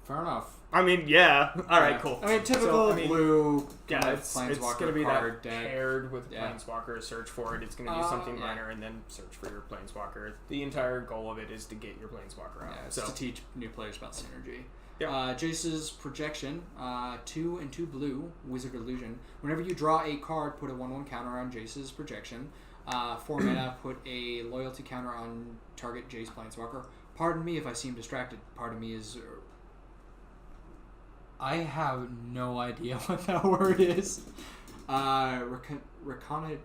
Fair enough. I mean, yeah. All right, cool. I mean, typical blue. Yeah, it's going to be that deck. Paired with Planeswalker. Search for it. It's going to do something minor, and then search for your Planeswalker. The entire goal of it is to get your Planeswalker out. Yeah, it's to teach new players about synergy. Yeah. Jace's Projection, 2 and 2 blue, Wizard Illusion. Whenever you draw a card, put a 1/1 counter on Jace's Projection. 4 mana, put a loyalty counter on target Jace Planeswalker. Pardon me if I seem distracted. Part of me is... I have no idea what that word is. Reconnoitering?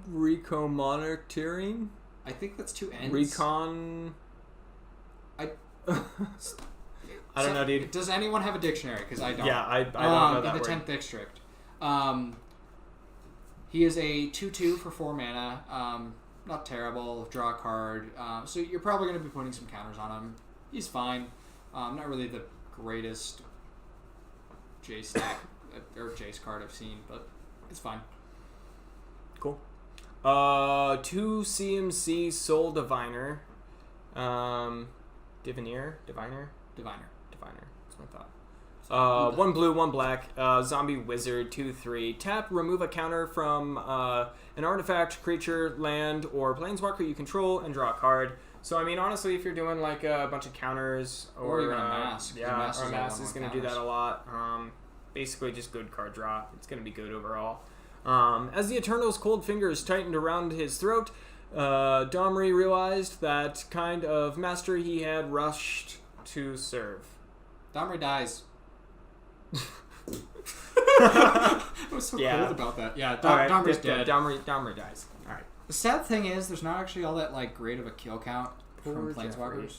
Reconnoitering? I think that's 2 N's. Recon... I don't know, dude. Does anyone have a dictionary? Because I don't. Yeah, I don't know that in the word. 10th District. He is a 2/2 for 4 mana. Not terrible. Draw a card. So you're probably going to be putting some counters on him. He's fine. Not really the greatest Jace deck or Jace card I've seen, but it's fine. Cool. 2 CMC Soul Diviner. Diviner. That's my thought. 1 blue, 1 black. Zombie Wizard, 2/3. Tap, remove a counter from an artifact, creature, land, or planeswalker you control, and draw a card. So, I mean, honestly, if you're doing like a bunch of counters or even a mask. yeah, or a mask is going to do that a lot. Basically, just good card draw. It's going to be good overall. As the Eternal's cold fingers tightened around his throat, Domri realized that kind of master he had rushed to serve. Domri dies. I was so cold about that. Yeah, Domri's dead. Domri dies. All right. The sad thing is, there's not actually all that like great of a kill count from Poor Planeswalkers.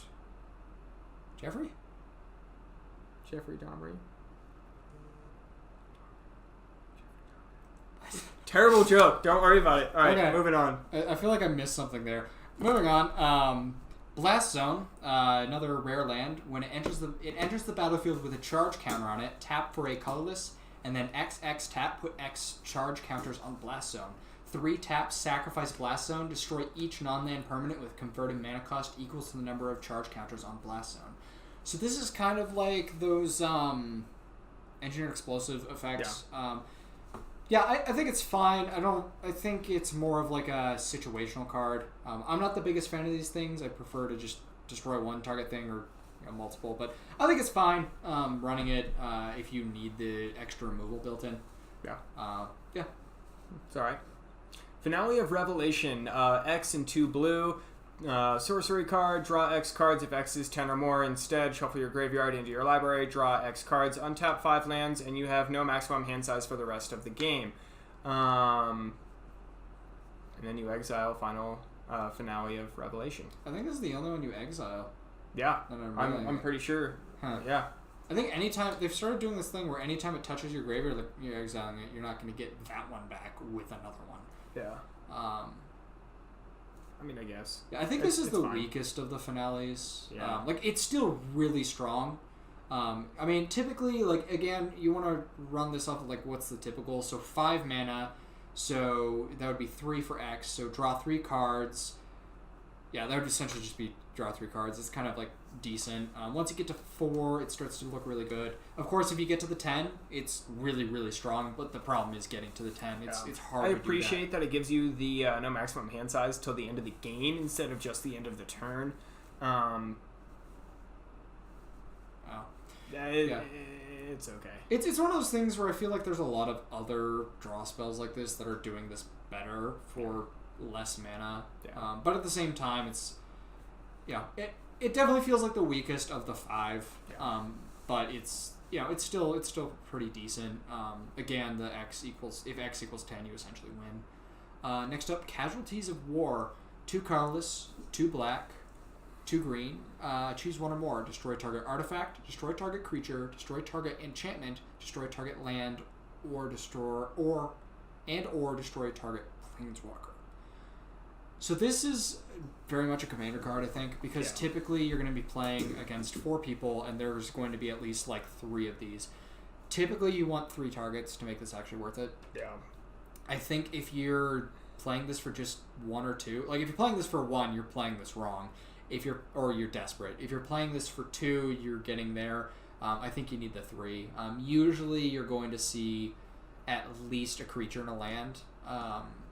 Jeffrey Domri. Terrible joke. Don't worry about it. All right, okay. Moving on. I feel like I missed something there. Moving on. Blast Zone, another rare land. When it enters the battlefield with a charge counter on it. Tap for a colorless, and then XX tap. Put X charge counters on Blast Zone. 3 taps, sacrifice Blast Zone. Destroy each non-land permanent with converted mana cost equals to the number of charge counters on Blast Zone. So this is kind of like those engineered explosive effects. Yeah. I think it's fine. I think it's more of like a situational card. I'm not the biggest fan of these things. I prefer to just destroy one target thing or multiple. But I think it's fine running it if you need the extra removal built in. Yeah. Yeah. It's all right. Finale of Revelation. X and 2 blue. Sorcery card. Draw X cards if X is 10 or more. Instead, shuffle your graveyard into your library. Draw X cards. Untap 5 lands, and you have no maximum hand size for the rest of the game. And then you exile finale of Revelation. I think this is the only one you exile. Yeah, I'm pretty sure. Huh. Yeah. I think anytime they've started doing this thing where anytime it touches your graveyard, like you're exiling it, you're not going to get that one back with another one. Yeah. I mean, I guess. Yeah, I think this is the fine. Weakest of the finales. Yeah. Like it's still really strong. I mean, typically, like again, you want to run this off of like what's the typical? So 5 mana, so that would be 3 for X. So draw 3 cards. Yeah, that would essentially just be draw 3 cards. It's kind of like decent. Once you get to 4, it starts to look really good. Of course, if you get to the 10, it's really, really strong. But the problem is getting to the 10. It's hard. I to do appreciate that it gives you the no maximum hand size till the end of the game instead of just the end of the turn. It's okay. It's one of those things where I feel like there's a lot of other draw spells like this that are doing this better for less mana. Yeah. But at the same time, it definitely feels like the weakest of the 5. Yeah. But it's still pretty decent. Again, the if X equals 10, you essentially win. Next up, Casualties of War. 2 colorless, 2 black, 2 green. Choose one or more. Destroy target artifact, destroy target creature, destroy target enchantment, destroy target land, or destroy target planeswalker. So this is very much a commander card, I think, because typically you're going to be playing against 4 people, and there's going to be at least like 3 of these. Typically, you want 3 targets to make this actually worth it. Yeah. I think if you're playing this for just 1 or 2, like if you're playing this for 1, you're playing this wrong. You're desperate. If you're playing this for 2, you're getting there. I think you need the 3. Usually, you're going to see at least a creature and a land.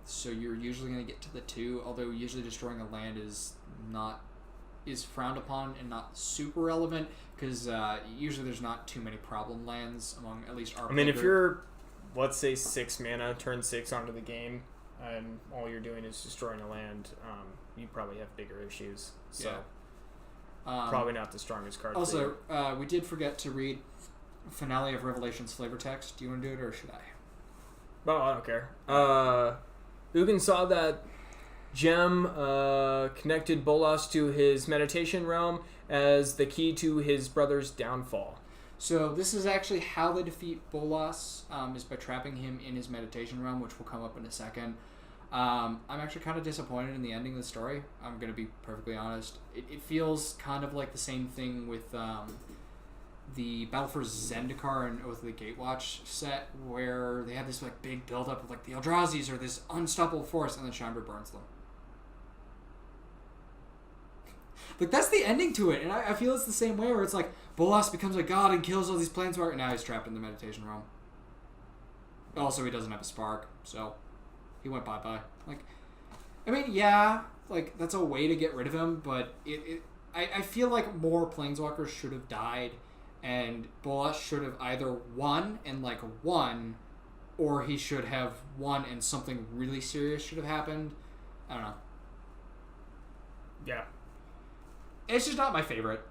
So you're usually going to get to the 2, although usually destroying a land is frowned upon and not super relevant because usually there's not too many problem lands among at least our. I mean, if you're, let's say 6 mana, turn 6 onto the game, and all you're doing is destroying a land, you probably have bigger issues. So probably not the strongest card. Also, we did forget to read Finale of Revelation's flavor text. Do you want to do it or should I? Well, I don't care. Ugin saw that Gem connected Bolas to his meditation realm as the key to his brother's downfall. So this is actually how they defeat Bolas, is by trapping him in his meditation realm, which will come up in a second. I'm actually kind of disappointed in the ending of the story. I'm going to be perfectly honest. It feels kind of like the same thing with the Battle for Zendikar and Oath of the Gatewatch set, where they had this like big build-up of like the Eldrazi's are this unstoppable force, and then Chandra burns them. Like, that's the ending to it, and I feel it's the same way, where it's like, Bolas becomes a god and kills all these planeswalkers, and now he's trapped in the meditation realm. Also, he doesn't have a spark, so he went bye-bye. Like, I mean, yeah, like, that's a way to get rid of him, but I feel like more planeswalkers should have died, and Bolas should have either won and, like, won, or he should have won and something really serious should have happened. I don't know. Yeah. It's just not my favorite.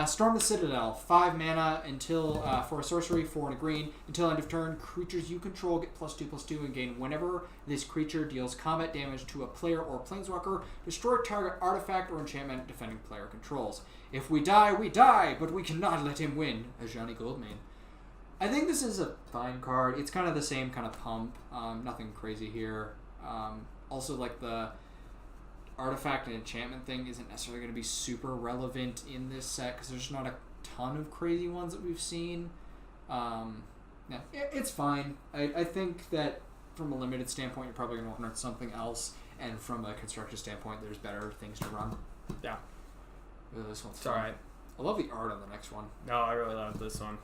Storm the Citadel, 5 mana until for a sorcery, 4 and a green. Until end of turn, creatures you control get +2/+2 and gain whenever this creature deals combat damage to a player or planeswalker. Destroy target artifact or enchantment defending player controls. If we die, but we cannot let him win. Ajani Goldmane. I think this is a fine card. It's kind of the same kind of pump. Nothing crazy here. Also, like the artifact and enchantment thing isn't necessarily going to be super relevant in this set because there's not a ton of crazy ones that we've seen. Yeah, it's fine. I think that from a limited standpoint, you're probably going to want something else, and from a constructed standpoint, there's better things to run. Yeah. Ooh, this one's It's fun. alright. I love the art on the next one. No, I really love this one.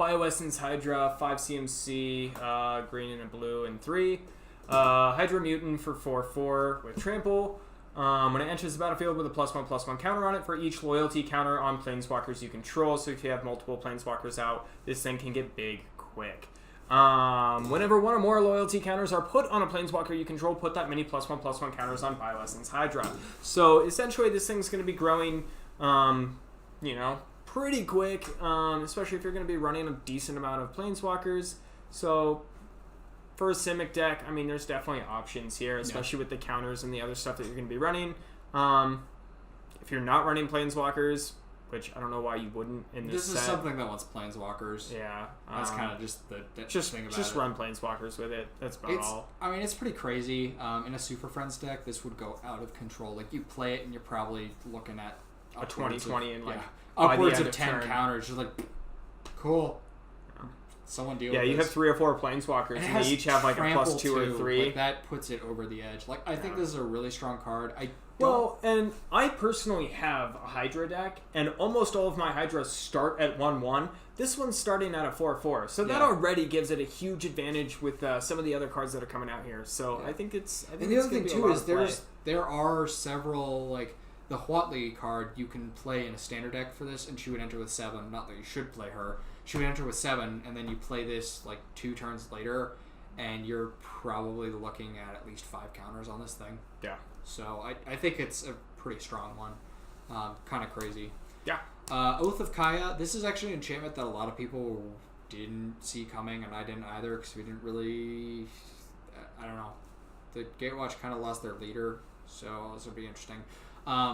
Bioessence Hydra, 5 CMC, green and a blue, and 3. Hydra Mutant for 4/4 with Trample. When it enters the battlefield with a +1/+1 counter on it for each loyalty counter on planeswalkers you control. So if you have multiple planeswalkers out, this thing can get big quick. Whenever one or more loyalty counters are put on a planeswalker you control, put that many +1/+1 counters on Bioessence Hydra. So essentially this thing's going to be growing, pretty quick, especially if you're going to be running a decent amount of planeswalkers. So for a Simic deck, I mean, there's definitely options here, especially with the counters and the other stuff that you're going to be running. If you're not running planeswalkers, which I don't know why you wouldn't in this set. This is something that wants planeswalkers. Yeah. That's kind of just the thing about it. Just run planeswalkers with it. That's about all. I mean, it's pretty crazy. In a Super Friends deck, this would go out of control. Like, you play it and you're probably looking at A 20/20 and like upwards by the of end 10 turn. counters. Just like, cool. Someone deal with Yeah, you this. have 3 or 4 planeswalkers, And it and has they each have like a trample +2 or too. 3. Like, that puts it over the edge. Like, I think this is a really strong card. Well, and I personally have a Hydra deck, and almost all of my Hydras start at 1/1. This one's starting at a 4/4, so that already gives it a huge advantage with some of the other cards that are coming out here. So I think it's. And the other thing too is there are several, like the Huatli card you can play in a standard deck for this, and she would enter with 7. Not that you should play her. She would enter with 7, and then you play this like 2 turns later, and you're probably looking at least 5 counters on this thing. Yeah. So I think it's a pretty strong one. Kind of crazy. Yeah. Oath of Kaya. This is actually an enchantment that a lot of people didn't see coming, and I didn't either because we didn't really. I don't know. The Gatewatch kind of lost their leader, so this will be interesting.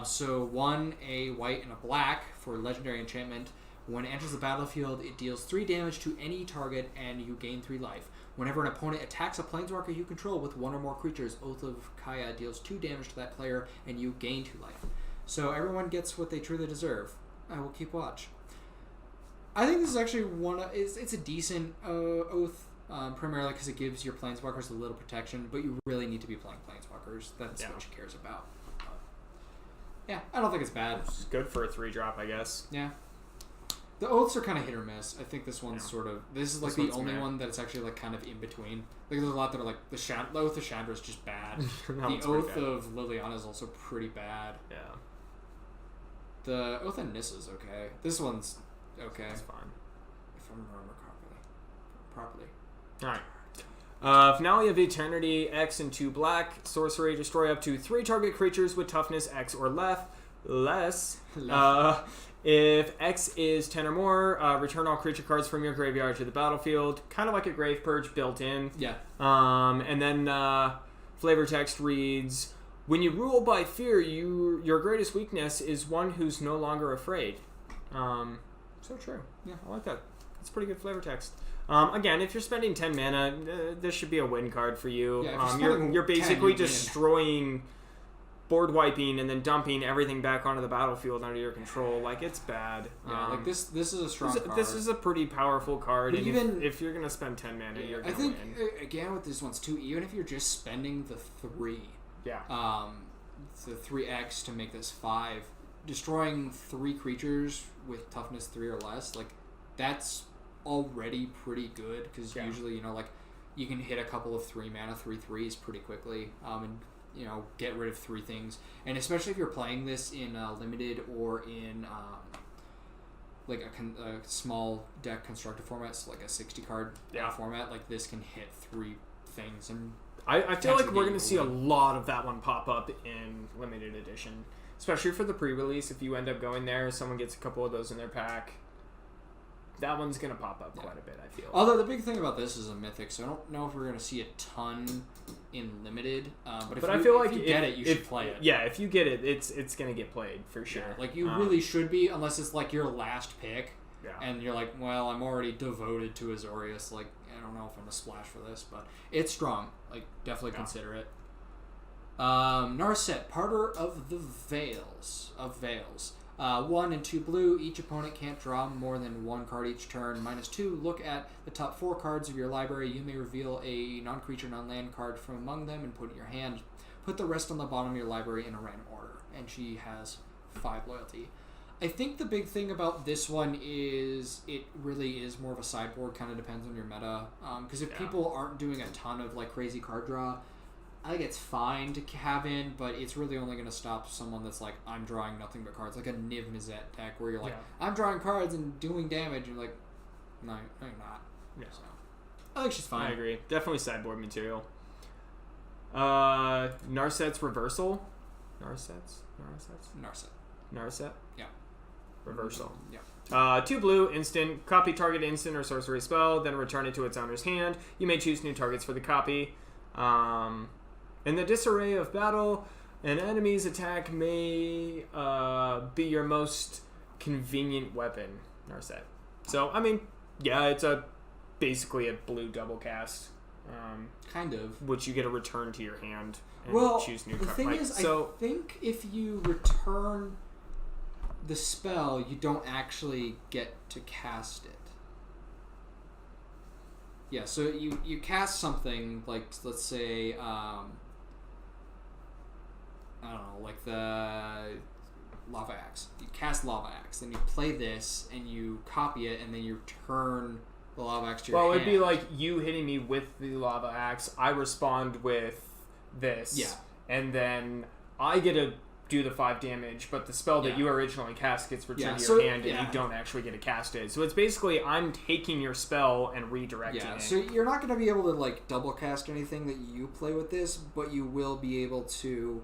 So 1, a white, and a black for legendary enchantment. When it enters the battlefield, it deals 3 damage to any target, and you gain 3 life. Whenever an opponent attacks a planeswalker you control with 1 or more creatures, Oath of Kaya deals 2 damage to that player, and you gain 2 life. So everyone gets what they truly deserve. I will keep watch. I think this is actually it's a decent Oath, primarily because it gives your planeswalkers a little protection, but you really need to be playing planeswalkers. That's what she cares about. Yeah, I don't think it's bad. It's good for a 3-drop, I guess. Yeah. The Oaths are kind of hit or miss. I think this one's sort of... This is like the only one that it's actually like kind of in between. Like there's a lot that are like... The Oath of Chandra is just bad. No, the Oath of Liliana is also pretty bad. Yeah. The Oath of Nissa is okay. This one's okay. It's fine. If I remember properly. Alright. Finale of Eternity, X and 2 black. Sorcery, destroy up to 3 target creatures with toughness X or less. If X is 10 or more, return all creature cards from your graveyard to the battlefield. Kind of like a Grave Purge built in. Yeah. And then flavor text reads, when you rule by fear, your greatest weakness is one who's no longer afraid. So true. Yeah, I like that. It's pretty good flavor text. Again, if you're spending 10 mana, this should be a win card for you. Yeah, you're basically 10, destroying board wiping and then dumping everything back onto the battlefield under your control. Like, it's bad. Yeah, like this is a strong card. This is a pretty powerful card. But And even if you're going to spend 10 mana, you're going I to think, win. again, with these ones, too, even if you're just spending the 3, Yeah. the 3x to make this 5, destroying 3 creatures with toughness 3 or less, like, that's already pretty good, because usually, like, you can hit a couple of 3 mana 3/3s pretty quickly, and get rid of 3 things. And especially if you're playing this in limited or in like a small deck constructed format, so like a 60 card format, like this can hit 3 things. And I feel like we're going to see a lot of that one pop up in limited edition, especially for the pre-release. If you end up going there, someone gets a couple of those in their pack, that one's going to pop up quite a bit, I feel. Although the big thing about this is a mythic, so I don't know if we're going to see a ton in limited. But I feel like if you get it, you should play it. Yeah, if you get it, it's going to get played for sure. Yeah, like, you really should be, unless it's like your last pick. Yeah. And you're like, well, I'm already devoted to Azorius. Like, I don't know if I'm going to splash for this, but it's strong. Like, definitely consider it. Narset, Parter of the Veils. 1 and 2 blue. Each opponent can't draw more than 1 card each turn. -2. Look at the top 4 cards of your library. You may reveal a non-creature, non-land card from among them and put it in your hand. Put the rest on the bottom of your library in a random order. And she has 5 loyalty. I think the big thing about this one is it really is more of a sideboard. Kind of depends on your meta. Because if people aren't doing a ton of like crazy card draw, I think it's fine to have in, but it's really only going to stop someone that's like, I'm drawing nothing but cards, like a Niv Mizzet deck where you're like, I'm drawing cards and doing damage, and you're like, no, you're not. Yeah. So, I think she's fine. I agree. Definitely sideboard material. Narset's Reversal. Narset? Yeah. Reversal. Yeah. 2 blue, instant. Copy target instant or sorcery spell, then return it to its owner's hand. You may choose new targets for the copy. In the disarray of battle, an enemy's attack may be your most convenient weapon, Narset. So, I mean, yeah, it's basically a blue double cast. Kind of. Which you get a return to your hand and choose new the cards. thing is, I think if you return the spell, you don't actually get to cast it. Yeah, so you cast something, like, let's say, I don't know, like the Lava Axe. You cast Lava Axe, then you play this, and you copy it, and then you return the Lava Axe to your hand. Well, it'd be like you hitting me with the Lava Axe, I respond with this, and then I get to do the 5 damage, but the spell that you originally cast gets returned to your hand, and you don't actually get to cast it. So it's basically I'm taking your spell and redirecting it. So you're not going to be able to like double cast anything that you play with this, but you will be able to.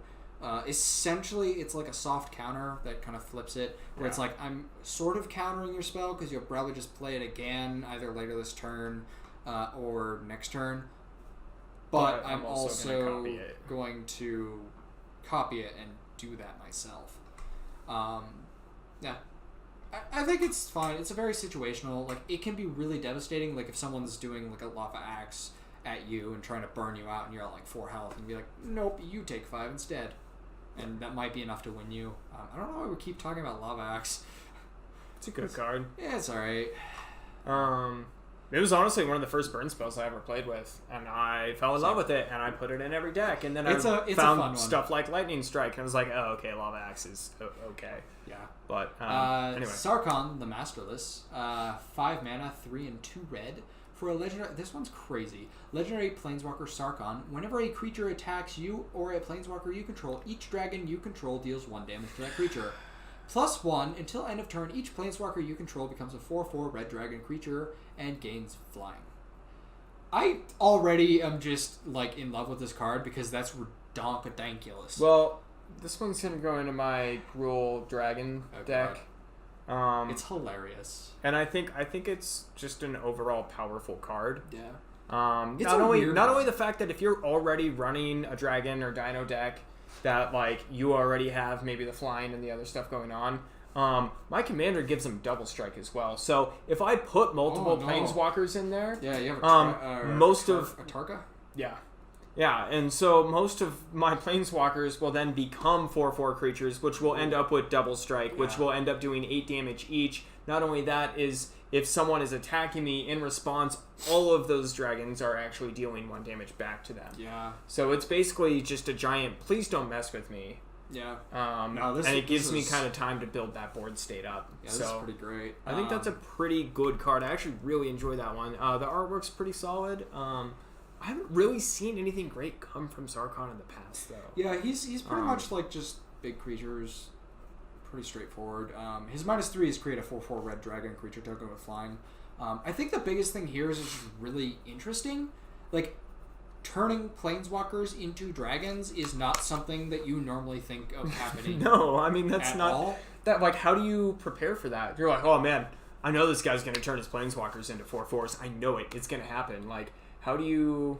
Essentially, it's like a soft counter that kind of flips it, where it's like I'm sort of countering your spell because you'll probably just play it again either later this turn or next turn. But I'm also going to copy it and do that myself. I think it's fine. It's a very situational. Like, it can be really devastating. Like, if someone's doing like a Lava Axe at you and trying to burn you out, and you're at like 4 health, and be like, nope, you take 5 instead, and that might be enough to win you. I don't know why we keep talking about Lava Axe. It's a good card. Yeah, it's all right. It was honestly one of the first burn spells I ever played with, and I fell in love with it, and I put it in every deck, and then I found stuff like Lightning Strike, and I was like, oh, okay, Lava Axe is okay. Yeah. But, anyway. Sarkhan, the Masterless, 5 mana, 3 and 2 red, for a legendary... This one's crazy. Legendary Planeswalker Sarkhan. Whenever a creature attacks you or a Planeswalker you control, each dragon you control deals 1 damage to that creature. +1, until end of turn, each Planeswalker you control becomes a 4/4 red dragon creature and gains flying. I already am just, like, in love with this card because that's redonkulous. Well, this one's going to go into my Gruul Dragon deck. It's hilarious. And I think it's just an overall powerful card. Yeah. Not only the fact that if you're already running a dragon or dino deck, that like you already have maybe the flying and the other stuff going on. My commander gives them double strike as well. So if I put multiple planeswalkers in there, you have a Tarka. Yeah, and so most of my planeswalkers will then become 4/4 creatures, which will end up with double strike, which will end up doing 8 damage each. Not only that, is if someone is attacking me in response, all of those dragons are actually dealing 1 damage back to them. Yeah. So it's basically just a giant, please don't mess with me. Yeah. And it gives me kind of time to build that board state up. Yeah, this is pretty great. I think that's a pretty good card. I actually really enjoy that one. The artwork's pretty solid. I haven't really seen anything great come from Sarkhan in the past, though. Yeah, he's pretty much like just big creatures. Pretty straightforward. His -3 is create a 4/4 red dragon creature token with flying. I think the biggest thing here is it's just really interesting. Like, turning planeswalkers into dragons is not something that you normally think of happening. No, I mean, that's at not... all. That, like, how do you prepare for that? You're like, oh, man, I know this guy's going to turn his planeswalkers into 4/4s. I know it. It's going to happen. Like, how do you...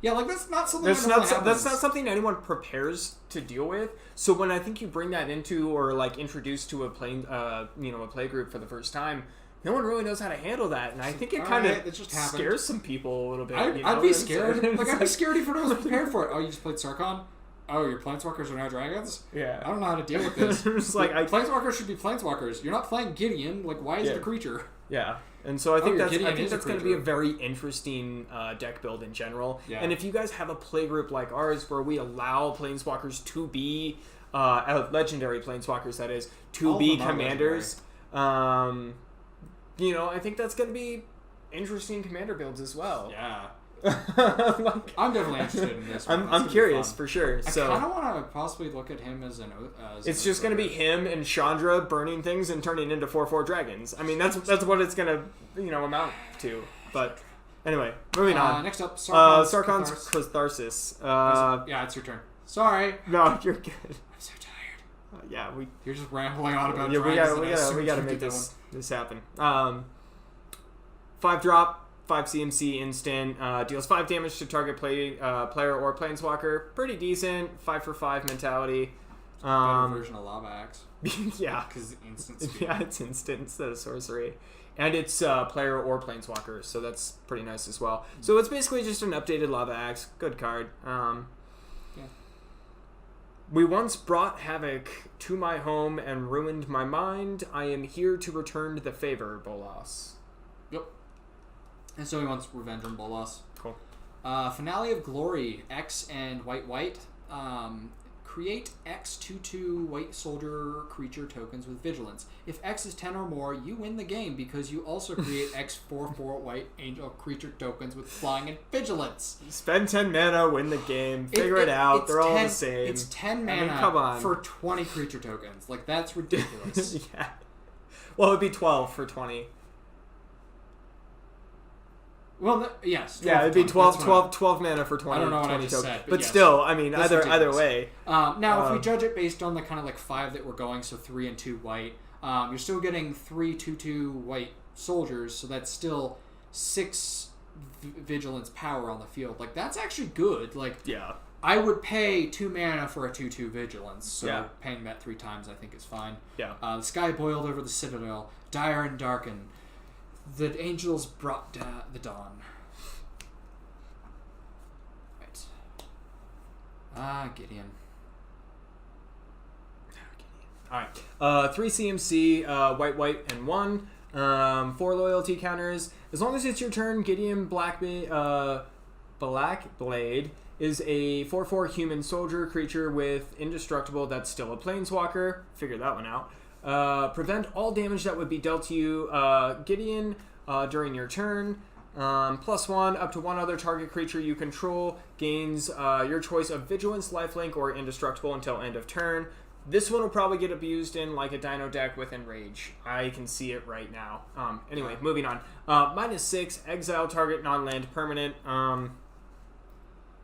Yeah, like, that's not something That's that not something anyone prepares to deal with. So when I think you bring that into or like introduce to a play group for the first time, no one really knows how to handle that, and I think it kind of scares some people a little bit. I'd be scared. Like, I'd be scared if I was prepared for it. Oh, you just played Sarkhan? Oh, your planeswalkers are now dragons? Yeah. I don't know how to deal with this. It's like, planeswalkers should be planeswalkers. You're not playing Gideon. Like, why is it a creature? Yeah. And so I think that's going to be a creature. very interesting deck build in general. Yeah. And if you guys have a play group like ours where we allow planeswalkers to be legendary planeswalkers, that is, to be commanders, you know, I think that's going to be interesting commander builds as well. Yeah. Like, I'm definitely interested in this one. I'm curious for sure. I kind of want to possibly look at him as it's just going to be him and Chandra burning things and turning into 4/4 dragons. I mean, that's what it's going to amount to. But anyway, moving on. Next up, Sarkhan's Catharsis. Yeah, it's your turn. Sorry. No, you're good. I'm so tired. You're just rambling on about dragons. We gotta make this happen. 5-drop. 5 CMC instant, deals 5 damage to target player or planeswalker. Pretty decent. 5 for 5 mentality. Better version of Lava Axe. Yeah. Because instant speed. Yeah, it's instant instead of sorcery. And it's player or planeswalker, so that's pretty nice as well. So it's basically just an updated Lava Axe. Good card. Yeah. We once brought havoc to my home and ruined my mind. I am here to return the favor, Bolas. Yep. And so he wants Revenge on Bolas. Cool. Finale of Glory, X and white. Create X 2/2 white soldier creature tokens with vigilance. If X is 10 or more, you win the game because you also create X 4/4 white angel creature tokens with flying and vigilance. Spend 10 mana, win the game, figure it out. They're all the same. It's 10 mana come on. for 20 creature tokens. Like, that's ridiculous. Yeah. Well, it would be 12 for 20. Well, yes. Yeah, it'd be 12 mana for 20. I don't know what I 20 just tokens. said, but yes. still, I mean, That's either way. Now, if we judge it based on the kind of like 5 that we're going, so 3 and 2 white, you're still getting 3 2/2 white soldiers, so that's still 6 vigilance power on the field. Like, that's actually good. Like, yeah. I would pay 2 mana for a 2/2 vigilance, so yeah. paying that 3 times I think is fine. Yeah. The sky boiled over the citadel, dire and darken. The angels brought the dawn. Right. Gideon. Alright. 3 CMC, white, and 1. 4 loyalty counters. As long as it's your turn, Gideon Blackblade is a 4/4 human soldier creature with indestructible that's still a planeswalker. Figure that one out. Prevent all damage that would be dealt to you, Gideon, during your turn. +1, up to 1 other target creature you control gains your choice of Vigilance, Lifelink, or Indestructible until end of turn. This one will probably get abused in like a Dino deck with Enrage. I can see it right now. Anyway, moving on. -6, exile target non-land permanent.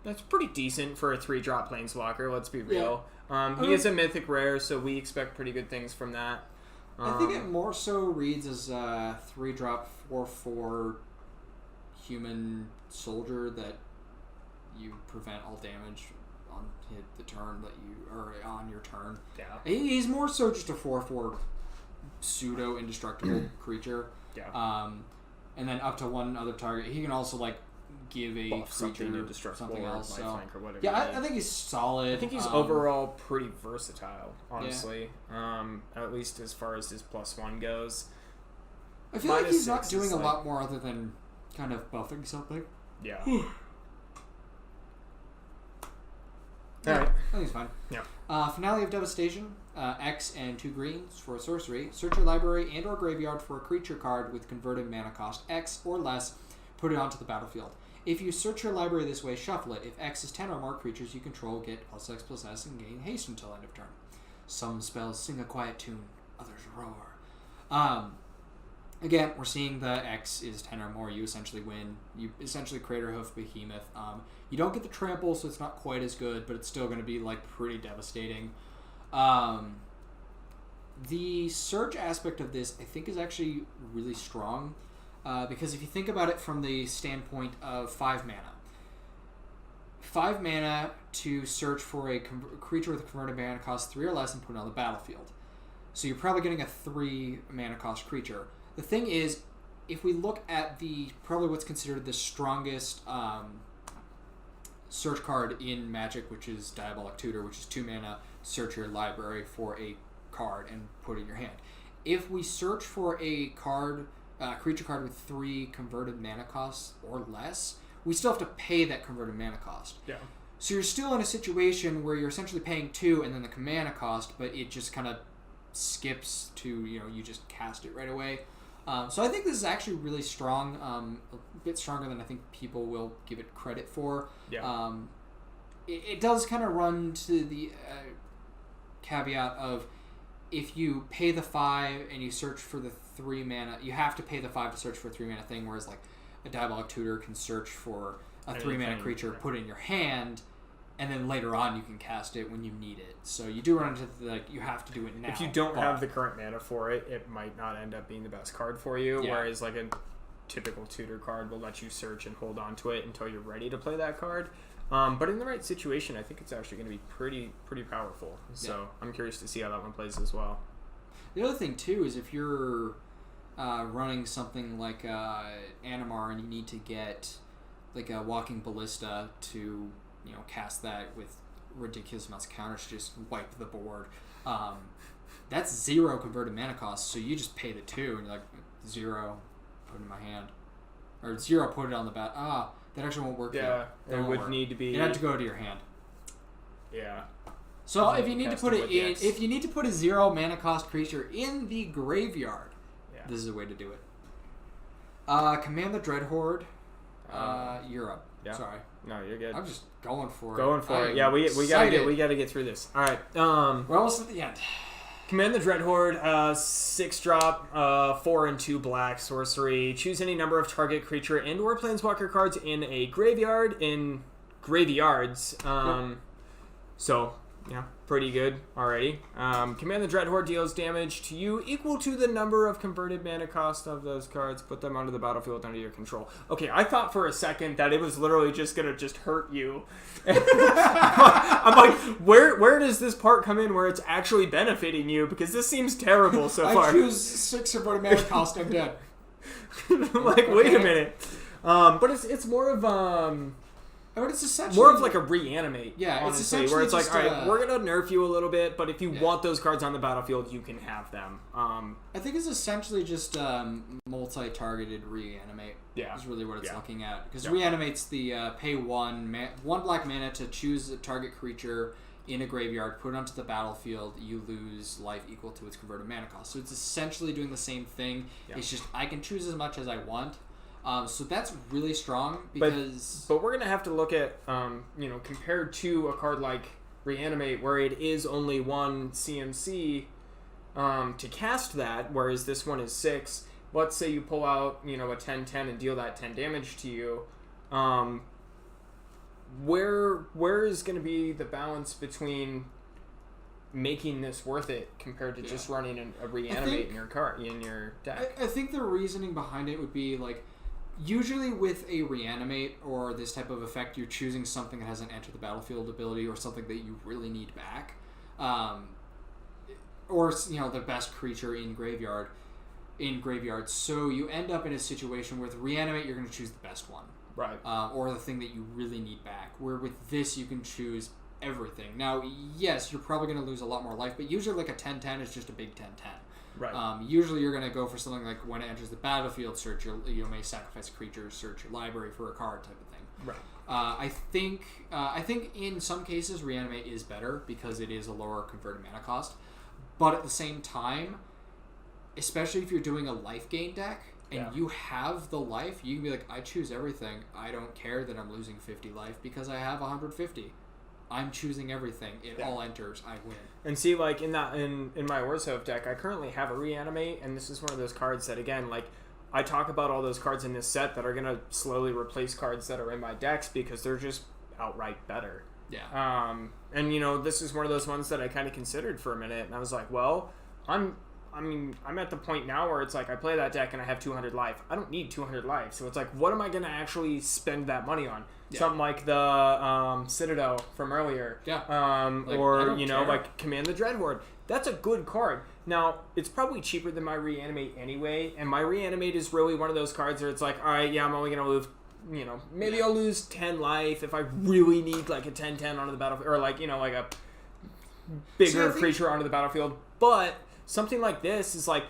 That's pretty decent for a 3-drop planeswalker, let's be real. Yeah. He is a mythic rare, so we expect pretty good things from that. I think it more so reads as a 3-drop 4/4 human soldier that you prevent all damage on the turn that you or on your turn. Yeah. He's more so just a 4/4 pseudo indestructible creature. Yeah. And then up to 1 other target. He can also like give a buff something creature indestructible something or else. So lifelink or whatever. yeah, you need. I think he's solid. I think he's overall pretty versatile, honestly. Yeah. At least as far as his +1 goes. I feel like he's not -6 doing is a like- lot more other than kind of buffing something. Yeah. Yeah, Alright. I think he's fine. Yeah. Finale of Devastation. X and 2 greens for a sorcery. Search your library and or graveyard for a creature card with converted mana cost X or less. Put it onto the battlefield. If you search your library this way, shuffle it. If X is 10 or more creatures you control, get +X/+S and gain haste until end of turn. Some spells sing a quiet tune, others roar. Again, we're seeing the X is 10 or more. You essentially win. You essentially Crater Hoof Behemoth. You don't get the trample, so it's not quite as good, but it's still going to be like pretty devastating. The search aspect of this, I think, is actually really strong. Because if you think about it from the standpoint of 5 mana. 5 mana to search for a creature with a converted mana cost 3 or less and put it on the battlefield. So you're probably getting a 3 mana cost creature. The thing is, if we look at probably what's considered the strongest search card in Magic, which is Diabolic Tutor, which is 2 mana, search your library for a card and put it in your hand. If we search for a creature card with 3 converted mana costs or less, we still have to pay that converted mana cost. Yeah. So you're still in a situation where you're essentially paying 2 and then the mana cost, but it just kind of skips to, you just cast it right away. So I think this is actually really strong, a bit stronger than I think people will give it credit for. Yeah. It does kind of run to the caveat of if you pay the 5 and you search for the 3 mana, you have to pay the 5 to search for a 3 mana thing, whereas like a Diabolic Tutor can search for a 3 mana creature, put it in your hand, and then later on you can cast it when you need it. So you do run into you have to do it now. If you don't have the current mana for it, it might not end up being the best card for you. Yeah. Whereas like a typical tutor card will let you search and hold on to it until you're ready to play that card. But in the right situation, I think it's actually going to be pretty powerful. So I'm curious to see how that one plays as well. The other thing too is if you're running something like Animar and you need to get like a Walking Ballista to cast that with ridiculous amounts of counters to just wipe the board. That's 0 converted mana cost, so you just pay the 2 and you're like 0, put it in my hand, or 0, put it on the bat. That actually won't work. Yeah, it it would work. need to be. You have to go to your hand. Yeah. So if you need to cast put it it with in, X. if you need to put a 0 mana cost creature in the graveyard, Yeah. this is a way to do it. Command the Dreadhorde. You're up. Yeah. Sorry, No, you're good. I'm just going for it. Going for I it. am Yeah, we excited. gotta get through this. All right. We're almost at the end. Command the Dreadhorde, 6-drop, 4 and 2 black sorcery. Choose any number of target creature and or planeswalker cards in a graveyard in graveyards. So, yeah, pretty good already. Command the Dreadhorde deals damage to you equal to the number of converted mana cost of those cards. Put them onto the battlefield under your control. Okay, I thought for a second that it was literally just gonna hurt you. I'm like, where does this part come in where it's actually benefiting you? Because this seems terrible so far. I choose 6 converted mana cost. I'm dead. Like, wait a minute. But it's more of I mean, it's essentially more of like a reanimate. Yeah, it's honestly, where it's like, essentially all right, just we're gonna nerf you a little bit, but if you want those cards on the battlefield, you can have them. I think it's essentially just multi-targeted reanimate. Yeah. Is really what it's Yeah. looking at, because Yeah. reanimate's the pay 1 black mana to choose a target creature in a graveyard, put it onto the battlefield. You lose life equal to its converted mana cost. So it's essentially doing the same thing. Yeah. It's just I can choose as much as I want. So that's really strong because. But we're gonna have to look at compared to a card like Reanimate, where it is only 1 CMC to cast that, whereas this one is 6. Let's say you pull out a 10/10 and deal that 10 damage to you. Where is going to be the balance between making this worth it compared to just running a Reanimate in your deck? I think the reasoning behind it would be like. Usually with a reanimate or this type of effect, you're choosing something that has an enter the battlefield ability or something that you really need back, or the best creature in graveyard. So you end up in a situation with reanimate, you're going to choose the best one. Right. or the thing that you really need back. Where with this, you can choose everything. Now, yes, you're probably going to lose a lot more life, but usually like a 10-10 is just a big 10-10. Right. Usually you're going to go for something like when it enters the battlefield, you may sacrifice a creature, search your library for a card type of thing. Right. I think in some cases Reanimate is better because it is a lower converted mana cost, but at the same time, especially if you're doing a life gain deck and you have the life, you can be like, I choose everything. I don't care that I'm losing 50 life because I have 150. I'm choosing everything. It all enters. I win. And see, like in my Orzhov deck, I currently have a Reanimate, and this is one of those cards that, again, like I talk about all those cards in this set that are gonna slowly replace cards that are in my decks because they're just outright better. Yeah. And this is one of those ones that I kind of considered for a minute, and I was like, well, I'm at the point now where it's like I play that deck and I have 200 life. I don't need 200 life, so it's like, what am I gonna actually spend that money on? Yeah. Something like the Citadel from earlier. Yeah. Or like Command the Dreadhorde. That's a good card. Now, it's probably cheaper than my Reanimate anyway, and my Reanimate is really one of those cards where it's like, all right, yeah, I'm only gonna lose, maybe I'll lose 10 life if I really need like a 10-10 onto the battlefield, or like a bigger creature onto the battlefield. But something like this is like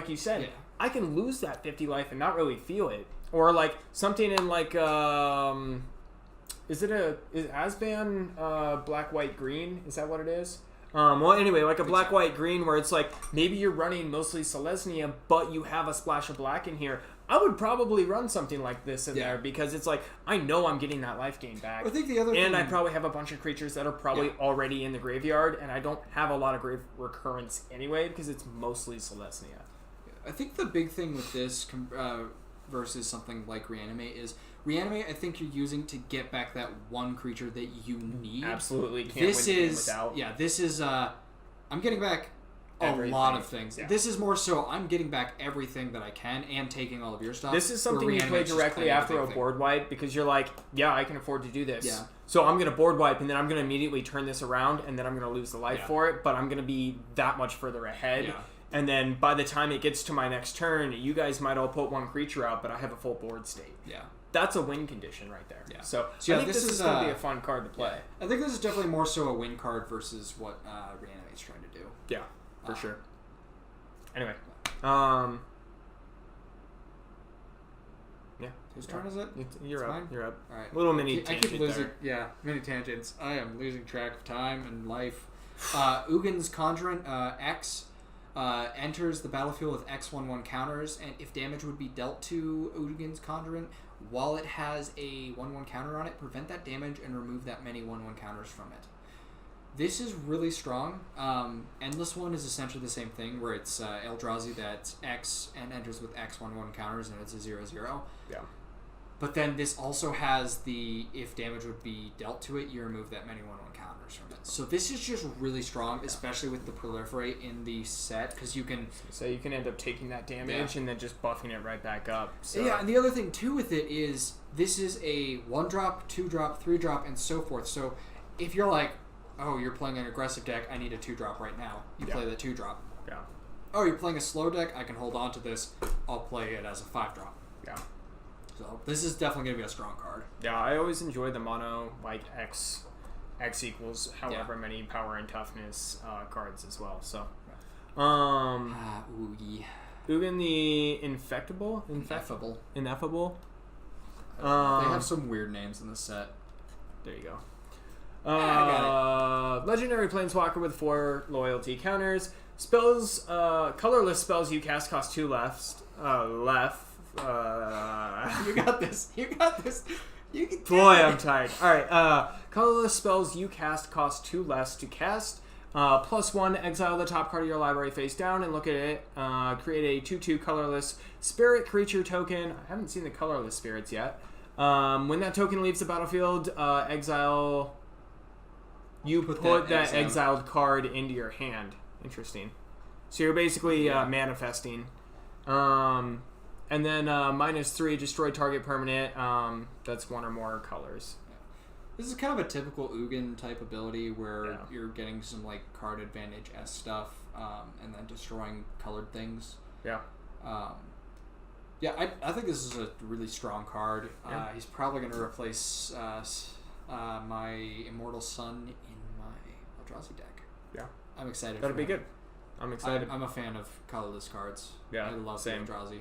you said, I can lose that 50 life and not really feel it. Or like something in like is Asban black, white, green? Is that what it is? Well, anyway, like a black, white, green, where it's like maybe you're running mostly Selesnya, but you have a splash of black in here. I would probably run something like this in there because it's like I know I'm getting that life gain back. I think the other I probably have a bunch of creatures that are probably already in the graveyard, and I don't have a lot of grave recurrence anyway because it's mostly Selesnya. I think the big thing with this versus something like Reanimate is Reanimate, I think you're using to get back that one creature that you need. Absolutely can't win the game without. Yeah, this is I'm getting back everything. A lot of things. Yeah. This is more so I'm getting back everything that I can and taking all of your stuff. This is something you play directly after a board wipe because you're like, yeah, I can afford to do this. Yeah. So I'm going to board wipe and then I'm going to immediately turn this around and then I'm going to lose the life for it, but I'm going to be that much further ahead. Yeah. And then by the time it gets to my next turn, you guys might all put one creature out, but I have a full board state. Yeah. That's a win condition right there. Yeah. So I think this is going to be a fun card to play. Yeah. I think this is definitely more so a win card versus what Reanimate's trying to do. Yeah, for sure. Anyway. Yeah. Whose turn is it? You're up. You're up. All right. Little mini tangent I keep losing. There. Yeah, mini tangents. I am losing track of time and life. Ugin's Conjurant X enters the battlefield with X/1/1 counters, and if damage would be dealt to Ugin's Conjurant while it has a 1/1 counter on it, prevent that damage and remove that many 1/1 counters from it. This is really strong. Endless One is essentially the same thing, where it's Eldrazi that's X and enters with X/1/1 counters, and it's a 0/0. Yeah. But then this also has the if damage would be dealt to it, you remove that many 1/1 counters from it. So this is just really strong, especially with the Proliferate in the set, because you can... So you can end up taking that damage and then just buffing it right back up. So. Yeah, and the other thing too with it is this is a 1-drop, 2-drop, 3-drop, and so forth. So if you're like, oh, you're playing an aggressive deck, I need a 2-drop right now. You play the 2-drop. Yeah. Oh, you're playing a slow deck, I can hold on to this. I'll play it as a 5-drop. Yeah. So this is definitely going to be a strong card. Yeah, I always enjoy the mono, like X equals however many power and toughness cards as well. So, Oogie. Ugin the Ineffable. They have some weird names in the set. There you go. Legendary Planeswalker with 4 loyalty counters. Spells, colorless spells you cast cost 2 left. You got this. You can Boy, I'm tired. Alright, colorless spells you cast cost 2 less to cast. +1, exile the top card of your library face down and look at it. Create a 2/2 colorless spirit creature token. I haven't seen the colorless spirits yet. When that token leaves the battlefield, exile... You put that exiled card into your hand. Interesting. So you're basically manifesting. And then -3, destroy target permanent. That's 1 or more colors. This is kind of a typical Ugin type ability where you're getting some like card advantage-esque stuff and then destroying colored things. Yeah. Yeah, I think this is a really strong card. Yeah. He's probably going to replace my Immortal Sun in my Eldrazi deck. Yeah. I'm excited. That'll for be him. good. I'm excited. I'm a fan of colorless cards. Yeah, I love same. the Eldrazi.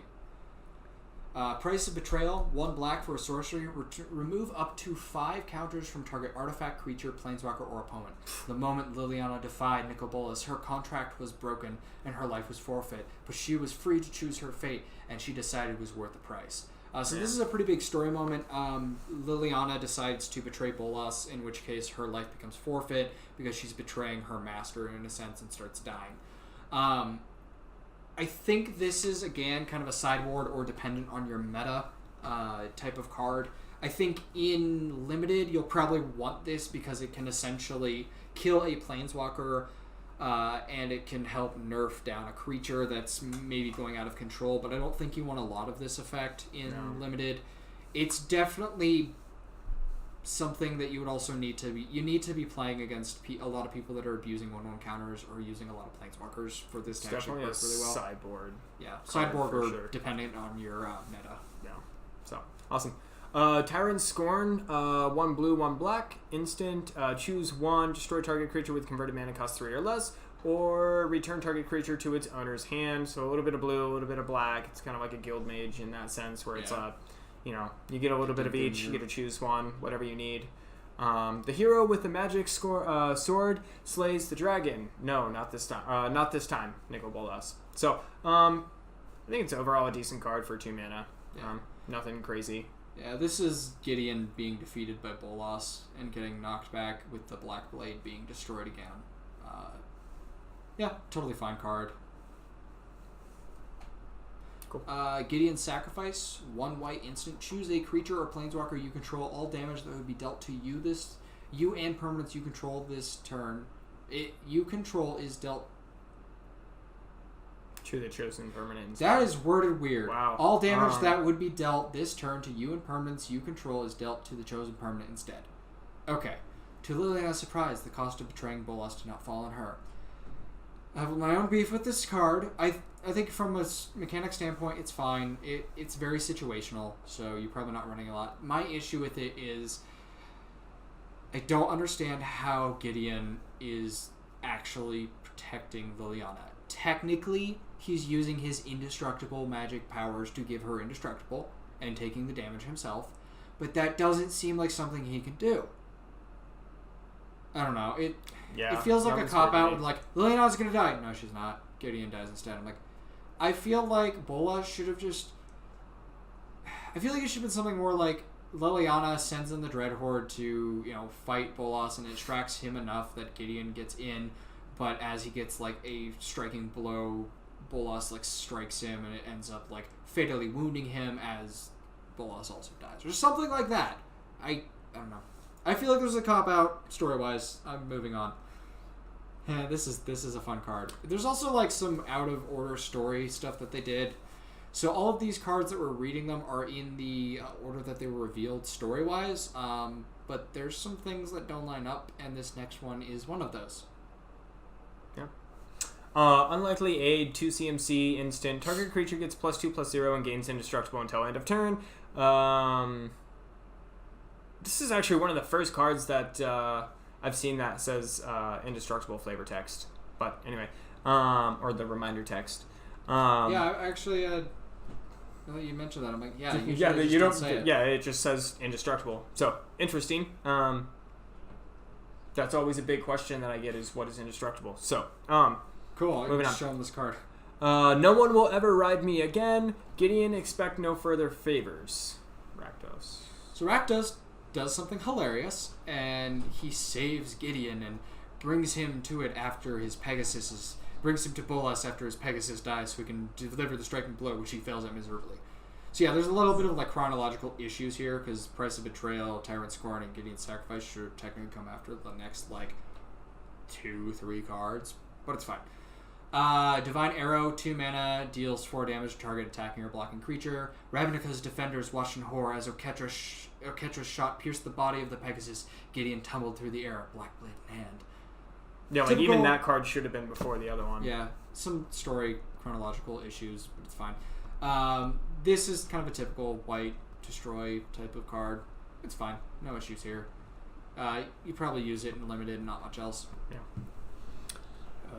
Price of Betrayal, 1 black for a sorcery. Remove up to 5 counters from target artifact, creature, planeswalker, or opponent. The moment Liliana defied Nicol Bolas, her contract was broken and her life was forfeit, but she was free to choose her fate, and she decided it was worth the price. So this is a pretty big story moment. Liliana decides to betray Bolas, in which case her life becomes forfeit because she's betraying her master in a sense and starts dying. I think this is, again, kind of a sideboard or dependent on your meta type of card. I think in Limited, you'll probably want this because it can essentially kill a Planeswalker and it can help nerf down a creature that's maybe going out of control, but I don't think you want a lot of this effect in Limited. It's definitely something that you would also need to be playing against a lot of people that are abusing 1/1 counters or using a lot of planeswalkers for this to actually work really well. Sideboard. Yeah, sideboard or sure. depending on your meta. Yeah. So awesome. Tyrant Scorn, 1 blue, 1 black, instant. Choose 1, destroy target creature with converted mana cost 3 or less, or return target creature to its owner's hand. So a little bit of blue, a little bit of black. It's kind of like a guild mage in that sense, where it's you get a little bit of each. You get to choose 1, whatever you need. The hero with the magic sword slays the dragon. No, not this time. Not this time, Nicol Bolas. So I think it's overall a decent card for 2 mana. Yeah. Nothing crazy. Yeah, this is Gideon being defeated by Bolas and getting knocked back with the Black Blade being destroyed again. Yeah, totally fine card. Cool. Gideon's Sacrifice, 1 white instant. Choose a creature or planeswalker you control. All damage that would be dealt to you and permanents you control this turn. You control is dealt to the chosen permanent instead. That is worded weird. Wow. All damage that would be dealt this turn to you and permanents you control is dealt to the chosen permanent instead. Okay. To Liliana's surprise, the cost of betraying Bolas did not fall on her. I have my own beef with this card. I think from a mechanic standpoint, it's fine. It's very situational, so you're probably not running a lot. My issue with it is I don't understand how Gideon is actually protecting Liliana. Technically, he's using his indestructible magic powers to give her indestructible and taking the damage himself, but that doesn't seem like something he can do. I don't know. It feels like a cop-out. Like, Liliana's gonna die. No, she's not. Gideon dies instead. I'm like, I feel like Bolas should have just... I feel like it should have been something more like Liliana sends in the Dread Horde to, fight Bolas and it distracts him enough that Gideon gets in, but as he gets, a striking blow, Bolas, strikes him and it ends up, fatally wounding him as Bolas also dies. Or something like that. I don't know. I feel like there's a cop-out story-wise. I'm moving on. Yeah, this is a fun card. There's also, some out-of-order story stuff that they did. So all of these cards that we're reading them are in the order that they were revealed story-wise, but there's some things that don't line up, and this next one is one of those. Yeah. Unlikely Aid, 2 CMC, instant. Target creature gets +2/+0 and gains indestructible until end of turn. This is actually one of the first cards that I've seen that says indestructible flavor text. But anyway, or the reminder text. Yeah, actually, now that you mentioned that, I'm like, yeah, you don't say it. Yeah, it just says indestructible. So interesting. That's always a big question that I get is what is indestructible. So cool. Moving on. Show him this card. No one will ever ride me again. Gideon, expect no further favors. Rakdos. So Rakdos does something hilarious, and he saves Gideon and brings him to it after his Pegasus brings him to Bolas after his Pegasus dies so he can deliver the striking blow, which he fails at miserably. So yeah, there's a little bit of chronological issues here, because Price of Betrayal, Tyrant Scorn, and Gideon's Sacrifice should technically come after the next 2-3 cards, but it's fine. Divine Arrow, 2 mana, deals 4 damage to target attacking or blocking creature. Ravnica's defenders watched in horror as Oketra's shot pierced the body of the Pegasus. Gideon tumbled through the air, Black Blade in hand. Yeah, Typical, even that card should have been before the other one. Yeah, some story chronological issues, but it's fine. This is kind of a typical white destroy type of card. It's fine. No issues here. You probably use it in limited, not much else. Yeah.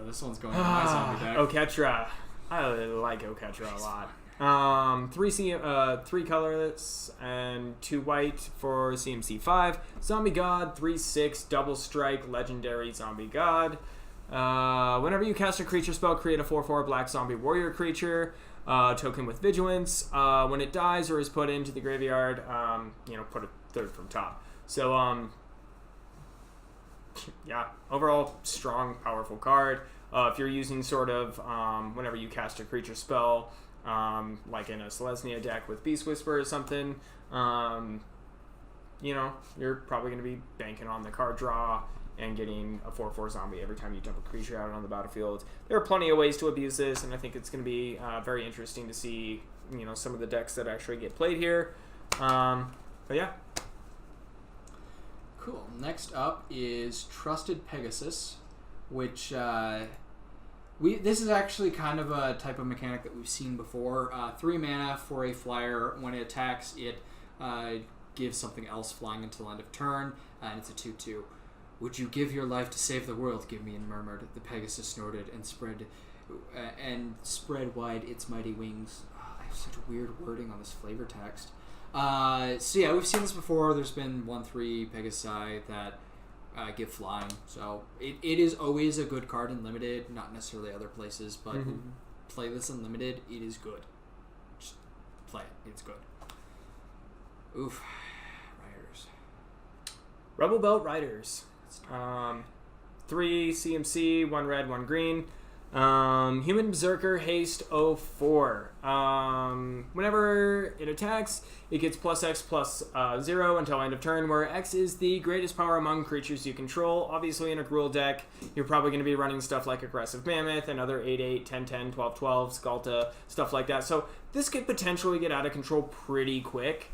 This one's going in my zombie deck. Oketra. I like Oketra a lot. 3 colorless and 2 white for CMC 5. Zombie God, 3/6 double strike legendary zombie god. Whenever you cast a creature spell, create a 4/4 black zombie warrior creature. Token with vigilance. When it dies or is put into the graveyard, put a third from top. So yeah, overall strong, powerful card. If you're using sort of whenever you cast a creature spell. Like in a Selesnya deck with Beast Whisper or something, you're probably going to be banking on the card draw and getting a 4/4 zombie every time you dump a creature out on the battlefield. There are plenty of ways to abuse this, and I think it's going to be very interesting to see, some of the decks that actually get played here. But yeah. Cool. Next up is Trusted Pegasus, which... This is actually kind of a type of mechanic that we've seen before. 3 mana for a flyer. When it attacks, it gives something else flying until end of turn, and it's a 2/2. Would you give your life to save the world? Givemian murmured. The Pegasus snorted and spread wide its mighty wings. Oh, I have such weird wording on this flavor text. So yeah, we've seen this before. There's been 1/3 Pegasi that give flying, so it is always a good card in limited, not necessarily other places, but play this in limited, it is good. Just play it, it's good. Oof. Riders. Rebel Belt Riders. 3 CMC, 1 red, 1 green. Human Berserker Haste 04. Whenever it attacks, it gets +X/+0 until end of turn, where X is the greatest power among creatures you control. Obviously, in a Gruul deck, you're probably going to be running stuff like Aggressive Mammoth and other 8/8, 10/10, 12/12, Skalta, stuff like that. So this could potentially get out of control pretty quick.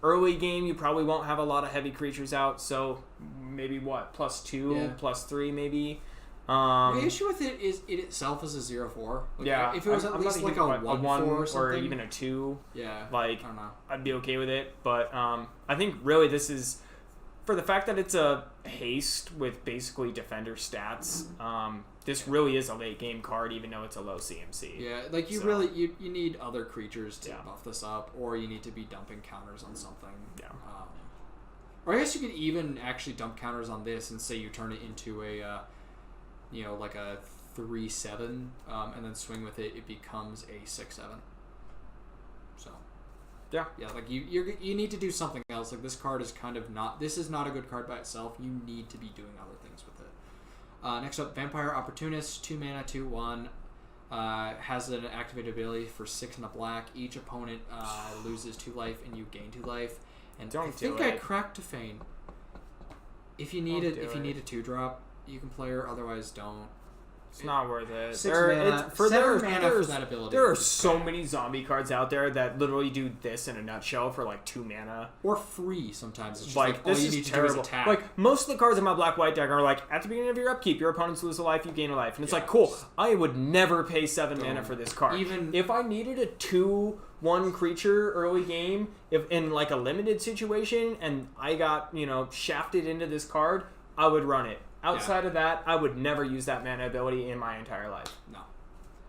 Early game, you probably won't have a lot of heavy creatures out, so maybe +2, Yeah. +3 maybe. The issue with it is it itself is a 0/4. Like, yeah, if it was at least like a 1/4 or something, or even a 2, yeah, like I don't know. I'd be okay with it. But I think really this is, for the fact that it's a haste with basically defender stats. This really is a late game card, even though it's a low CMC. Yeah, like you need other creatures to buff this up, or you need to be dumping counters on something. Yeah. Or I guess you could even actually dump counters on this and say you turn it into a, like a 3/7, and then swing with it. It becomes a 6/7. So. Yeah. Yeah, like you need to do something else. Like this card is kind of not. This is not a good card by itself. You need to be doing other things with it. Next up, Vampire Opportunist, 2 mana, 2/1. Has an activated ability for 6 and a black. Each opponent loses 2 life, and you gain 2 life. And I think I cracked to feign. If you need a 2-drop, you can play her. Otherwise, don't. It's not worth it. 6 mana. For that ability. There are so many zombie cards out there that literally do this in a nutshell for like 2 mana. Or free sometimes. It's just like this all you is need terrible. to do is attack. Like most of the cards in my black-white deck are like, at the beginning of your upkeep, your opponents lose a life, you gain a life. And it's like, cool, I would never pay 7 mana for this card. Even if I needed a 2/1 creature early game, if in like a limited situation, and I got, shafted into this card, I would run it. Outside of that, I would never use that mana ability in my entire life. No.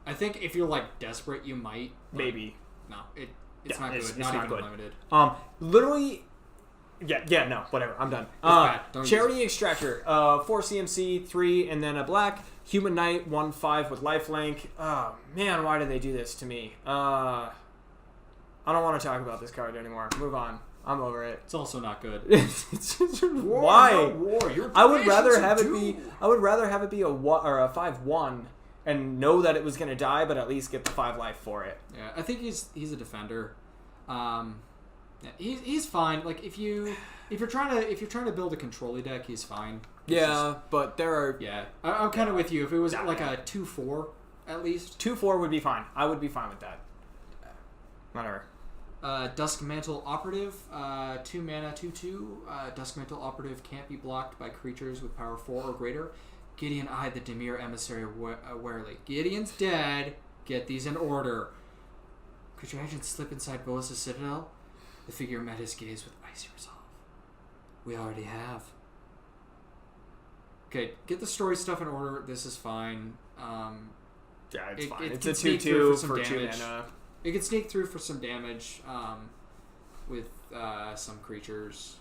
I think if you're like desperate, you might. Maybe. No, it's not good. It's not even good. Limited. Literally. Yeah, no, whatever. I'm done. Charity Extractor, 4 CMC, 3, and then a black. Human Knight, 1/5 with lifelink. Oh, man, why did they do this to me? I don't want to talk about this card anymore. Move on. I'm over it. It's also not good. Why? No war. I would rather have it be. I would rather have it be a 5/1 and know that it was going to die, but at least get the 5 life for it. Yeah, I think he's a defender. He's fine. Like if you're trying to build a control-y deck, he's fine. But there are. Yeah, I'm kind of with you. If it was like a 2/4 at least. 2/4 would be fine. I would be fine with that. Whatever. Duskmantle Operative, 2 mana, 2/2. Duskmantle Operative can't be blocked by creatures with power 4 or greater. Gideon eyed the Dimir emissary warily. Gideon's dead. Get these in order. Could your agent slip inside Bolas' citadel? The figure met his gaze with icy resolve. We already have. Okay, get the story stuff in order. This is fine. Yeah, it's fine. It It's can a sneak through 2/2 for for some 2 damage. mana. It can sneak through for some damage with some creatures.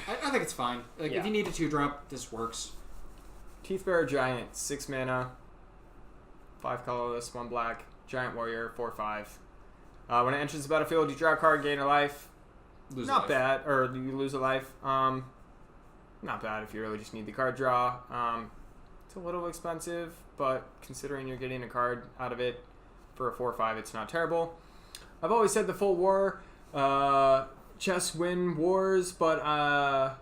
I think it's fine. Like, Yeah. if you need a 2-drop, this works. Teethbearer Giant, 6 mana, 5 colorless, 1 black, Giant Warrior, 4/5. When it enters the battlefield, you draw a card, gain a life. Lose a Not life. bad, or you lose a life. Not bad if you really just need the card draw. It's a little expensive, but considering you're getting a card out of it for a 4/5, it's not terrible. I've always said the full war, chests win wars, but I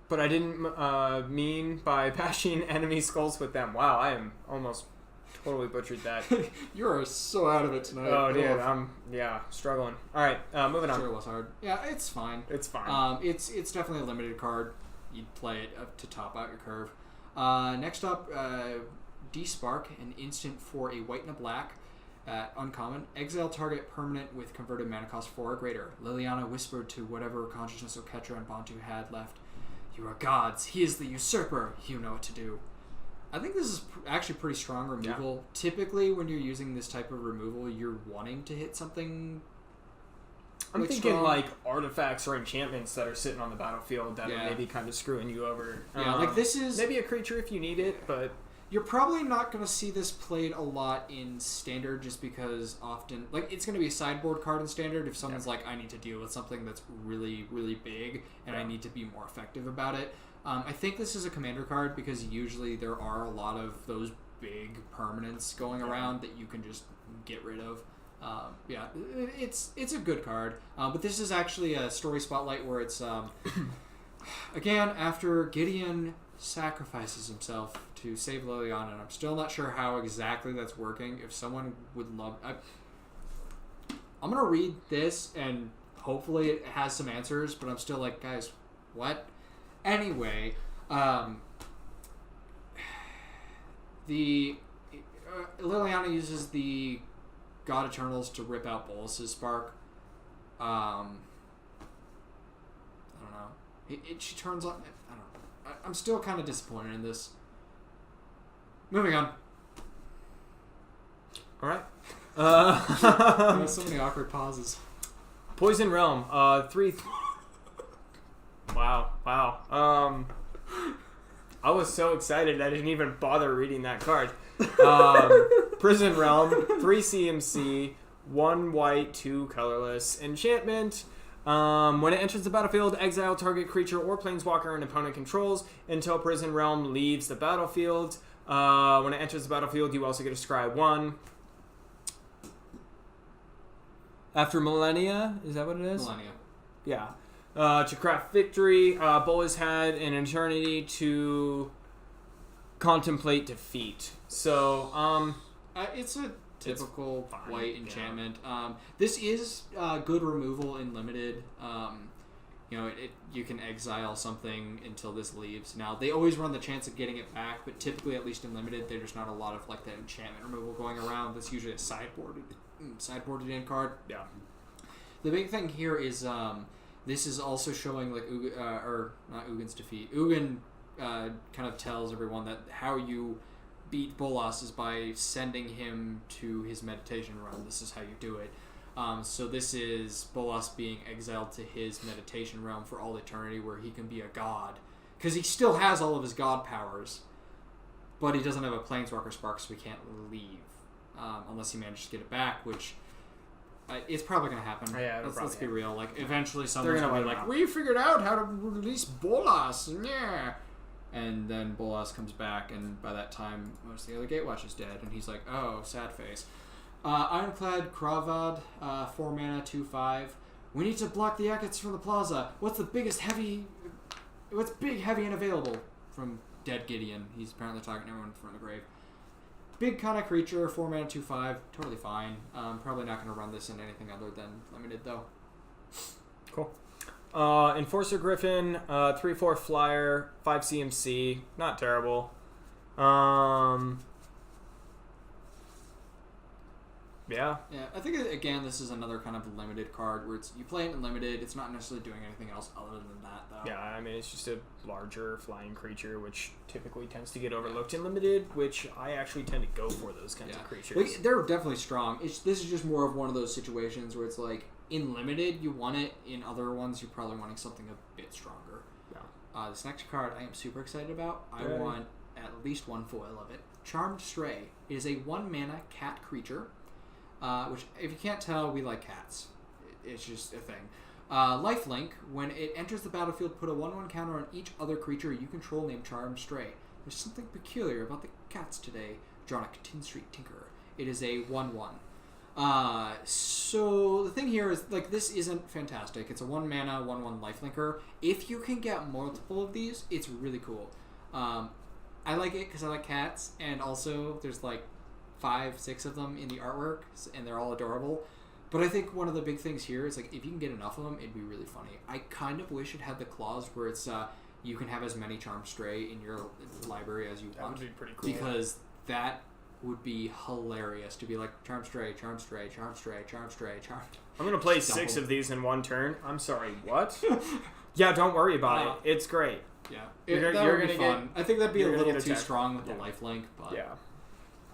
didn't mean by bashing enemy skulls with them. Wow, I am almost totally butchered that. You are so out of it tonight. Oh, dude, I'm struggling. All right, moving on. Sure, it was hard. Yeah, it's fine. It's fine. It's definitely a limited card. You'd play it up to top out your curve. Next up, D-Spark, an instant for a white and a black. Uncommon. Exile target permanent with converted mana cost 4 or greater. Liliana whispered to whatever consciousness Oketra and Bantu had left. You are gods. He is the usurper. You know what to do. I think this is actually pretty strong removal. Yeah. Typically, when you're using this type of removal, you're wanting to hit something. I'm like thinking strong. like artifacts or enchantments that are sitting on the battlefield that are maybe kind of screwing you over. Yeah, like this is maybe a creature if you need it, but you're probably not going to see this played a lot in Standard just because often, like, it's going to be a sideboard card in Standard if someone's like, I need to deal with something that's really, really big and I need to be more effective about it. I think this is a Commander card because usually there are a lot of those big permanents going around that you can just get rid of. It's a good card, but this is actually a story spotlight where it's again after Gideon sacrifices himself to save Liliana, and I'm still not sure how exactly that's working. If someone would love, I'm gonna read this and hopefully it has some answers, but I'm still like, guys, what? Anyway, Liliana uses the God Eternals to rip out Bolas' Spark. I don't know. She turns on. I don't know. I'm still kind of disappointed in this. Moving on. all right. So many awkward pauses. Poison Realm, 3. Wow. I was so excited I didn't even bother reading that card. Prison Realm, 3 CMC, 1 white, 2 colorless. Enchantment. When it enters the battlefield, exile target creature or planeswalker an opponent controls until Prison Realm leaves the battlefield. When it enters the battlefield, you also get to scry 1. After Millennia, is that what it is? Millennia. Yeah. To craft victory, Bolas had an eternity to contemplate defeat. So, it's a typical white enchantment. This is good removal in limited. You can exile something until this leaves. Now, they always run the chance of getting it back, but typically, at least in limited, there's not a lot of like the enchantment removal going around. That's usually a sideboarded in card. yeah. The big thing here is this is also showing like or not Ugin's defeat. Ugin kind of tells everyone that how you beat Bolas is by sending him to his meditation realm. This is how you do it. So this is Bolas being exiled to his meditation realm for all eternity, where he can be a god, because he still has all of his god powers, but he doesn't have a Planeswalker Spark, so he can't leave unless he manages to get it back, which. It's probably going to happen. Yeah, let's be real. Like, eventually someone's gonna going to let be him like, out. we figured out how to release Bolas. Yeah. And then Bolas comes back, and by that time, most of the other Gatewatch is dead. And he's like, oh, sad face. Ironclad Kravad, 4 mana, 2/5. We need to block the Ekats from the plaza. What's big, heavy, and available? From dead Gideon. He's apparently talking to everyone from the grave. Big kind of creature, 4 mana, 2/5, totally fine. Probably not going to run this in anything other than limited though. Cool. Enforcer Griffin, 3/4 flyer, 5 CMC, not terrible. Yeah. Yeah, I think again this is another kind of limited card where it's you play it in limited. It's not necessarily doing anything else other than that, though. Yeah, I mean, it's just a larger flying creature, which typically tends to get overlooked in limited, which I actually tend to go for those kinds of creatures. Like, they're definitely strong. This is just more of one of those situations where it's like, in limited, you want it. In other ones, you're probably wanting something a bit stronger. Yeah. This next card I am super excited about. I Right. want at least one foil of it. Charmed Stray. It is a 1-mana cat creature, which, if you can't tell, we like cats. It's just a thing. Lifelink, when it enters the battlefield, put a 1/1 counter on each other creature you control named Charmed Stray. There's something peculiar about the cats today. Dronic Tin Street Tinker. It is a 1/1. So the thing here is, like, this isn't fantastic. It's a 1-mana, 1/1 lifelinker. If you can get multiple of these, it's really cool. I like it because I like cats, and also there's like 5-6 of them in the artwork, and they're all adorable. But I think one of the big things here is, like, if you can get enough of them, it'd be really funny. I kind of wish it had the clause where it's you can have as many Charmed Stray in your library as you That want. would be pretty cool. Because that would be hilarious to be like Charmed Stray, Charmed Stray, Charmed Stray, Charmed Stray, Charmed. I'm going to play Just 6 dump 'em. of these in one turn. I'm sorry, what? Yeah, don't worry about it. It's great. Yeah, You're that gonna would be get- fun. I think that'd be a you're gonna little get too attacked. strong with the Yeah. lifelink, but Yeah.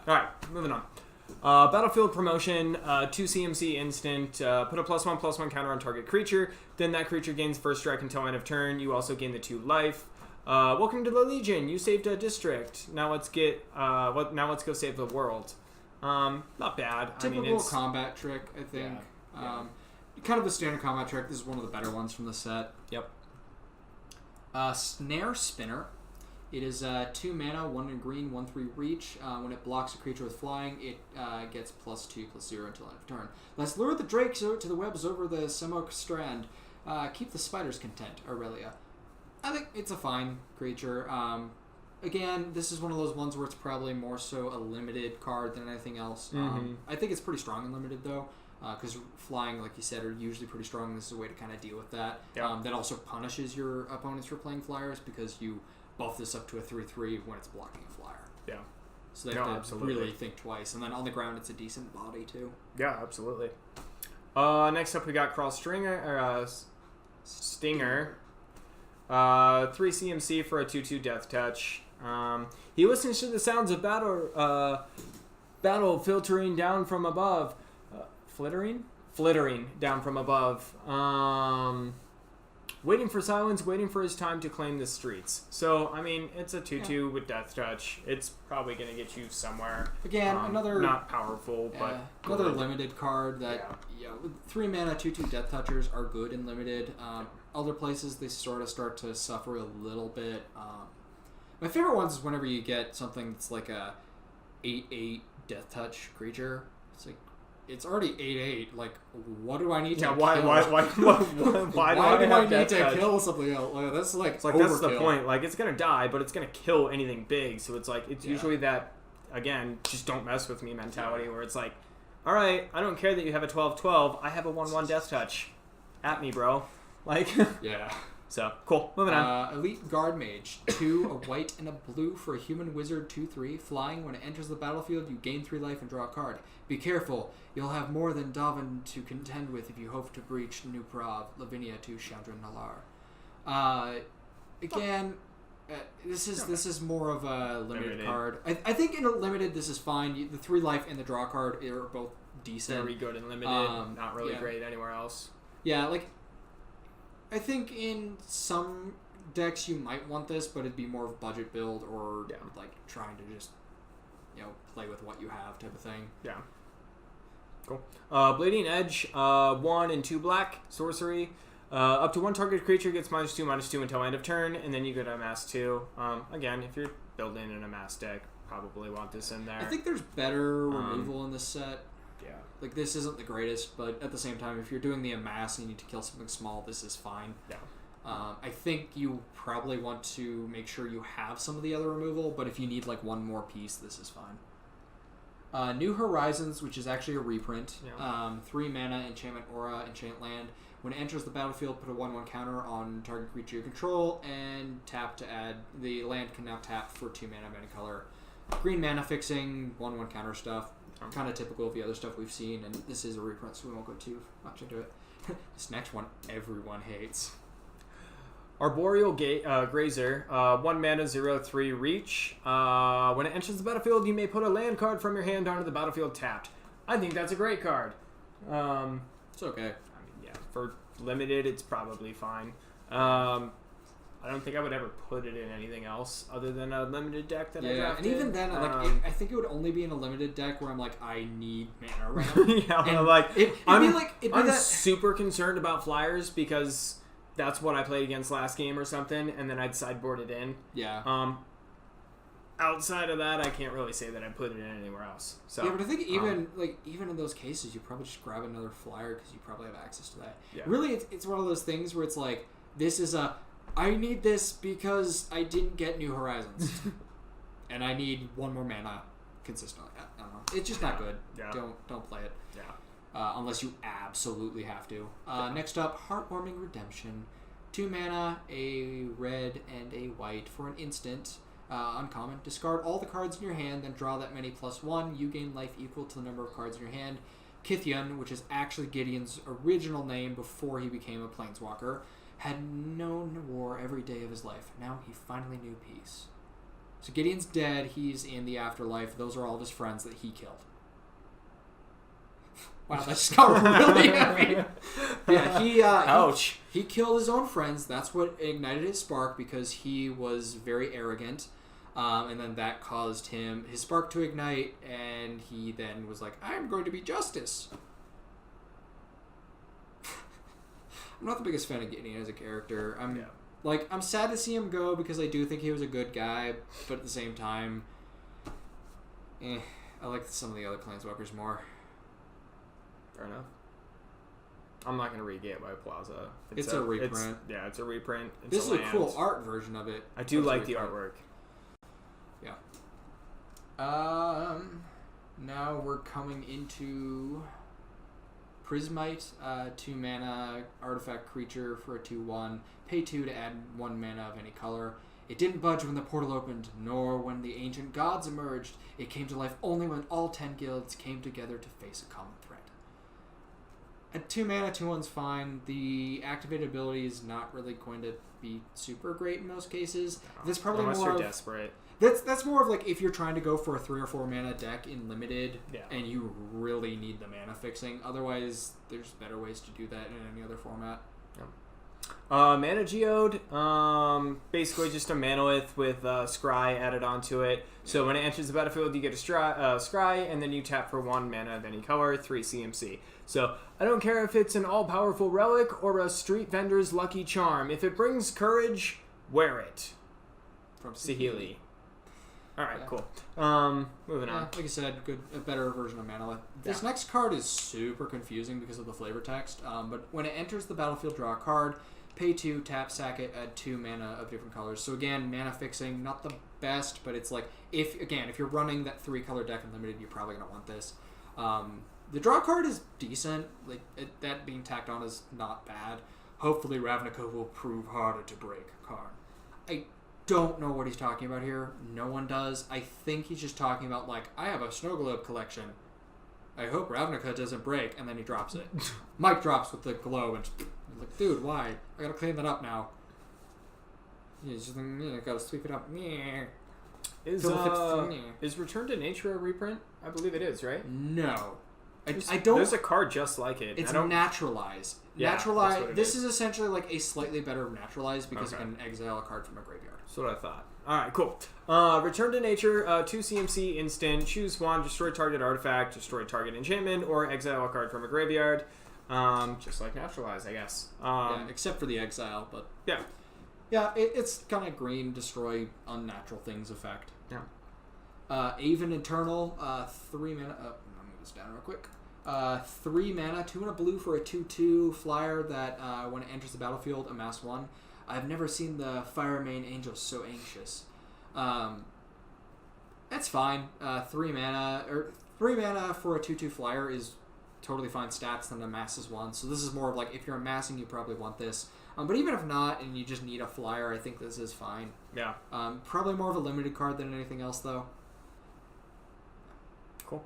Alright, moving on. Battlefield promotion, 2 CMC instant, put a +1/+1 counter on target creature, then that creature gains first strike until end of turn. You also gain the 2 life. Welcome to the Legion. You saved a district. Now let's go save the world. Not bad. typical I mean, it's combat trick, I think. Yeah. Kind of a standard combat trick. This is one of the better ones from the set. Yep. Snare Spinner. It is 2 mana, 1 in green, 1/3 reach. When it blocks a creature with flying, it gets +2/+0 until end of turn. Let's lure the drakes to the webs over the Semok strand. Keep the spiders content, Aurelia. I think it's a fine creature. Again, this is one of those ones where it's probably more so a limited card than anything else. I think it's pretty strong in limited, though, because flying, like you said, are usually pretty strong, and this is a way to kind of deal with that. Yeah. That also punishes your opponents for playing flyers, because you buff this up to a 3/3 when it's blocking a flyer. Yeah. So they No, have to absolutely. really think twice. And then on the ground, it's a decent body, too. Yeah, absolutely. Next up, we got Stinger. 3 CMC for a 2/2 Death Touch. He listens to the sounds of battle filtering down from above. Flittering down from above. Waiting for silence, waiting for his time to claim the streets. So, I mean, it's a 2/2 with Death Touch. It's probably going to get you somewhere. Again, another Not powerful, but another good. limited card that 3 mana 2/2 Death Touchers are good in limited. Other places they sort of start to suffer a little bit. My favorite ones is whenever you get something that's like a 8/8 Death Touch creature. It's like, it's already 8/8. Like, what do I need to Yeah, kill? why do I have need Death to Touch? kill something else? Like, that's like It's like, that's the overkill. point. Like, it's gonna die, but it's gonna kill anything big. So it's like, it's Yeah. usually that, again, just don't mess with me mentality, where it's like, all right, I don't care that you have a 12/12. I have a 1/1 Death Touch. At me, bro. Like, Yeah. so cool. Moving on. Elite Guard Mage. 2, a white and a blue for a human wizard 2/3. Flying, when it enters the battlefield, you gain 3 life and draw a card. Be careful. You'll have more than Davin to contend with if you hope to breach Nuprov, Lavinia to Chandra Nalar. Again, this is more of a limited card. I think in a limited, this is fine. The 3 life and the draw card are both decent. Very good and limited. Not really yeah. great anywhere else. Yeah, like, I think in some decks you might want this, but it'd be more of a budget build or like trying to just, play with what you have type of thing. Yeah. Cool. Bleeding Edge, 1 and 2 black, sorcery. Up to 1 target creature gets -2/-2 until end of turn, and then you get a amass 2. Again, if you're building an amass deck, probably want this in there. I think there's better removal in this set. Yeah. Like, this isn't the greatest, but at the same time, if you're doing the amass and you need to kill something small, this is fine. Yeah. I think you probably want to make sure you have some of the other removal, but if you need like one more piece, this is fine. New Horizons, which is actually a reprint. Yeah. 3 mana, enchantment aura, enchant land. When it enters the battlefield, put a 1/1 counter on target creature you control, and tap to add. The land can now tap for 2 mana of any color. Green mana fixing, 1/1 counter stuff. kind of typical of the other stuff we've seen, and this is a reprint, so we won't go too much into it. This next one, everyone hates. Arboreal Grazer, 1 mana, 0/3 reach. When it enters the battlefield, you may put a land card from your hand onto the battlefield tapped. I think that's a great card. It's okay. I mean, yeah, for limited, it's probably fine. I don't think I would ever put it in anything else other than a limited deck that I drafted. And even then, I think it would only be in a limited deck where I'm like, I need mana around. I'm super concerned about flyers because that's what I played against last game or something, and then I'd sideboard it in. Yeah. Outside of that, I can't really say that I put it in anywhere else. So yeah, but I think even in those cases, you probably just grab another flyer because you probably have access to that. Yeah. Really, it's one of those things where it's like, this is I need this because I didn't get New Horizons, and I need one more mana consistently. I don't know. It's just not good. Yeah. Don't play it. Yeah. Unless you absolutely have to. Next up, Heartwarming Redemption. 2 mana, a red and a white for an instant. Uncommon. Discard all the cards in your hand, then draw that many +1. You gain life equal to the number of cards in your hand. Kithian, which is actually Gideon's original name before he became a planeswalker, had known war every day of his life. Now he finally knew peace. So Gideon's dead. He's in the afterlife. Those are all of his friends that he killed. Wow, that just got really heavy. Yeah, ouch. He killed his own friends. That's what ignited his spark because he was very arrogant. And then that caused his spark to ignite, and he then was like, I'm going to be justice. I'm not the biggest fan of Gideon as a character. I'm sad to see him go because I do think he was a good guy, but at the same time, I like some of the other Planeswalkers more. Fair enough. I'm not going to read Gateway Plaza. It's a reprint. It's a reprint. This is a cool art version of it. I do like the artwork. Yeah. Now we're coming into Prismite, 2 mana artifact creature for a 2/1. Pay 2 to add 1 mana of any color. It didn't budge when the portal opened, nor when the ancient gods emerged. It came to life only when all 10 guilds came together to face a common threat. At 2 mana, 2/1's fine. The activated ability is not really going to be super great in most cases. That's probably unless more you're desperate. That's more of like if you're trying to go for a 3 or 4 mana deck in limited, Yeah. and you really need the mana fixing. Otherwise, there's better ways to do that in any other format. Mana Geode, basically just a Manolith with Scry added onto it. So when it enters the battlefield, you get a Scry, and then you tap for 1 mana of any color, 3 CMC. So I don't care if it's an all-powerful relic or a street vendor's lucky charm. If it brings courage, wear it. From Saheeli. All right, Yeah. cool. Moving on. Like I said, a better version of Manolith. This next card is super confusing because of the flavor text. But when it enters the battlefield, draw a card. Pay 2, tap, sack it, add 2 mana of different colors. So again, mana fixing, not the best, but it's like, if you're running that 3-color deck in limited, you're probably going to want this. The draw card is decent. That being tacked on is not bad. Hopefully Ravnica will prove harder to break, Karn. I don't know what he's talking about here. No one does. I think he's just talking about, like, I have a Snow Globe collection. I hope Ravnica doesn't break, and then he drops it. Mike drops with the glow, and he's like, dude, why? I gotta clean that up now. He's just like, I gotta sweep it up. Is Return to Nature a reprint? I believe it is, right? No. I don't. There's a card just like it. It's Naturalize. Yeah, Naturalize. that's what it This is. is essentially like a slightly better Naturalize because it can exile a card from a graveyard. That's what I thought. All right, cool. Return to Nature, 2 CMC instant. Choose one. Destroy target artifact. Destroy target enchantment, or exile a card from a graveyard. Just like Naturalize, I guess. Yeah, except for the exile, but yeah. Yeah, it's kind of green, destroy unnatural things effect. Yeah. Aven Eternal, 3 mana. Let me move this down real quick. 3 mana, 2 and a blue for a 2/2 flyer that when it enters the battlefield, amass 1. I've never seen the Firemane Angel so anxious. That's fine. 3 mana for a 2/2 flyer is totally fine stats than amasses 1. So this is more of like if you're amassing, you probably want this. But even if not, and you just need a flyer, I think this is fine. Yeah. Probably more of a limited card than anything else, though. Cool.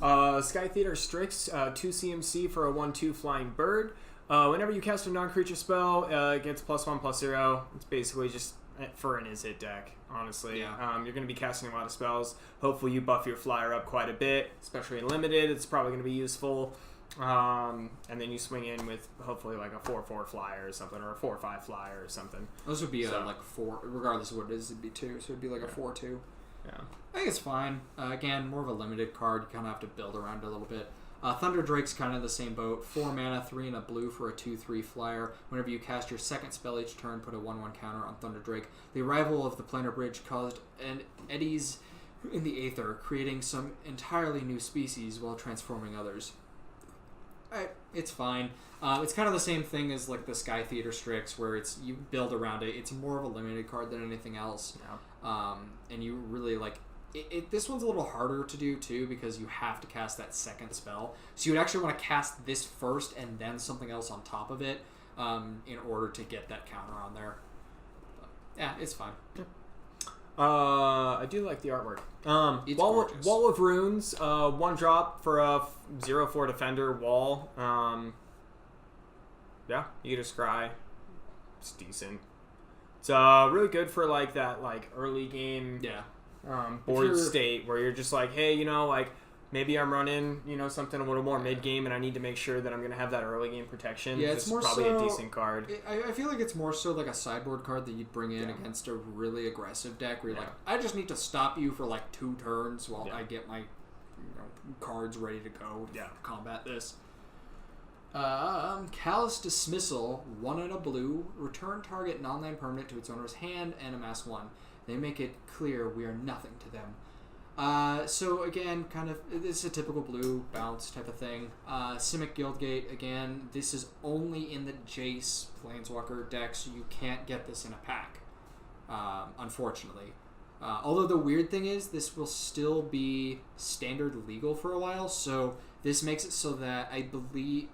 Sky Theater Strix, 2 CMC for a 1/2 flying bird. Whenever you cast a non-creature spell, it gets +1/+0. It's basically just for an is-it deck, honestly. Yeah. You're going to be casting a lot of spells. Hopefully you buff your flyer up quite a bit, especially in limited. It's probably going to be useful. And then you swing in with hopefully like a 4/4 flyer or something, or a 4/5 flyer or something. Those would be So- like 4, regardless of what it is, it'd be 2, so it'd be like a 4/2. Yeah. I think it's fine. Again, more of a limited card. You kind of have to build around it a little bit. Thunder Drake's kind of the same boat. 4 mana, 3 and a blue for a 2/3 flyer. Whenever you cast your second spell each turn, put a 1/1 counter on Thunder Drake. The arrival of the planar bridge caused an eddies in the aether, creating some entirely new species while transforming others. It's fine. It's kind of the same thing as like the Sky Theater Strix, where it's you build around it. It's more of a limited card than anything else. Yeah. And you really like it. This one's a little harder to do too because you have to cast that second spell. So you would actually want to cast this first and then something else on top of it in order to get that counter on there. But, yeah, it's fine. I do like the artwork. It's Wall gorgeous. of Runes, 1 drop for a 0/4 defender wall. Yeah, you get a scry. It's decent. It's really good for like that like early game Yeah. board state where you're just like, hey, like maybe I'm running something a little more mid game and I need to make sure that I'm gonna have that early game protection. Yeah, this it's is more probably so, a decent card. I feel like it's more so like a sideboard card that you'd bring in Yeah. against a really aggressive deck where you're Yeah. like, I just need to stop you for like 2 turns while Yeah. I get my cards ready to go Yeah. combat this. Callous Dismissal, 1 and a blue, return target non-land permanent to its owner's hand and amass 1. They make it clear we are nothing to them. So again, kind of, this is a typical blue bounce type of thing. Simic Guildgate, again, this is only in the Jace Planeswalker deck, so you can't get this in a pack, unfortunately. Although the weird thing is, this will still be standard legal for a while, so this makes it so that I believe...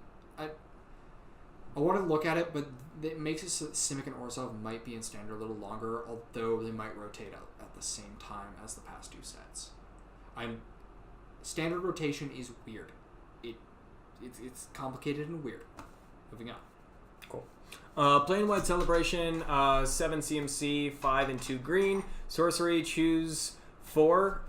I want to look at it, but it makes it so that Simic and Orzhov might be in standard a little longer, although they might rotate out at the same time as the past 2 sets. Standard rotation is weird. It's complicated and weird. Moving on. Cool. Plain-wide Celebration, 7 CMC, 5 and 2 green. Sorcery, choose 4.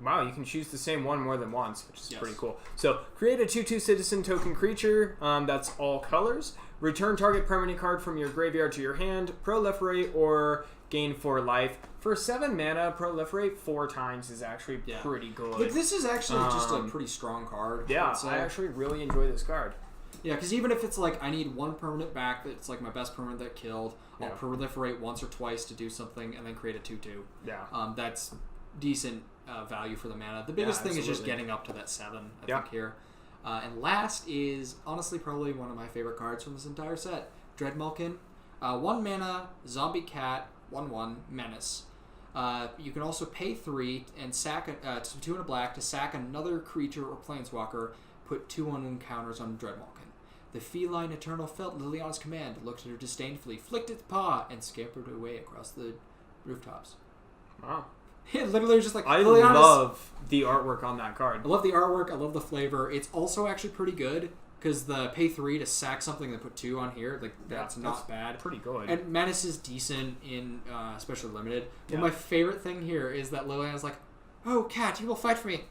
Wow, you can choose the same one more than once, which is pretty cool. So, create a 2/2 citizen token creature. That's all colors. Return target permanent card from your graveyard to your hand. Proliferate or gain 4 life. For 7 mana, Proliferate 4 times is actually pretty good. Look, this is actually just a pretty strong card. Yeah, I actually really enjoy this card. Yeah, because even if it's like I need 1 permanent back that's like my best permanent that killed, I'll proliferate once or twice to do something and then create a 2/2. Yeah. That's decent value for the mana. The biggest thing is just getting up to that 7, I think, here. And last is honestly probably one of my favorite cards from this entire set. Dreadmalkin. 1 mana, Zombie Cat, 1/1, Menace. You can also pay 3 and sack 2 and a black to sack another creature or planeswalker, put 2 1/1 counters on Dreadmalkin. The feline Eternal felt Liliana's command, looked at her disdainfully, flicked its paw, and scampered away across the rooftops. Wow. It literally was just like, I Liliana's... love the artwork on that card. I love the artwork, I love the flavor. It's also actually pretty good, because the pay 3 to sack something and put 2 on here, like that's not bad. Pretty good. And Menace is decent in especially limited. But my favorite thing here is that Liliana's like, oh, Cat, you will fight for me.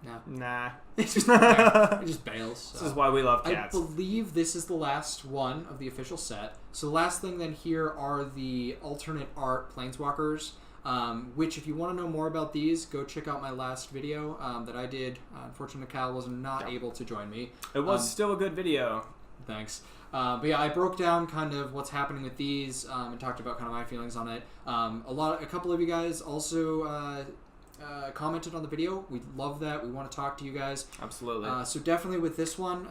No. Nah. It just bails. So. This is why we love cats. I believe this is the last one of the official set. So the last thing then here are the alternate art Planeswalkers, which if you want to know more about these, go check out my last video that I did. Unfortunately, Cal was not able to join me. It was still a good video. Thanks. But yeah, I broke down kind of what's happening with these and talked about kind of my feelings on it. A couple of you guys also commented on the video. We love that. We want to talk to you guys. Absolutely. So definitely with this one,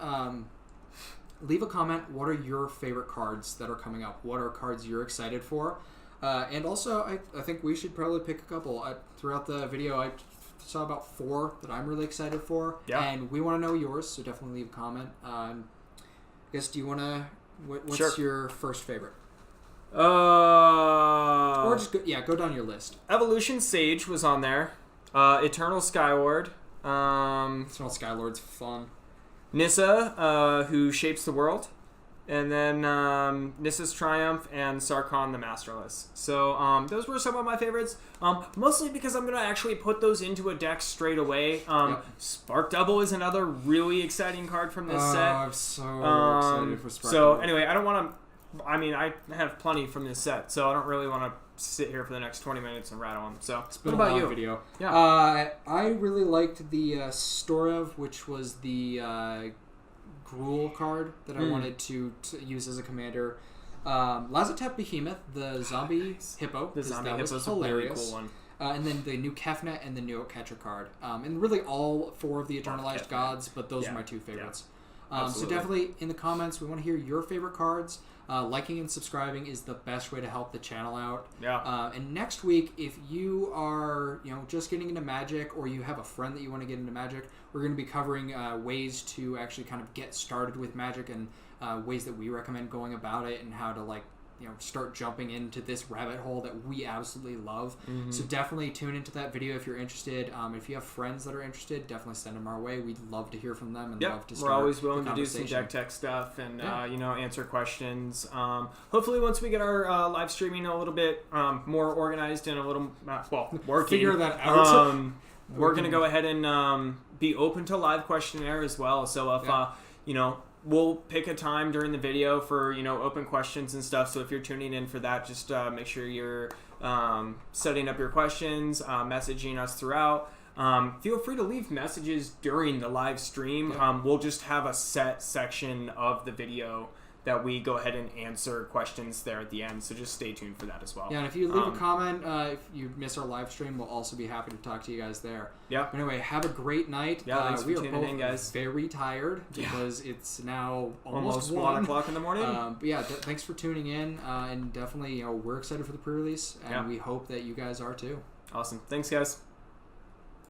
leave a comment. What are your favorite cards that are coming up? What are cards you're excited for? And also, I think we should probably pick a couple. Throughout the video, I saw about 4 that I'm really excited for. Yeah. And we want to know yours, so definitely leave a comment. I guess, do you want to... What's your first favorite? Or just, go down your list. Evolution Sage was on there. Eternal Skyward. Eternal Skylord's fun. Nissa, who shapes the world. And then Nissa's Triumph and Sarkhan the Masterless. So those were some of my favorites. Mostly because I'm going to actually put those into a deck straight away. Yep. Spark Double is another really exciting card from this set. I'm so excited for Spark So Double. anyway, I don't want to... I mean, I have plenty from this set, so I don't really want to sit here for the next 20 minutes and rattle them. So, It's been what a about long you? video. Yeah. I really liked the Storev, which was the Gruul card that I wanted to use as a commander. Lazotep Behemoth, the zombie hippo. The zombie that hippo's was a really hilarious. cool one. And then the new Kefnet and the new Catcher card. And really all 4 of the Eternalized Kefnet. Gods, but those Yeah. are my 2 favorites. So Absolutely. definitely in the comments, we want to hear your favorite cards. Liking and subscribing is the best way to help the channel out. Yeah. And next week, if you are just getting into Magic, or you have a friend that you want to get into Magic, we're going to be covering ways to actually kind of get started with Magic, and ways that we recommend going about it, and how to start jumping into this rabbit hole that we absolutely love. So definitely tune into that video if you're interested. If you have friends that are interested, definitely send them our way. We'd love to hear from them and love to start we're always the willing to do some conversation. deck tech stuff and Yeah. answer questions. Hopefully, once we get our live streaming a little bit more organized and a little working, Figure that out. we're gonna go ahead and be open to live questionnaire as well. So if we'll pick a time during the video for open questions and stuff. So if you're tuning in for that, just make sure you're setting up your questions, messaging us throughout. Feel free to leave messages during the live stream. Yeah. We'll just have a set section of the video that we go ahead and answer questions there at the end. So just stay tuned for that as well. Yeah, and if you leave a comment, if you miss our live stream, we'll also be happy to talk to you guys there. Yeah. But anyway, have a great night. Yeah, thanks we for are tuning both in, guys. very tired Yeah. because it's now Almost 1 1 o'clock in the morning. But yeah, thanks for tuning in, and definitely we're excited for the pre-release, and Yeah. we hope that you guys are too. Awesome. Thanks, guys.